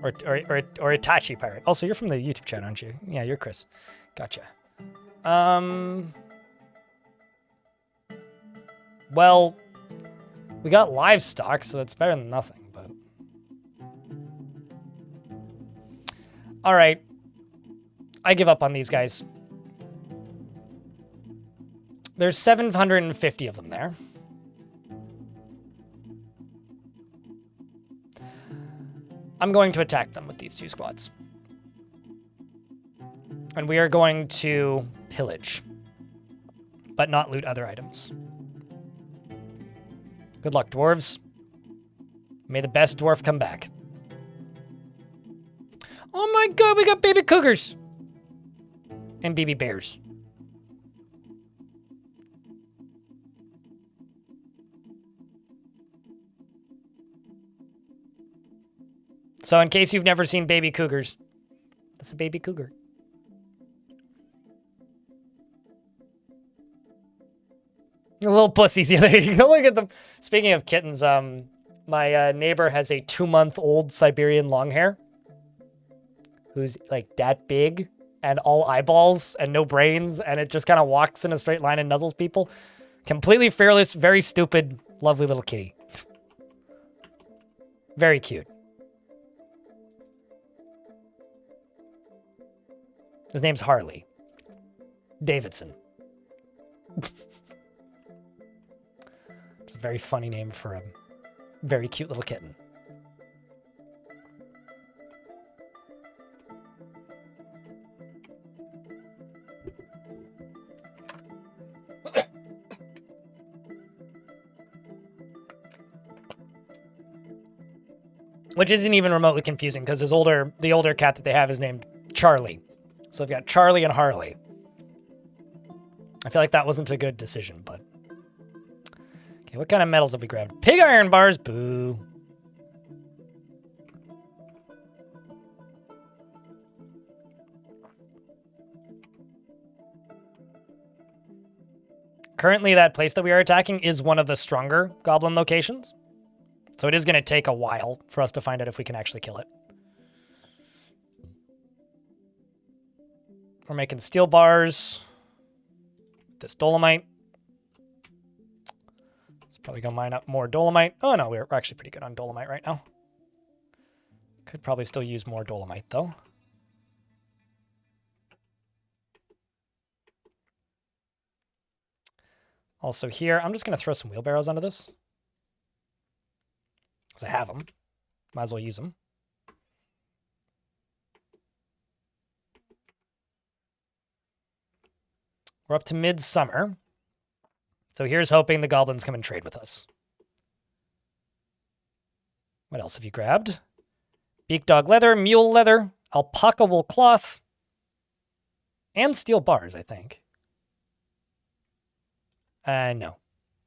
Or Itachi pirate. Also, you're from the YouTube chat, aren't you? Yeah, you're Chris. Gotcha. Well, we got livestock, so that's better than nothing, but... Alright. I give up on these guys. There's 750 of them there. I'm going to attack them with these 2 squads. And we are going to pillage, but not loot other items. Good luck, dwarves. May the best dwarf come back. Oh my god, we got baby cougars! And baby bears. So in case you've never seen baby cougars, that's a baby cougar. Little pussies. Yeah, there you go. Look at them. Speaking of kittens, my neighbor has a 2-month-old Siberian Longhair who's like that big and all eyeballs and no brains, and it just kind of walks in a straight line and nuzzles people. Completely fearless, very stupid, lovely little kitty. Very cute. His name's Harley Davidson. It's a very funny name for a very cute little kitten. Which isn't even remotely confusing because the older cat that they have is named Charlie. So they've got Charlie and Harley. I feel like that wasn't a good decision, but... Okay, what kind of metals have we grabbed? Pig iron bars, boo. Currently, that place that we are attacking is one of the stronger goblin locations. So it is going to take a while for us to find out if we can actually kill it. We're making steel bars. This dolomite. Let's probably go mine up more dolomite. Oh no, we're actually pretty good on dolomite right now. Could probably still use more dolomite though. Also here, I'm just going to throw some wheelbarrows onto this. Because I have them. Might as well use them. We're up to midsummer. So here's hoping the goblins come and trade with us. What else have you grabbed? Beak dog leather, mule leather, alpaca wool cloth, and steel bars, I think. No.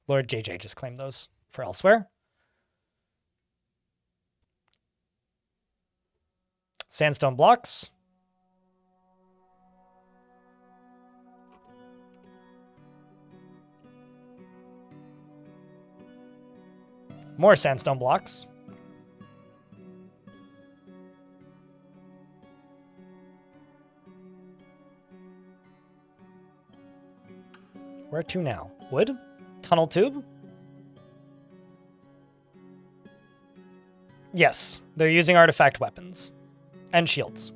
Lord JJ just claimed those for elsewhere. Sandstone blocks. More sandstone blocks. Where to now? Wood? Tunnel tube? Yes, they're using artifact weapons. And shields.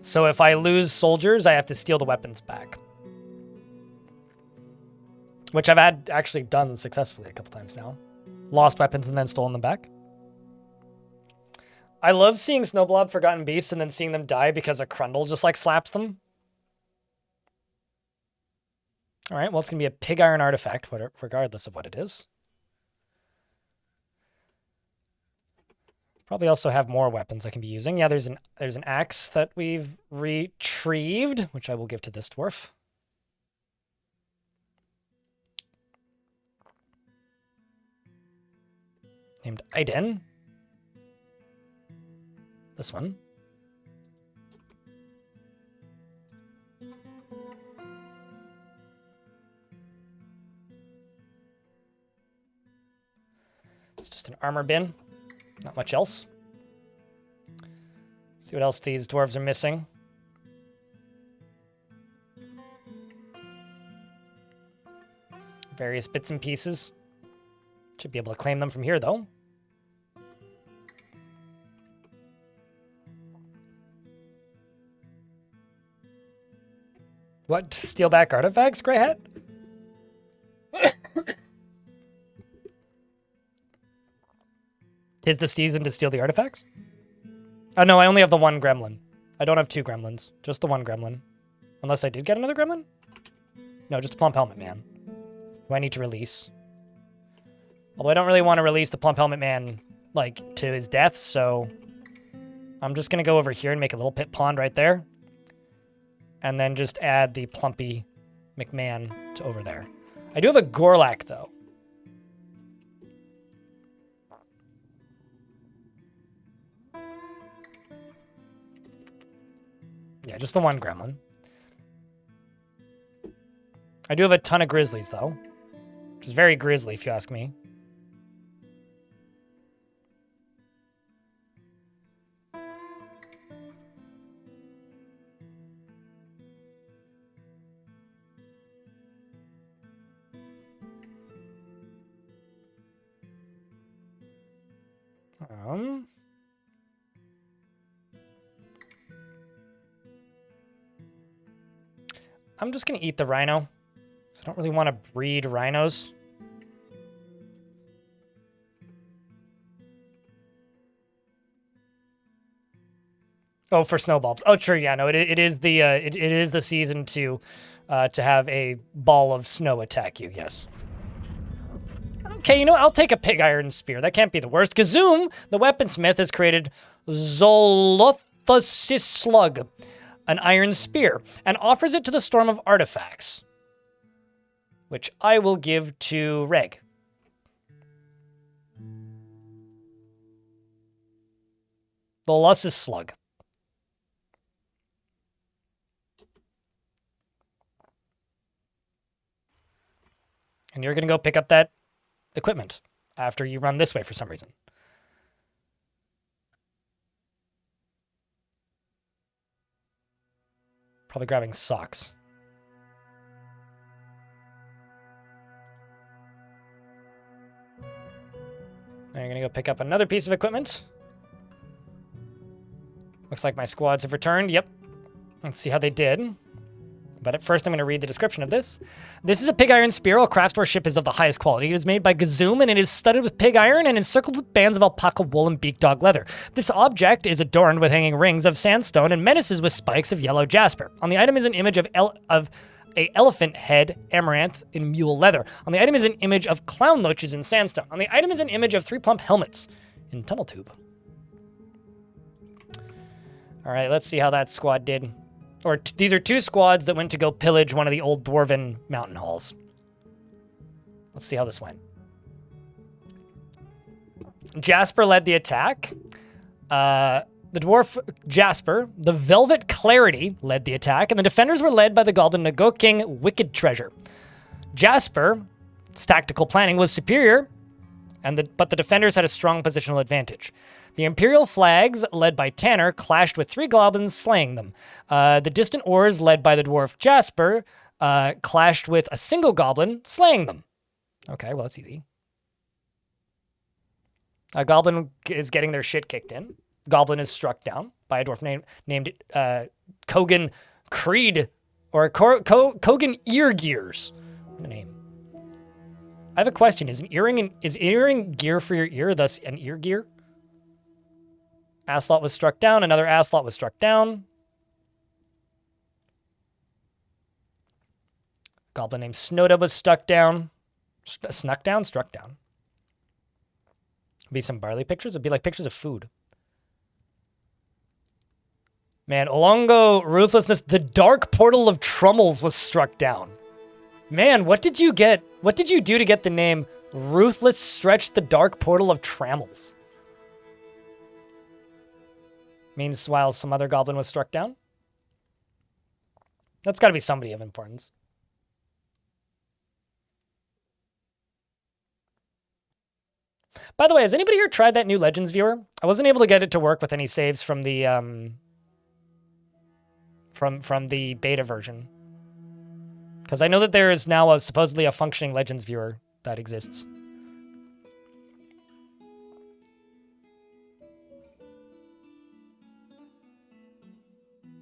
So if I lose soldiers, I have to steal the weapons back. Which I've had actually done successfully a couple times now. Lost weapons and then stolen them back. I love seeing Snowblob Forgotten Beasts and then seeing them die because a Crundle just like slaps them. All right, well, it's going to be a pig iron artifact, regardless of what it is. Probably also have more weapons I can be using. Yeah, there's an axe that we've retrieved, which I will give to this dwarf. Named Aiden. This one. It's just an armor bin. Not much else. See what else these dwarves are missing. Various bits and pieces. Should be able to claim them from here, though. What? Steal back artifacts, Grey Hat? Tis the season to steal the artifacts? Oh, no, I only have the one gremlin. I don't have two gremlins. Just the one gremlin. Unless I did get another gremlin? No, just a plump helmet man. Who I need to release. Although I don't really want to release the plump helmet man, like, to his death, so... I'm just going to go over here and make a little pit pond right there. And then just add the plumpy McMahon to over there. I do have a Gorlak, though. Yeah, just the one gremlin. I do have a ton of grizzlies, though. Which is very grisly, if you ask me. I'm just going to eat the rhino. So I don't really want to breed rhinos. Oh, for snowballs. Oh, true. Yeah, no, it is the it is the season to have a ball of snow attack you. Yes. Okay, you know, I'll take a pig iron spear. That can't be the worst. Gazoom, the weaponsmith, has created Zolothusis slug, an iron spear, and offers it to the storm of artifacts, which I will give to Reg. The Lussus slug. And you're going to go pick up that equipment after you run this way for some reason. Probably grabbing socks. Now you're gonna go pick up another piece of equipment. Looks like my squads have returned. Yep. Let's see how they did. But at first, I'm going to read the description of this. This is a pig iron spear. A craft ship is of the highest quality. It is made by Gazoom, and it is studded with pig iron and encircled with bands of alpaca wool and beak dog leather. This object is adorned with hanging rings of sandstone and menaces with spikes of yellow jasper. On the item is an image of a elephant head, amaranth, in mule leather. On the item is an image of clown loaches in sandstone. On the item is an image of 3 plump helmets in tunnel tube. All right, let's see how that squad did. Or these are 2 squads that went to go pillage one of the old dwarven mountain halls. Let's see how this went. Jasper led the attack. The dwarf Jasper, the Velvet Clarity, led the attack, and the defenders were led by the goblin Nagoking Wicked Treasure. Jasper's tactical planning was superior, but the defenders had a strong positional advantage. The Imperial flags, led by Tanner, clashed with 3 goblins, slaying them. The distant oars, led by the dwarf Jasper, clashed with a single goblin, slaying them. Okay, well, that's easy. A goblin is getting their shit kicked in. Goblin is struck down by a dwarf named Kogan Creed, or Kogan Eargears. What a name. I have a question. Is earring gear for your ear, thus an ear gear? Asslot was struck down. Another Asslot was struck down. Goblin named Snowda was stuck down. Snuck down? Struck down. Be some barley pictures? It'd be like pictures of food. Man, Olongo, Ruthlessness, the Dark Portal of Trummels was struck down. Man, what did you get? What did you do to get the name Ruthless Stretch the Dark Portal of Trammels? Means while some other goblin was struck down? That's got to be somebody of importance. By the way, has anybody here tried that new Legends viewer? I wasn't able to get it to work with any saves from the from the beta version. Because I know that there is now supposedly a functioning Legends viewer that exists.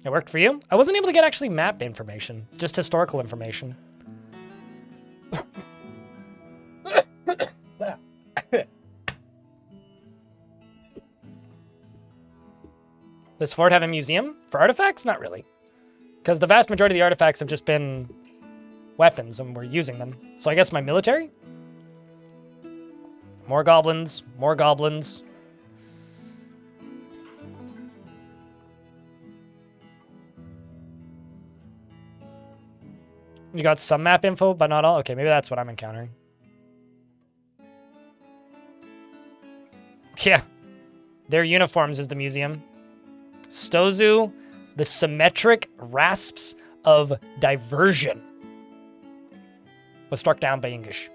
It worked for you? I wasn't able to get actually map information, just historical information. Does Fort have a museum for artifacts? Not really. Because the vast majority of the artifacts have just been weapons and we're using them. So I guess my military? More goblins, more goblins. You got some map info, but not all? Okay, maybe that's what I'm encountering. Yeah. Their uniforms is the museum. Stozu, the symmetric rasps of diversion, was struck down by English.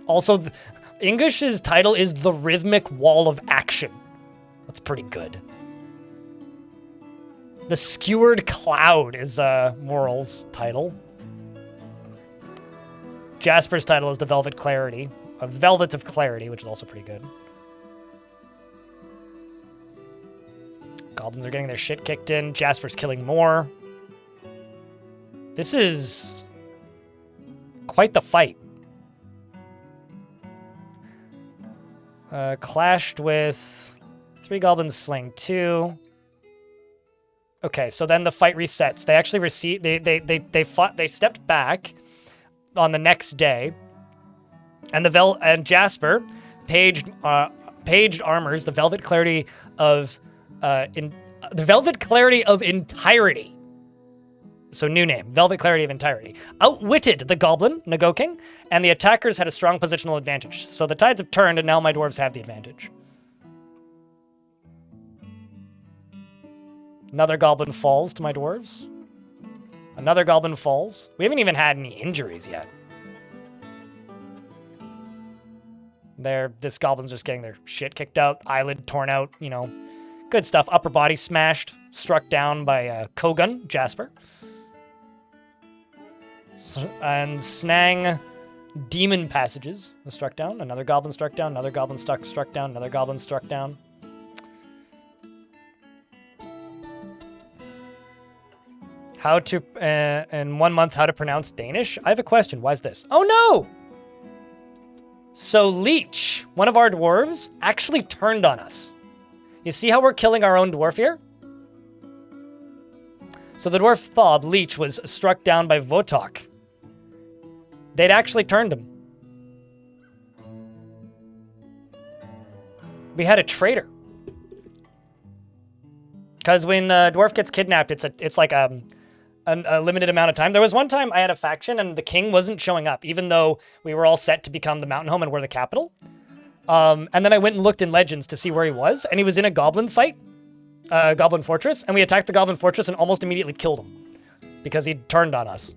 Also, English's title is The Rhythmic Wall of Action. That's pretty good. The Skewered Cloud is Moral's title. Jasper's title is The Velvet Clarity, Velvet of Clarity, which is also pretty good. Goblins are getting their shit kicked in. Jasper's killing more. This is quite the fight. Clashed with 3 goblins slaying 2. Okay, so then the fight resets. They actually they stepped back on the next day, and Jasper paged armors the Velvet Clarity of Entirety. So new name, Velvet Clarity of Entirety. Outwitted the goblin, Nagoking, and the attackers had a strong positional advantage. So the tides have turned, and now my dwarves have the advantage. Another goblin falls to my dwarves. Another goblin falls. We haven't even had any injuries yet. This goblin's just getting their shit kicked out, eyelid torn out, you know, Good stuff. Upper body smashed, struck down by Kogun, Jasper. And Snang, demon passages was struck down. Another goblin struck down. Another goblin struck down. Another goblin struck down. How to, in 1 month, how to pronounce Danish? I have a question. Why is this? Oh no! So Leech, one of our dwarves, actually turned on us. You see how we're killing our own dwarf here? So the dwarf Thob, Leech, was struck down by Votok. They'd actually turned him. We had a traitor. Because when dwarf gets kidnapped, it's like a limited amount of time. There was one time I had a faction and the king wasn't showing up, even though we were all set to become the mountain home and we're the capital. And then I went and looked in Legends to see where he was, and he was in a goblin site, goblin fortress, and we attacked the goblin fortress and almost immediately killed him because he turned on us.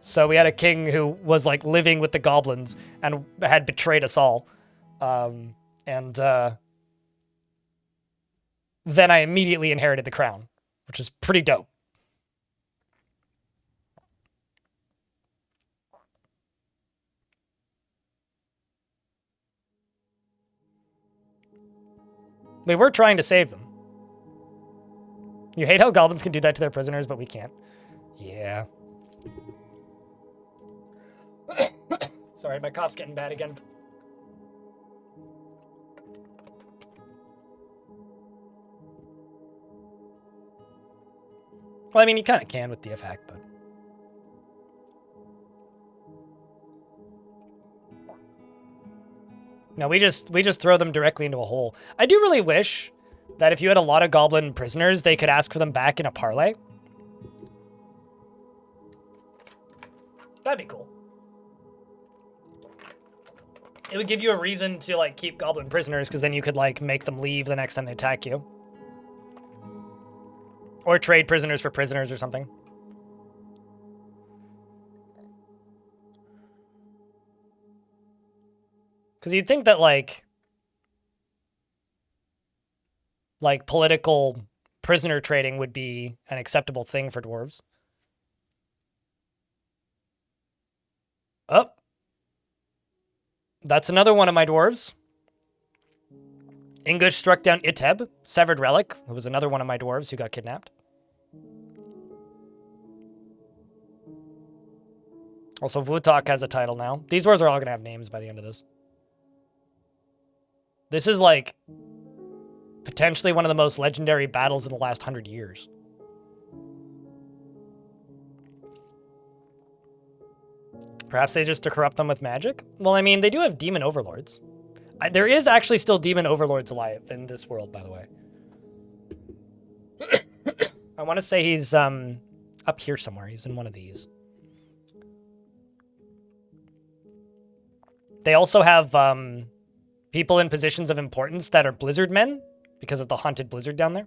So we had a king who was like living with the goblins and had betrayed us all. Then I immediately inherited the crown, which is pretty dope. We were trying to save them. You hate how goblins can do that to their prisoners, but we can't. Yeah. Sorry, my cough's getting bad again. Well, I mean, you kind of can with DF hack, but... No, we just throw them directly into a hole. I do really wish that if you had a lot of goblin prisoners, they could ask for them back in a parlay. That'd be cool. It would give you a reason to, like, keep goblin prisoners, because then you could, like, make them leave the next time they attack you. Or trade prisoners for prisoners or something. Because you'd think that, like, political prisoner trading would be an acceptable thing for dwarves. Oh. That's another one of my dwarves. English struck down Iteb, Severed Relic, who was another one of my dwarves who got kidnapped. Also, Vutok has a title now. These dwarves are all going to have names by the end of this. This is, like, potentially one of the most legendary battles in the last 100 years. Perhaps they just to corrupt them with magic? Well, I mean, they do have demon overlords. There is actually still demon overlords alive in this world, by the way. I want to say he's up here somewhere. He's in one of these. They also have people in positions of importance that are blizzard men because of the haunted blizzard down there.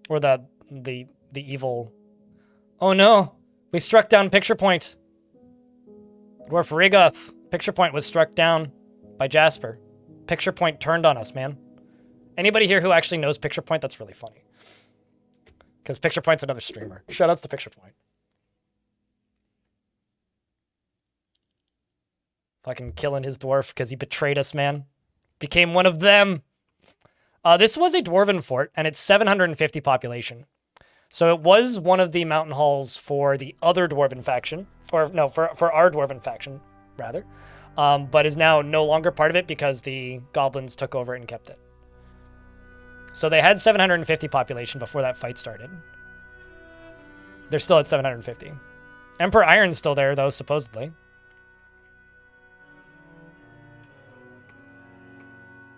Or the evil... Oh no! We struck down Picture Point. Dwarf Rigoth. Picture Point was struck down by Jasper. Picture Point turned on us, man. Anybody here who actually knows Picture Point? That's really funny. Because Picture Point's another streamer. Shoutouts to Picture Point. Fucking killing his dwarf because he betrayed us, man. Became one of them. This was a dwarven fort, and it's 750 population. So it was one of the mountain halls for the other dwarven faction. Or, no, for our dwarven faction, rather. But is now no longer part of it because the goblins took over it and kept it. So they had 750 population before that fight started. They're still at 750. Emperor Iron's still there, though, supposedly.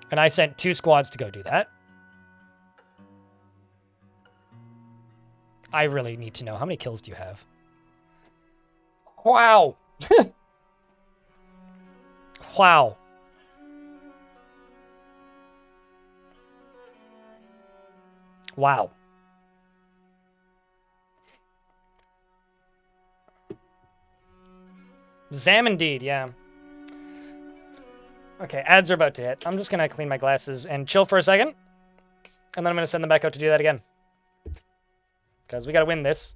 And I sent 2 squads to go do that. I really need to know. How many kills do you have? Wow. Wow. Wow. Zam indeed, yeah. Okay, ads are about to hit. I'm just gonna clean my glasses and chill for a second. And then I'm going to send them back out to do that again. Because we got to win this.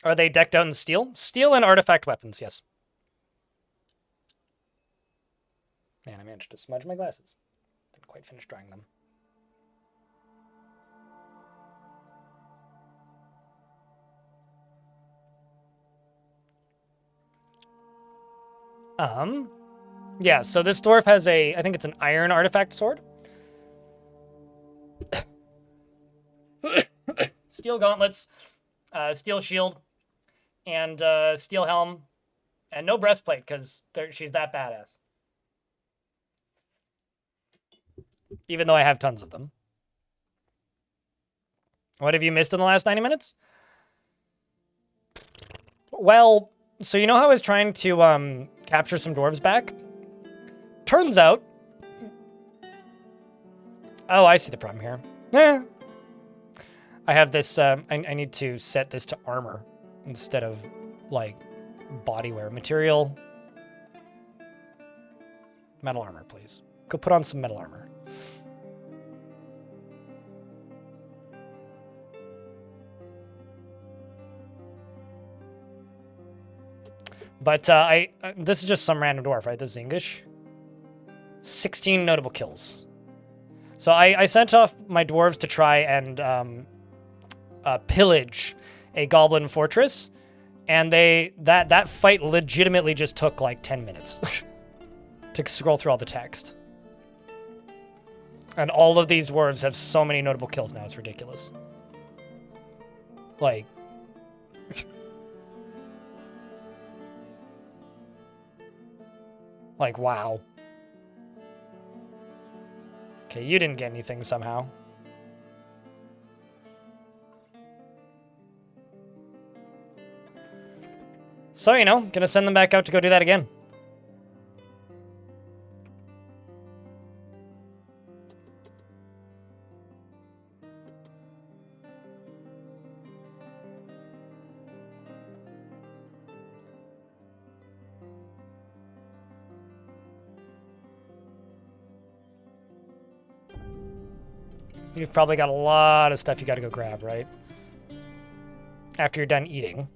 Are they decked out in steel? Steel and artifact weapons, yes. Man, I managed to smudge my glasses. Didn't quite finish drying them. Yeah, so this dwarf has I think it's an iron artifact sword. Steel gauntlets, steel shield, and steel helm, and no breastplate because she's that badass. Even though I have tons of them. What have you missed in the last 90 minutes? Well, so you know how I was trying to capture some dwarves back? Turns out... Oh, I see the problem here. I have this... I need to set this to armor instead of, like, bodywear. Material... Metal armor, please. Go put on some metal armor. But this is just some random dwarf, right? This is English. 16 notable kills. So I sent off my dwarves to try and pillage a goblin fortress, and that fight legitimately just took like 10 minutes to scroll through all the text. And all of these dwarves have so many notable kills now, it's ridiculous. Like... Like, wow. Okay, you didn't get anything somehow. So, you know, gonna send them back out to go do that again. You've probably got a lot of stuff you gotta go grab, right? After you're done eating.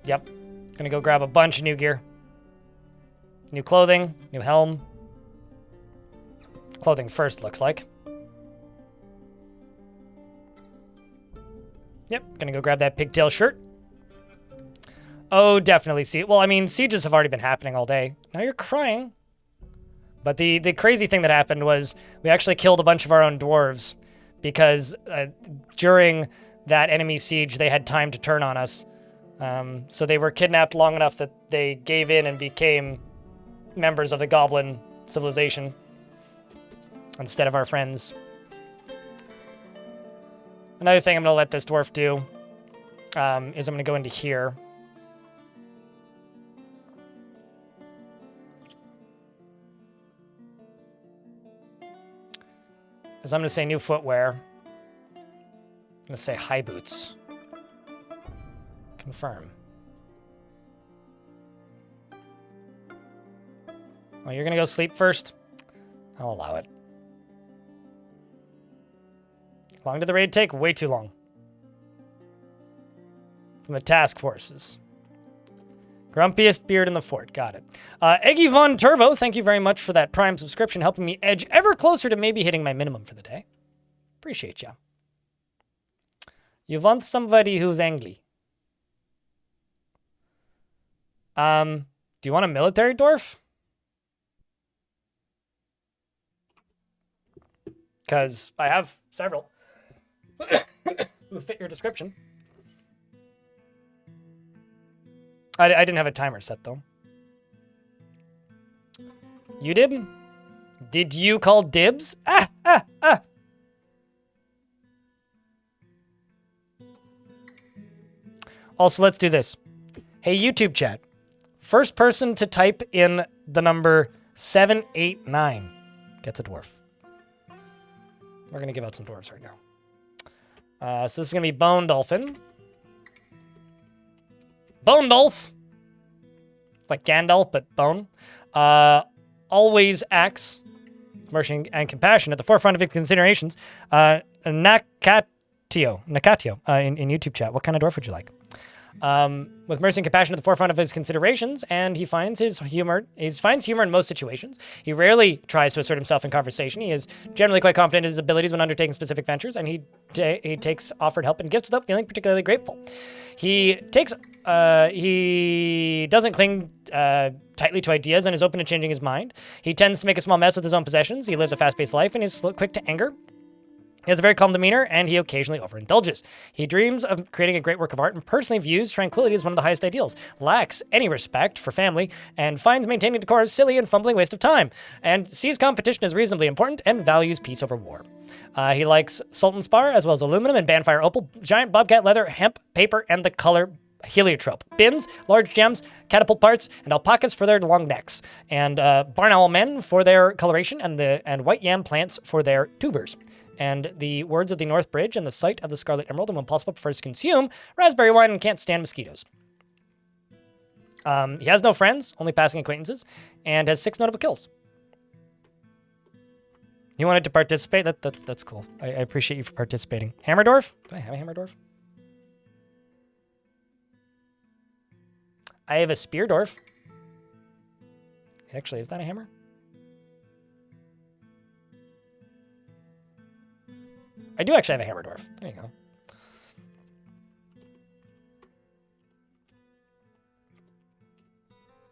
Yep. Gonna go grab a bunch of new gear. New clothing, new helm. Clothing first, looks like. Yep, gonna go grab that pigtail shirt. Oh, definitely. Well, I mean, sieges have already been happening all day. Now you're crying. But the crazy thing that happened was we actually killed a bunch of our own dwarves because during that enemy siege, they had time to turn on us. So they were kidnapped long enough that they gave in and became members of the goblin civilization instead of our friends. Another thing I'm going to let this dwarf do is I'm going to go into here. Is I'm going to say new footwear. I'm going to say high boots. Confirm. Oh, you're going to go sleep first? I'll allow it. How long did the raid take? Way too long. From the task forces. Grumpiest beard in the fort. Got it. Eggy Von Turbo, thank you very much for that Prime subscription, helping me edge ever closer to maybe hitting my minimum for the day. Appreciate ya. You want somebody who's angry. Do you want a military dwarf? Because I have several who fit your description. I didn't have a timer set, though. You did? Did you call dibs? Also, let's do this. Hey, YouTube chat. First person to type in the number 789 gets a dwarf. We're going to give out some dwarves right now. So this is going to be Bone Dolphin. Bone Dolph. It's like Gandalf, but bone. Always acts mercy and compassion at the forefront of his considerations. Nakatio in YouTube chat. What kind of dwarf would you like? With mercy and compassion at the forefront of his considerations, and he finds humor in most situations. He rarely tries to assert himself in conversation. He is generally quite confident in his abilities when undertaking specific ventures, and he takes offered help and gifts without feeling particularly grateful. He doesn't cling tightly to ideas and is open to changing his mind. He tends to make a small mess with his own possessions. He lives a fast-paced life and is quick to anger. He has a very calm demeanor, and he occasionally overindulges. He dreams of creating a great work of art and personally views tranquility as one of the highest ideals, lacks any respect for family, and finds maintaining decor a silly and fumbling waste of time, and sees competition as reasonably important and values peace over war. He likes Sultan Spar, as well as aluminum and Bandfire Opal, giant bobcat leather, hemp, paper, and the color heliotrope, bins, large gems, catapult parts, and alpacas for their long necks, and barn owl men for their coloration, and white yam plants for their tubers. And the words of the North Bridge and the sight of the Scarlet Emerald, and when possible prefers to consume raspberry wine and can't stand mosquitoes. He has no friends, only passing acquaintances, and has 6 notable kills. You wanted to participate? That's cool. I appreciate you for participating. Hammerdorf? Do I have a Hammerdorf? I have a Speardorf. Actually, is that a hammer? I do actually have a Hammerdorf. There you go.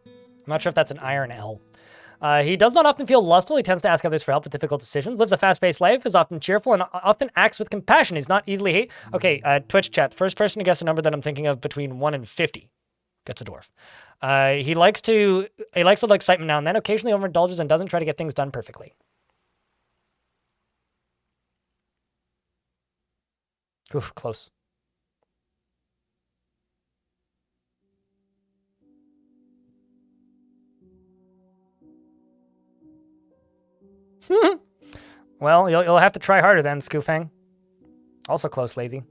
I'm not sure if that's an Iron L. He does not often feel lustful. He tends to ask others for help with difficult decisions, lives a fast-paced life, is often cheerful, and often acts with compassion. He's not easily hate. Okay, Twitch chat. First person to guess a number that I'm thinking of between 1 and 50 gets a dwarf. He likes a little excitement now and then, occasionally overindulges, and doesn't try to get things done perfectly. Oof, close. Well, you'll have to try harder then, Skoofang. Also close, Lazy.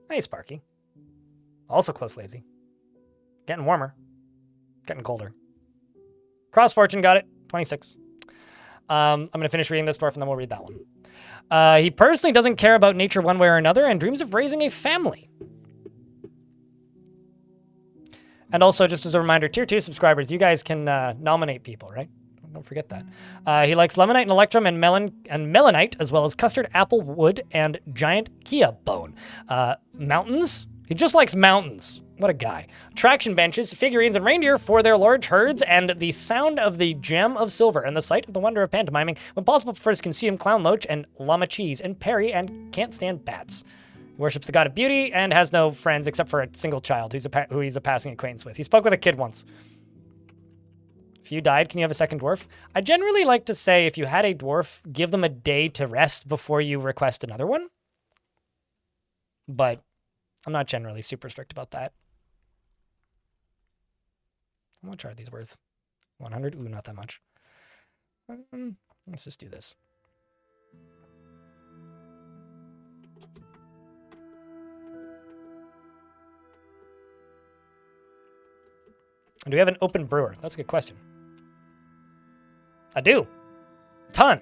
Hey, Sparky. Also close, Lazy. Getting warmer. Getting colder. Cross Fortune got it. 26. I'm going to finish reading this dwarf and then we'll read that one. He personally doesn't care about nature one way or another and dreams of raising a family. And also, just as a reminder, Tier 2 subscribers, you guys can nominate people, right? Don't forget that. He likes Lemonite and Electrum and Melanite, as well as Custard, Apple, Wood, and Giant Kia Bone. Mountains? He just likes mountains. What a guy. Traction benches, figurines, and reindeer for their large herds, and the sound of the gem of silver, and the sight of the wonder of pantomiming. When possible, prefers to consume clown loach and llama cheese, and Perry, and can't stand bats. He worships the god of beauty, and has no friends except for a single child who he's a passing acquaintance with. He spoke with a kid once. If you died, can you have a second dwarf? I generally like to say if you had a dwarf, give them a day to rest before you request another one. But I'm not generally super strict about that. How much are these worth? 100? Ooh, not that much. Let's just do this. Do we have an open brewer? That's a good question. I do. Ton.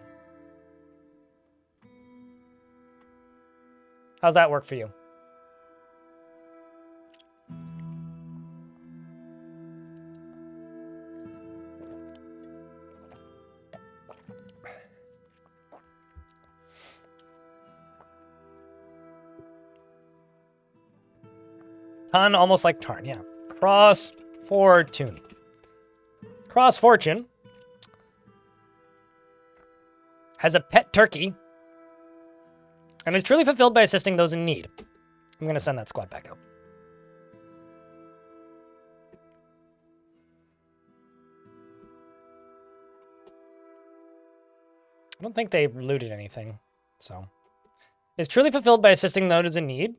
How's that work for you? Ton, almost like Tarn, yeah. Cross Fortune. Cross Fortune has a pet turkey and is truly fulfilled by assisting those in need. I'm going to send that squad back out. I don't think they looted anything, so. Is truly fulfilled by assisting those in need.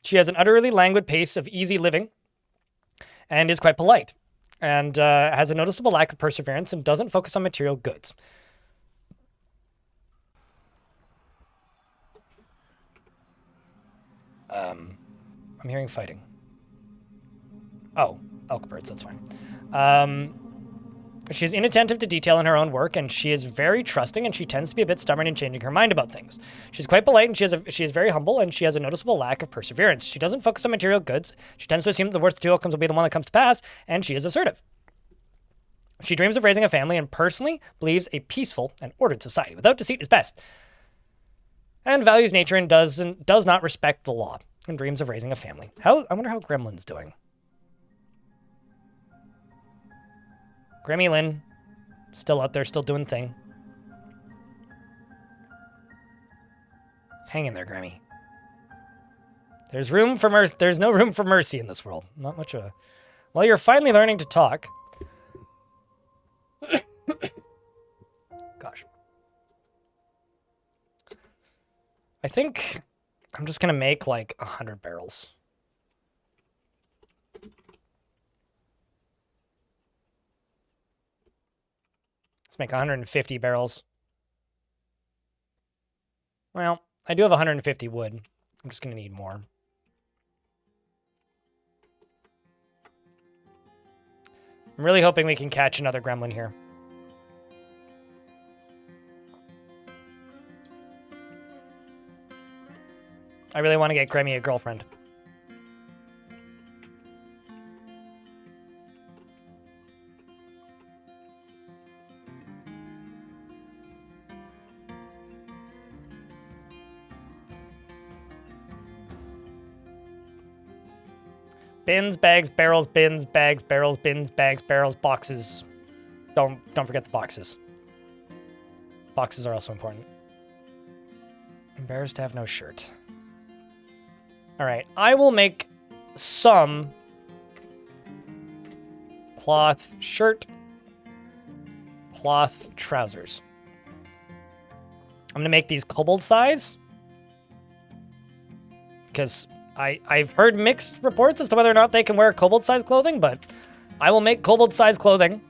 She has an utterly languid pace of easy living and is quite polite, and has a noticeable lack of perseverance and doesn't focus on material goods. I'm hearing fighting. Oh, elk birds, that's fine. She is inattentive to detail in her own work, and she is very trusting, and she tends to be a bit stubborn in changing her mind about things. She's quite polite, and she is very humble, and she has a noticeable lack of perseverance. She doesn't focus on material goods. She tends to assume that the worst of two outcomes will be the one that comes to pass, and she is assertive. She dreams of raising a family and personally believes a peaceful and ordered society without deceit is best, and values nature and does not respect the law, and dreams of raising a family. I wonder how Gremlin's doing. Grammy Lynn, still out there, still doing thing. Hang in there, Grammy. There's room for mercy. There's no room for mercy in this world. Not much of a... Well, you're finally learning to talk. Gosh. I think I'm just going to make like 100 barrels. Let's make 150 barrels. Well, I do have 150 wood. I'm just going to need more. I'm really hoping we can catch another gremlin here. I really want to get Grammy a girlfriend. Bins, bags, barrels, bins, bags, barrels, bins, bags, barrels, boxes. Don't forget the boxes. Boxes are also important. Embarrassed to have no shirt. All right, I will make some cloth shirt, cloth trousers. I'm gonna make these kobold size because I've heard mixed reports as to whether or not they can wear kobold size clothing, but I will make kobold size clothing.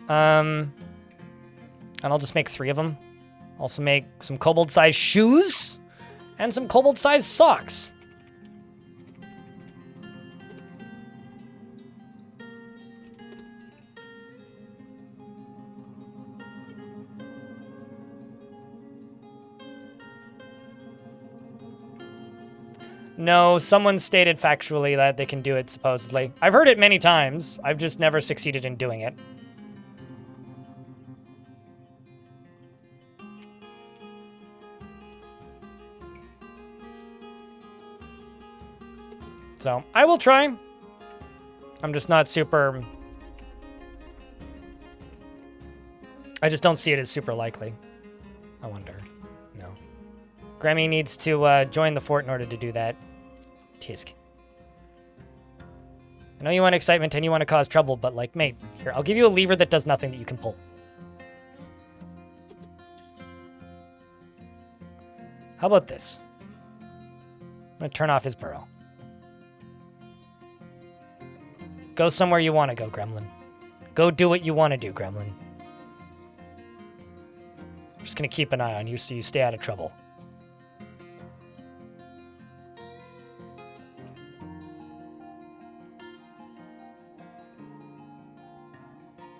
And I'll just make 3 of them. Also make some kobold size shoes and some kobold size socks. No, someone stated factually that they can do it, supposedly. I've heard it many times. I've just never succeeded in doing it. So, I will try. I'm just not super... I just don't see it as super likely. I wonder. No. Grammy needs to join the fort in order to do that. Tisk. I know you want excitement and you want to cause trouble, but like, mate, here, I'll give you a lever that does nothing that you can pull. How about this? I'm going to turn off his burrow. Go somewhere you want to go, Gremlin. Go do what you want to do, Gremlin. I'm just going to keep an eye on you so you stay out of trouble.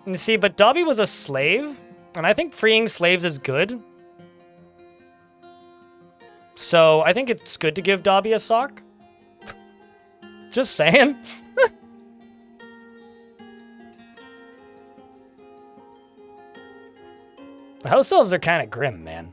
You see, but Dobby was a slave, and I think freeing slaves is good. So I think it's good to give Dobby a sock. Just saying. The house elves are kind of grim, man.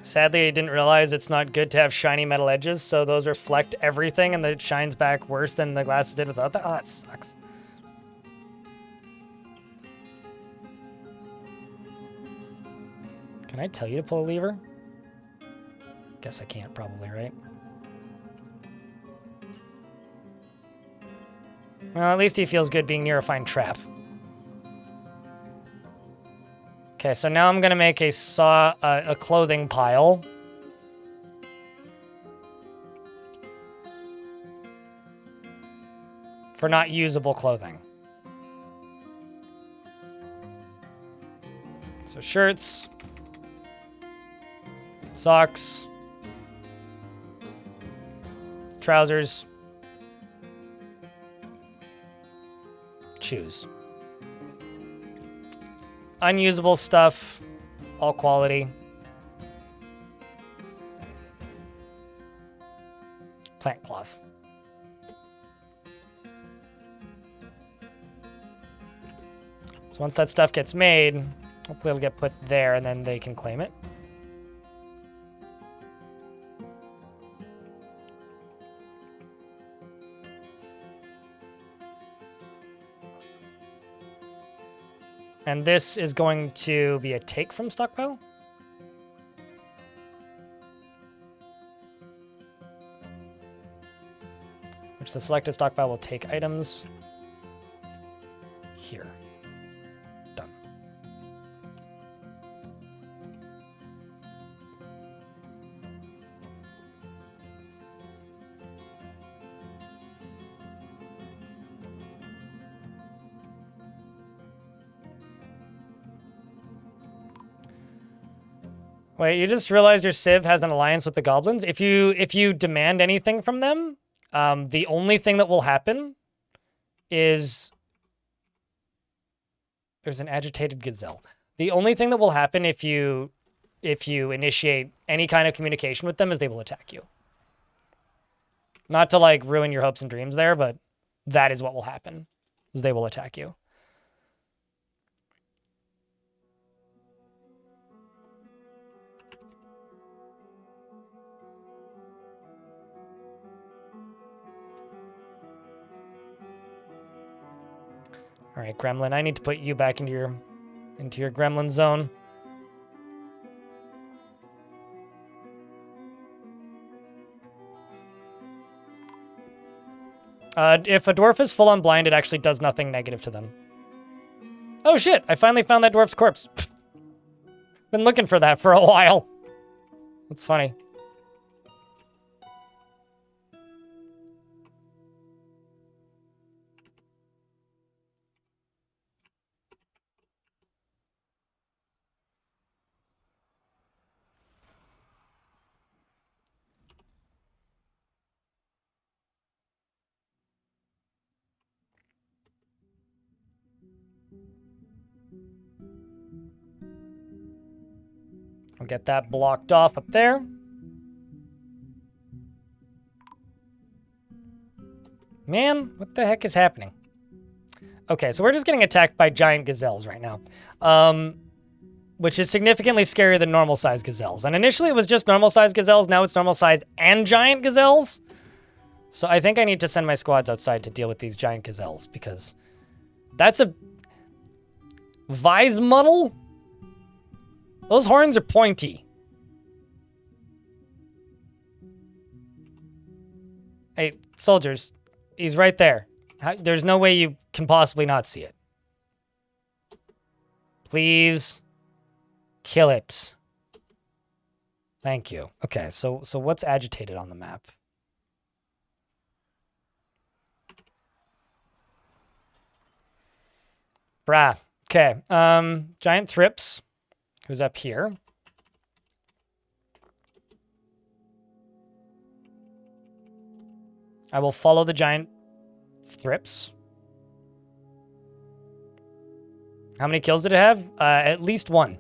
Sadly, I didn't realize it's not good to have shiny metal edges, so those reflect everything and it shines back worse than the glasses did without that. Oh, that sucks. Can I tell you to pull a lever? Guess I can't, probably, right? Well, at least he feels good being near a fine trap. Okay, so now I'm gonna make a clothing pile. For not usable clothing. So shirts, socks, trousers, shoes. Unusable stuff, all quality. Plant cloth. So once that stuff gets made, hopefully it'll get put there and then they can claim it. And this is going to be a take from stockpile. Which the selected stockpile will take items here. Done. Wait, you just realized your Civ has an alliance with the goblins? If you demand anything from them, the only thing that will happen is there's an agitated gazelle. The only thing that will happen if you initiate any kind of communication with them is they will attack you. Not to like ruin your hopes and dreams there, but that is what will happen. Is they will attack you. All right, Gremlin, I need to put you back into your Gremlin zone. If a dwarf is full on blind, it actually does nothing negative to them. Oh shit, I finally found that dwarf's corpse. Been looking for that for a while. That's funny. I'll get that blocked off up there. Man, what the heck is happening? Okay, so we're just getting attacked by giant gazelles right now. Which is significantly scarier than normal-sized gazelles. And initially it was just normal-sized gazelles, now it's normal-sized and giant gazelles. So I think I need to send my squads outside to deal with these giant gazelles, because that's a... Weismuddle? Those horns are pointy. Hey, soldiers, he's right there. There's no way you can possibly not see it. Please kill it. Thank you. Okay, so what's agitated on the map? Brah. Okay. Giant thrips. Who's up here? I will follow the giant thrips. How many kills did it have? At least one.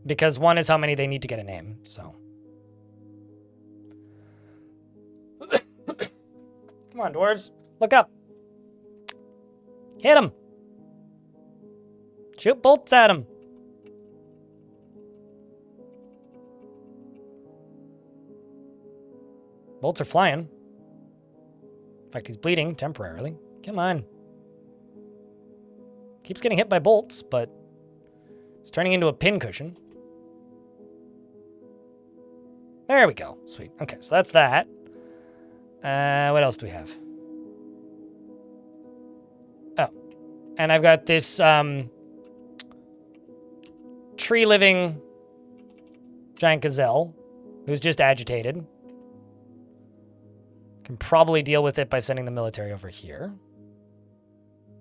Because one is how many they need to get a name, so. Come on, dwarves. Look up. Hit him. Shoot bolts at him. Bolts are flying. In fact, he's bleeding temporarily. Come on. Keeps getting hit by bolts, but it's turning into a pincushion. There we go. Sweet. Okay, so that's that. What else do we have? Oh, and I've got this tree-living giant gazelle who's just agitated. Can probably deal with it by sending the military over here.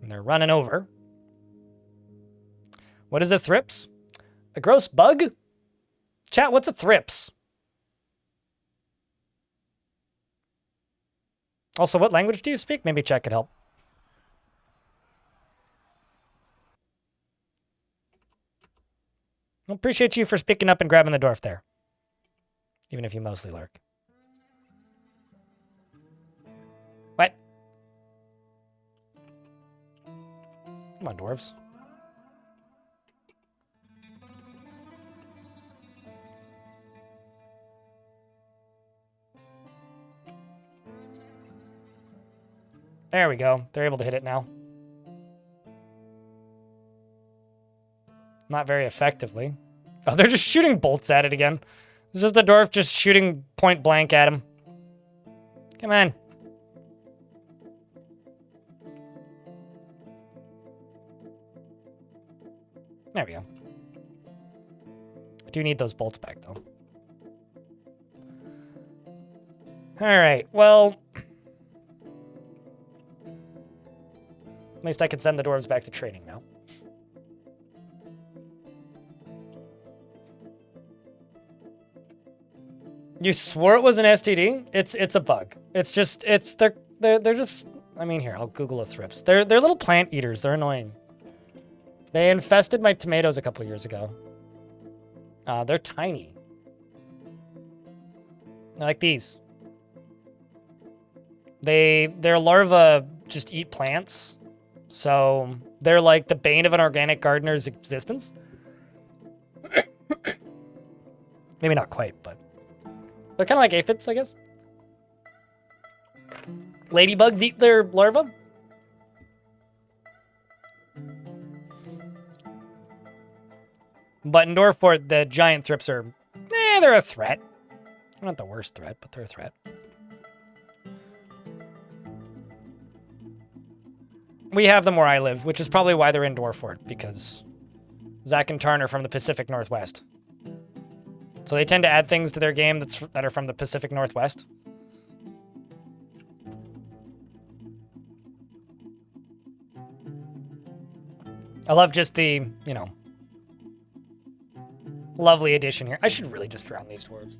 And they're running over. What is a thrips? A gross bug? Chat, what's a thrips? Also, what language do you speak? Maybe chat could help. I appreciate you for speaking up and grabbing the dwarf there. Even if you mostly lurk. What? Come on, dwarves. There we go. They're able to hit it now. Not very effectively. Oh, they're just shooting bolts at it again. It's just a dwarf just shooting point blank at him. Come on. There we go. I do need those bolts back, though. Alright, well... At least I can send the dwarves back to training now. You swore it was an STD? It's a bug. It's just they're just I mean here, I'll Google a thrips. They're little plant eaters, they're annoying. They infested my tomatoes a couple years ago. They're tiny. They're like these. Their larvae just eat plants. So they're like the bane of an organic gardener's existence. Maybe not quite, but they're kind of like aphids, I guess. Ladybugs eat their larvae. But in Dwarfport, the giant thrips are, they're a threat. They're not the worst threat, but they're a threat. We have them where I live, which is probably why they're in Dwarfport, because Zach and Tarn are from the Pacific Northwest. So they tend to add things to their game that are from the Pacific Northwest. I love just the, you know, lovely addition here. I should really just drown these dwarves.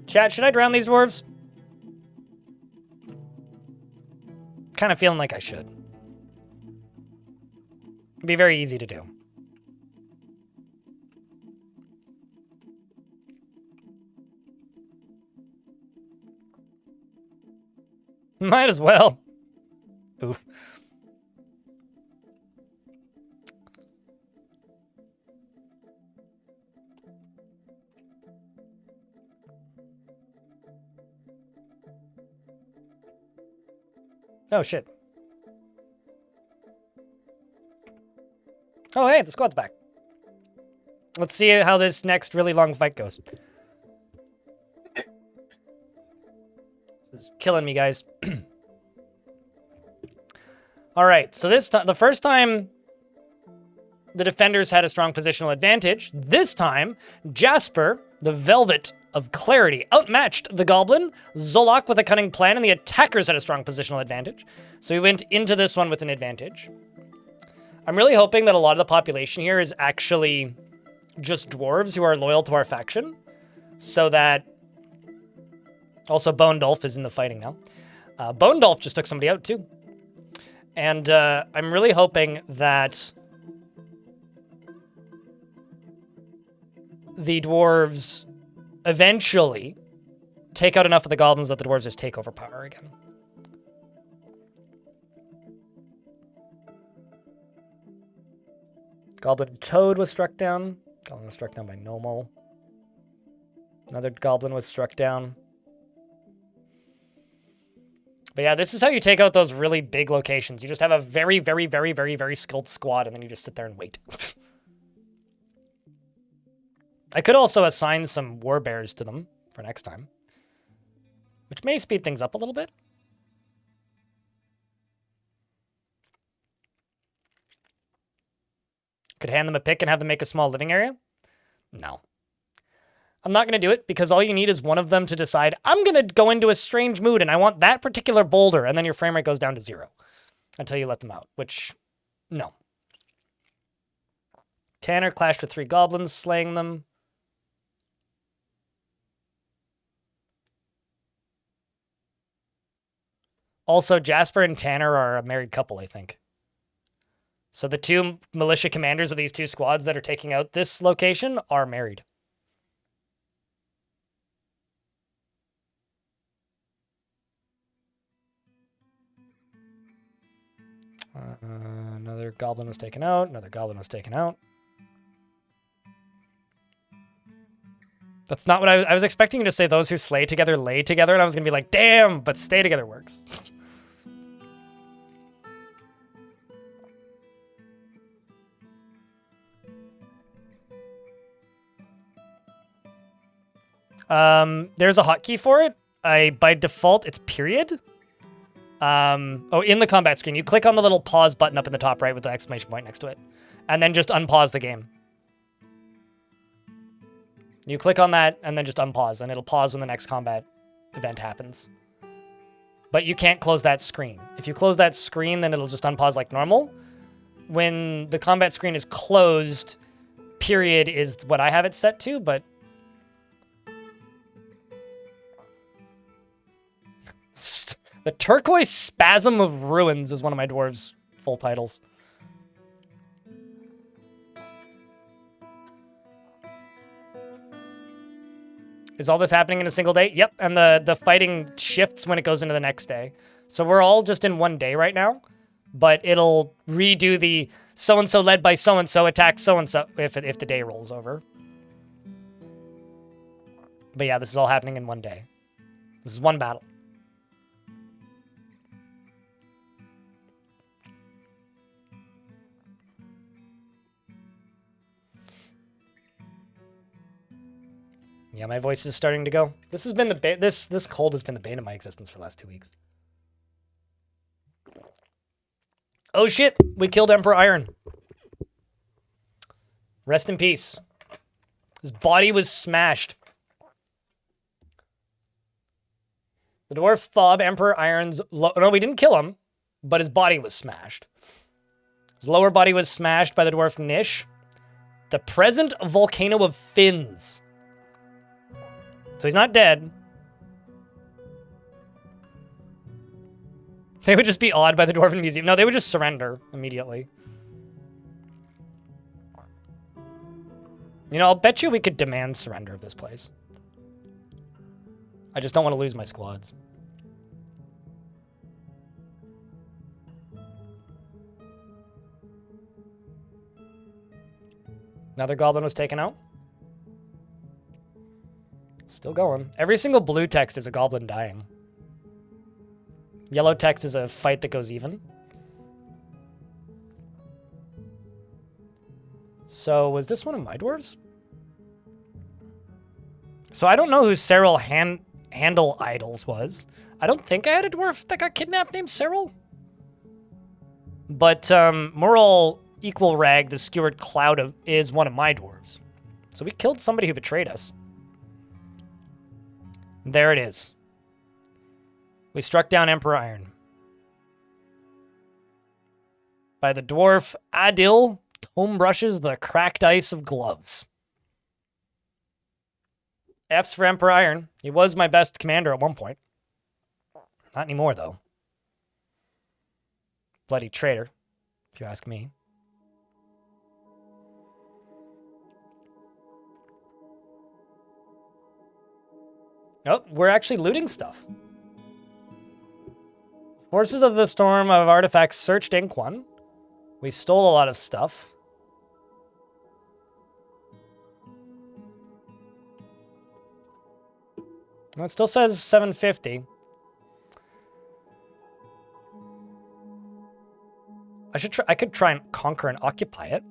Chat, should I drown these dwarves? Kind of feeling like I should. It'd be very easy to do. Might as well. Ooh. Oh, shit. Oh, hey, the squad's back. Let's see how this next really long fight goes. This is killing me, guys. All right, so this time, the first time the defenders had a strong positional advantage, this time, Jasper, the Velvet of Clarity, outmatched the Goblin, Zolok with a cunning plan, and the attackers had a strong positional advantage. So we went into this one with an advantage. I'm really hoping that a lot of the population here is actually just dwarves who are loyal to our faction, so that... Also, Bone Dolph is in the fighting now. Bone Dolph just took somebody out, too. And I'm really hoping that the dwarves eventually take out enough of the goblins that the dwarves just take over power again. Goblin Toad was struck down. Goblin was struck down by Nomal. Another goblin was struck down. But yeah, this is how you take out those really big locations. You just have a very, very, very, very, very skilled squad, and then you just sit there and wait. I could also assign some war bears to them for next time, which may speed things up a little bit. Could hand them a pick and have them make a small living area? No. I'm not going to do it because all you need is one of them to decide, I'm going to go into a strange mood and I want that particular boulder, and then your frame rate goes down to 0 until you let them out, which, no. Tanner clashed with 3 goblins, slaying them. Also, Jasper and Tanner are a married couple, I think. So the 2 militia commanders of these 2 squads that are taking out this location are married. Another goblin was taken out. Another goblin was taken out. That's not what I was expecting you to say. Those who slay together lay together, and I was gonna be like, damn, but stay together works. There's a hotkey for it. By default, it's period. In the combat screen, you click on the little pause button up in the top right with the exclamation point next to it, and then just unpause the game. You click on that and then just unpause, and it'll pause when the next combat event happens. But you can't close that screen. If you close that screen, then it'll just unpause like normal. When the combat screen is closed, period is what I have it set to, but the Turquoise Spasm of Ruins is one of my dwarves' full titles. Is all this happening in a single day? Yep, and the fighting shifts when it goes into the next day. So we're all just in one day right now, but it'll redo the so-and-so led by so-and-so attacks so-and-so if the day rolls over. But yeah, this is all happening in one day. This is one battle. Yeah, my voice is starting to go. This has been this cold has been the bane of my existence for the last 2 weeks. Oh shit, we killed Emperor Iron. Rest in peace. His body was smashed. The dwarf Thob, Emperor Iron's no, we didn't kill him, but his body was smashed. His lower body was smashed by the dwarf Nish, the present volcano of fins. So he's not dead. They would just be awed by the Dwarven Museum. No, they would just surrender immediately. You know, I'll bet you we could demand surrender of this place. I just don't want to lose my squads. Another goblin was taken out. Still going. Every single blue text is a goblin dying. Yellow text is a fight that goes even. So, was this one of my dwarves? So I don't know who Cyril Handle Idols was. I don't think I had a dwarf that got kidnapped named Cyril. But Mural Equal Rag, the Skewered Cloud is one of my dwarves. So we killed somebody who betrayed us. There it is. We struck down Emperor Iron. By the dwarf Adil Tome Brushes, the Cracked Ice of Gloves. F's for Emperor Iron. He was my best commander at one point. Not anymore, though. Bloody traitor, if you ask me. Oh, we're actually looting stuff. Forces of the Storm of Artifacts searched Ink 1. We stole a lot of stuff. Well, it still says 750. I could try and conquer and occupy it.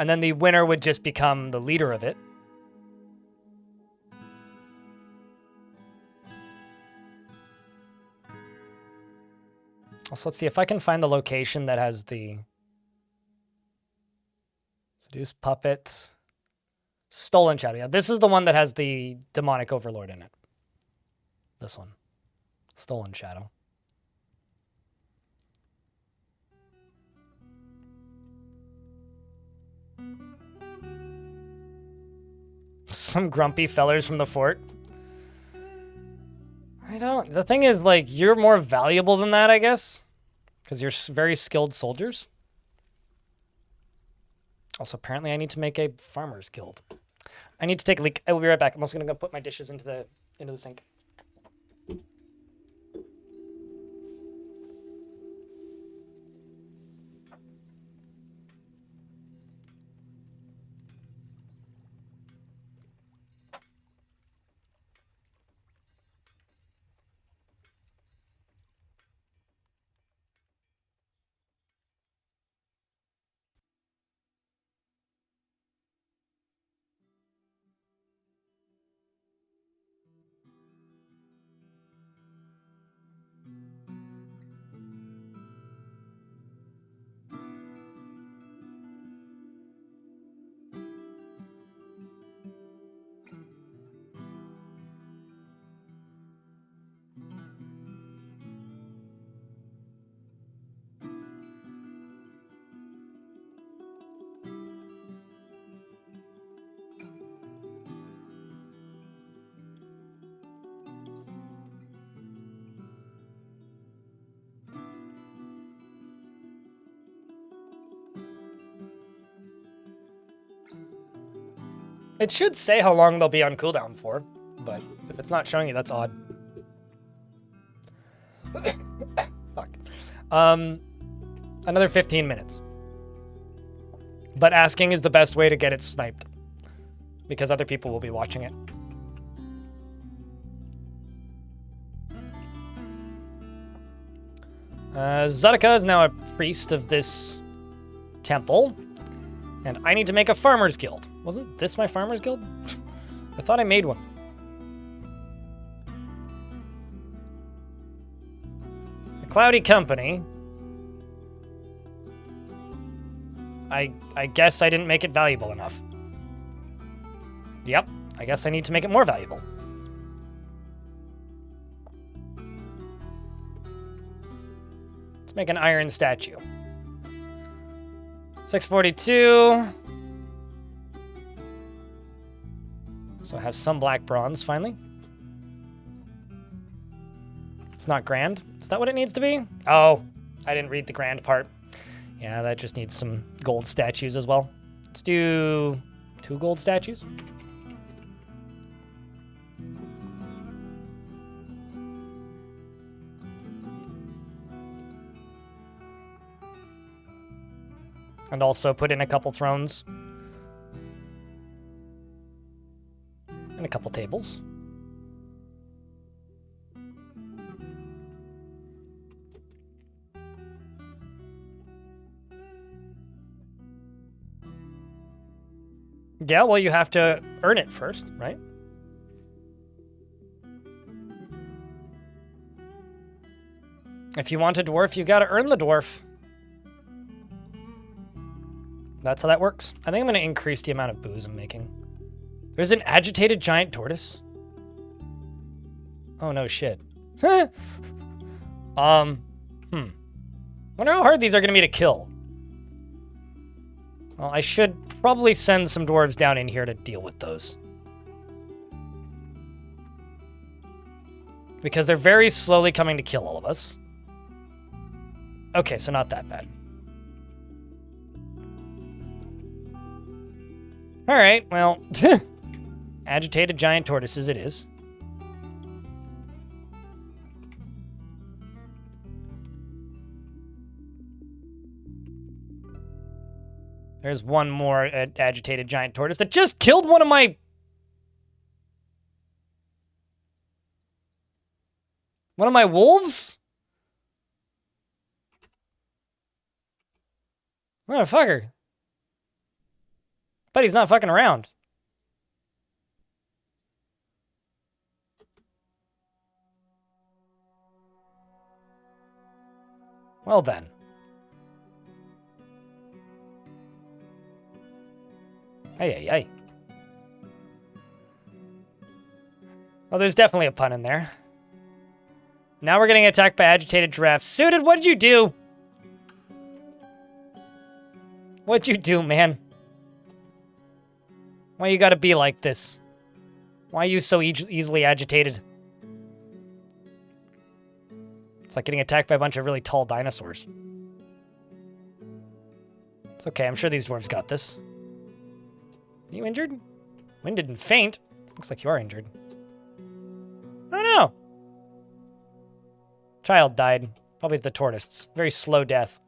And then the winner would just become the leader of it. Also, let's see if I can find the location that has the Seduce Puppet. Stolen Shadow. Yeah, this is the one that has the demonic overlord in it. This one. Stolen Shadow. Some grumpy fellers from the fort. I don't... The thing is, like, you're more valuable than that, I guess. Because you're very skilled soldiers. Also, apparently I need to make a farmer's guild. I need to take a leak. I will be right back. I'm also going to go put my dishes into the sink. It should say how long they'll be on cooldown for, but if it's not showing you, that's odd. Fuck. Another 15 minutes. But asking is the best way to get it sniped, because other people will be watching it. Zudika is now a priest of this temple, and I need to make a farmer's guild. Wasn't this my farmer's guild? I thought I made one. The Cloudy Company. I guess I didn't make it valuable enough. Yep, I guess I need to make it more valuable. Let's make an iron statue. 642. So I have some black bronze, finally. It's not grand. Is that what it needs to be? Oh, I didn't read the grand part. Yeah, that just needs some gold statues as well. Let's do 2 gold statues. And also put in a couple thrones. And a couple tables. Yeah, well, you have to earn it first, right? If you want a dwarf, you gotta earn the dwarf. That's how that works. I think I'm gonna increase the amount of booze I'm making. There's an agitated giant tortoise. Oh, no shit. Wonder how hard these are gonna be to kill. Well, I should probably send some dwarves down in here to deal with those. Because they're very slowly coming to kill all of us. Okay, so not that bad. Alright, well, agitated giant tortoises it is. There's one more agitated giant tortoise that just killed one of my... wolves? Motherfucker. But he's not fucking around. Well then. Hey, hey, hey. Well, there's definitely a pun in there. Now we're getting attacked by agitated giraffes. Suited, what'd you do? What'd you do, man? Why you gotta be like this? Why are you so easily agitated? It's like getting attacked by a bunch of really tall dinosaurs. It's okay, I'm sure these dwarves got this. Are you injured? Wind didn't faint. Looks like you are injured. I don't know. Child died. Probably the tortoises. Very slow death.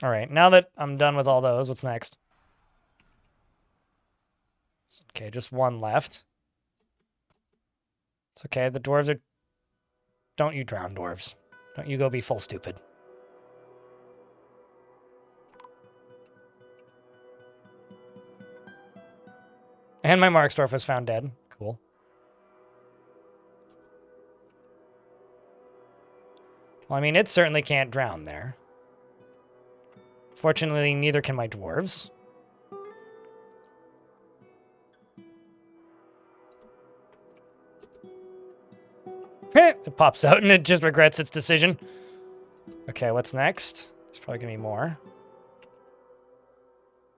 Alright, now that I'm done with all those, what's next? Okay, just one left. It's okay, the dwarves are... Don't you drown, dwarves. Don't you go be full stupid. And my Marksdorf was found dead. Cool. Well, I mean, it certainly can't drown there. Fortunately, neither can my dwarves. It pops out and it just regrets its decision. Okay, what's next? There's probably gonna be more.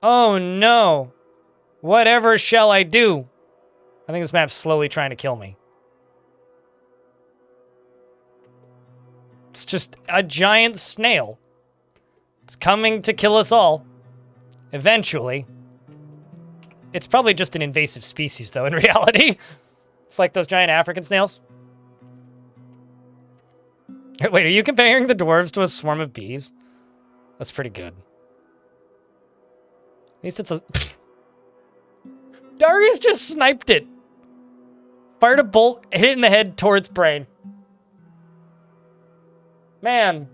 Oh no! Whatever shall I do? I think this map's slowly trying to kill me. It's just a giant snail. It's coming to kill us all. Eventually. It's probably just an invasive species, though, in reality. It's like those giant African snails. Wait, are you comparing the dwarves to a swarm of bees? That's pretty good. At least it's a... Darius just sniped it. Fired a bolt, hit it in the head towards brain. Man.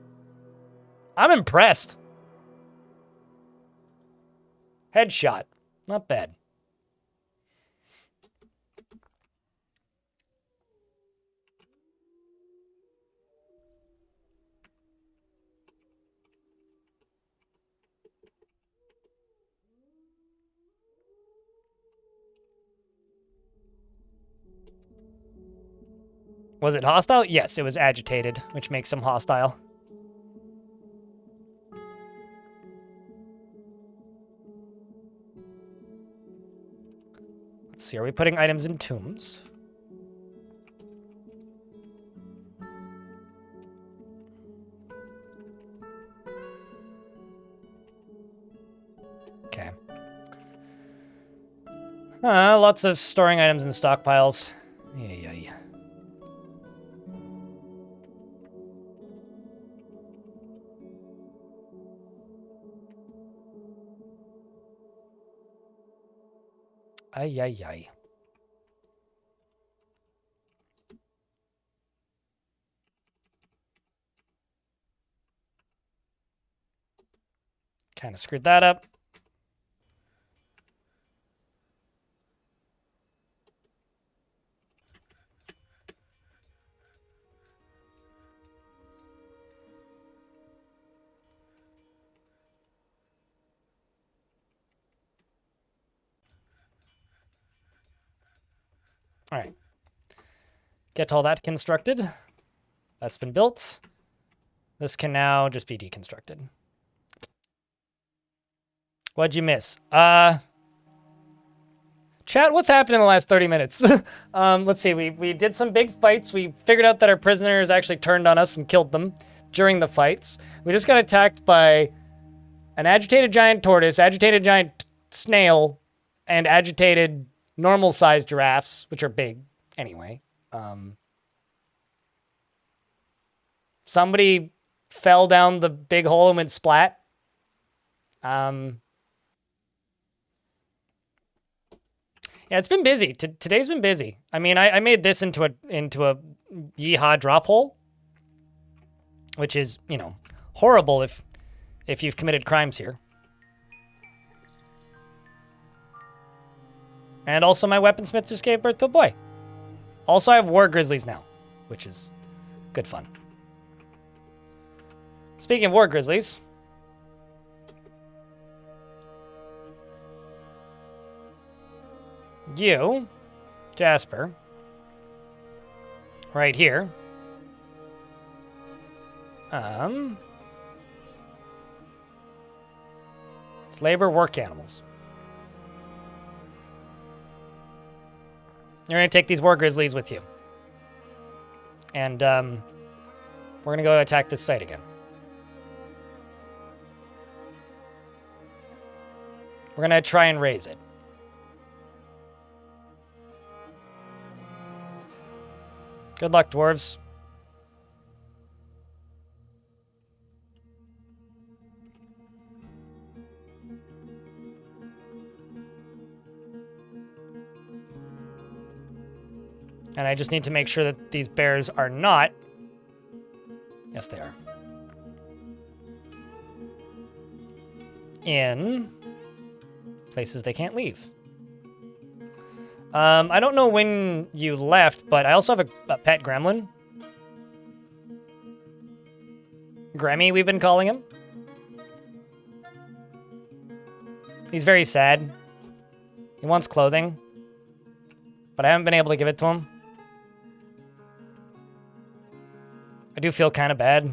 I'm impressed. Headshot. Not bad. Was it hostile? Yes, it was agitated, which makes him hostile. Let's see, are we putting items in tombs? Okay. Lots of storing items in stockpiles. Yeah. Ay. Kind of screwed that up. All right. Get all that constructed. That's been built. This can now just be deconstructed. What'd you miss? Chat, what's happened in the last 30 minutes? Let's see, we did some big fights. We figured out that our prisoners actually turned on us and killed them during the fights. We just got attacked by an agitated giant tortoise, agitated giant snail, and agitated normal-sized giraffes, which are big anyway. Somebody fell down the big hole and went splat. Yeah, it's been busy. Today's been busy. I mean, I made this into a yeehaw drop hole, which is, you know, horrible if if you've committed crimes here. And also my weaponsmith just gave birth to a boy. Also, I have war grizzlies now, which is good fun. Speaking of war grizzlies, you, Jasper, right here, it's labor work animals. You're going to take these war grizzlies with you. And we're going to go attack this site again. We're going to try and raise it. Good luck, dwarves. And I just need to make sure that these bears are not... Yes, they are. In places they can't leave. I don't know when you left, but I also have a pet gremlin. Gremmy, we've been calling him. He's very sad. He wants clothing, but I haven't been able to give it to him. I do feel kind of bad.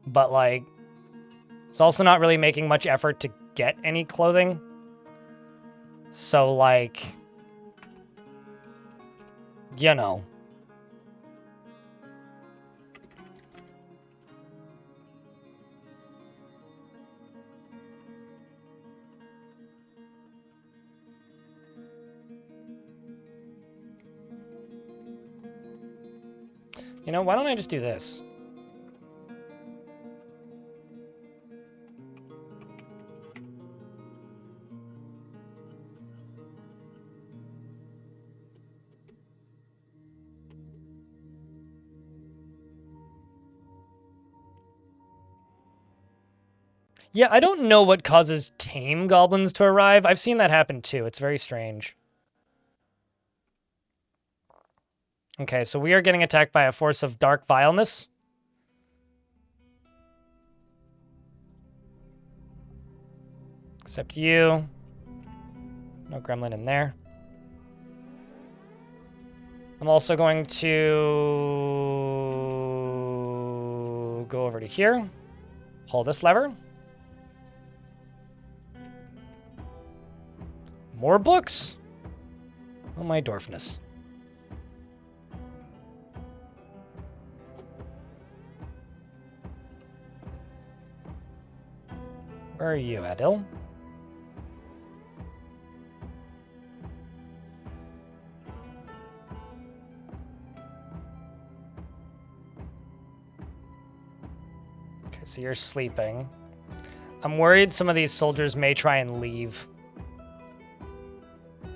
But, like, it's also not really making much effort to get any clothing. So, like, you know. You know, why don't I just do this? Yeah, I don't know what causes tame goblins to arrive. I've seen that happen too. It's very strange. Okay, so we are getting attacked by a force of dark vileness. Except you. No gremlin in there. I'm also going to go over to here. Pull this lever. More books? Oh, my dwarfness. Where are you, Adil? Okay, so you're sleeping. I'm worried some of these soldiers may try and leave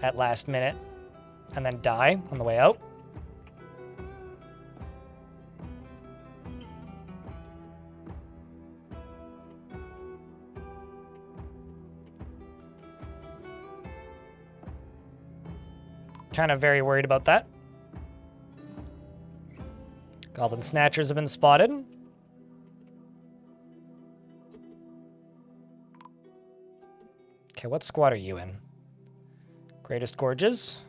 at last minute and then die on the way out. Kind of very worried about that. Goblin snatchers have been spotted. Okay, what squad are you in? Greatest Gorges.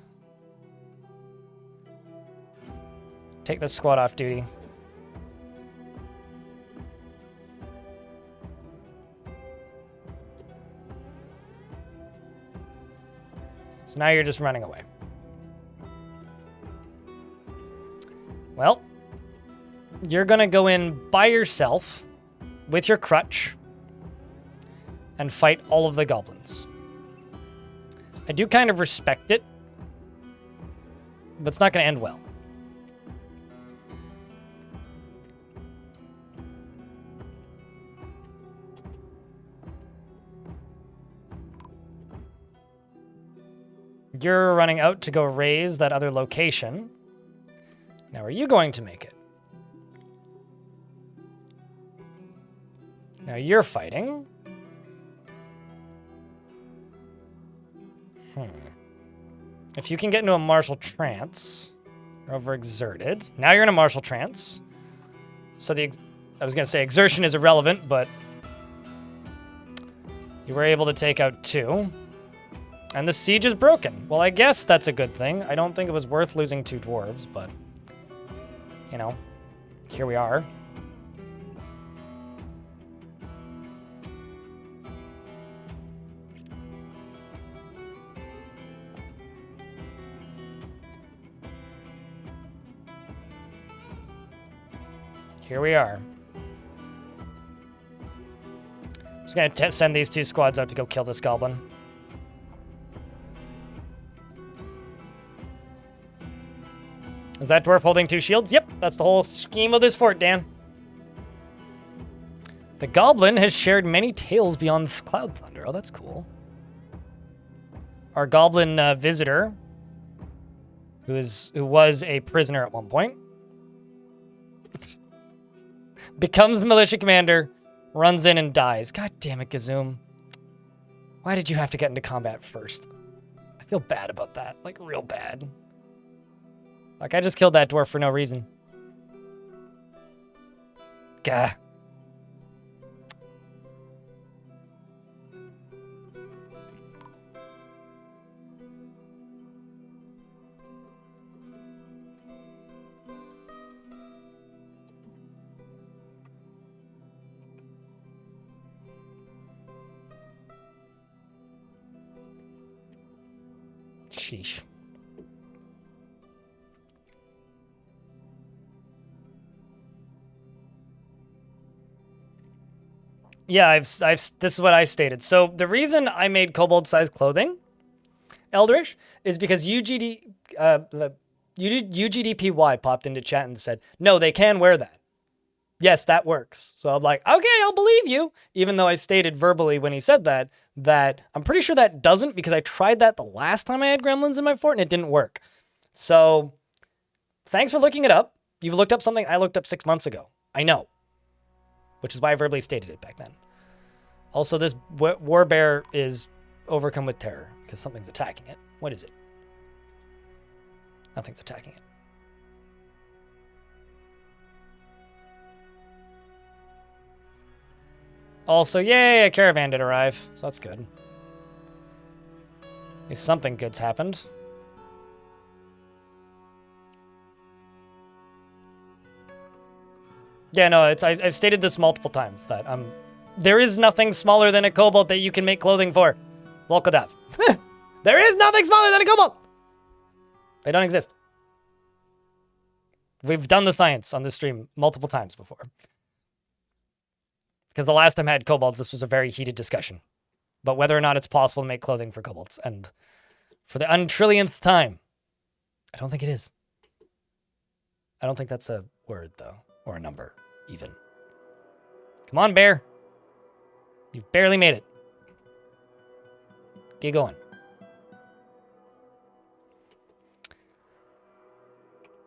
Take this squad off duty. So now you're just running away. Well, you're gonna go in by yourself with your crutch and fight all of the goblins. I do kind of respect it, but it's not gonna end well. You're running out to go raise that other location. Now, are you going to make it? Now you're fighting. If you can get into a martial trance, you're overexerted. Now you're in a martial trance. So I was going to say exertion is irrelevant, but you were able to take out 2. And the siege is broken. Well, I guess that's a good thing. I don't think it was worth losing 2 dwarves, but, you know, here we are. Here we are. I'm just gonna send these 2 squads out to go kill this goblin. Is that dwarf holding 2 shields? Yep, that's the whole scheme of this fort, Dan. The goblin has shared many tales beyond Cloudthunder. Oh, that's cool. Our goblin visitor, who was a prisoner at one point, becomes militia commander, runs in and dies. God damn it, Gazoom. Why did you have to get into combat first? I feel bad about that. Like, real bad. Like, I just killed that dwarf for no reason. Gah. Sheesh. Yeah, this is what I stated. So the reason I made kobold-sized clothing, Eldritch, is because UGDPY popped into chat and said, no, they can wear that. Yes, that works. So I'm like, okay, I'll believe you. Even though I stated verbally when he said that I'm pretty sure that doesn't, because I tried that the last time I had gremlins in my fort and it didn't work. So thanks for looking it up. You've looked up something I looked up 6 months ago. I know. Which is why I verbally stated it back then. Also, this war bear is overcome with terror because something's attacking it. What is it? Nothing's attacking it. Also, yay, a caravan did arrive, so that's good. At least something good's happened. Yeah, no, I've stated this multiple times, that there is nothing smaller than a kobold that you can make clothing for. Volkodav. There is nothing smaller than a kobold! They don't exist. We've done the science on this stream multiple times before. Because the last time I had kobolds, this was a very heated discussion. But whether or not it's possible to make clothing for kobolds. And for the untrillionth time, I don't think it is. I don't think that's a word, though. Or a number, even. Come on, bear. You've barely made it. Get going.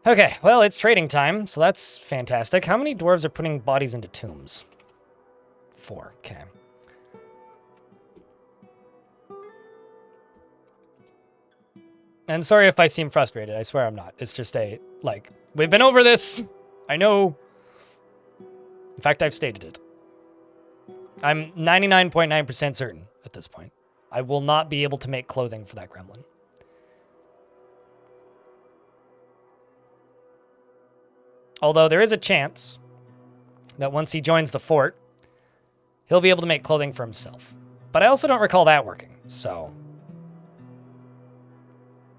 Okay, well, it's trading time, so that's fantastic. How many dwarves are putting bodies into tombs? 4, okay. And sorry if I seem frustrated, I swear I'm not. It's just we've been over this. I know. In fact, I've stated it. I'm 99.9% certain at this point. I will not be able to make clothing for that gremlin. Although there is a chance that once he joins the fort, he'll be able to make clothing for himself. But I also don't recall that working, so.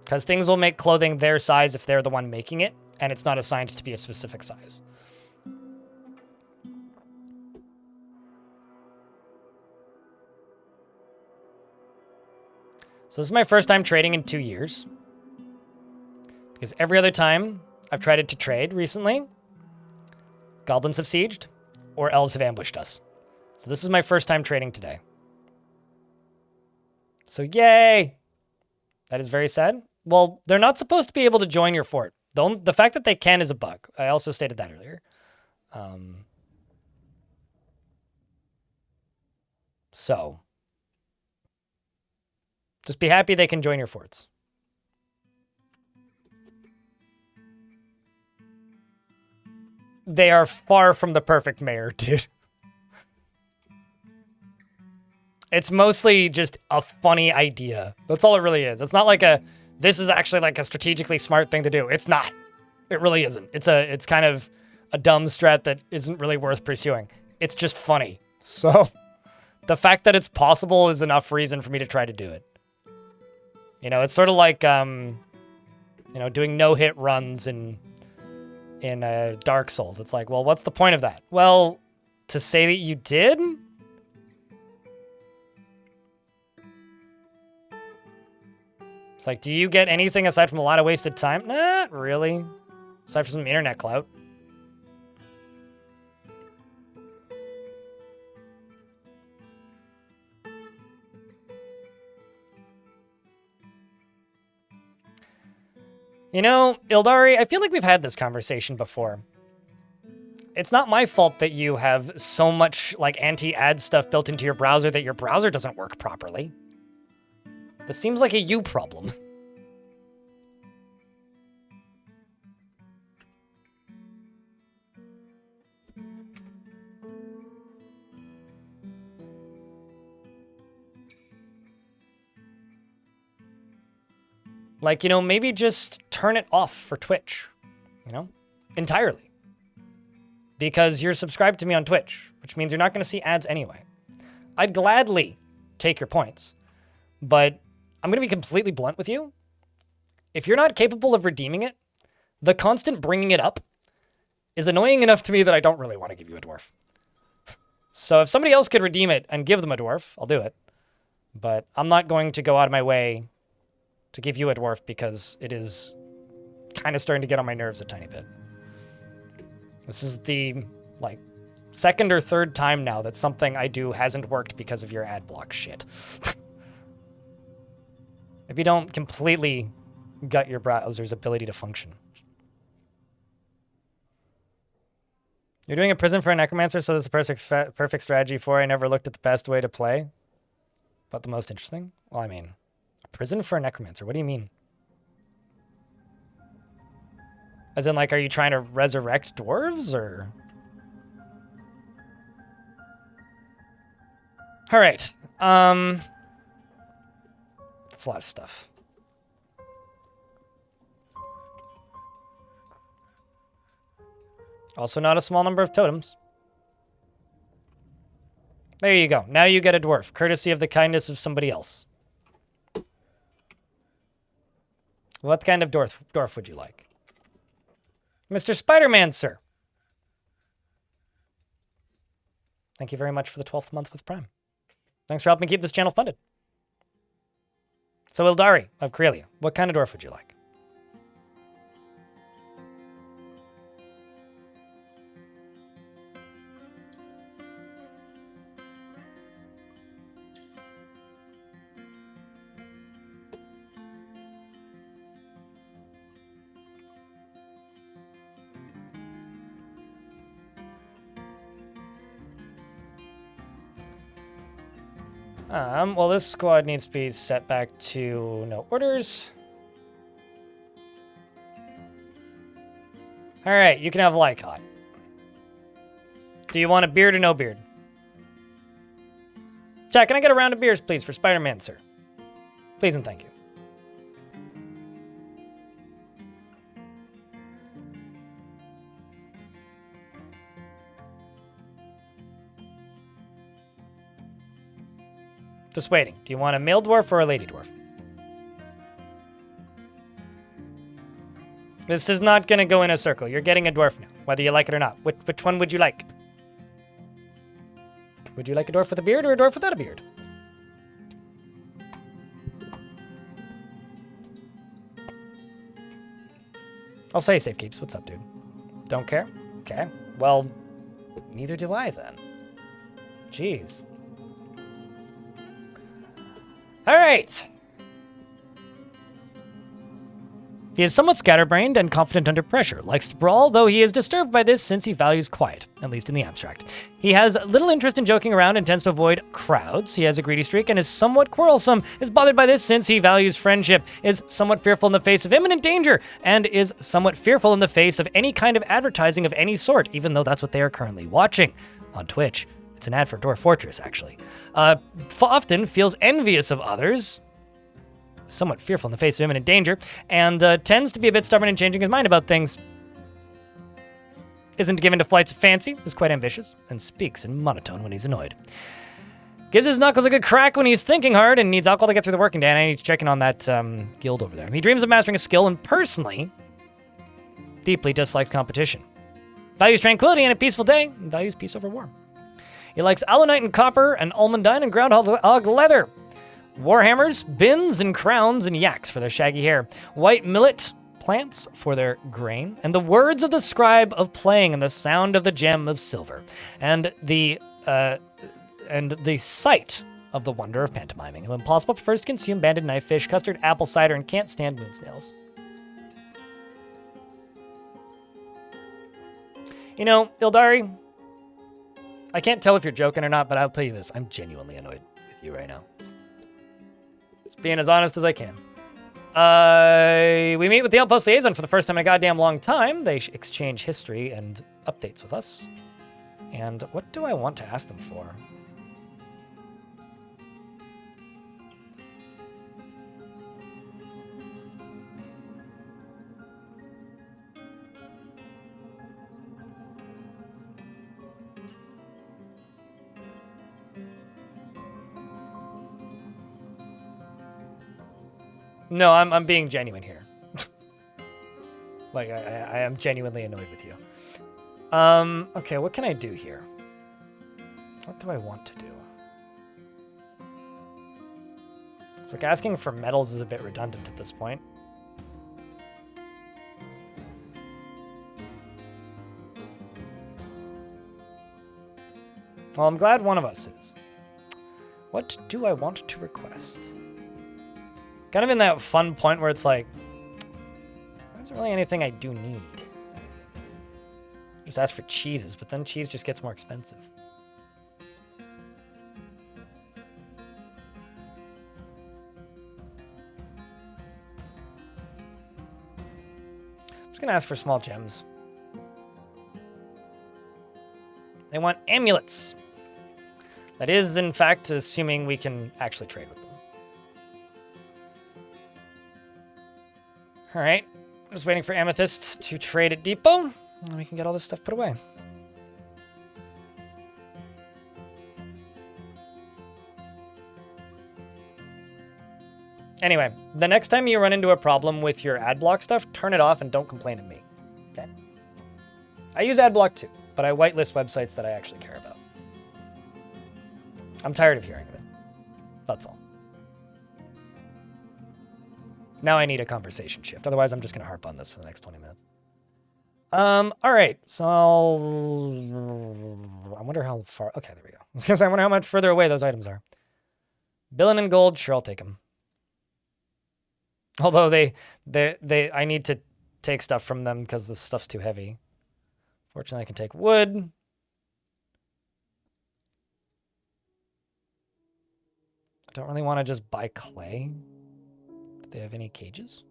Because things will make clothing their size if they're the one making it, and it's not assigned to be a specific size. So this is my first time trading in 2 years. Because every other time I've tried to trade recently, goblins have sieged, or elves have ambushed us. So this is my first time trading today. So yay! That is very sad. Well, they're not supposed to be able to join your fort. The fact that they can is a bug. I also stated that earlier. So, just be happy they can join your forts. They are far from the perfect mayor, dude. It's mostly just a funny idea. That's all it really is. It's not like this is actually like a strategically smart thing to do. It's not. It really isn't. It's kind of a dumb strat that isn't really worth pursuing. It's just funny. So the fact that it's possible is enough reason for me to try to do it. You know, it's sort of like, you know, doing no-hit runs in Dark Souls. It's like, well, what's the point of that? Well, to say that you did? It's like, do you get anything aside from a lot of wasted time? Not really. Aside from some internet clout. You know, Ildari, I feel like we've had this conversation before. It's not my fault that you have so much, like, anti-ad stuff built into your browser that your browser doesn't work properly. This seems like a you problem. Like, you know, maybe just turn it off for Twitch, you know, entirely. Because you're subscribed to me on Twitch, which means you're not going to see ads anyway. I'd gladly take your points, but I'm going to be completely blunt with you. If you're not capable of redeeming it, the constant bringing it up is annoying enough to me that I don't really want to give you a dwarf. So if somebody else could redeem it and give them a dwarf, I'll do it. But I'm not going to go out of my way to give you a dwarf because it is kind of starting to get on my nerves a tiny bit. This is the, like, second or third time now that something I do hasn't worked because of your ad block shit. Maybe don't completely gut your browser's ability to function. You're doing a prison for a necromancer, so that's a perfect strategy for. I never looked at the best way to play, but the most interesting? Well, I mean, a prison for a necromancer. What do you mean? As in, like, are you trying to resurrect dwarves, or? All right. That's a lot of stuff. Also not a small number of totems. There you go. Now you get a dwarf, courtesy of the kindness of somebody else. What kind of dwarf would you like? Mr. Spider-Man, sir. Thank you very much for the 12th month with Prime. Thanks for helping keep this channel funded. So Ildari of Corellia, what kind of dwarf would you like? Well, this squad needs to be set back to no orders. All right, you can have Lycott. Do you want a beard or no beard? Jack, can I get a round of beers, please, for Spider-Man, sir? Please and thank you. Just waiting. Do you want a male dwarf or a lady dwarf? This is not going to go in a circle. You're getting a dwarf now, whether you like it or not. Which one would you like? Would you like a dwarf with a beard or a dwarf without a beard? I'll say safe keeps. What's up, dude? Don't care? Okay. Well, neither do I then. Jeez. All right. He is somewhat scatterbrained and confident under pressure, likes to brawl, though he is disturbed by this since he values quiet, at least in the abstract. He has little interest in joking around and tends to avoid crowds. He has a greedy streak and is somewhat quarrelsome, is bothered by this since he values friendship, is somewhat fearful in the face of imminent danger, and is somewhat fearful in the face of any kind of advertising of any sort, even though that's what they are currently watching on Twitch. It's an ad for Dwarf Fortress, actually. Often feels envious of others, somewhat fearful in the face of imminent danger, and tends to be a bit stubborn in changing his mind about things. Isn't given to flights of fancy, is quite ambitious, and speaks in monotone when he's annoyed. Gives his knuckles a good crack when he's thinking hard and needs alcohol to get through the working day, and I need to check in on that guild over there. He dreams of mastering a skill and personally deeply dislikes competition. Values tranquility and a peaceful day, and values peace over war. He likes alunite and copper and almandine and groundhog leather. Warhammers, bins and crowns, and yaks for their shaggy hair. White millet plants for their grain. And the words of the scribe of playing and the sound of the gem of silver. And the sight of the wonder of pantomiming. And when possible, prefers to consume banded knife fish, custard, apple cider, and can't stand moon snails. You know, Ildari, I can't tell if you're joking or not, but I'll tell you this. I'm genuinely annoyed with you right now. Just being as honest as I can. We meet with the Outpost Liaison for the first time in a goddamn long time. They exchange history and updates with us. And what do I want to ask them for? No, I'm being genuine here. Like, I am genuinely annoyed with you. Okay, what can I do here? What do I want to do? It's like asking for medals is a bit redundant at this point. Well, I'm glad one of us is. What do I want to request? Kind of in that fun point where it's like, there isn't really anything I do need. Just ask for cheeses, but then cheese just gets more expensive. I'm just gonna ask for small gems. They want amulets. That is, in fact, assuming we can actually trade with them. All right, I'm just waiting for Amethyst to trade at Depot, and we can get all this stuff put away. Anyway, the next time you run into a problem with your ad block stuff, turn it off and don't complain at me, okay? I use ad block too, but I whitelist websites that I actually care about. I'm tired of hearing of it. That's all. Now I need a conversation shift. Otherwise, I'm just going to harp on this for the next 20 minutes. All right. So I wonder how far. Okay, there we go. I wonder how much further away those items are. Billion and gold. Sure, I'll take them. Although I need to take stuff from them because the stuff's too heavy. Fortunately, I can take wood. I don't really want to just buy clay. Do they have any cages?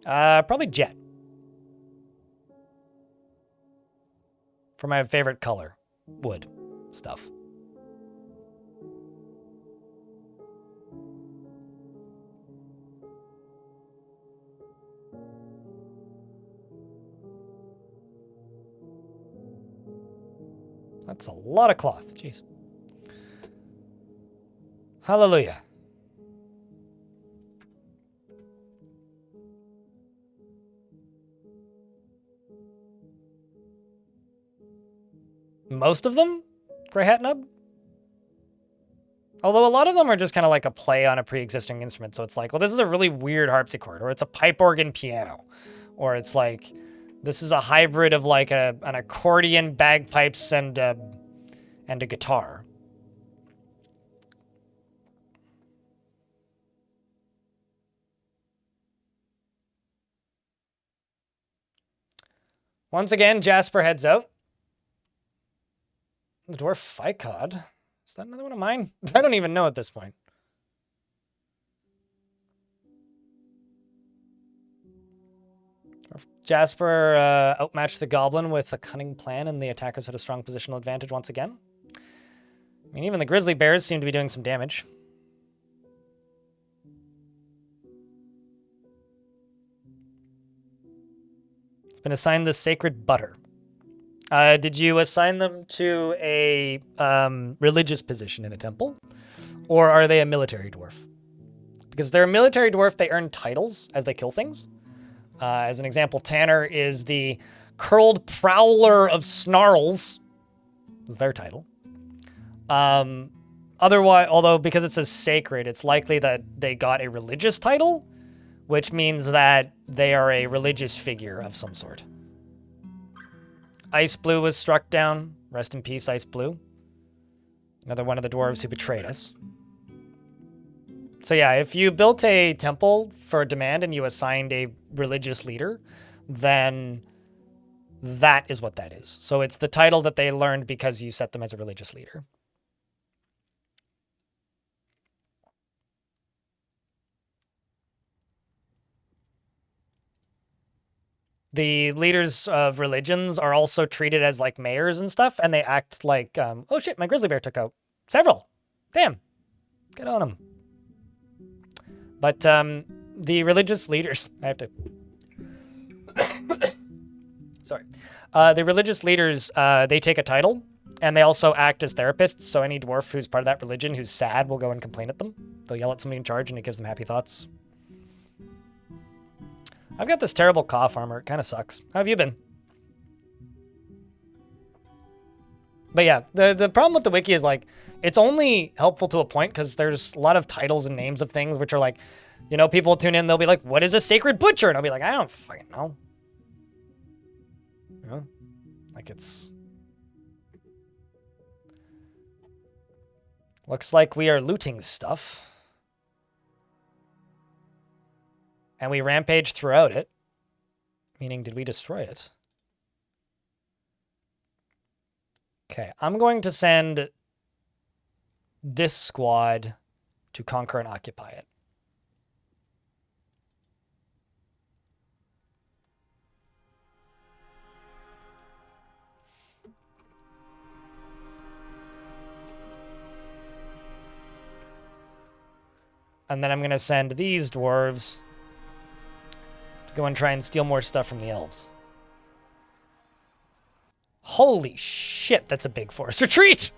Probably jet. For my favorite color. Wood stuff. That's a lot of cloth. Jeez. Hallelujah. Most of them? Grey Hat Nub? Although a lot of them are just kind of like a play on a pre-existing instrument. So it's like, well, this is a really weird harpsichord, or it's a pipe organ piano. Or it's like, this is a hybrid of like an accordion, bagpipes, and a guitar. Once again, Jasper heads out. The Dwarf Ficod. Is that another one of mine? I don't even know at this point. Jasper outmatched the Goblin with a cunning plan, and the attackers had a strong positional advantage once again. I mean, even the Grizzly Bears seem to be doing some damage. It's been assigned the Sacred Butter. Did you assign them to a religious position in a temple? Or are they a military dwarf? Because if they're a military dwarf, they earn titles as they kill things. As an example, Tanner is the Curled Prowler of Snarls. Was their title. Otherwise, although because it says sacred, it's likely that they got a religious title, which means that they are a religious figure of some sort. Ice Blue was struck down. Rest in peace, Ice Blue. Another one of the dwarves who betrayed us. So yeah, if you built a temple for a demand and you assigned a religious leader, then that is what that is. So it's the title that they learned because you set them as a religious leader. The leaders of religions are also treated as like mayors and stuff, and they act like, oh shit, my grizzly bear took out several. Damn, get on them. But the religious leaders, I have to, sorry. The religious leaders, they take a title, and they also act as therapists, so any dwarf who's part of that religion who's sad will go and complain at them. They'll yell at somebody in charge, and it gives them happy thoughts. I've got this terrible cough armor. It kind of sucks. How have you been? But yeah, the problem with the wiki is like, it's only helpful to a point because there's a lot of titles and names of things which are like, you know, people tune in, they'll be like, what is a sacred butcher? And I'll be like, I don't fucking know. You know? Like it's... Looks like we are looting stuff. And we rampage throughout it. Meaning, did we destroy it? Okay, I'm going to send this squad to conquer and occupy it. And then I'm going to send these dwarves to go and try and steal more stuff from the elves. Holy shit, that's a big forest retreat!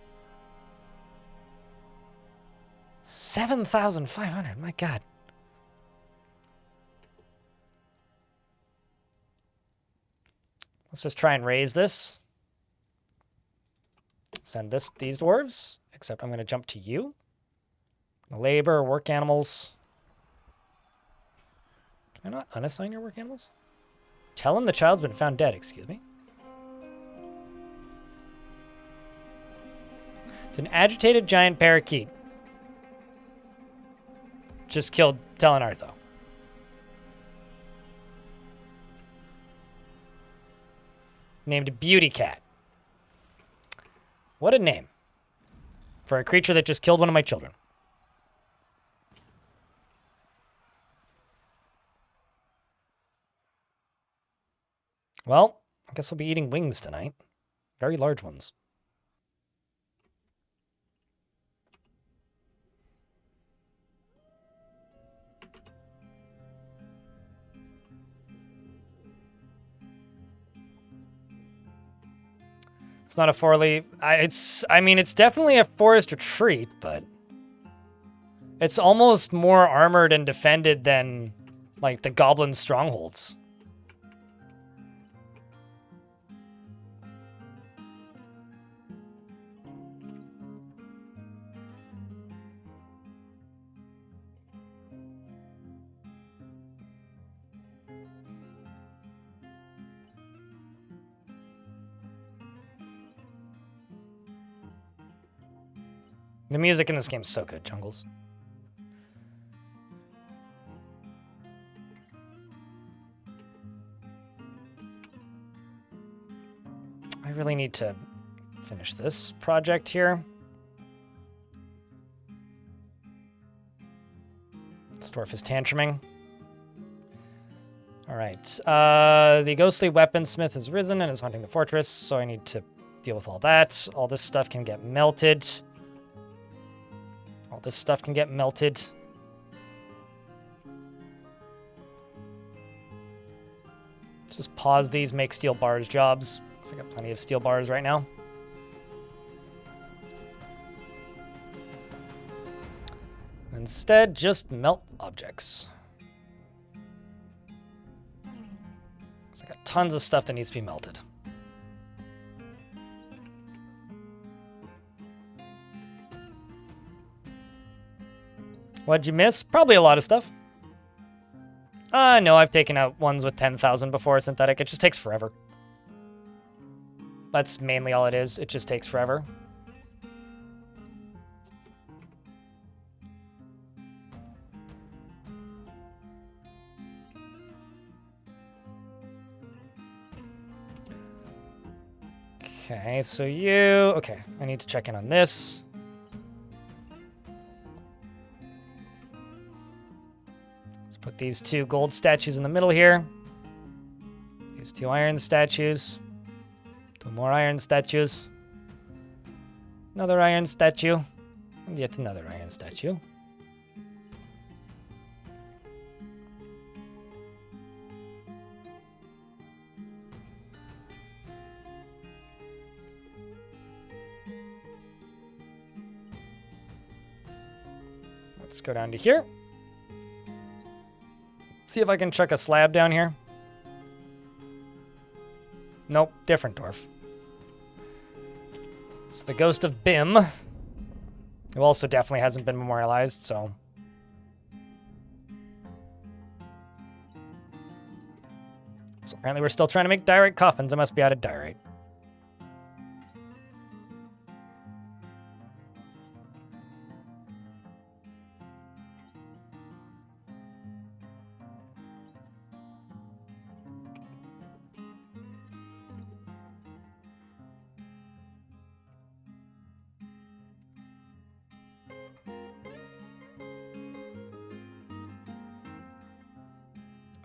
7,500, my god. Let's just try and raise this. Send these dwarves, except I'm going to jump to you. Labor, work animals. Can I not unassign your work animals? Tell him the child's been found dead, excuse me. It's an agitated giant parakeet. Just killed Telenartho. Named Beauty Cat. What a name. For a creature that just killed one of my children. Well, I guess we'll be eating wings tonight. Very large ones. It's not a four-leaf. I mean, it's definitely a forest retreat, but it's almost more armored and defended than, like, the goblin strongholds. The music in this game is so good, Jungles. I really need to finish this project here. This dwarf is tantruming. All right. The ghostly weaponsmith has risen and is haunting the fortress, so I need to deal with all that. All this stuff can get melted. All this stuff can get melted. Let's just pause these, make steel bars jobs, because I got plenty of steel bars right now. Instead, just melt objects. So I got tons of stuff that needs to be melted. What'd you miss? Probably a lot of stuff. No, I've taken out ones with 10,000 before synthetic. It just takes forever. That's mainly all it is. It just takes forever. Okay, so you... Okay, I need to check in on this. Let's put these 2 gold statues in the middle here. These 2 iron statues. 2 more iron statues. Another iron statue. And yet another iron statue. Let's go down to here. See if I can chuck a slab down here. Nope, different dwarf. It's the ghost of Bim, who also definitely hasn't been memorialized, so... So apparently we're still trying to make diorite coffins. I must be out of diorite.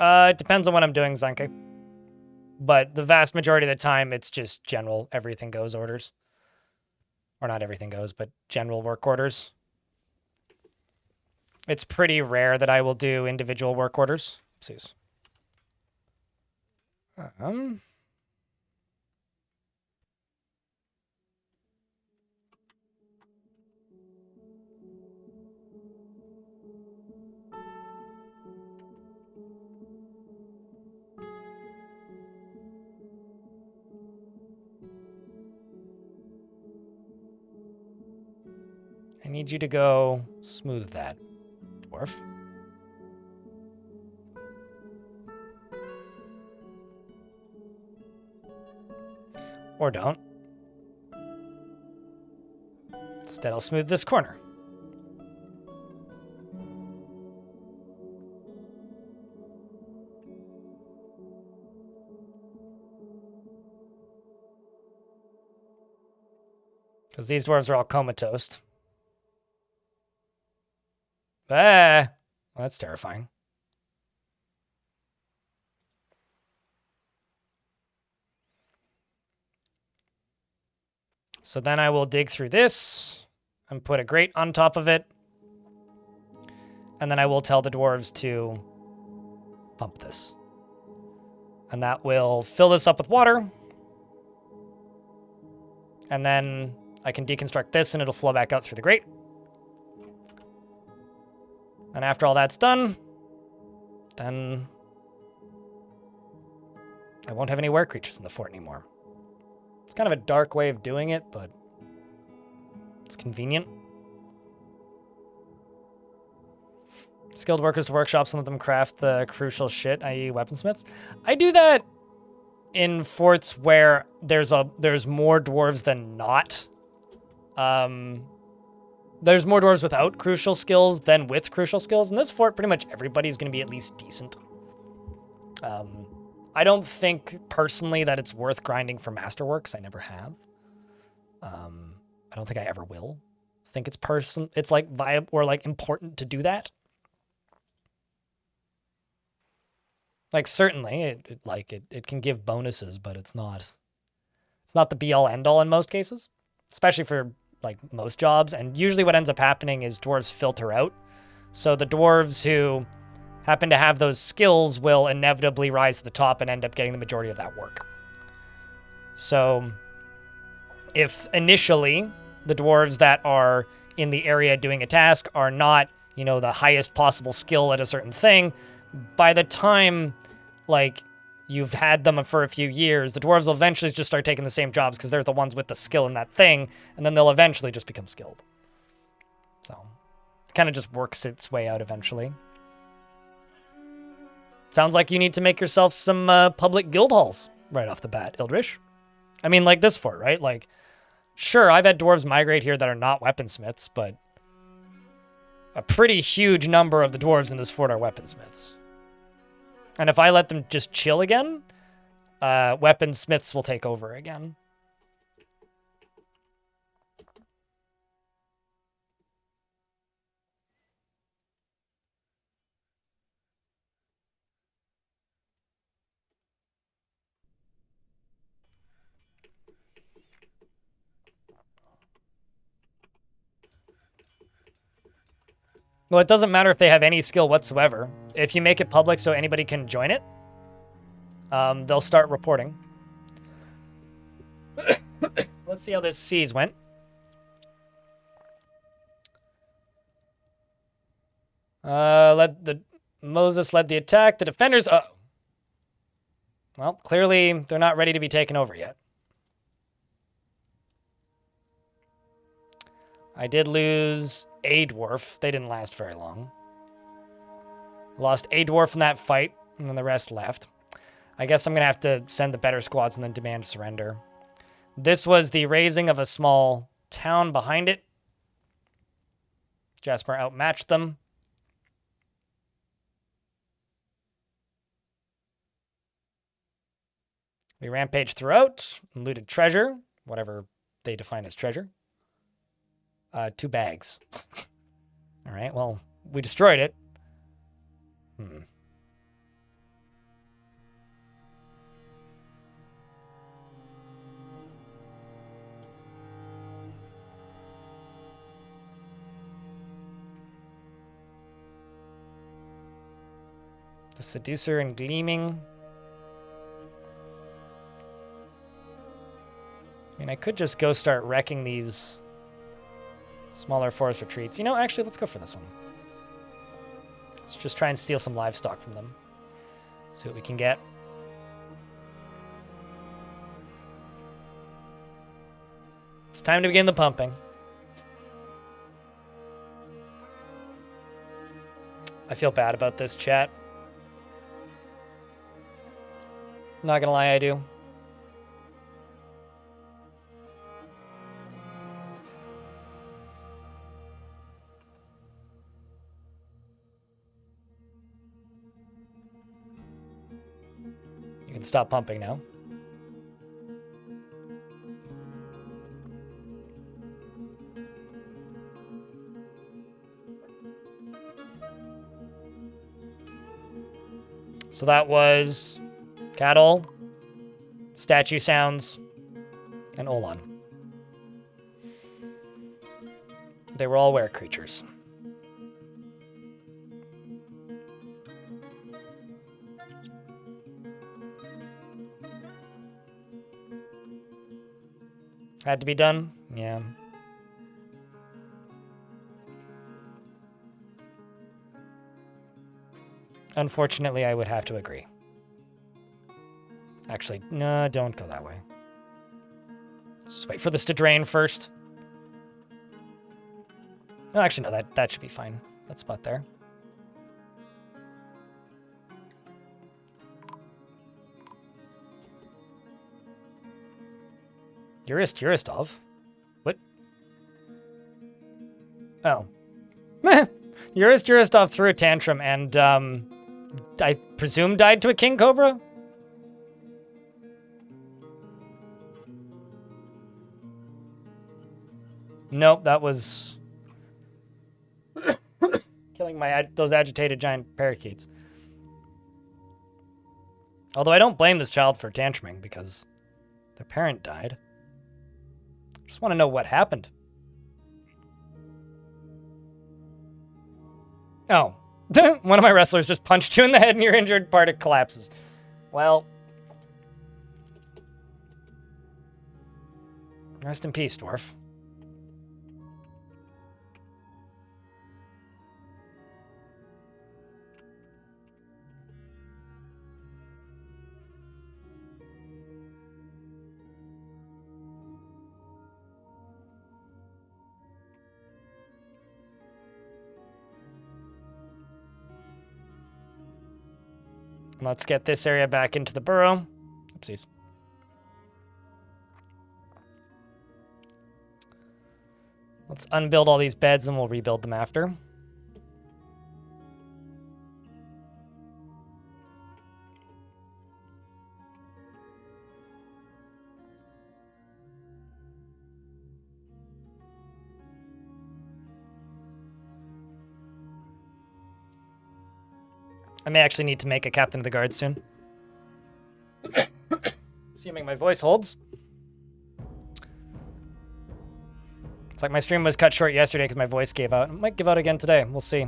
It depends on what I'm doing, Zanke. But the vast majority of the time, it's just general everything goes orders. Or not everything goes, but general work orders. It's pretty rare that I will do individual work orders. Oopsies. I need you to go smooth that, dwarf. Or don't. Instead, I'll smooth this corner. Because these dwarves are all comatose. Ah, well, that's terrifying. So then I will dig through this and put a grate on top of it. And then I will tell the dwarves to pump this. And that will fill this up with water. And then I can deconstruct this and it'll flow back out through the grate. And after all that's done, then I won't have any were creatures in the fort anymore. It's kind of a dark way of doing it, but it's convenient. Skilled workers to workshops and let them craft the crucial shit, i.e. weaponsmiths. I do that in forts where there's more dwarves than not. There's more dwarves without crucial skills than with crucial skills. In this fort, pretty much everybody's going to be at least decent. I don't think personally that it's worth grinding for Masterworks. I never have. I don't think I ever will. I think it's like viable or like important to do that. Like certainly it can give bonuses, but it's not the be all end all in most cases, especially for like most jobs. And usually what ends up happening is dwarves filter out. So the dwarves who happen to have those skills will inevitably rise to the top and end up getting the majority of that work. So if initially the dwarves that are in the area doing a task are not, you know, the highest possible skill at a certain thing, by the time like you've had them for a few years, the dwarves will eventually just start taking the same jobs because they're the ones with the skill in that thing, and then they'll eventually just become skilled. So it kind of just works its way out eventually. Sounds like you need to make yourself some public guild halls right off the bat, Ildrish. I mean, like this fort, right? Like, sure, I've had dwarves migrate here that are not weaponsmiths, but a pretty huge number of the dwarves in this fort are weaponsmiths. And if I let them just chill again, weaponsmiths will take over again. Well, it doesn't matter if they have any skill whatsoever. If you make it public so anybody can join it, they'll start reporting. Let's see how this siege went. Moses led the attack. The defenders... Well, clearly they're not ready to be taken over yet. I did lose a dwarf. They didn't last very long. Lost a dwarf in that fight, and then the rest left. I guess I'm going to have to send the better squads and then demand surrender. This was the raising of a small town behind it. Jasper outmatched them. We rampaged throughout and looted treasure, whatever they define as treasure. 2 bags. All right, well, we destroyed it. The Seducer and Gleaming. I mean, I could just go start wrecking these smaller forest retreats. You know, actually, let's go for this one. Let's just try and steal some livestock from them. See what we can get. It's time to begin the pumping. I feel bad about this, chat. Not gonna lie, I do. You can stop pumping now. So that was cattle, statue sounds, and Olan. They were all were creatures. Had to be done? Yeah. Unfortunately, I would have to agree. Actually, no, don't go that way. Let's just wait for this to drain first. No, actually, no, that should be fine. That spot there. Yuristov? What? Oh. Yuristov threw a tantrum and, I presume died to a king cobra? Nope, that was killing those agitated giant parakeets. Although I don't blame this child for tantruming because their parent died. I just want to know what happened. Oh. One of my wrestlers just punched you in the head and your injured part it collapses. Well. Rest in peace, Dwarf. Let's get this area back into the burrow. Oopsies. Let's unbuild all these beds and we'll rebuild them after. I may actually need to make a captain of the guard soon. Assuming my voice holds. It's like my stream was cut short yesterday because my voice gave out. It might give out again today. We'll see.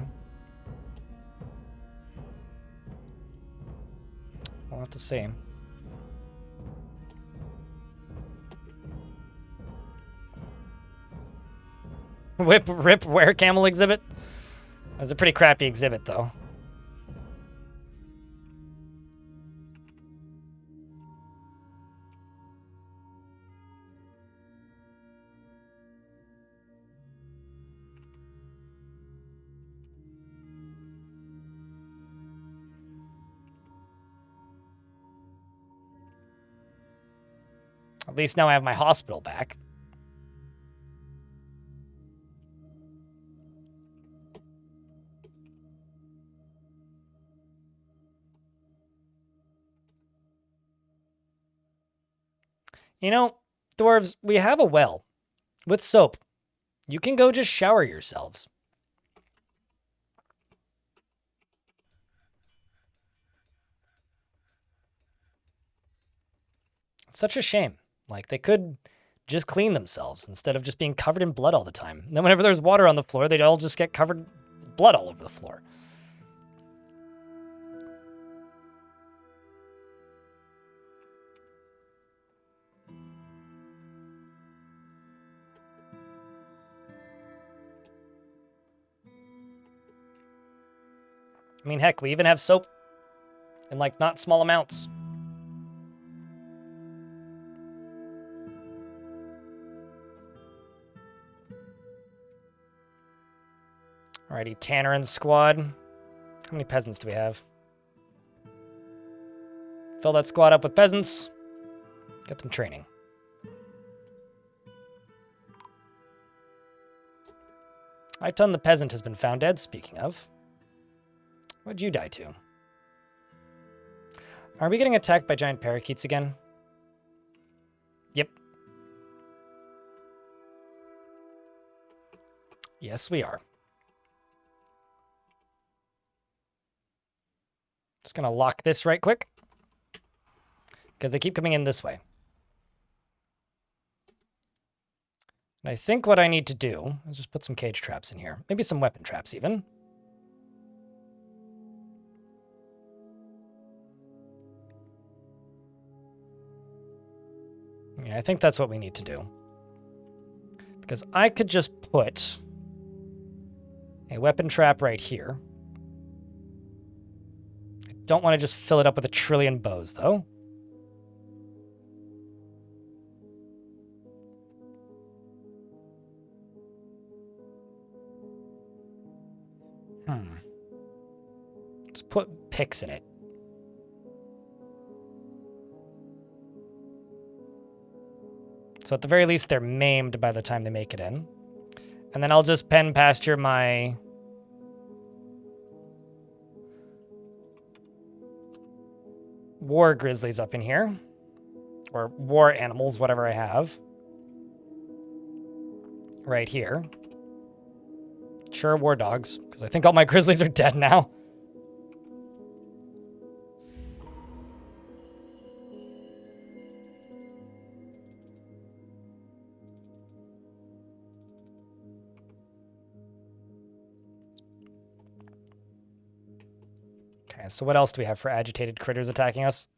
We'll have to see. Rip wear camel exhibit? That was a pretty crappy exhibit though. At least now I have my hospital back. You know, dwarves, we have a well with soap. You can go just shower yourselves. It's such a shame. Like, they could just clean themselves instead of just being covered in blood all the time. And then whenever there's water on the floor, they'd all just get covered with blood all over the floor. I mean, heck, we even have soap in, like, not small amounts. Alrighty, Tanner and squad. How many peasants do we have? Fill that squad up with peasants. Get them training. Cloudthunder the peasant has been found dead, speaking of. What'd you die to? Are we getting attacked by giant parakeets again? Yep. Yes, we are. Just gonna lock this right quick. Because they keep coming in this way. And I think what I need to do is just put some cage traps in here. Maybe some weapon traps even. Yeah, I think that's what we need to do. Because I could just put a weapon trap right here. I don't want to just fill it up with 1 trillion bows, though. Just put picks in it. So at the very least, they're maimed by the time they make it in. And then I'll just pen pasture my war grizzlies up in here. Or war animals, whatever I have. right here. Sure, war dogs, because I think all my grizzlies are dead now. Okay, so what else do we have for agitated critters attacking us?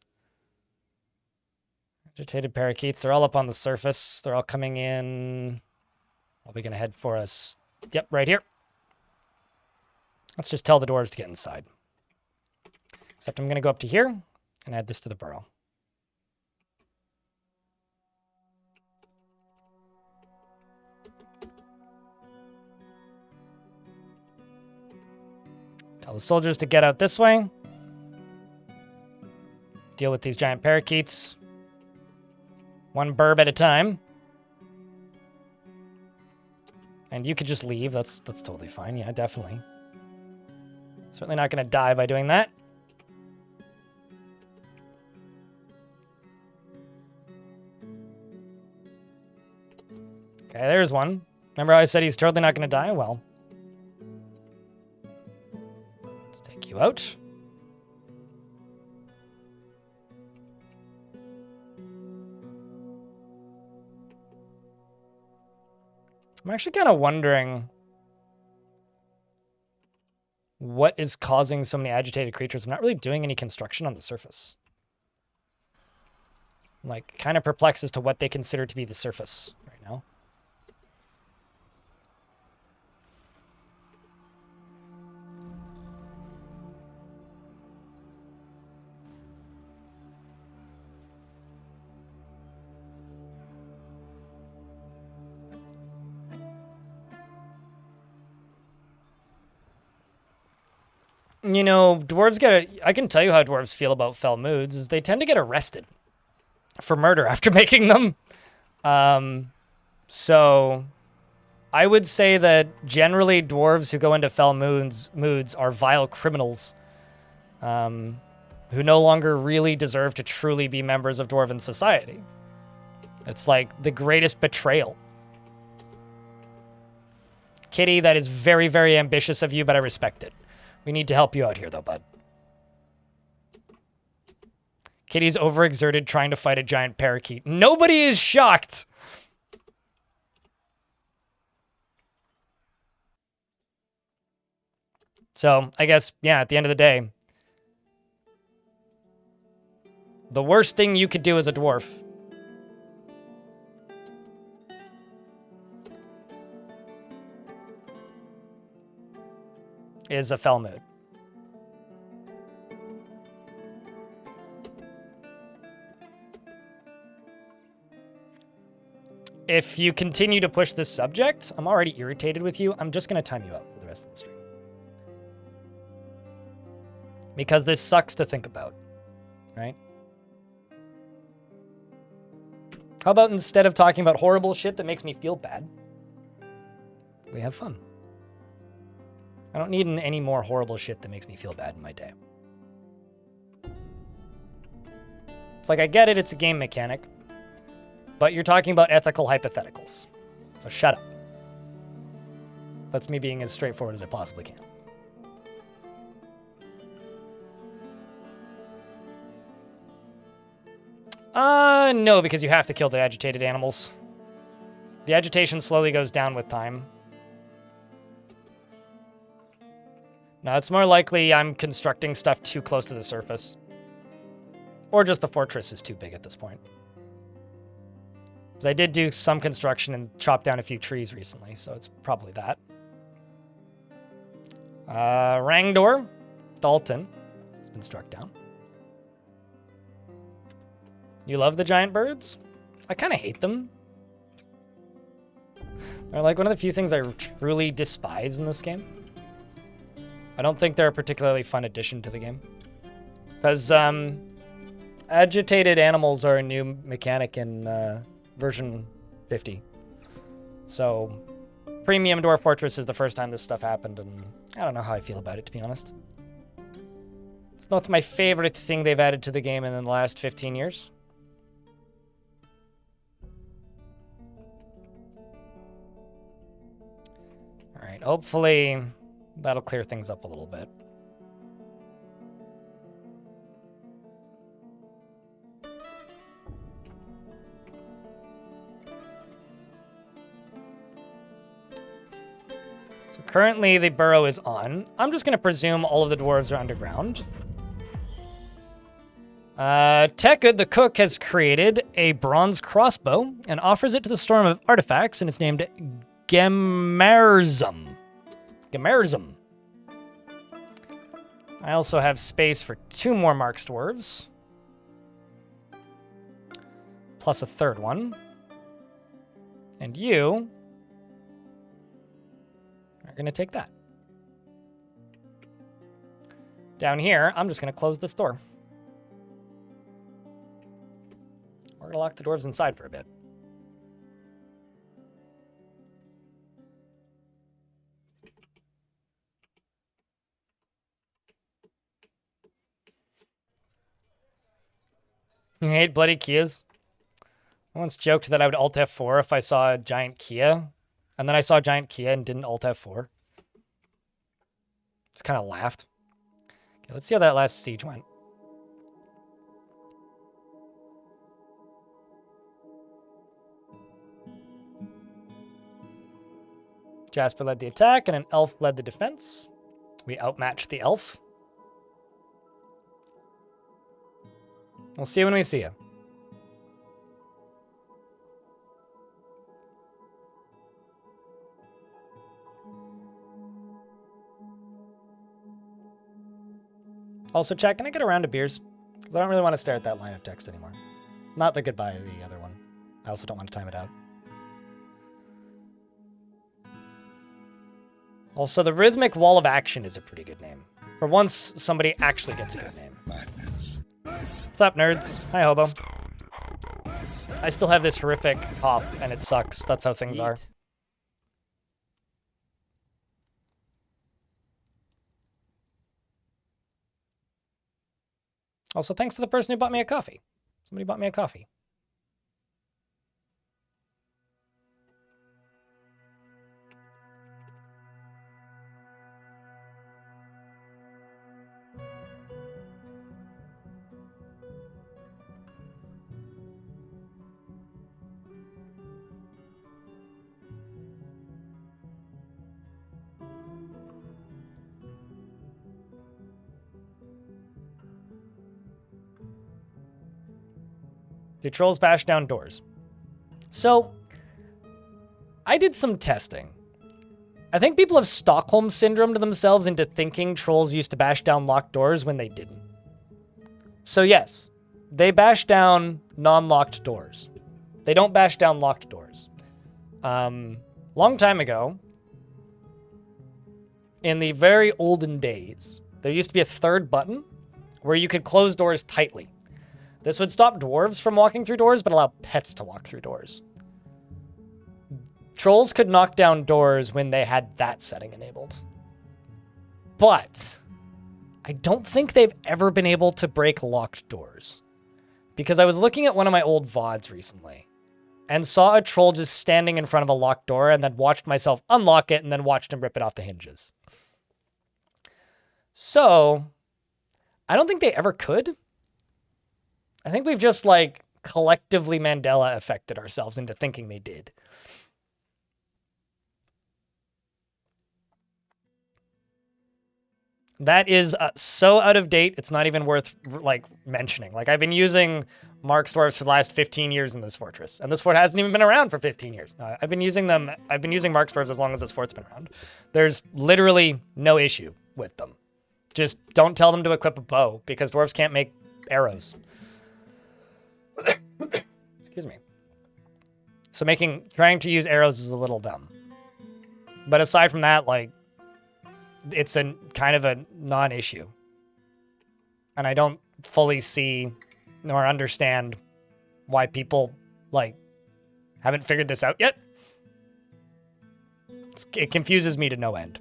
Agitated parakeets, they're all up on the surface. They're all coming in. Probably gonna head for us. Yep, right here. Let's just tell the dwarves to get inside. Except I'm gonna go up to here and add this to the burrow. Tell the soldiers to get out this way. Deal with these giant parakeets. One burb at a time. And you could just leave. That's totally fine. Yeah, definitely. Certainly not going to die by doing that. Okay, there's one. Remember how I said he's totally not going to die? Well, let's take you out. I'm actually kind of wondering what is causing so many agitated creatures. I'm not really doing any construction on the surface. I'm like kind of perplexed as to what they consider to be the surface right now. You know, dwarves I can tell you how dwarves feel about fell moods, is they tend to get arrested for murder after making them. So I would say that generally dwarves who go into fell moods are vile criminals, who no longer really deserve to truly be members of dwarven society. It's like the greatest betrayal. Kitty, that is very, very ambitious of you, but I respect it. We need to help you out here, though, bud. Kitty's overexerted trying to fight a giant parakeet. Nobody is shocked. So, I guess, yeah, at the end of the day, the worst thing you could do as a dwarf is a fell mood. If you continue to push this subject, I'm already irritated with you. I'm just going to time you out for the rest of the stream. Because this sucks to think about, right? How about instead of talking about horrible shit that makes me feel bad, we have fun? I don't need any more horrible shit that makes me feel bad in my day. It's like, I get it, it's a game mechanic, but you're talking about ethical hypotheticals. So shut up. That's me being as straightforward as I possibly can. No, because you have to kill the agitated animals. The agitation slowly goes down with time. No, it's more likely I'm constructing stuff too close to the surface. Or just the fortress is too big at this point. Because I did do some construction and chop down a few trees recently, so it's probably that. Rangdor, Dalton, has been struck down. You love the giant birds? I kind of hate them. They're like one of the few things I truly despise in this game. I don't think they're a particularly fun addition to the game. Because agitated animals are a new mechanic in version 50. So Premium Dwarf Fortress is the first time this stuff happened, and I don't know how I feel about it, to be honest. It's not my favorite thing they've added to the game in the last 15 years. Alright, hopefully that'll clear things up a little bit. So currently the burrow is on. I'm just going to presume all of the dwarves are underground. Tekkud the cook has created a bronze crossbow and offers it to the storm of artifacts, and it's named Gemarzum. Gemarzum. I also have space for 2 more Marks dwarves. Plus a 3rd one. And you are going to take that. Down here, I'm just going to close this door. We're going to lock the dwarves inside for a bit. You hate bloody Kias? I once joked that I would Alt F4 if I saw a giant Kia, and then I saw a giant Kia and didn't Alt F4. Just kind of laughed. Okay, let's see how that last siege went. Jasper led the attack, and an elf led the defense. We outmatched the elf. We'll see you when we see you. Also, chat, can I get a round of beers? Because I don't really want to stare at that line of text anymore. Not the goodbye, the other one. I also don't want to time it out. Also, the Rhythmic Wall of Action is a pretty good name. For once, somebody actually gets a good name. What's up, nerds? Hi, Hobo. I still have this horrific pop, and it sucks. That's how things are. Also, thanks to the person who bought me a coffee. Somebody bought me a coffee. Do trolls bash down doors? So, I did some testing. I think people have Stockholm syndromed themselves into thinking trolls used to bash down locked doors when they didn't. So yes, they bash down non-locked doors. They don't bash down locked doors. Long time ago, in the very olden days, there used to be a 3rd button where you could close doors tightly. This would stop dwarves from walking through doors, but allow pets to walk through doors. Trolls could knock down doors when they had that setting enabled. But I don't think they've ever been able to break locked doors. Because I was looking at one of my old VODs recently and saw a troll just standing in front of a locked door and then watched myself unlock it and then watched him rip it off the hinges. So, I don't think they ever could. I think we've just, like, collectively Mandela affected ourselves into thinking they did. That is so out of date, it's not even worth, like, mentioning. Like, I've been using Marks dwarves for the last 15 years in this fortress, and this fort hasn't even been around for 15 years. I've been using Marks dwarves as long as this fort's been around. There's literally no issue with them. Just don't tell them to equip a bow, because dwarves can't make arrows. Excuse me. So trying to use arrows is a little dumb. But aside from that, like, it's a kind of a non-issue. And I don't fully see nor understand why people, like, haven't figured this out yet. It confuses me to no end.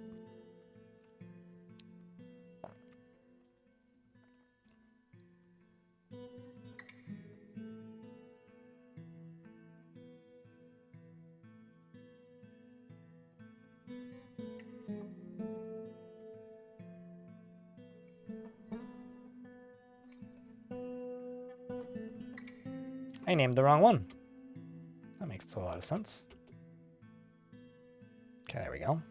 I named the wrong one. That makes a lot of sense. Okay, there we go.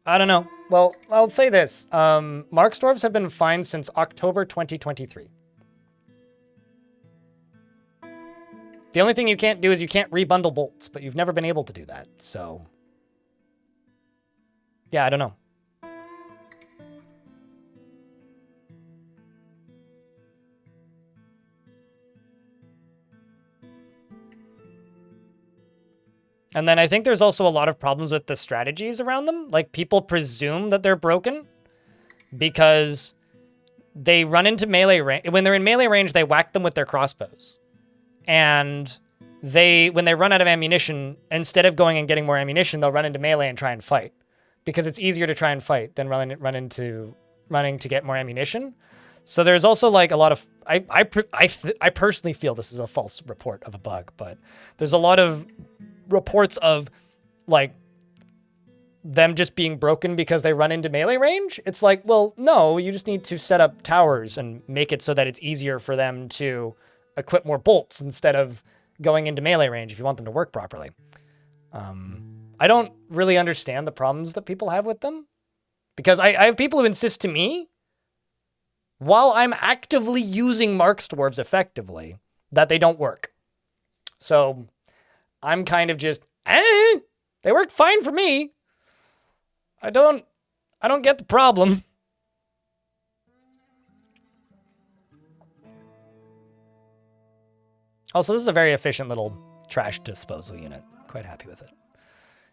I don't know. Well, I'll say this. Mark's Dwarves have been fine since October 2023. The only thing you can't do is you can't rebundle bolts, but you've never been able to do that, so... Yeah, I don't know. And then I think there's also a lot of problems with the strategies around them. Like, people presume that they're broken because they run into melee range. When they're in melee range, they whack them with their crossbows. And when they run out of ammunition, instead of going and getting more ammunition, they'll run into melee and try and fight. Because it's easier to try and fight than running to get more ammunition. So there's also like a lot of... I personally feel this is a false report of a bug, but there's a lot of reports of like them just being broken because they run into melee range. It's like, well, no, you just need to set up towers and make it so that it's easier for them to equip more bolts instead of going into melee range if you want them to work properly. I don't really understand the problems that people have with them because I have people who insist to me while I'm actively using Mark's Dwarves effectively that they don't work. So I'm kind of just, they work fine for me. I don't get the problem. Also, this is a very efficient little trash disposal unit. Quite happy with it.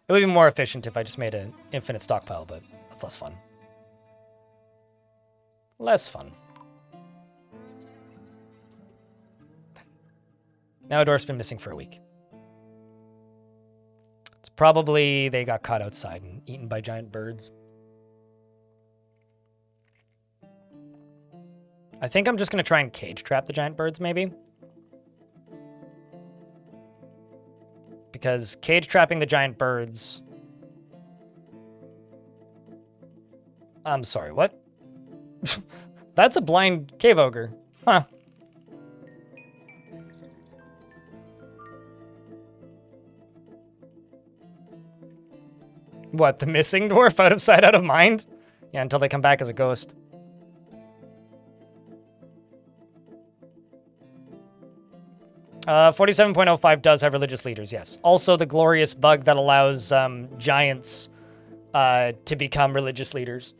It would be more efficient if I just made an infinite stockpile, but that's less fun. Less fun. Now Dwarf's been missing for a week. It's probably they got caught outside and eaten by giant birds. I think I'm just going to try and cage trap the giant birds, maybe. Because cage trapping the giant birds... I'm sorry, what? That's a blind cave ogre. Huh. What, the missing dwarf? Out of sight, out of mind? Yeah, until they come back as a ghost. Uh, 47.05 does have religious leaders, yes. Also the glorious bug that allows giants to become religious leaders.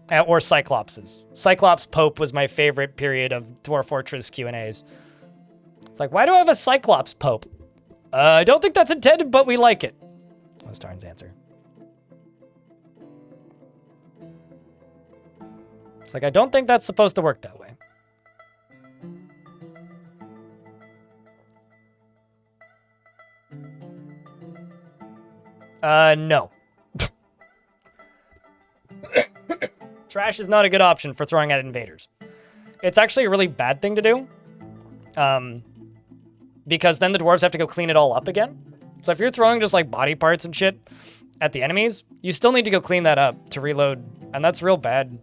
Or Cyclopses. Cyclops Pope was my favorite period of Dwarf Fortress Q&As. It's like, why do I have a Cyclops Pope? I don't think that's intended, but we like it. Was Tarn's answer. It's like, I don't think that's supposed to work that way. No. Trash is not a good option for throwing at invaders. It's actually a really bad thing to do. Because then the dwarves have to go clean it all up again. So if you're throwing just like body parts and shit at the enemies, you still need to go clean that up to reload. And that's real bad.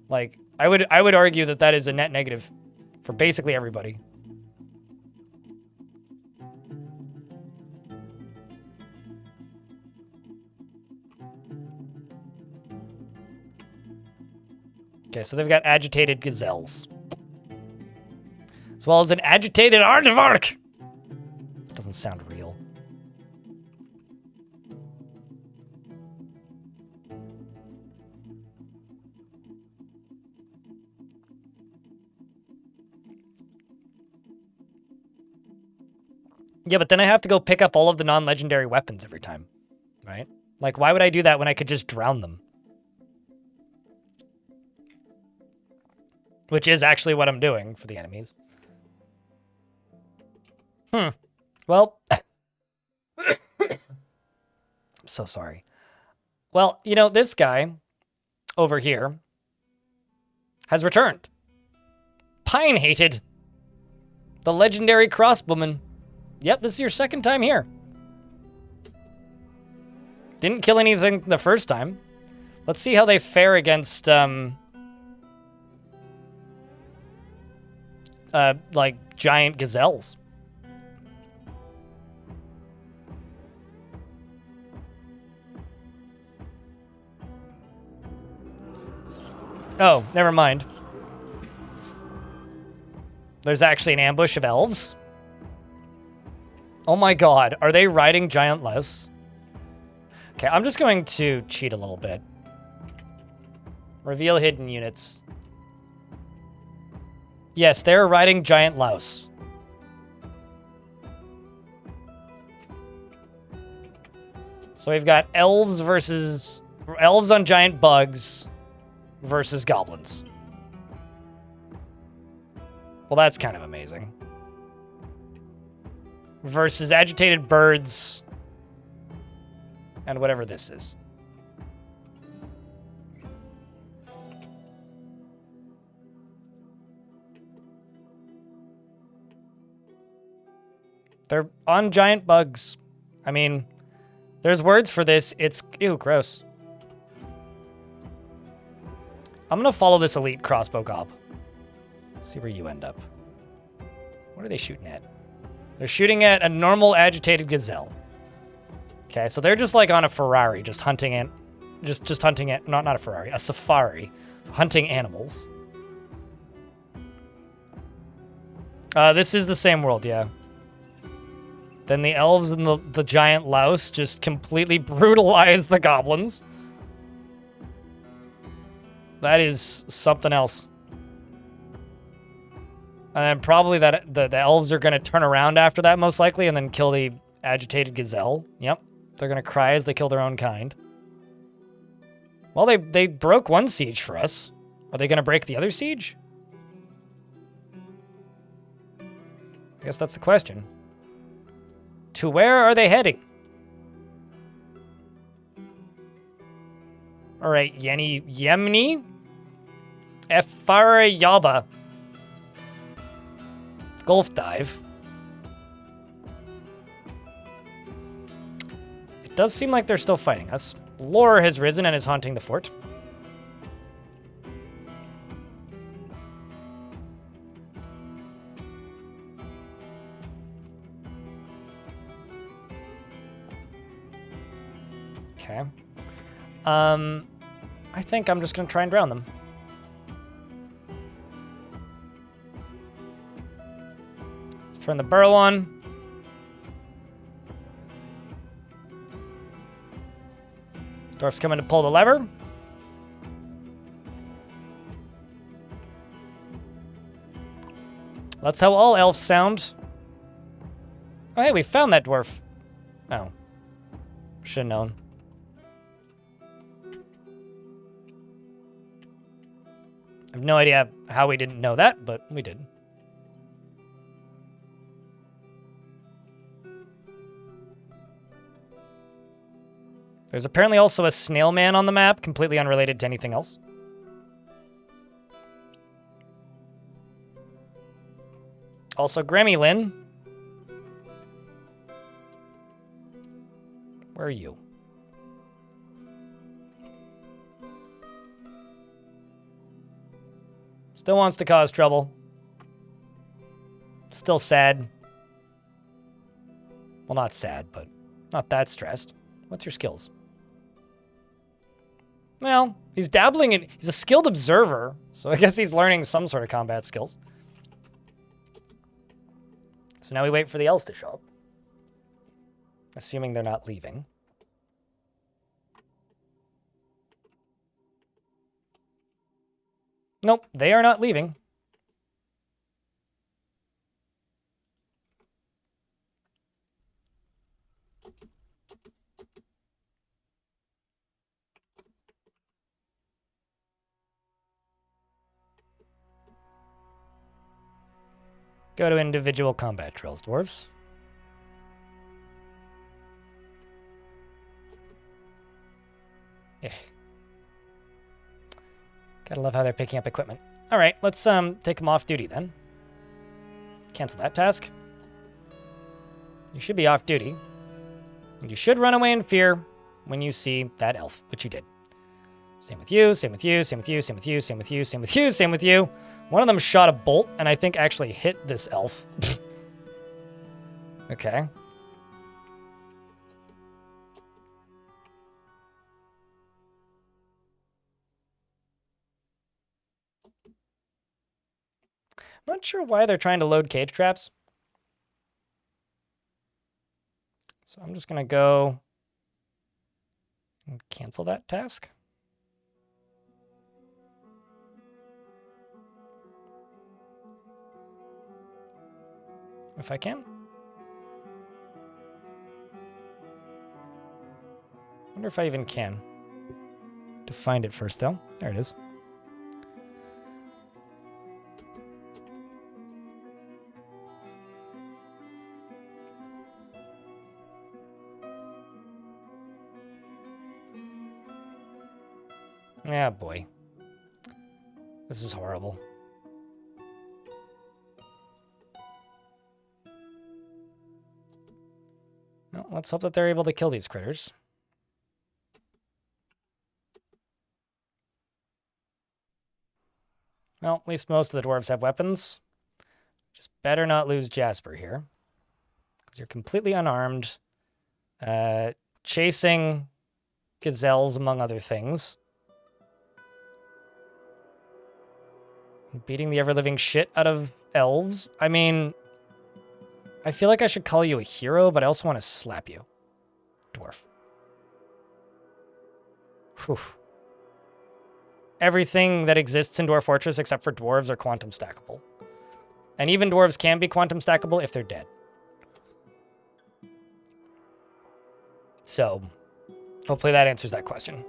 Like, I would argue that that is a net negative for basically everybody. Okay, so they've got agitated gazelles. As well as an agitated aardvark. Doesn't sound real. Yeah, but then I have to go pick up all of the non-legendary weapons every time, right? Like, why would I do that when I could just drown them? Which is actually what I'm doing for the enemies. Well, I'm so sorry. Well, you know, this guy over here has returned. Pine-hated. The legendary crossbowman. Yep, this is your second time here. Didn't kill anything the first time. Let's see how they fare against, like, giant gazelles. Oh, never mind. There's actually an ambush of elves. Oh my god, are they riding giant louse? Okay, I'm just going to cheat a little bit. Reveal hidden units. Yes, they're riding giant louse. So we've got elves on giant bugs versus goblins. Well, that's kind of amazing. Versus agitated birds and whatever this is. They're on giant bugs. I mean, there's words for this. It's, ew, gross. I'm gonna follow this elite crossbow gob. See where you end up. What are they shooting at? They're shooting at a normal agitated gazelle. Okay, so they're just like on a Ferrari, just hunting it. Just hunting it. Not a Ferrari, a safari. Hunting animals. This is the same world, yeah. Then the elves and the giant louse just completely brutalize the goblins. That is something else. And then probably that the elves are going to turn around after that, most likely, and then kill the agitated gazelle. Yep. They're going to cry as they kill their own kind. Well, they broke one siege for us. Are they going to break the other siege? I guess that's the question. To where are they heading? All right, Yemni, Efarayaba, Gulf Dive. It does seem like they're still fighting us. Lore has risen and is haunting the fort. Okay. I think I'm just gonna try and drown them. Let's turn the burrow on. Dwarf's coming to pull the lever. That's how all elves sound. Oh, hey, we found that dwarf. Oh. Should've known. I have no idea how we didn't know that, but we did. There's apparently also a snail man on the map, completely unrelated to anything else. Also, Grammy Lynn. Where are you? Still wants to cause trouble. Still sad. Well, not sad, but not that stressed. What's your skills? Well, he's dabbling in... He's a skilled observer, so I guess he's learning some sort of combat skills. So now we wait for the elves to show up. Assuming they're not leaving. Nope, they are not leaving. Go to individual combat drills, dwarves. Yeah. Gotta love how they're picking up equipment. All right, let's take them off duty then. Cancel that task. You should be off duty. And you should run away in fear when you see that elf, which you did. Same with you, same with you, same with you, same with you, same with you, same with you, same with you. One of them shot a bolt, and I think actually hit this elf. Okay. I'm not sure why they're trying to load cage traps. So I'm just going to go and cancel that task. If I can. Wonder if I even can. To find it first, though. There it is. Yeah, boy. This is horrible. Well, let's hope that they're able to kill these critters. Well, at least most of the dwarves have weapons. Just better not lose Jasper here. Because you're completely unarmed. Chasing gazelles, among other things. Beating the ever-living shit out of elves. I mean, I feel like I should call you a hero, but I also want to slap you. Dwarf. Whew. Everything that exists in Dwarf Fortress except for dwarves are quantum stackable. And even dwarves can be quantum stackable if they're dead. So, hopefully that answers that question.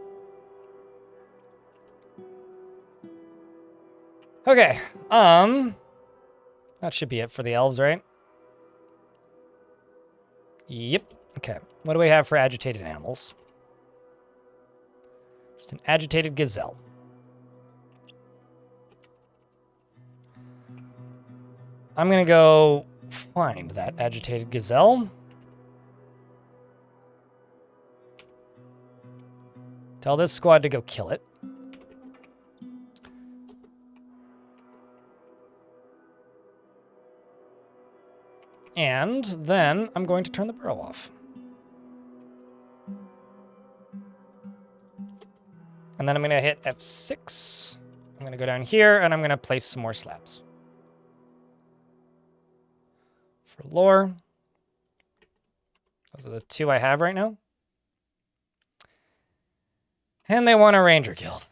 Okay, that should be it for the elves, right? Yep. Okay, what do we have for agitated animals? Just an agitated gazelle. I'm gonna go find that agitated gazelle. Tell this squad to go kill it. And then I'm going to turn the burrow off. And then I'm going to hit F6. I'm going to go down here, and I'm going to place some more slabs. For lore. Those are the two I have right now. And they want a ranger guild.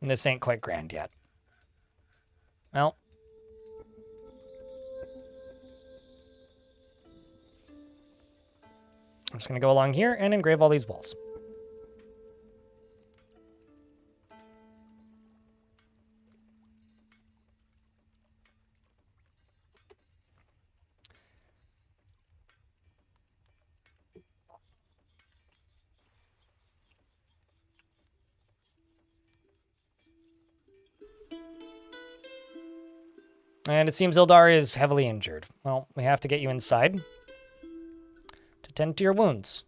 And this ain't quite grand yet. Well. I'm just going to go along here and engrave all these walls. And it seems Ildar is heavily injured. Well, we have to get you inside to tend to your wounds.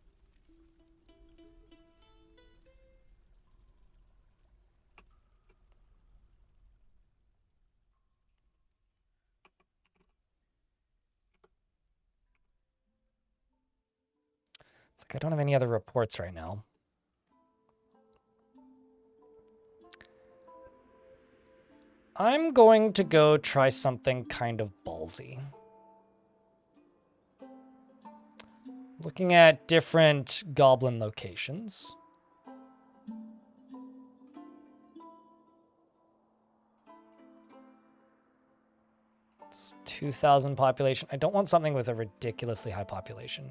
It's like I don't have any other reports right now. I'm going to go try something kind of ballsy. Looking at different goblin locations. It's 2,000 population. I don't want something with a ridiculously high population.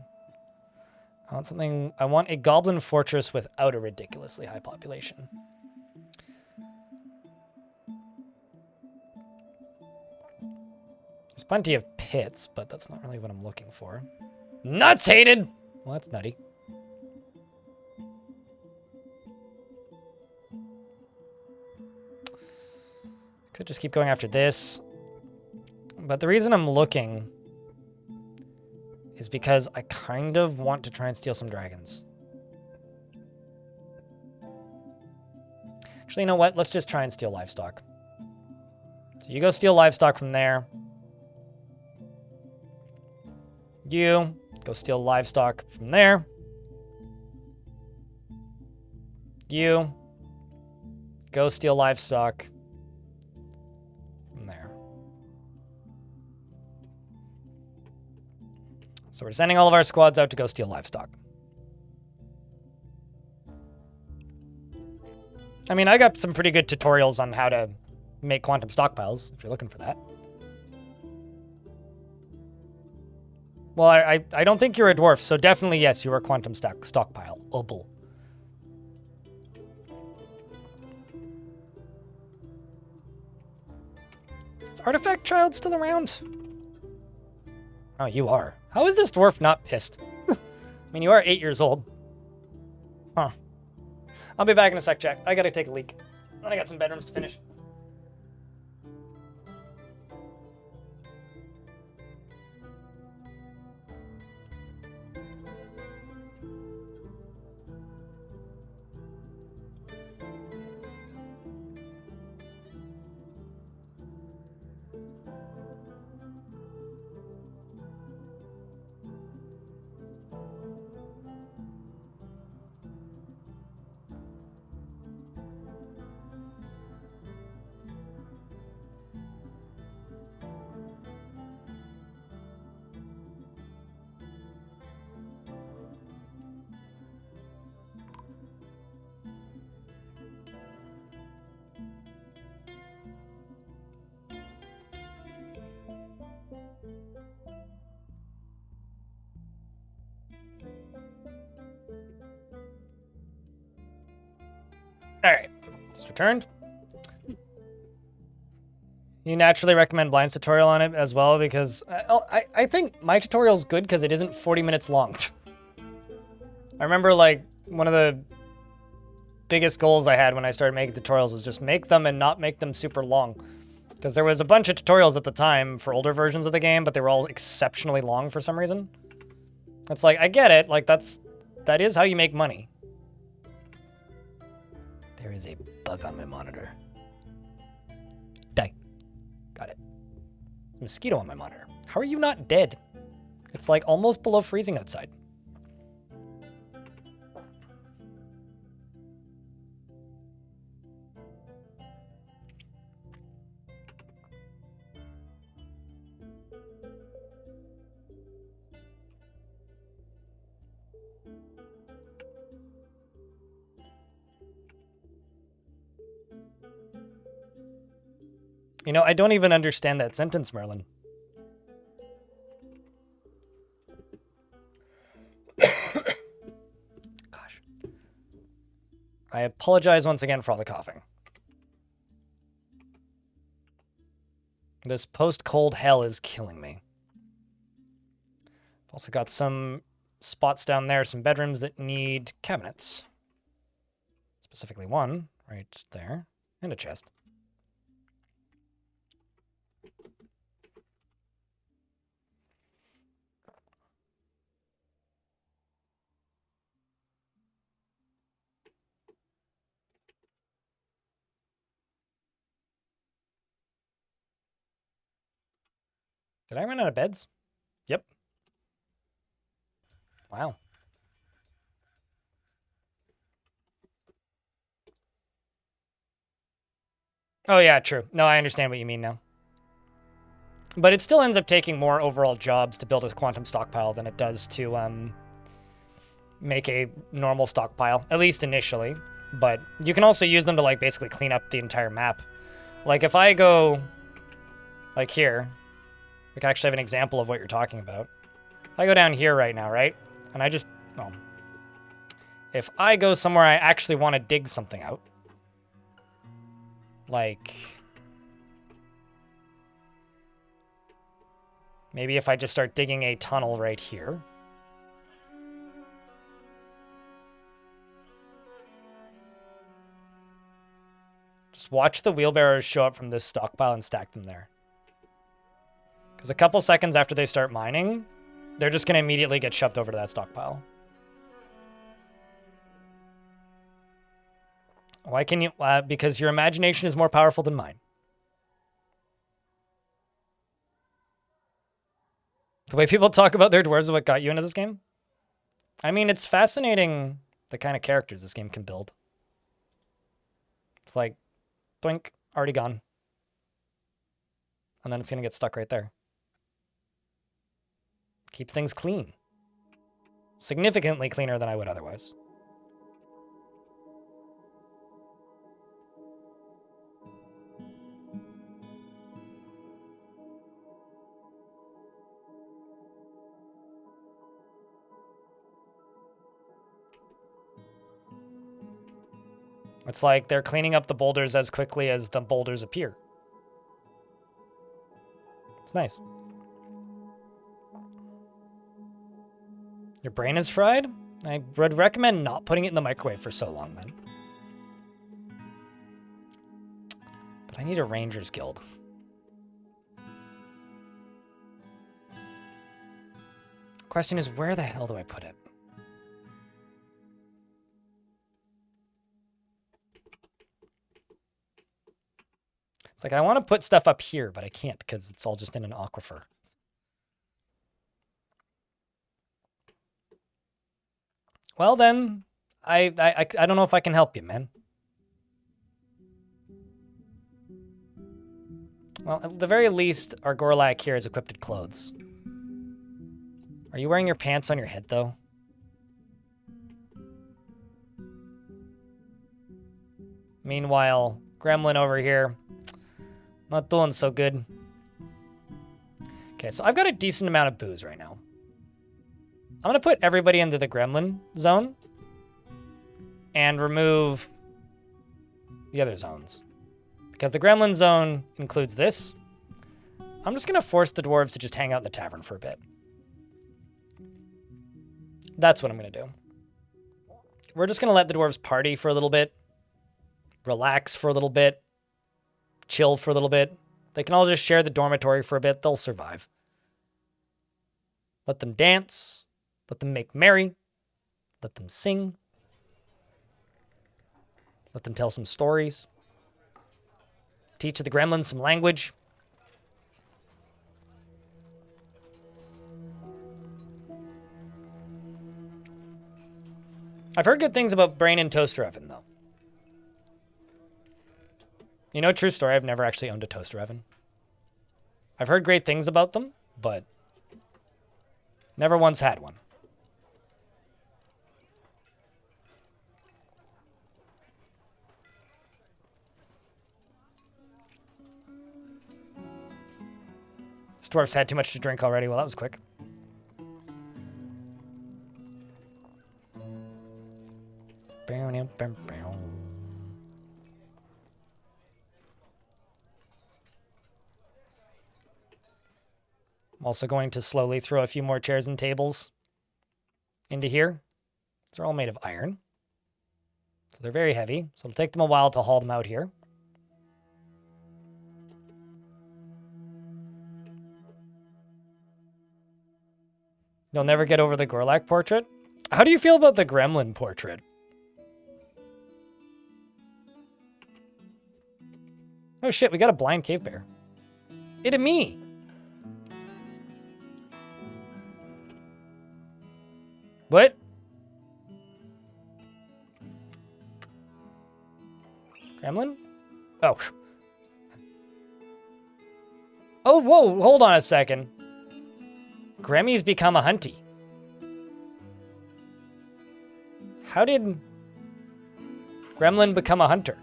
I want a goblin fortress without a ridiculously high population. There's plenty of pits, but that's not really what I'm looking for. Nuts hated! Well, that's nutty. Could just keep going after this. But the reason I'm looking is because I kind of want to try and steal some dragons. Actually, you know what? Let's just try and steal livestock. So you go steal livestock from there. You go steal livestock from there. You go steal livestock from there. So we're sending all of our squads out to go steal livestock. I mean, I got some pretty good tutorials on how to make quantum stockpiles, if you're looking for that. Well, I don't think you're a dwarf, so definitely yes, you are a quantum stockpile. Obel. Is Artifact Child still around? Oh, you are. How is this dwarf not pissed? I mean, you are 8 years old. Huh. I'll be back in a sec, Jack. I gotta take a leak. And I got some bedrooms to finish. All right, just returned. You naturally recommend Blind's tutorial on it as well because I think my tutorial's good because it isn't 40 minutes long. I remember like one of the biggest goals I had when I started making tutorials was just make them and not make them super long. Because there was a bunch of tutorials at the time for older versions of the game, but they were all exceptionally long for some reason. It's like, I get it, like that is how you make money. There is a bug on my monitor. Die. Got it. Mosquito on my monitor. How are you not dead? It's like almost below freezing outside. You know, I don't even understand that sentence, Merlin. Gosh. I apologize once again for all the coughing. This post-cold hell is killing me. I've also got some spots down there, some bedrooms that need cabinets. Specifically one right there, and a chest. Did I run out of beds? Yep. Wow. Oh yeah, true. No, I understand what you mean now. But it still ends up taking more overall jobs to build a quantum stockpile than it does to make a normal stockpile, at least initially. But you can also use them to like basically clean up the entire map. Like if I go like here, like I actually have an example of what you're talking about. If I go down here right now, right? And I just, well, if I go somewhere I actually want to dig something out, like maybe if I just start digging a tunnel right here. Just watch the wheelbarrows show up from this stockpile and stack them there. Because a couple seconds after they start mining, They're just going to immediately get shoved over to that stockpile. Why can you? Because your imagination is more powerful than mine. The way people talk about their dwarves is what got you into this game? I mean, it's fascinating the kind of characters this game can build. It's like, doink, already gone. And then it's going to get stuck right there. Keeps things clean. Significantly cleaner than I would otherwise. It's like they're cleaning up the boulders as quickly as the boulders appear. It's nice. Your brain is fried? I would recommend not putting it in the microwave for so long then. But I need a Ranger's Guild. Question is, where the hell do I put it? It's like I want to put stuff up here, but I can't because it's all just in an aquifer. Well then, I don't know if I can help you, man. Well, at the very least, our Gorlak here has equipped clothes. Are you wearing your pants on your head, though? Meanwhile, Gremlin over here, not doing so good. Okay, so I've got a decent amount of booze right now. I'm going to put everybody into the Gremlin zone and remove the other zones. Because the Gremlin zone includes this. I'm just going to force the dwarves to just hang out in the tavern for a bit. That's what I'm going to do. We're just going to let the dwarves party for a little bit. Relax for a little bit. Chill for a little bit. They can all just share the dormitory for a bit. They'll survive. Let them dance. Let them make merry. Let them sing. Let them tell some stories. Teach the gremlins some language. I've heard good things about Brain and Toaster Oven, though. You know, true story, I've never actually owned a toaster oven. I've heard great things about them, but never once had one. This dwarf's had too much to drink already. Well, that was quick. I'm also going to slowly throw a few more chairs and tables into here. They're all made of iron. So they're very heavy. So it'll take them a while to haul them out here. You'll never get over the Gorlak portrait? How do you feel about the Gremlin portrait? Oh shit, we got a blind cave bear. It me. What? Gremlin? Oh. Oh, whoa, hold on a second. Gremmy's become a hunty. How did Gremlin become a hunter?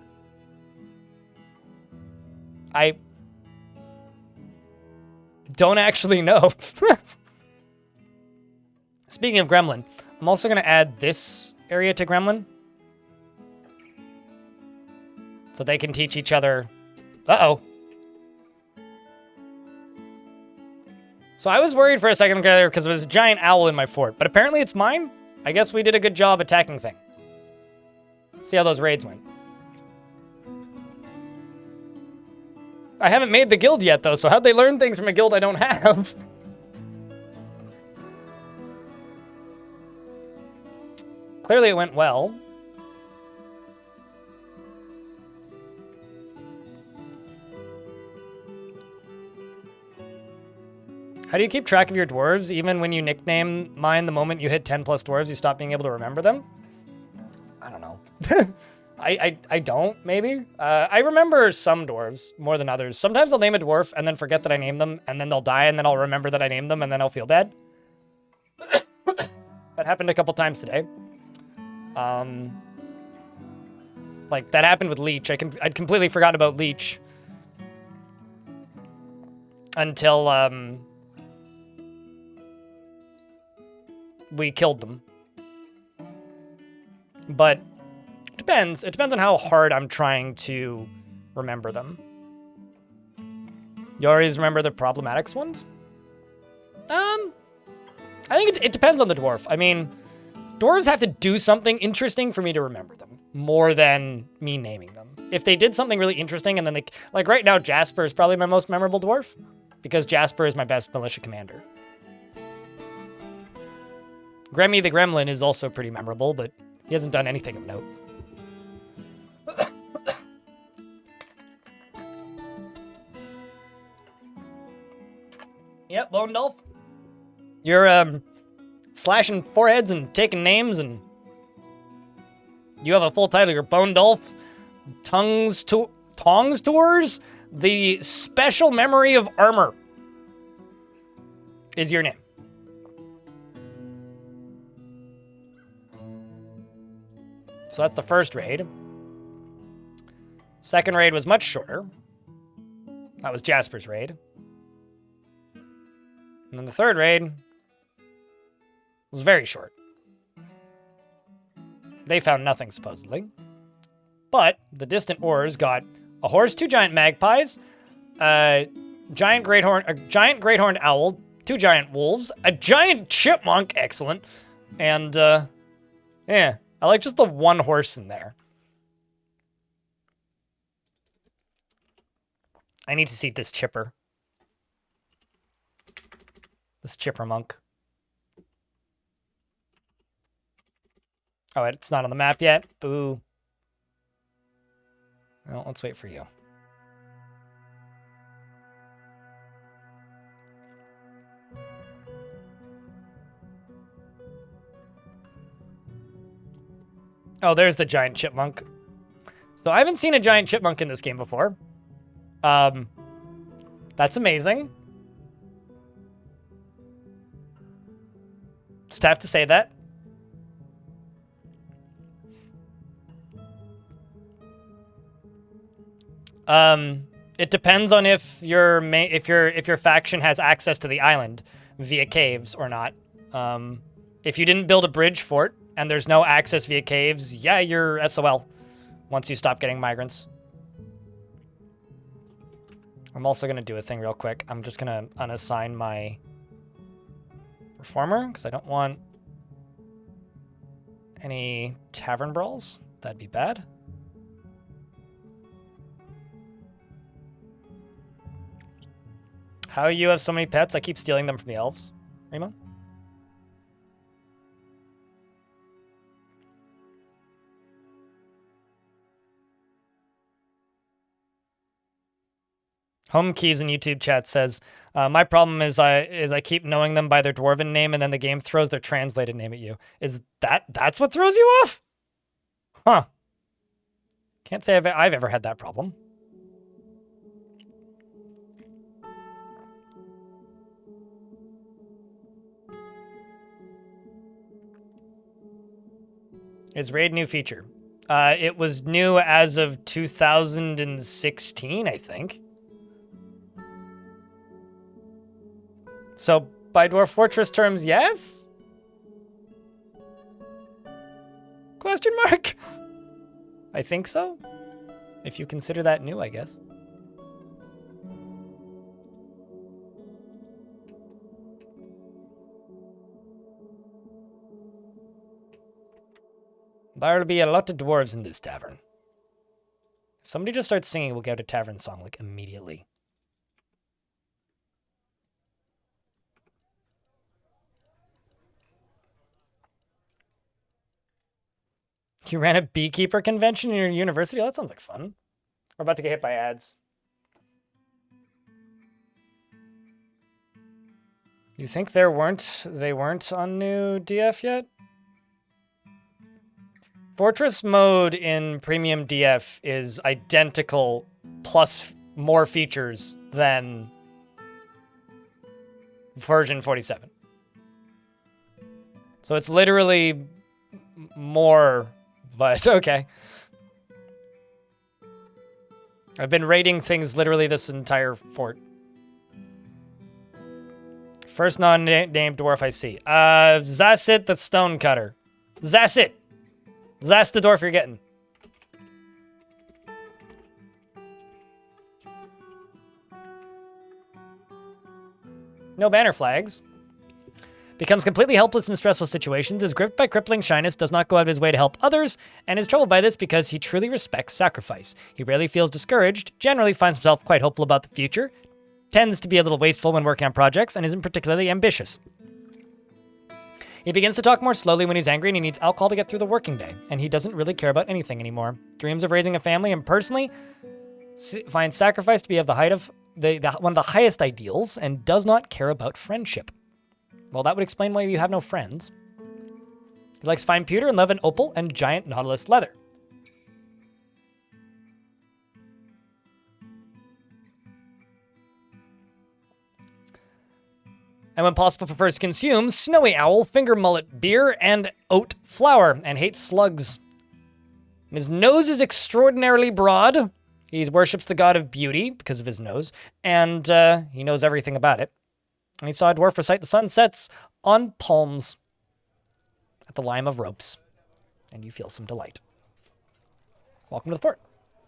I don't actually know. Speaking of Gremlin, I'm also going to add this area to Gremlin. So they can teach each other. Uh-oh. So I was worried for a second there because there was a giant owl in my fort, but apparently it's mine. I guess we did a good job attacking things. Let's see how those raids went. I haven't made the guild yet, though, so how'd they learn things from a guild I don't have? Clearly it went well. How do you keep track of your dwarves? Even when you nickname mine, the moment you hit 10 plus dwarves, you stop being able to remember them? I don't know. I don't, maybe. I remember some dwarves more than others. Sometimes I'll name a dwarf and then forget that I named them, and then they'll die, and then I'll remember that I named them, and then I'll feel bad. That happened a couple times today. Like, that happened with Leech. I'd completely forgotten about Leech. Until, we killed them. But it depends. It depends on how hard I'm trying to remember them. You always remember the problematic ones? I think it depends on the dwarf. I mean, dwarves have to do something interesting for me to remember them, more than me naming them. If they did something really interesting and then they... Like right now, Jasper is probably my most memorable dwarf, because Jasper is my best militia commander. Gremmy the Gremlin is also pretty memorable, but he hasn't done anything of note. Yep, Bone Dolph. You're, slashing foreheads and taking names, and you have a full title. You're Bone Dolph. Tongs Tours? The Special Memory of Armor is your name. So that's the first raid. Second raid was much shorter. That was Jasper's raid. And then the third raid was very short. They found nothing, supposedly. But the distant Ors got a horse, 2 giant magpies, a giant great horned owl, 2 giant wolves, a giant chipmunk, excellent, and, yeah, I like just the 1 horse in there. I need to see this chipper. This chipper monk. Oh, it's not on the map yet? Boo. Well, let's wait for you. Oh, there's the giant chipmunk. So I haven't seen a giant chipmunk in this game before. That's amazing. Just have to say that. It depends on if your faction has access to the island via caves or not. If you didn't build a bridge fort and there's no access via caves, yeah, you're SOL once you stop getting migrants. I'm also gonna do a thing real quick. I'm just gonna unassign my reformer because I don't want any tavern brawls. That'd be bad. How you have so many pets? I keep stealing them from the elves, Remo. Home Keys in YouTube chat says, my problem is I keep knowing them by their dwarven name and then the game throws their translated name at you. That's what throws you off? Huh. Can't say I've ever had that problem. Is Raid new feature? It was new as of 2016, I think. So, by Dwarf Fortress terms, yes? Question mark? I think so. If you consider that new, I guess. There'll be a lot of dwarves in this tavern. If somebody just starts singing, we'll get a tavern song, like, immediately. You ran a beekeeper convention in your university? Oh, that sounds like fun. We're about to get hit by ads. You think they weren't on new DF yet? Fortress mode in premium DF is identical plus more features than version 47. So it's literally more, but okay. I've been rating things literally this entire fort. First non-named dwarf I see. Zassit the Stonecutter. Zassit! That's the dwarf you're getting. No banner flags. Becomes completely helpless in stressful situations, is gripped by crippling shyness, does not go out of his way to help others, and is troubled by this because he truly respects sacrifice. He rarely feels discouraged, generally finds himself quite hopeful about the future, tends to be a little wasteful when working on projects, and isn't particularly ambitious. He begins to talk more slowly when he's angry and he needs alcohol to get through the working day, and he doesn't really care about anything anymore. Dreams of raising a family and personally finds sacrifice to be of the height of one of the highest ideals and does not care about friendship. Well, that would explain why you have no friends. He likes fine pewter and love an opal and giant nautilus leather. And when possible prefers to consume snowy owl, finger mullet beer, and oat flour, and hates slugs. And his nose is extraordinarily broad. He worships the god of beauty because of his nose, and he knows everything about it. And he saw a dwarf recite the sunsets on palms at the lime of ropes, and you feel some delight. Welcome to the port.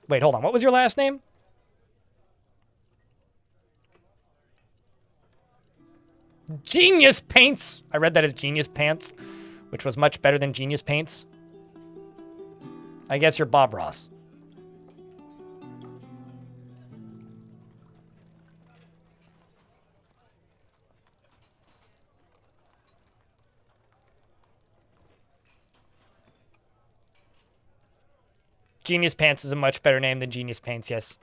Wait, hold on. What was your last name? Genius Paints! I read that as Genius Pants, which was much better than Genius Paints. I guess you're Bob Ross. Genius Pants is a much better name than Genius Paints, yes.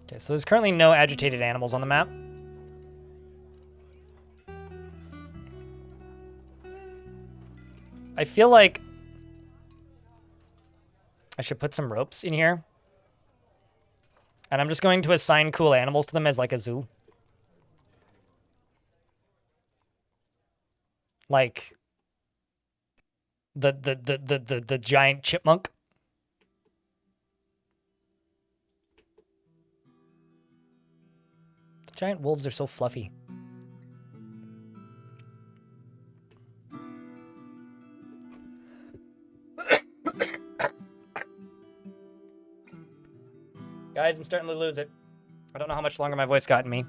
Okay, so there's currently no agitated animals on the map. I feel like I should put some ropes in here. And I'm just going to assign cool animals to them as like a zoo. Like the giant chipmunk. The giant wolves are so fluffy. Guys, I'm starting to lose it. I don't know how much longer my voice got in me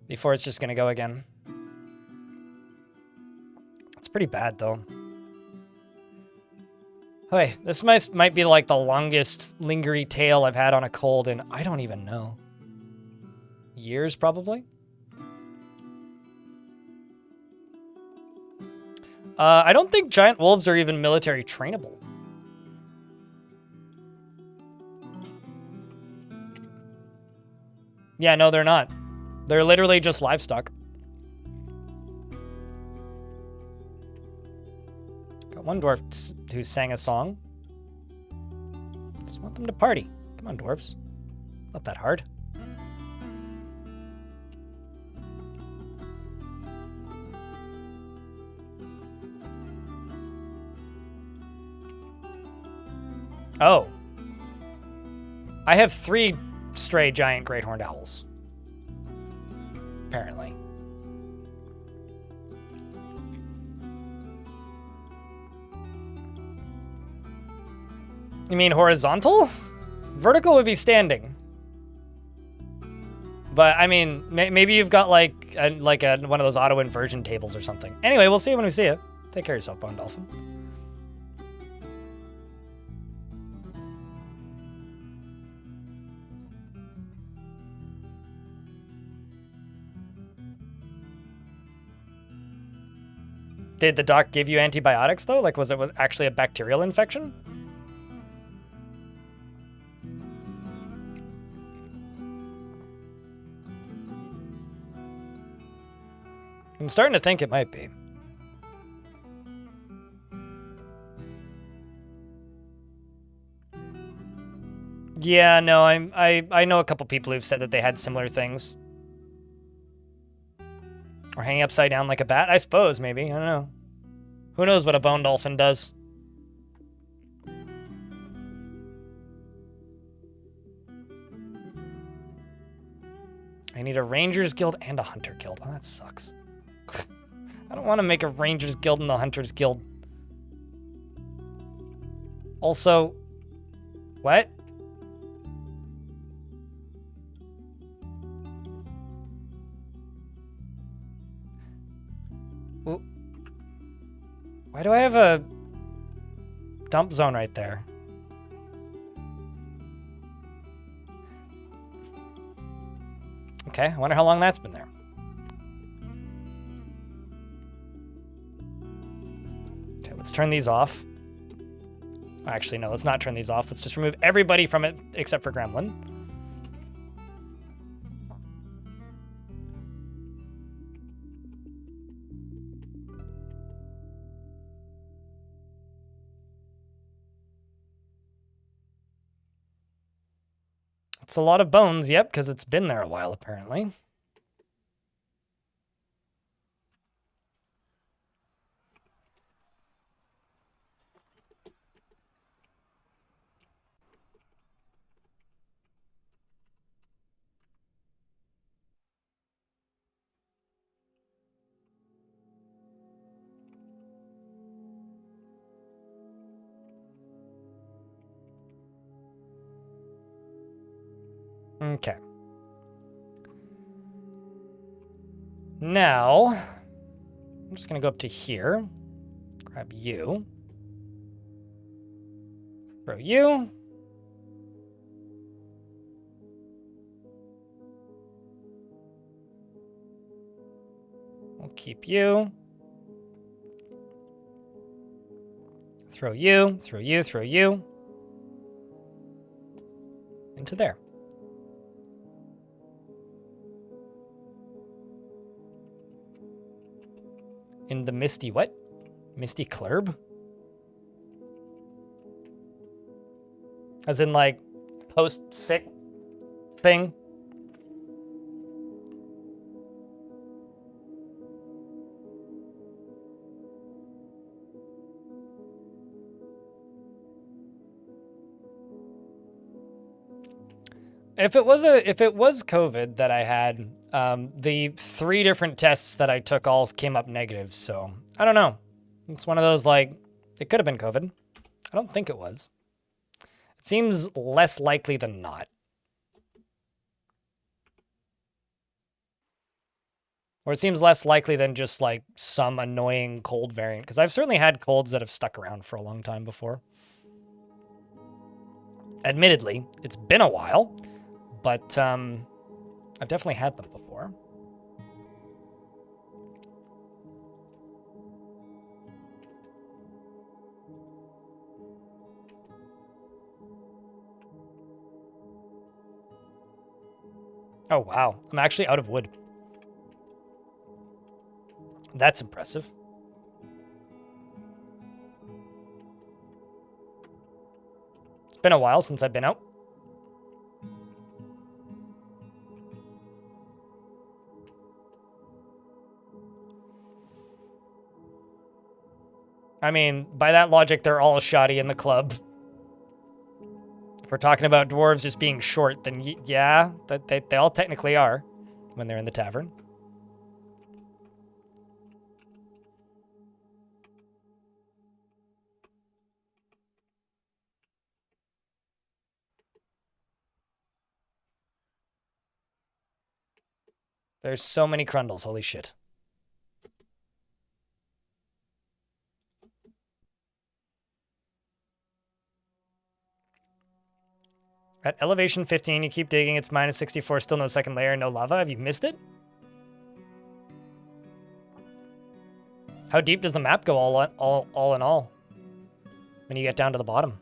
before it's just gonna go again. It's pretty bad, though. Hey, this might be like the longest lingery tale I've had on a cold in, I don't even know. Years, probably? I don't think giant wolves are even military trainable. Yeah, no, they're not. They're literally just livestock. Got one dwarf who sang a song. Just want them to party. Come on, dwarves. Not that hard. Oh. I have 3 stray giant great horned owls. Apparently. You mean horizontal? Vertical would be standing. But I mean, maybe you've got like one of those auto inversion tables or something. Anyway, we'll see you when we see you. Take care of yourself, Bone Dolphin. Did the doc give you antibiotics though? Like, was it actually a bacterial infection? I'm starting to think it might be. Yeah, no, I know a couple people who've said that they had similar things. Or hanging upside down like a bat, I suppose, maybe. I don't know. Who knows what a bone dolphin does? I need a Rangers Guild and a Hunter Guild. Oh, that sucks. I don't want to make a Rangers Guild and a Hunters Guild. Also, what? Why do I have a dump zone right there? Okay, I wonder how long that's been there. Okay, let's turn these off. Actually, no, let's not turn these off. Let's just remove everybody from it except for Gremlin. It's a lot of bones, yep, because it's been there a while, apparently. Okay. Now, I'm just going to go up to here, grab you, throw you, we'll keep you, throw you, throw you, throw you, into there. In the Misty what? Misty Club? As in like post-sick thing? If it was COVID that I had, the 3 different tests that I took all came up negative, so I don't know. It's one of those, like, it could have been COVID. I don't think it was. It seems less likely than not. Or it seems less likely than just, like, some annoying cold variant, because I've certainly had colds that have stuck around for a long time before. Admittedly, it's been a while, but I've definitely had them before. Oh, wow. I'm actually out of wood. That's impressive. It's been a while since I've been out. I mean, by that logic, they're all shoddy in the club. If we're talking about dwarves just being short, then yeah, they all technically are when they're in the tavern. There's so many Crundles, holy shit. At elevation 15, you keep digging, it's minus 64, still no second layer, no lava. Have you missed it? How deep does the map go all in all when you get down to the bottom?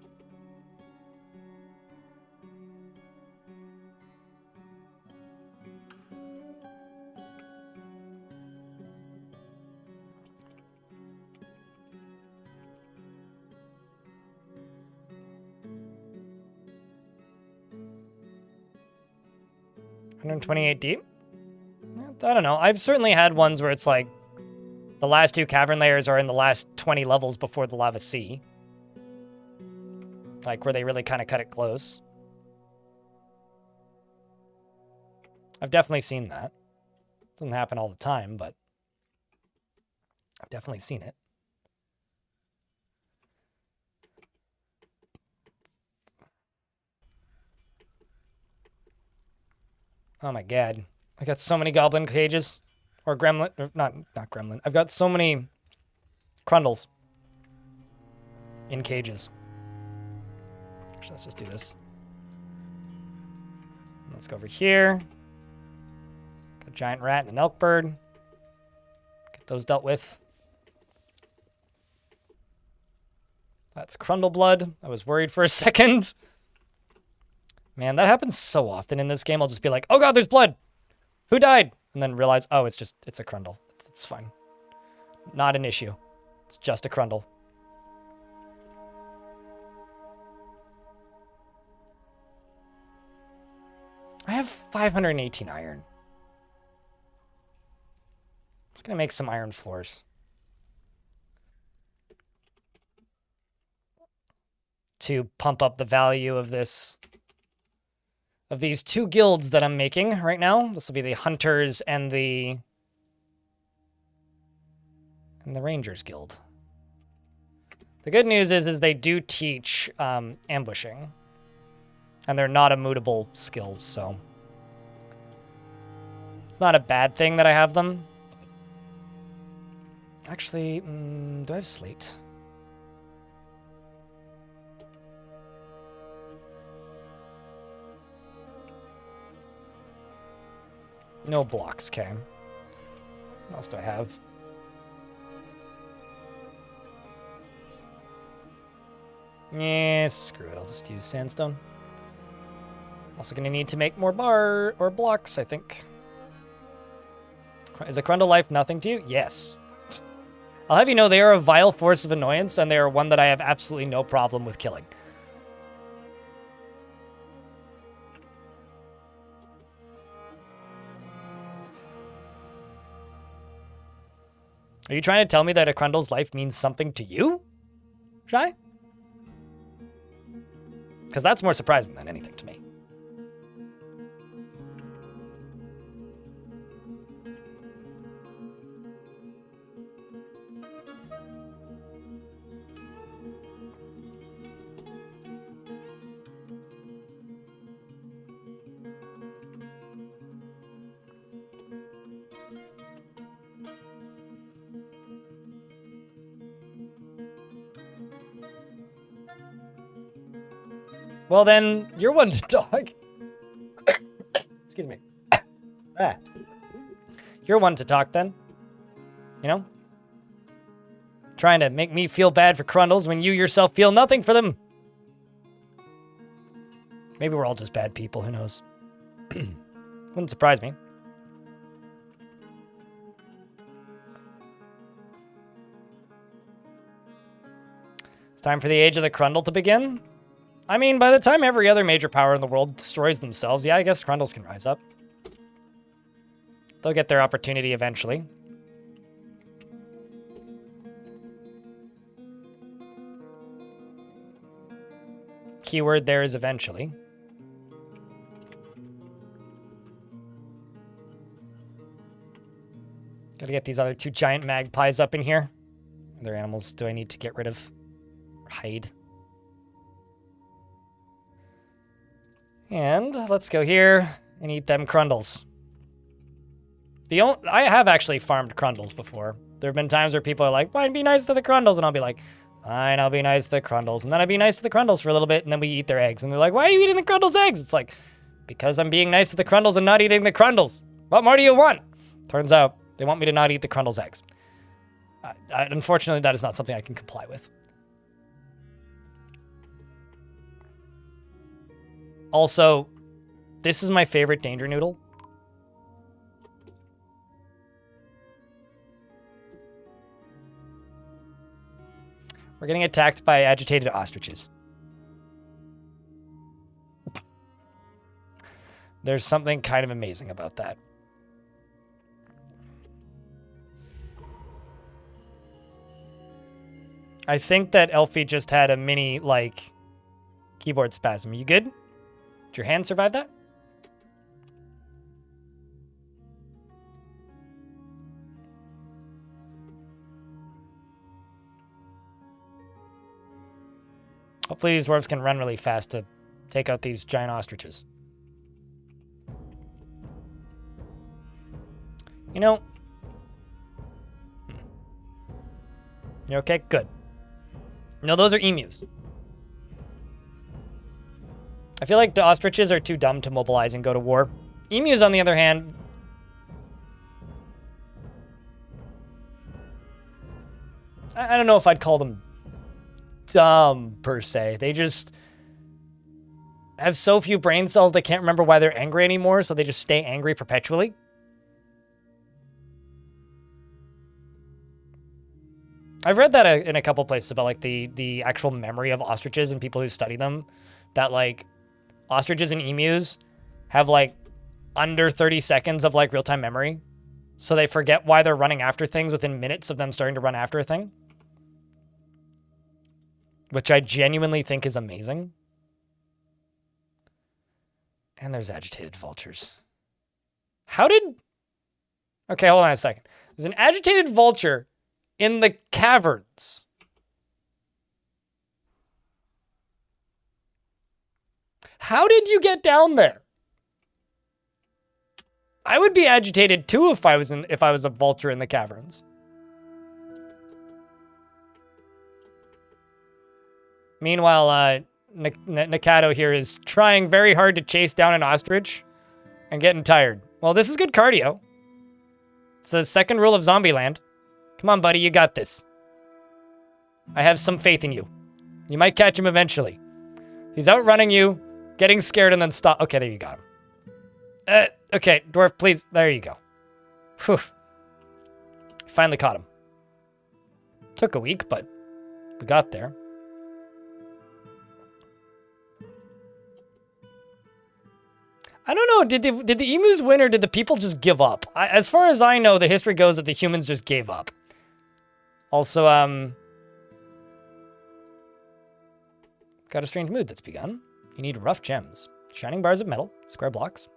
$128 deep? I don't know. I've certainly had ones where it's like the last 2 cavern layers are in the last 20 levels before the lava sea. Like where they really kind of cut it close. I've definitely seen that. Doesn't happen all the time, but I've definitely seen it. Oh my god. I got so many goblin cages. Or gremlin. Or not gremlin. I've got so many crundles in cages. Actually, let's just do this. Let's go over here. Got a giant rat and an elk bird. Get those dealt with. That's crundle blood. I was worried for a second. Man, that happens so often in this game. I'll just be like, oh god, there's blood. Who died? And then realize, oh, it's a crundle. It's fine. Not an issue. It's just a crundle. I have 518 iron. I'm just gonna make some iron floors. To pump up the value of this. Of these 2 guilds that I'm making right now. This will be the Hunters and the Rangers Guild. The good news is they do teach ambushing. And they're not immutable skills, so it's not a bad thing that I have them. Actually, do I have slate? No blocks, okay. What else do I have? Yeah, screw it. I'll just use sandstone. Also gonna need to make more bar or blocks, I think. Is a Crundle life nothing to you? Yes. I'll have you know they are a vile force of annoyance, and they are one that I have absolutely no problem with killing. Are you trying to tell me that a Crundle's life means something to you, Shy? Because that's more surprising than anything to me. Well, then, you're one to talk. Excuse me. You're one to talk, then. You know? Trying to make me feel bad for Crundles when you yourself feel nothing for them. Maybe we're all just bad people, who knows? Wouldn't surprise me. It's time for the Age of the Crundle to begin. I mean, by the time every other major power in the world destroys themselves, yeah, I guess Crundles can rise up. They'll get their opportunity eventually. Keyword there is eventually. Gotta get these other 2 giant magpies up in here. Other animals do I need to get rid of? Or hide? And let's go here and eat them Crundles. I have actually farmed Crundles before. There have been times where people are like, fine, be nice to the Crundles. And I'll be like, fine, I'll be nice to the Crundles. And then I'd be nice to the Crundles for a little bit, and then we eat their eggs. And they're like, why are you eating the Crundles' eggs? It's like, because I'm being nice to the Crundles and not eating the Crundles. What more do you want? Turns out, they want me to not eat the Crundles' eggs. Unfortunately, that is not something I can comply with. Also, this is my favorite danger noodle. We're getting attacked by agitated ostriches. There's something kind of amazing about that. I think that Elfie just had a mini, like, keyboard spasm. You good? Did your hand survive that? Hopefully these dwarves can run really fast to take out these giant ostriches. You know... You okay? Good. No, those are emus. I feel like the ostriches are too dumb to mobilize and go to war. Emus, on the other hand... I don't know if I'd call them dumb, per se. They just have so few brain cells they can't remember why they're angry anymore, so they just stay angry perpetually. I've read that in a couple places about like the actual memory of ostriches and people who study them, that like ostriches and emus have like under 30 seconds of like real-time memory. So they forget why they're running after things within minutes of them starting to run after a thing. Which I genuinely think is amazing. And there's agitated vultures. How did... Okay, hold on a second. There's an agitated vulture in the caverns. How did you get down there? I would be agitated too if I was a vulture in the caverns. Meanwhile, Nakato here is trying very hard to chase down an ostrich and getting tired. Well, this is good cardio. It's the second rule of Zombieland. Come on, buddy, you got this. I have some faith in you. You might catch him eventually. He's outrunning you, getting scared, and then stop. Okay, there you got him. Okay, Dwarf, please. There you go. Whew. Finally caught him. Took a week, but we got there. I don't know, did the emus win or did the people just give up? As far as I know, the history goes that the humans just gave up. Also, got a strange mood that's begun. You need rough gems, shining bars of metal, square blocks,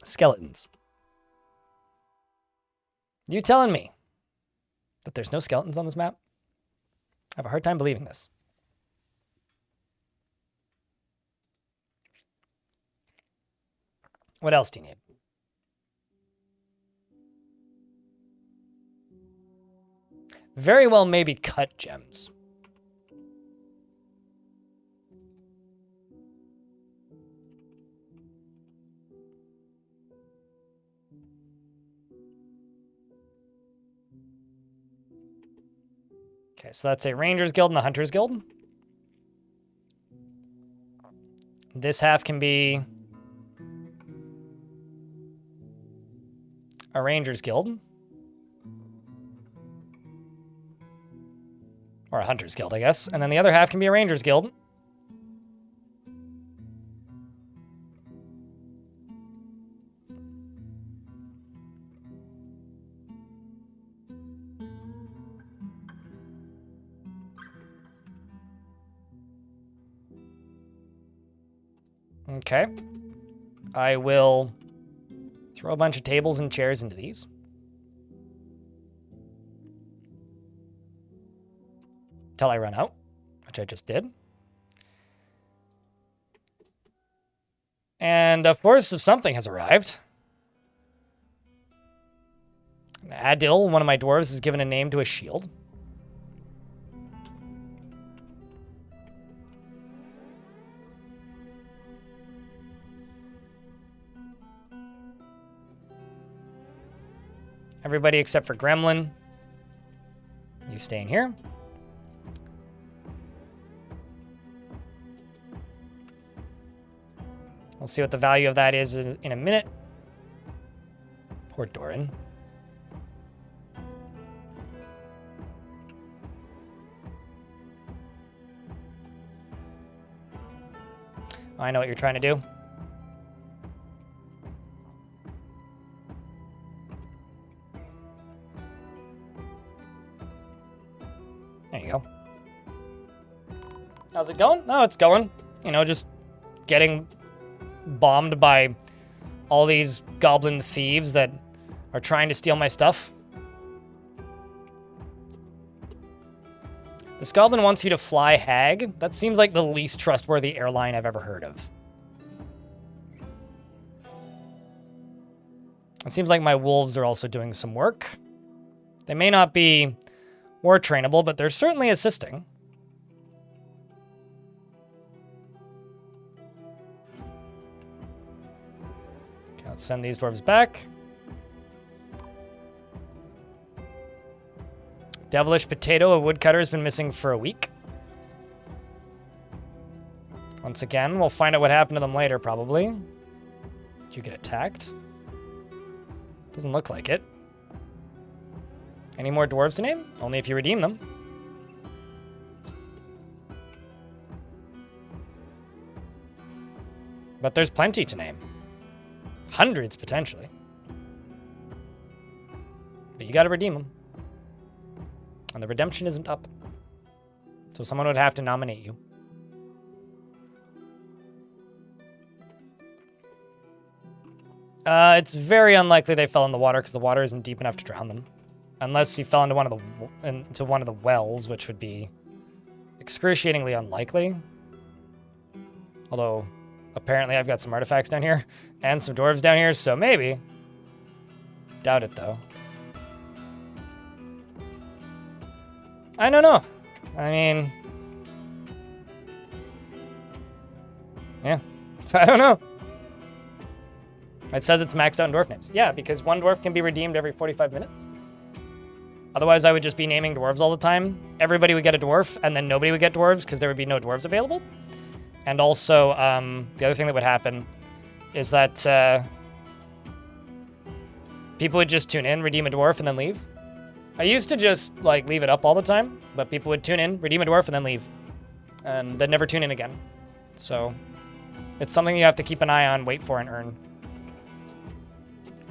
skeletons. You telling me that there's no skeletons on this map? I have a hard time believing this. What else do you need? Very well, maybe cut gems. Okay, so that's a Ranger's Guild and a Hunter's Guild. This half can be a Ranger's Guild. Or a Hunter's Guild, I guess. And then the other half can be a Ranger's Guild. Okay. I will throw a bunch of tables and chairs into these. Till I run out, which I just did. And of course, if something has arrived. Adil, one of my dwarves, has given a name to a shield. Everybody except for Gremlin stay in here. We'll see what the value of that is in a minute. Poor Doran. I know what you're trying to do. There you go. How's it going? Oh, it's going. You know, just getting bombed by all these goblin thieves that are trying to steal my stuff. This goblin wants you to fly hag. That seems like the least trustworthy airline I've ever heard of. It seems like my wolves are also doing some work. They may not be war trainable, but they're certainly assisting. Okay, let's send these dwarves back. Devilish Potato, a woodcutter, has been missing for a week. Once again, we'll find out what happened to them later, probably. Did you get attacked? Doesn't look like it. Any more dwarves to name? Only if you redeem them. But there's plenty to name. Hundreds, potentially. But you gotta redeem them. And the redemption isn't up. So someone would have to nominate you. It's very unlikely they fell in the water because the water isn't deep enough to drown them. Unless he fell into one of the wells, which would be excruciatingly unlikely. Although, apparently I've got some artifacts down here and some dwarves down here, so maybe. Doubt it, though. I don't know. I mean... yeah. I don't know. It says it's maxed out in dwarf names. Yeah, because one dwarf can be redeemed every 45 minutes. Otherwise, I would just be naming dwarves all the time. Everybody would get a dwarf, and then nobody would get dwarves because there would be no dwarves available. And also, the other thing that would happen is that people would just tune in, redeem a dwarf, and then leave. I used to just, like, leave it up all the time, but people would tune in, redeem a dwarf, and then leave. And then never tune in again. So, it's something you have to keep an eye on, wait for, and earn.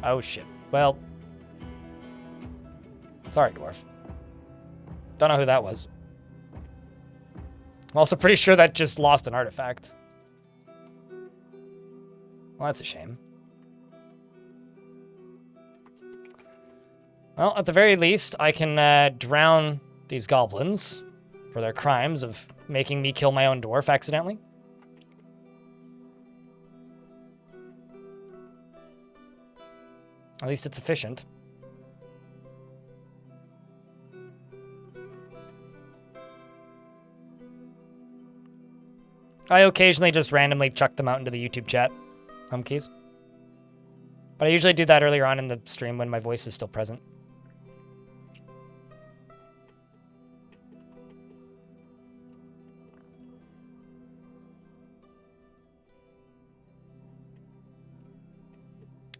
Oh, shit. Well... sorry, dwarf. Don't know who that was. I'm also pretty sure that just lost an artifact. Well, that's a shame. Well, at the very least, I can drown these goblins for their crimes of making me kill my own dwarf accidentally. At least it's efficient. I occasionally just randomly chuck them out into the YouTube chat. Home keys. But I usually do that earlier on in the stream when my voice is still present.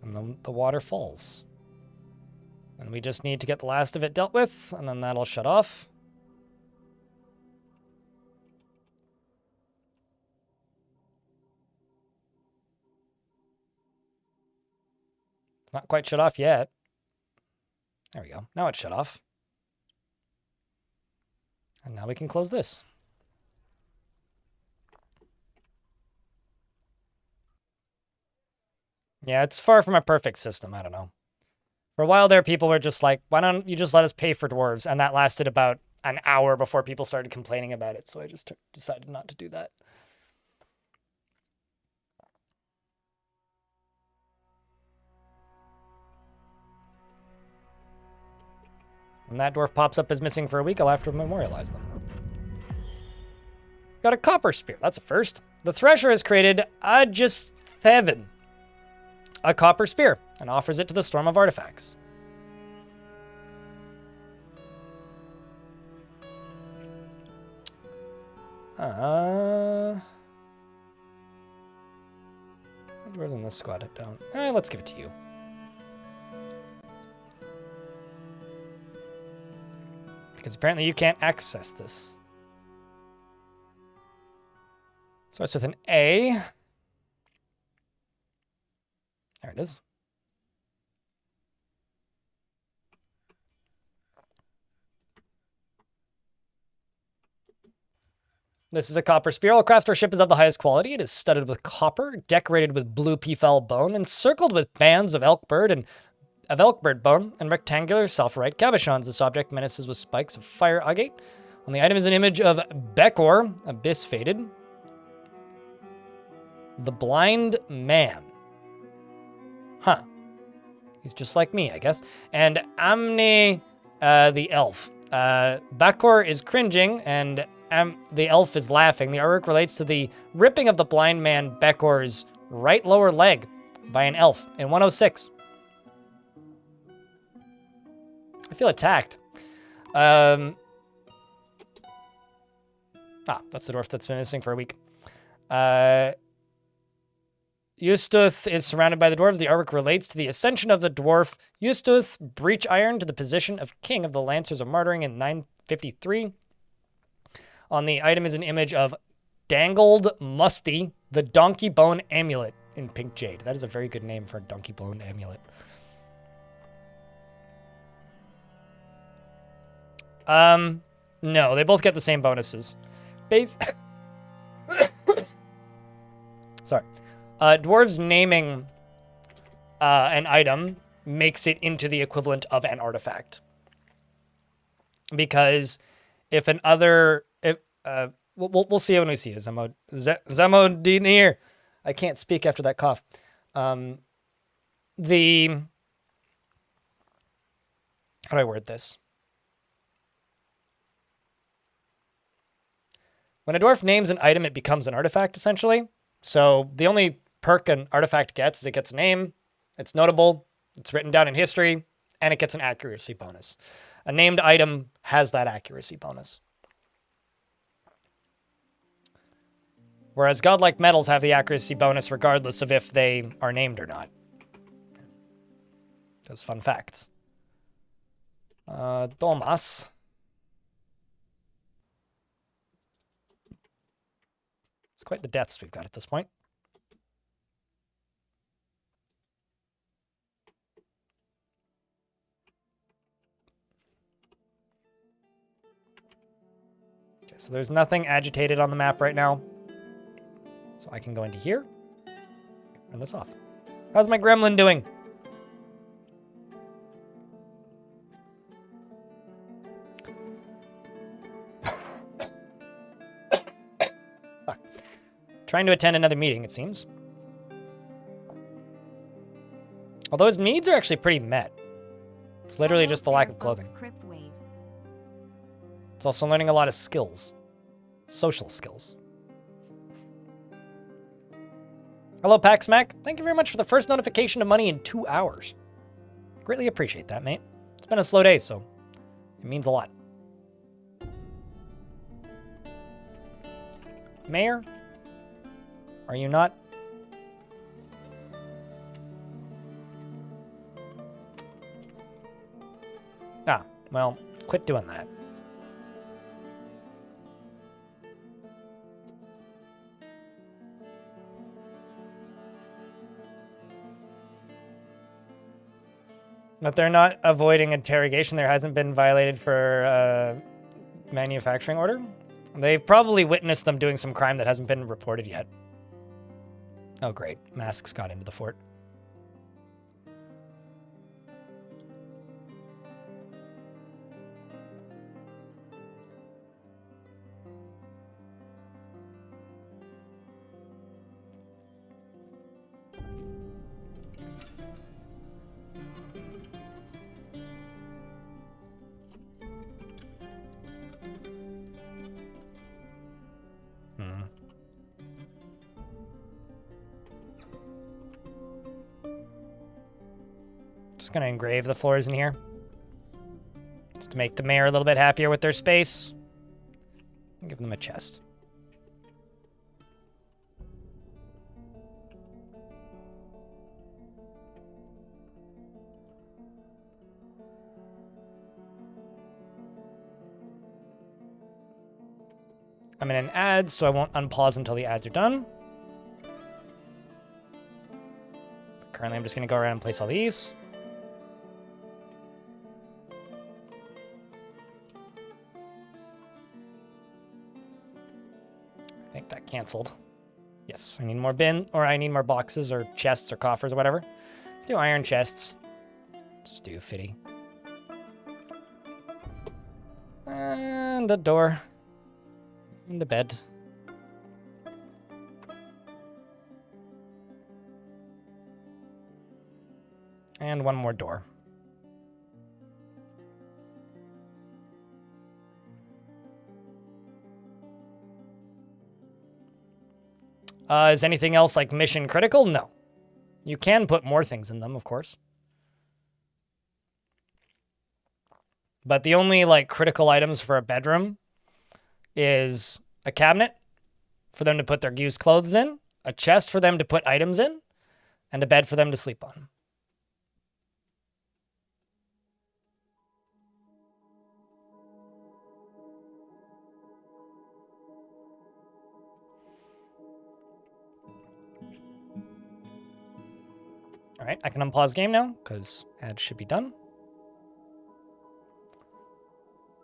And then the water falls. And we just need to get the last of it dealt with, and then that'll shut off. Not quite shut off yet. There we go. Now it's shut off. And now we can close this. Yeah, it's far from a perfect system. I don't know. For a while there, people were just like, why don't you just let us pay for dwarves? And that lasted about an hour before people started complaining about it. So I just decided not to do that. When that dwarf pops up as missing for a week, I'll have to memorialize them. Got a copper spear. That's a first. The Thresher has created a just 7. A copper spear, and offers it to the Storm of Artifacts. Where's in this squad? I don't. Let's give it to you. Because apparently you can't access this. Starts with an A. There it is. This is a copper spear. All craftsmanship is of the highest quality. It is studded with copper, decorated with blue peafowl bone, encircled with bands of elk bird bone, and rectangular sulfurite cabochons. This object menaces with spikes of fire agate. On the item is an image of Bekor, abyss faded. The blind man. Huh. He's just like me, I guess. And Amni, the elf. Bekor is cringing, and the elf is laughing. The artwork relates to the ripping of the blind man Bekor's right lower leg by an elf in 106. I feel attacked. That's the dwarf that's been missing for a week. Eustuth is surrounded by the dwarves. The artwork relates to the ascension of the dwarf Eustuth Breach Iron to the position of king of the Lancers of Martyring in 953. On the item is an image of Dangled Musty, the Donkey Bone Amulet in pink jade. That is a very good name for a Donkey Bone Amulet. No, they both get the same bonuses. Sorry. Dwarves naming an item makes it into the equivalent of an artifact. Because if we'll see it when we see it. Zamodinir. I can't speak after that cough. How do I word this? When a dwarf names an item, it becomes an artifact, essentially. So the only perk an artifact gets is it gets a name, it's notable, it's written down in history, and it gets an accuracy bonus. A named item has that accuracy bonus. Whereas godlike metals have the accuracy bonus regardless of if they are named or not. Those fun facts. Domas. It's quite the deaths we've got at this point. Okay, so there's nothing agitated on the map right now. So I can go into here. Turn this off. How's my gremlin doing? Fuck. Trying to attend another meeting, it seems. Although his needs are actually pretty met. It's literally just the lack of clothing. It's also learning a lot of skills. Social skills. Hello, Paxmac. Thank you very much for the first notification of money in 2 hours. Greatly appreciate that, mate. It's been a slow day, so it means a lot. Mayor? Are you not? Ah, well, quit doing that. But they're not avoiding interrogation. There hasn't been violated for manufacturing order. They've probably witnessed them doing some crime that hasn't been reported yet. Oh, great. Masks got into the fort. Just gonna engrave the floors in here. Just to make the mayor a little bit happier with their space. And give them a chest. I'm in an ad, so I won't unpause until the ads are done. Currently, I'm just going to go around and place all these. I think that canceled. Yes, I need more I need more boxes or chests or coffers or whatever. Let's do iron chests. Just do fitty. And a door. And a bed. And one more door. Is anything else like mission critical? No. You can put more things in them, of course. But the only like critical items for a bedroom is a cabinet for them to put their used clothes in, a chest for them to put items in, and a bed for them to sleep on. All right, I can unpause game now because ads should be done.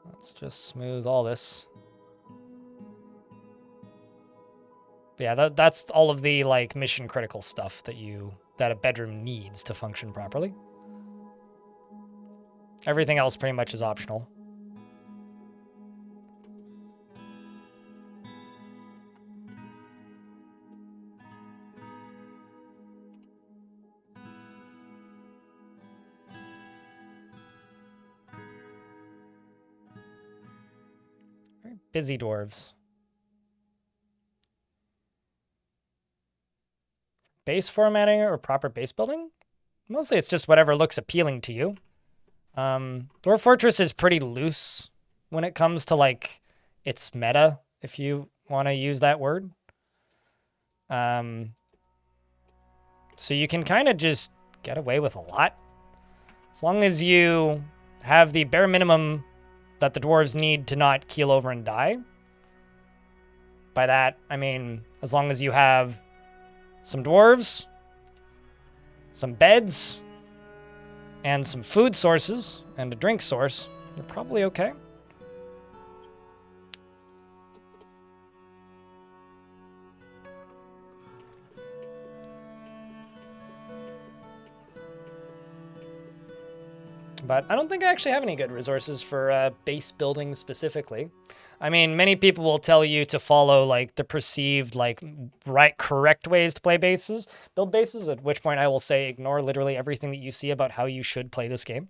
Let's just smooth all this. But yeah, that's all of the like mission critical stuff that a bedroom needs to function properly. Everything else pretty much is optional. Very busy dwarves. Base formatting or proper base building? Mostly it's just whatever looks appealing to you. Dwarf Fortress is pretty loose when it comes to like its meta, if you want to use that word. So you can kind of just get away with a lot. As long as you have the bare minimum that the dwarves need to not keel over and die. By that, I mean, as long as you have some dwarves, some beds, and some food sources, and a drink source, you're probably okay. But I don't think I actually have any good resources for base building specifically. I mean, many people will tell you to follow like the perceived like correct ways to build bases, at which point I will say ignore literally everything that you see about how you should play this game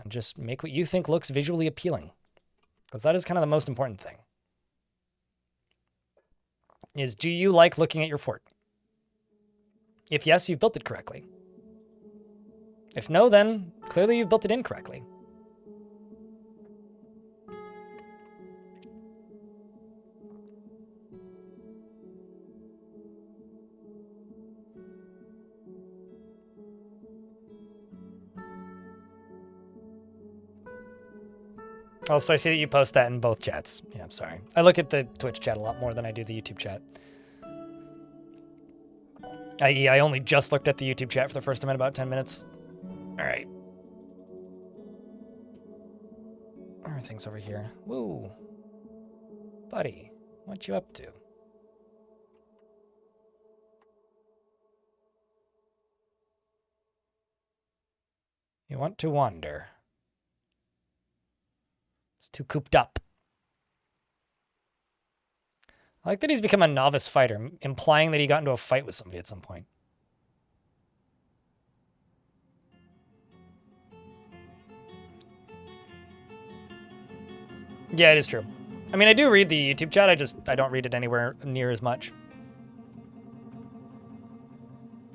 and just make what you think looks visually appealing, because that is kind of the most important thing. Is, do you like looking at your fort? If yes, you've built it correctly. If no, then clearly you've built it incorrectly. Also, I see that you post that in both chats. Yeah, I'm sorry. I look at the Twitch chat a lot more than I do the YouTube chat. I.e., I only just looked at the YouTube chat for the first time in about 10 minutes. All right. Where are things over here? Woo. Buddy, what you up to? You want to wander. It's too cooped up. I like that he's become a novice fighter, implying that he got into a fight with somebody at some point. Yeah, it is true. I mean, I do read the YouTube chat, I don't read it anywhere near as much.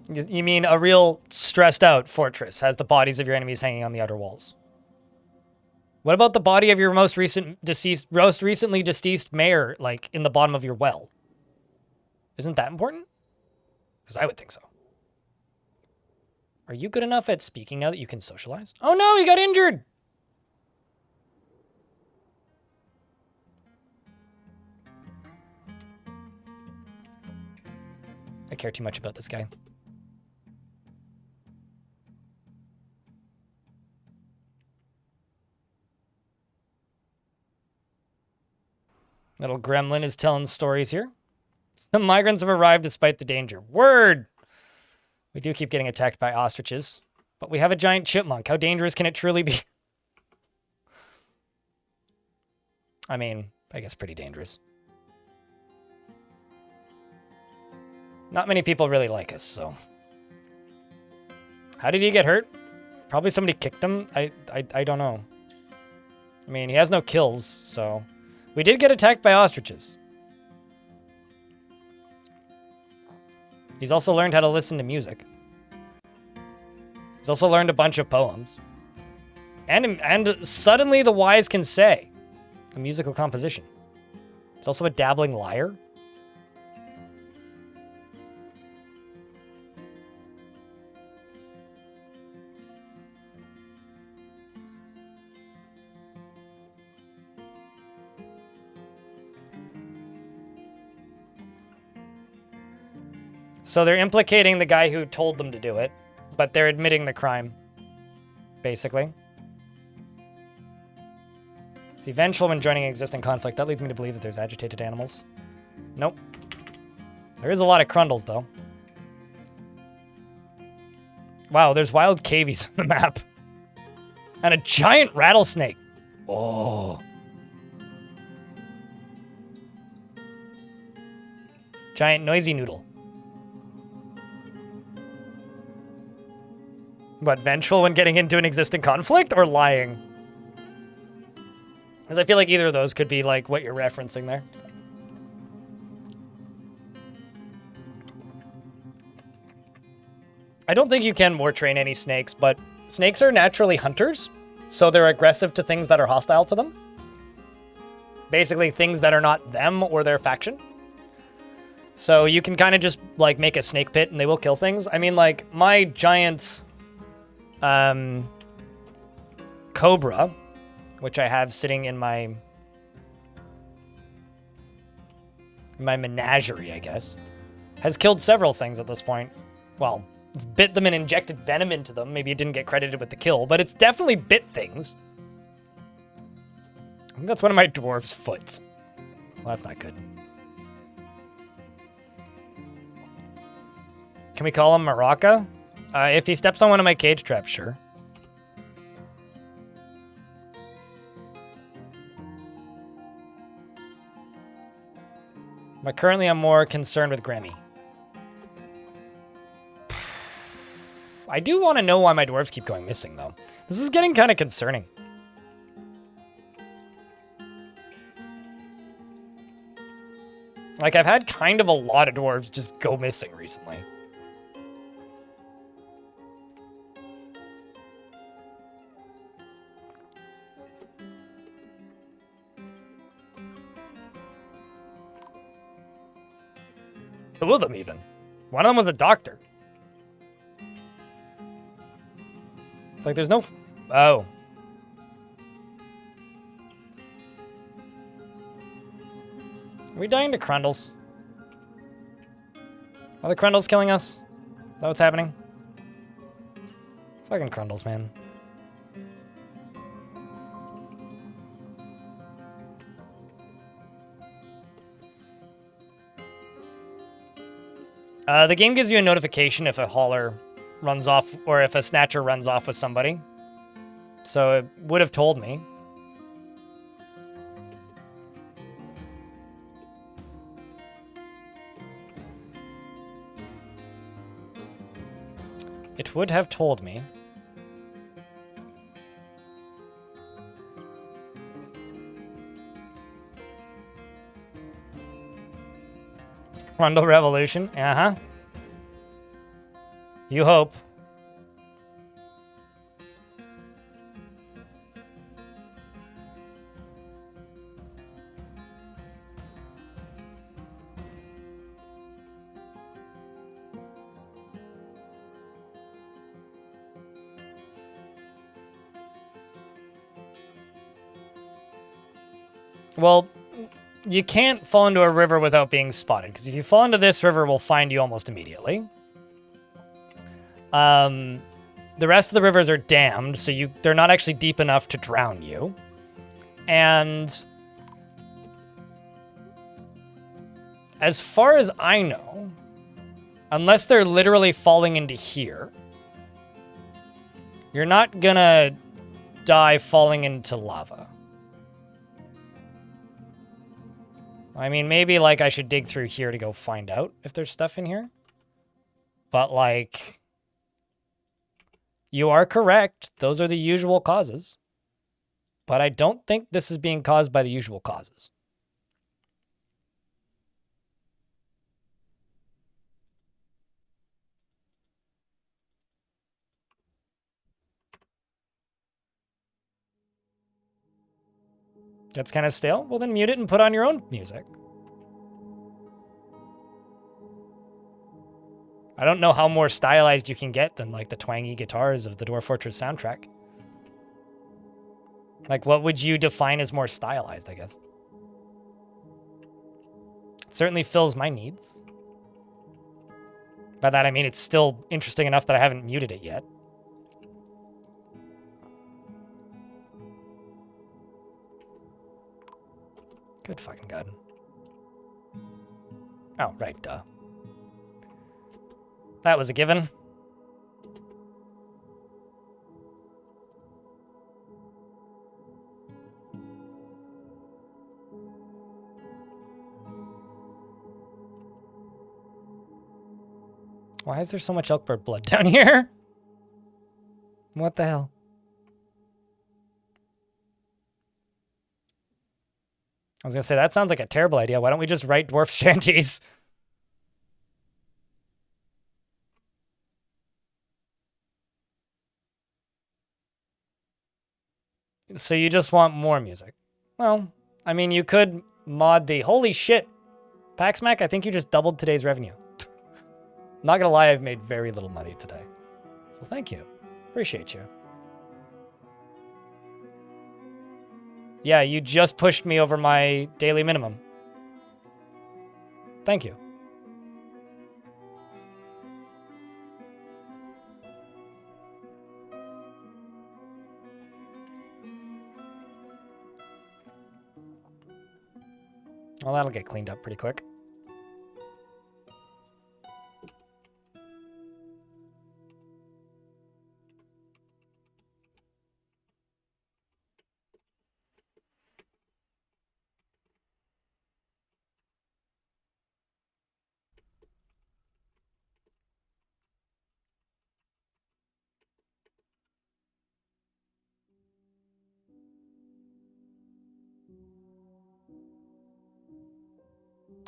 You mean a real stressed out fortress has the bodies of your enemies hanging on the outer walls? What about the body of your most recently deceased mayor, like, in the bottom of your well? Isn't that important? Because I would think so. Are you good enough at speaking now that you can socialize? Oh no, he got injured! I care too much about this guy. Little gremlin is telling stories here. Some migrants have arrived despite the danger. Word! We do keep getting attacked by ostriches, but we have a giant chipmunk. How dangerous can it truly be? I mean, I guess pretty dangerous. Not many people really like us, so. How did he get hurt? Probably somebody kicked him. I don't know. I mean, he has no kills, so. We did get attacked by ostriches. He's also learned how to listen to music. He's also learned a bunch of poems. And suddenly the wise can say. A musical composition. He's also a dabbling liar. So they're implicating the guy who told them to do it, but they're admitting the crime, basically. See, vengeful when joining an existing conflict. That leads me to believe that there's agitated animals. Nope. There is a lot of crundles, though. Wow, there's wild cavies on the map. And a giant rattlesnake. Oh. Giant noisy noodle. What, vengeful when getting into an existing conflict or lying? Because I feel like either of those could be like what you're referencing there. I don't think you can more train any snakes, but snakes are naturally hunters, so they're aggressive to things that are hostile to them. Basically, things that are not them or their faction. So you can kind of just like make a snake pit and they will kill things. I mean, like my giant cobra, which I have sitting in my menagerie, I guess, has killed several things at this point. Well, it's bit them and injected venom into them. Maybe it didn't get credited with the kill, but it's definitely bit things. I think that's one of my dwarf's foots. Well, that's not good. Can we call him Maraca? If he steps on one of my cage traps, sure. But currently I'm more concerned with Grammy. I do want to know why my dwarves keep going missing, though. This is getting kind of concerning. Like, I've had kind of a lot of dwarves just go missing recently. Two of them, even. One of them was a doctor. It's like there's no... Oh. Are we dying to Crundles? Are the Crundles killing us? Is that what's happening? Fucking Crundles, man. The game gives you a notification if a hauler runs off, or if a snatcher runs off with somebody. So it would have told me. It would have told me. Rundle Revolution, uh-huh. You hope. Well, you can't fall into a river without being spotted, because if you fall into this river, we'll find you almost immediately. The rest of the rivers are dammed, so they're not actually deep enough to drown you. And as far as I know, unless they're literally falling into here, you're not gonna die falling into lava. I mean, maybe, like, I should dig through here to go find out if there's stuff in here. But, like, you are correct. Those are the usual causes. But I don't think this is being caused by the usual causes. That's kind of stale? Well, then mute it and put on your own music. I don't know how more stylized you can get than, like, the twangy guitars of the Dwarf Fortress soundtrack. Like, what would you define as more stylized, I guess? It certainly fills my needs. By that, I mean it's still interesting enough that I haven't muted it yet. Good fucking God. Oh, right, duh. That was a given. Why is there so much Elkbird blood down here? What the hell? I was gonna say, that sounds like a terrible idea. Why don't we just write dwarf shanties? So you just want more music. Well, I mean, you could mod the... Holy shit! Paxmac, I think you just doubled today's revenue. Not gonna lie, I've made very little money today. So thank you. Appreciate you. Yeah, you just pushed me over my daily minimum. Thank you. Well, that'll get cleaned up pretty quick.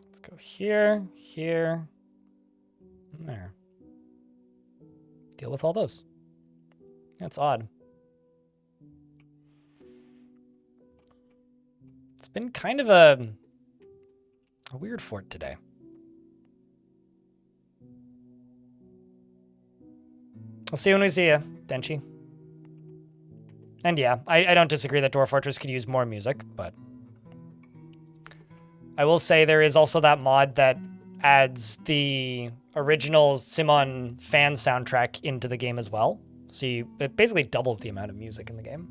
Let's go here, here, and there. Deal with all those. That's odd. It's been kind of a weird fort today. We'll see you when we see you, Denchi. And yeah, I don't disagree that Dwarf Fortress could use more music, but I will say there is also that mod that adds the original Simon fan soundtrack into the game as well. So it basically doubles the amount of music in the game.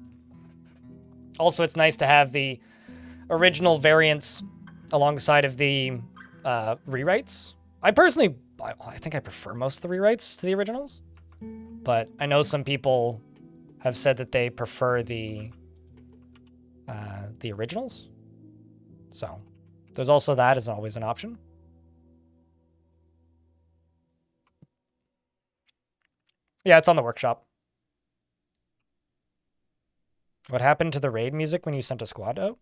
Also, it's nice to have the original variants alongside of the rewrites. I personally, I think I prefer most of the rewrites to the originals, but I know some people have said that they prefer the originals. So there's also that as always an option. Yeah, it's on the workshop. What happened to the raid music when you sent a squad out?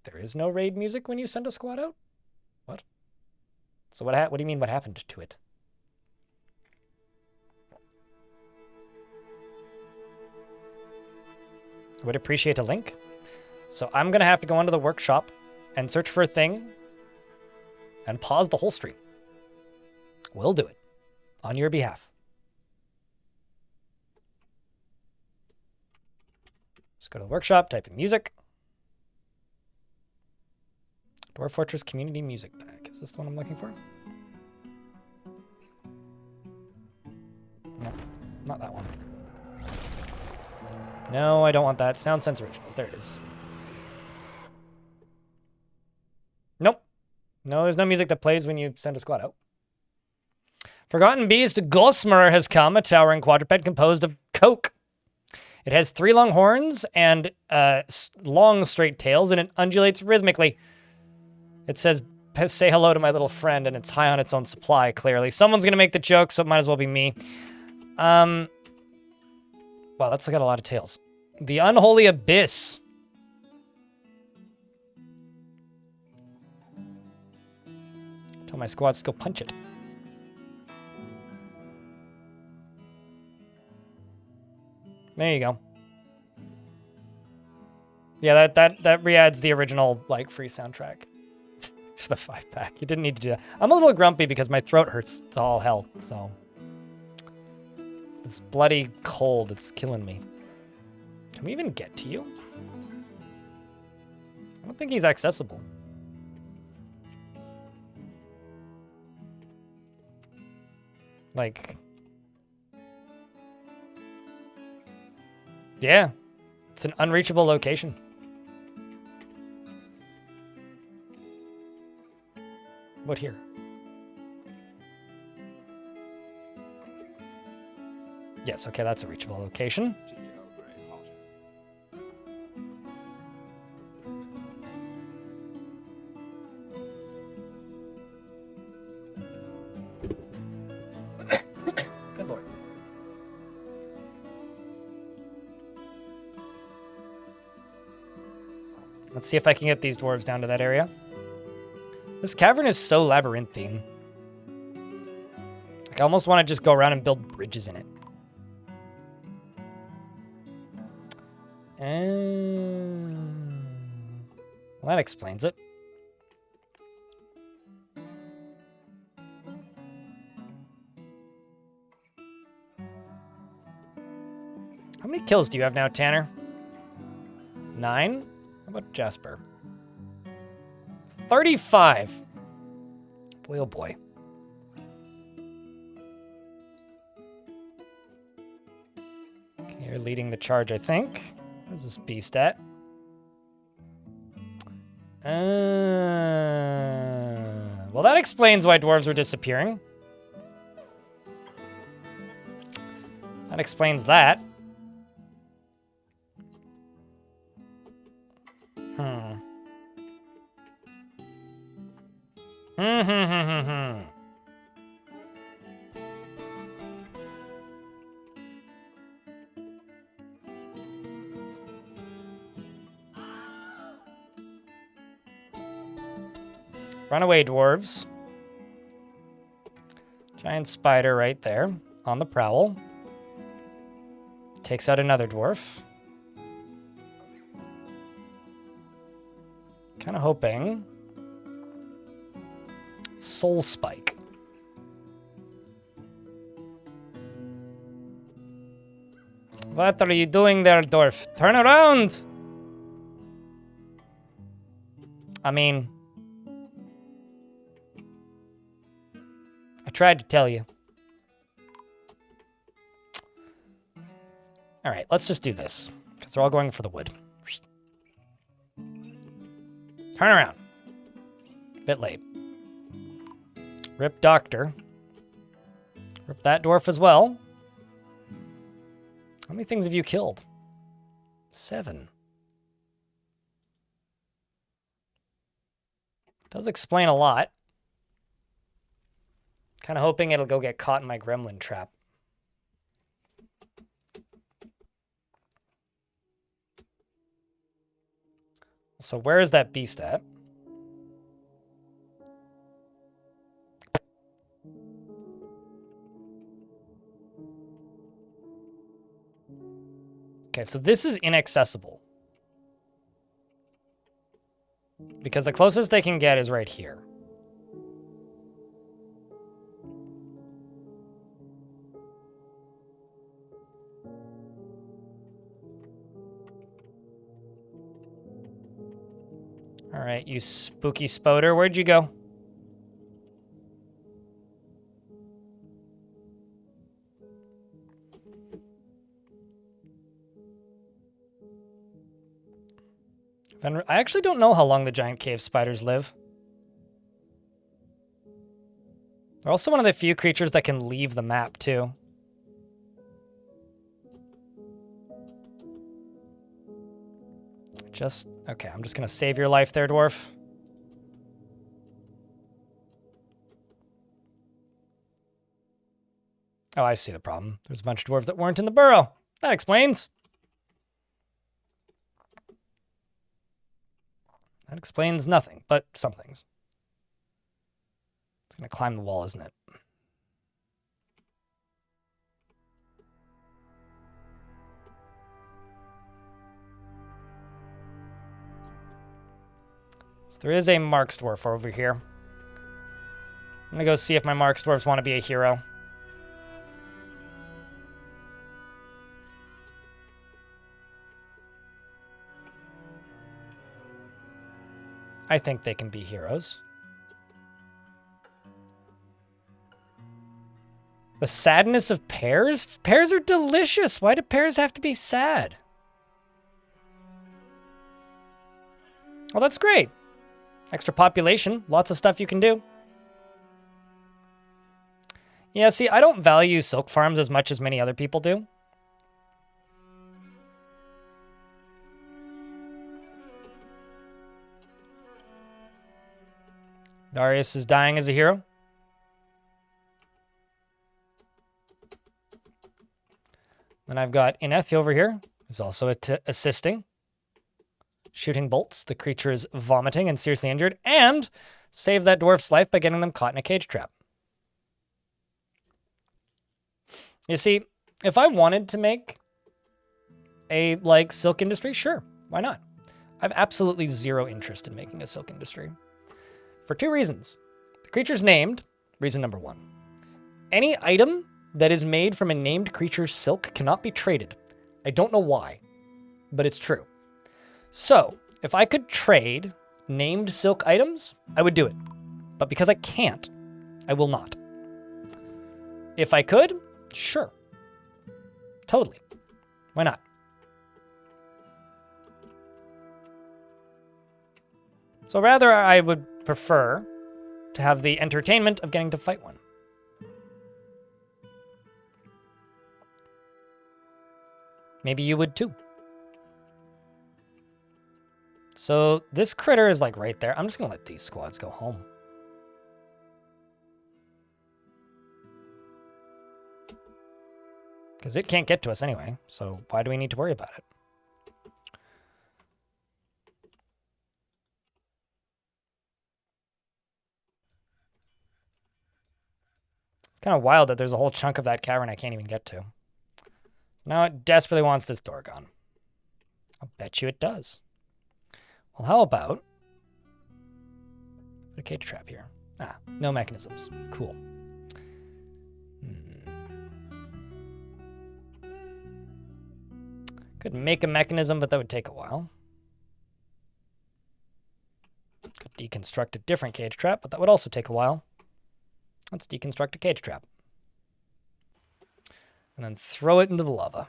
There is no raid music when you send a squad out? What? So what do you mean what happened to it? Would appreciate a link. So I'm going to have to go onto the workshop and search for a thing and pause the whole stream. We'll do it on your behalf. Let's go to the workshop, type in music. Dwarf Fortress Community Music Pack. Is this the one I'm looking for? No, not that one. No, I don't want that. Sound Sense Originals. There it is. Nope. No, there's no music that plays when you send a squad out. Forgotten Beast Gosmer has come, a towering quadruped composed of coke. It has 3 long horns and long straight tails, and it undulates rhythmically. It says, say hello to my little friend, and it's high on its own supply, clearly. Someone's going to make the joke, so it might as well be me. Wow, that's got a lot of tails. The Unholy Abyss. Tell my squads to go punch it. There you go. Yeah, that re-adds the original, like, free soundtrack to the 5-pack. You didn't need to do that. I'm a little grumpy because my throat hurts to all hell, so. It's bloody cold. It's killing me. Can we even get to you? I don't think he's accessible. Like... Yeah. It's an unreachable location. What here? Yes, okay, that's a reachable location. Good lord. Let's see if I can get these dwarves down to that area. This cavern is so labyrinthine. Like, I almost want to just go around and build bridges in it. Well, that explains it. How many kills do you have now, Tanner? 9? How about Jasper? 35. Boy, oh boy. Okay, you're leading the charge, I think. Where's this beast at? Well, that explains why dwarves were disappearing. That explains that. Runaway dwarves. Giant spider right there on the prowl. Takes out another dwarf. Kind of hoping. Soul Spike. What are you doing there, dwarf? Turn around! I mean... I tried to tell you. All right, let's just do this, because they're all going for the wood. Turn around. Bit late. Rip Doctor. Rip that dwarf as well. How many things have you killed? 7. Does explain a lot. Kind of hoping it'll go get caught in my gremlin trap. So where is that beast at? Okay, so this is inaccessible. Because the closest they can get is right here. All right, you spooky spoder, where'd you go? I actually don't know how long the giant cave spiders live. They're also one of the few creatures that can leave the map, too. Okay, I'm just gonna save your life there, Dwarf. Oh, I see the problem. There's a bunch of dwarves that weren't in the burrow. That explains. That explains nothing, but some things. It's gonna climb the wall, isn't it? So there is a Marks Dwarf over here. I'm gonna go see if my Marks Dwarves want to be a hero. I think they can be heroes. The sadness of pears? Pears are delicious. Why do pears have to be sad? Well, that's great. Extra population, lots of stuff you can do. Yeah, see, I don't value silk farms as much as many other people do. Darius is dying as a hero. Then I've got Ineth over here, who's also assisting. Shooting bolts. The creature is vomiting and seriously injured. And save that dwarf's life by getting them caught in a cage trap. You see, if I wanted to make a, silk industry, sure, why not? I have absolutely zero interest in making a silk industry. For two reasons. The creature's named, reason number one. Any item that is made from a named creature's silk cannot be traded. I don't know why, but it's true. So, if I could trade named silk items, I would do it. But because I can't, I will not. If I could, sure. Totally. Why not? So rather, I would prefer to have the entertainment of getting to fight one. Maybe you would too. So this critter is right there. I'm just gonna let these squads go home. Because it can't get to us anyway, so why do we need to worry about it? It's kind of wild that there's a whole chunk of that cavern I can't even get to. So now it desperately wants this door gone. I'll bet you it does. Well, how about put a cage trap here? Ah, no mechanisms. Cool. Could make a mechanism, but that would take a while. Could deconstruct a different cage trap, but that would also take a while. Let's deconstruct a cage trap. And then throw it into the lava.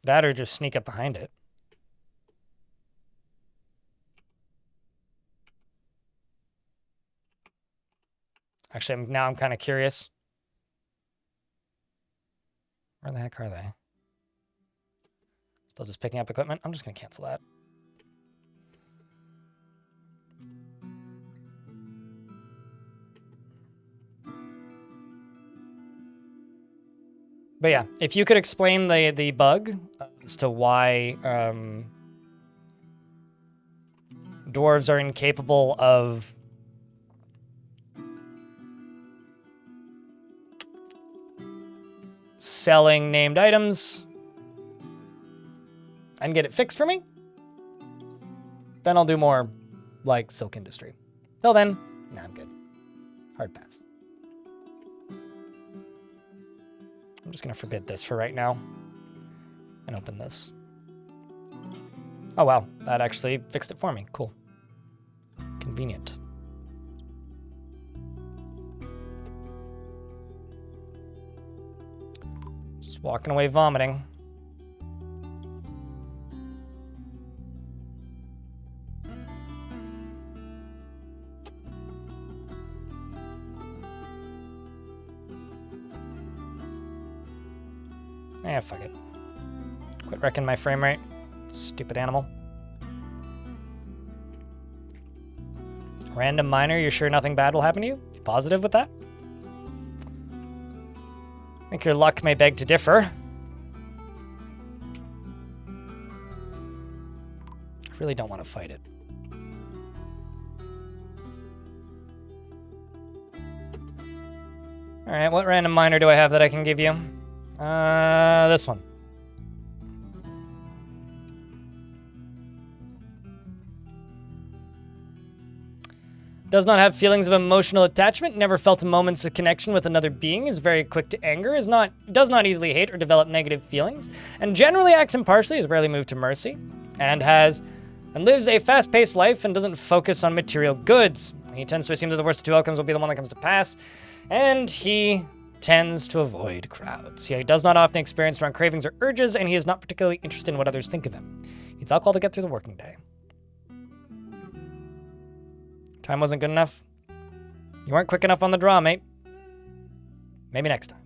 That or just sneak up behind it. Actually, now I'm kind of curious. Where the heck are they? Still just picking up equipment? I'm just going to cancel that. But yeah, if you could explain the bug as to why dwarves are incapable of selling named items and get it fixed for me, then I'll do more like silk industry. Till then, Nah, I'm good. Hard pass. I'm just gonna forbid this for right now. And open this. Oh wow, that actually fixed it for me. Cool. Convenient. Just walking away vomiting. Eh, fuck it. Quit wrecking my frame rate. Stupid animal. Random miner, you're sure nothing bad will happen to you? You positive with that? I think your luck may beg to differ. I really don't want to fight it. Alright, what random miner do I have that I can give you? This one. Does not have feelings of emotional attachment, never felt moments of connection with another being, is very quick to anger, does not easily hate or develop negative feelings, and generally acts impartially, is rarely moved to mercy, and lives a fast-paced life and doesn't focus on material goods. He tends to assume that the worst of two outcomes will be the one that comes to pass, and he tends to avoid crowds. He does not often experience strong cravings or urges, and he is not particularly interested in what others think of him. He needs alcohol to get through the working day. Time wasn't good enough. You weren't quick enough on the draw, mate. Maybe next time.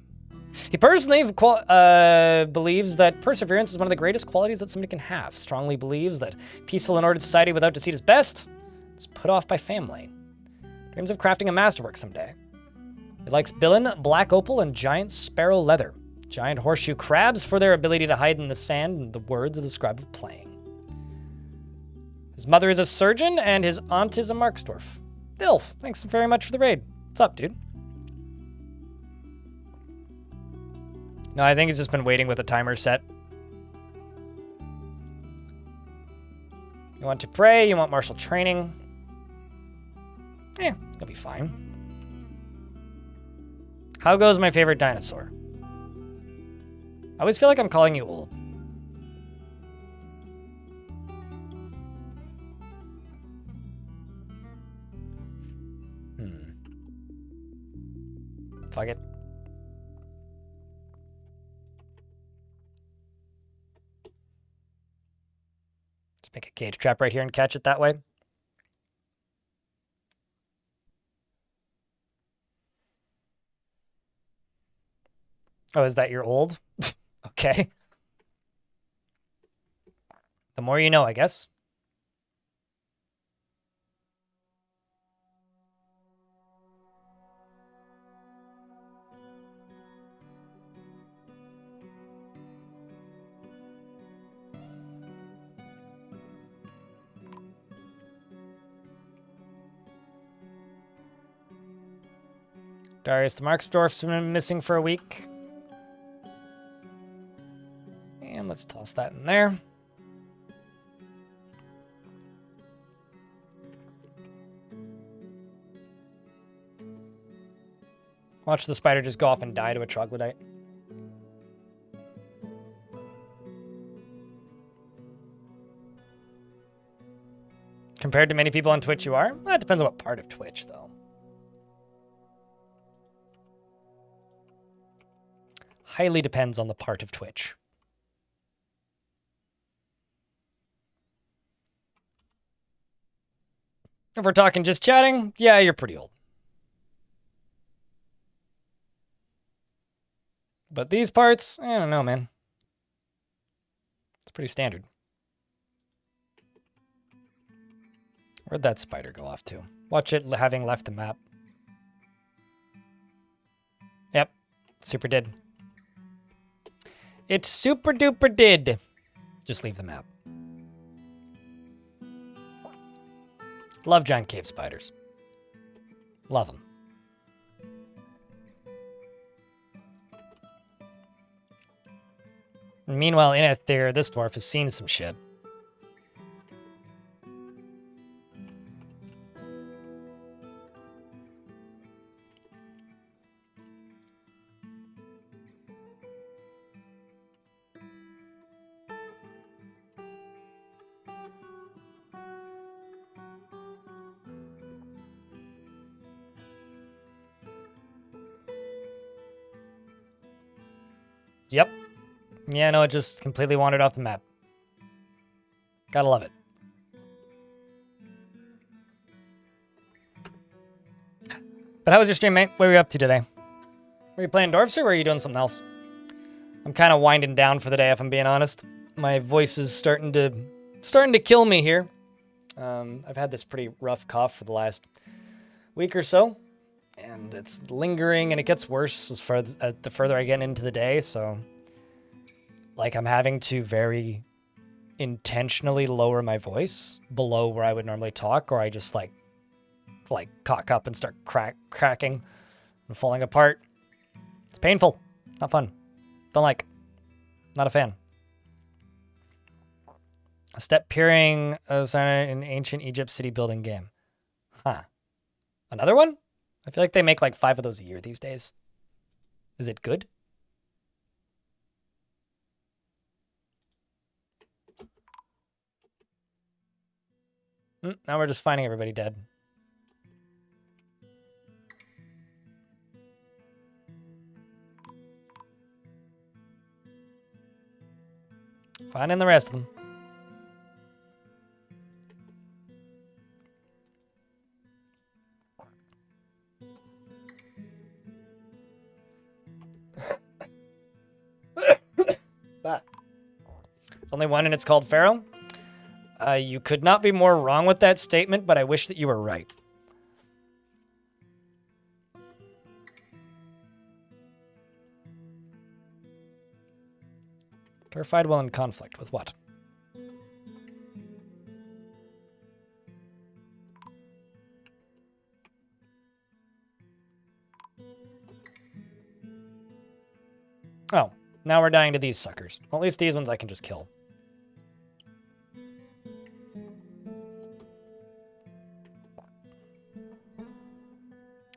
He personally believes that perseverance is one of the greatest qualities that somebody can have. Strongly believes that peaceful and ordered society without deceit is best. Is put off by family. Dreams of crafting a masterwork someday. He likes billin, black opal, and giant sparrow leather. Giant horseshoe crabs for their ability to hide in the sand and the words of the scribe of playing. His mother is a surgeon, and his aunt is a Marksdorf. Dilf, thanks very much for the raid. What's up, dude? No, I think he's just been waiting with a timer set. You want to pray, you want martial training. It'll be fine. How goes my favorite dinosaur? I always feel like I'm calling you old. Fuck it. Let's make a cage trap right here and catch it that way. Oh, is that your old? Okay. The more you know, I guess. Darius the Marksdorf's been missing for a week. And let's toss that in there. Watch the spider just go off and die to a troglodyte. Compared to many people on Twitch you are? Well, it depends on what part of Twitch, though. Highly depends on the part of Twitch. If we're talking just chatting, yeah, you're pretty old. But these parts, I don't know, man. It's pretty standard. Where'd that spider go off to? Watch it having left the map. Yep, super did. It super duper did. Just leave the map. Love giant cave spiders. Love them. Meanwhile, in it there, this dwarf has seen some shit. Yep. Yeah, no, it just completely wandered off the map. Gotta love it. But how was your stream, mate? What were you up to today? Were you playing Dwarfs or were you doing something else? I'm kind of winding down for the day, if I'm being honest. My voice is starting to kill me here. I've had this pretty rough cough for the last week or so, and it's lingering, and it gets worse the further I get into the day. So, like, I'm having to very intentionally lower my voice below where I would normally talk, or I just like cock up and start cracking and falling apart. It's painful. Not fun. Don't like. Not a fan. A step peering of an ancient Egypt city building game. Huh. Another one? I feel like they make like 5 of those a year these days. Is it good? Now we're just finding everybody dead. Finding the rest of them. But there's only one and it's called Pharaoh. You could not be more wrong with that statement, but I wish that you were right. Terrified while in conflict with what? Oh, now we're dying to these suckers. Well, at least these ones I can just kill.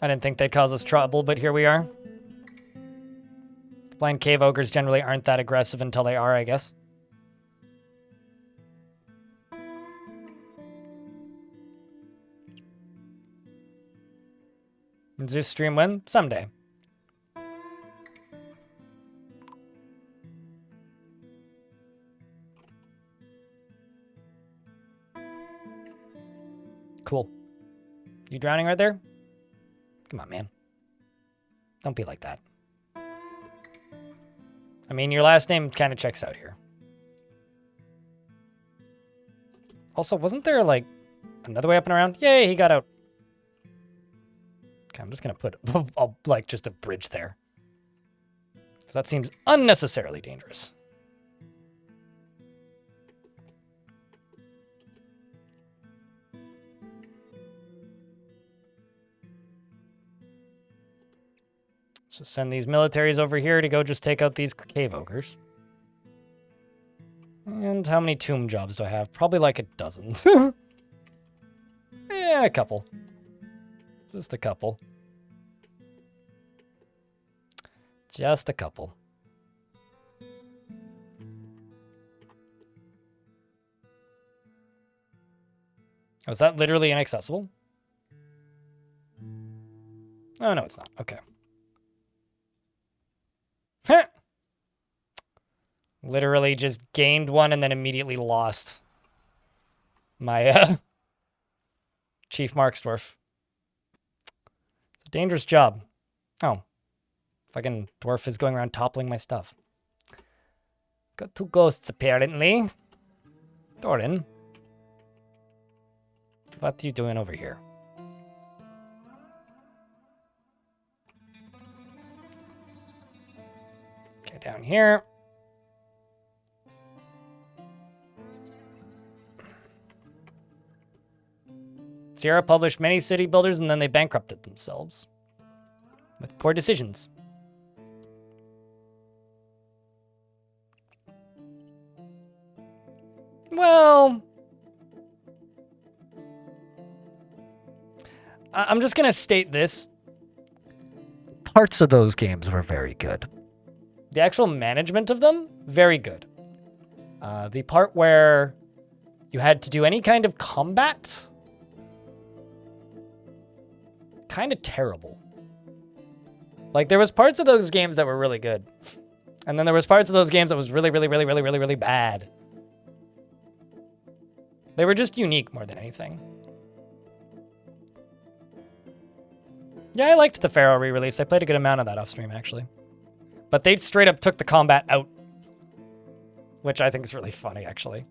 I didn't think they'd cause us trouble, but here we are. Blind cave ogres generally aren't that aggressive until they are, I guess. Is this stream when? Someday. Cool. You drowning right there? Come on, man. Don't be like that. I mean, your last name kind of checks out here. Also, wasn't there, like, another way up and around? Yay, he got out. Okay, I'm just going to put, like, just a bridge there. So that seems unnecessarily dangerous. So send these militaries over here to go just take out these cave ogres. And how many tomb jobs do I have? Probably like a dozen. Yeah, a couple. Just a couple. Just a couple. Oh, is that literally inaccessible? Oh, no, it's not. Okay. Heh. Literally just gained one and then immediately lost my Chief Marksdwarf. It's a dangerous job. Oh. Fucking dwarf is going around toppling my stuff. Got 2 ghosts apparently. Doran. What are you doing over here? Okay, down here. Sierra published many city builders and then they bankrupted themselves with poor decisions. Well, I'm just going to state this. Parts of those games were very good. The actual management of them, very good. The part where you had to do any kind of combat, kind of terrible. Like, there was parts of those games that were really good. And then there was parts of those games that was really, really, really, really, really, really bad. They were just unique more than anything. Yeah, I liked the Pharaoh re-release. I played a good amount of that off stream, actually. But they straight up took the combat out. Which I think is really funny, actually.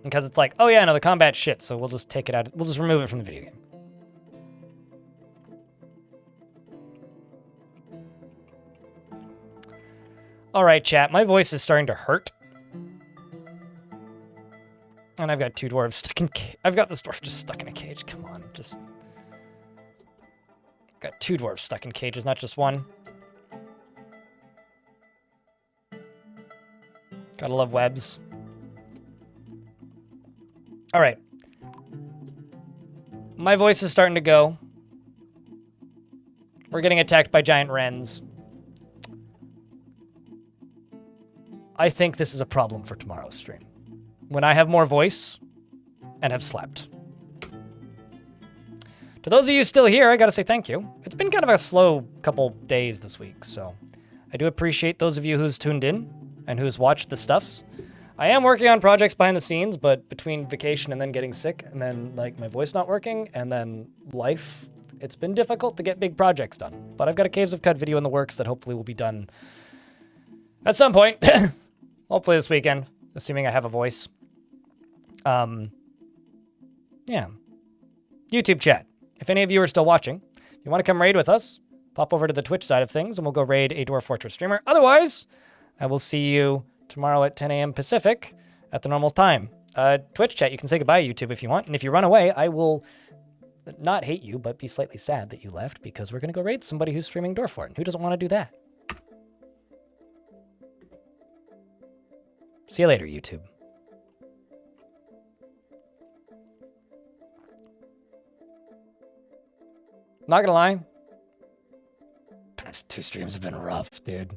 Because it's like, oh yeah, no, the combat's shit, so we'll just take it out. We'll just remove it from the video game. All right, chat. My voice is starting to hurt. And I've got two dwarves stuck in I've got this dwarf just stuck in a cage. Come on, just... Got two dwarves stuck in cages, not just one. Gotta love webs. All right. My voice is starting to go. We're getting attacked by giant wrens. I think this is a problem for tomorrow's stream. When I have more voice and have slept. To those of you still here, I gotta say thank you. It's been kind of a slow couple days this week, so I do appreciate those of you who's tuned in and who's watched the stuffs. I am working on projects behind the scenes, but between vacation and then getting sick and then like my voice not working and then life, it's been difficult to get big projects done. But I've got a Caves of Cut video in the works that hopefully will be done at some point. Hopefully this weekend, assuming I have a voice. Yeah. YouTube chat. If any of you are still watching, if you want to come raid with us, pop over to the Twitch side of things and we'll go raid a Dwarf Fortress streamer. Otherwise, I will see you tomorrow at 10 a.m. Pacific at the normal time. Twitch chat, you can say goodbye, YouTube, if you want. And if you run away, I will not hate you, but be slightly sad that you left because we're going to go raid somebody who's streaming Dwarf Fort. And who doesn't want to do that? See you later, YouTube. Not gonna lie, past two streams have been rough, dude.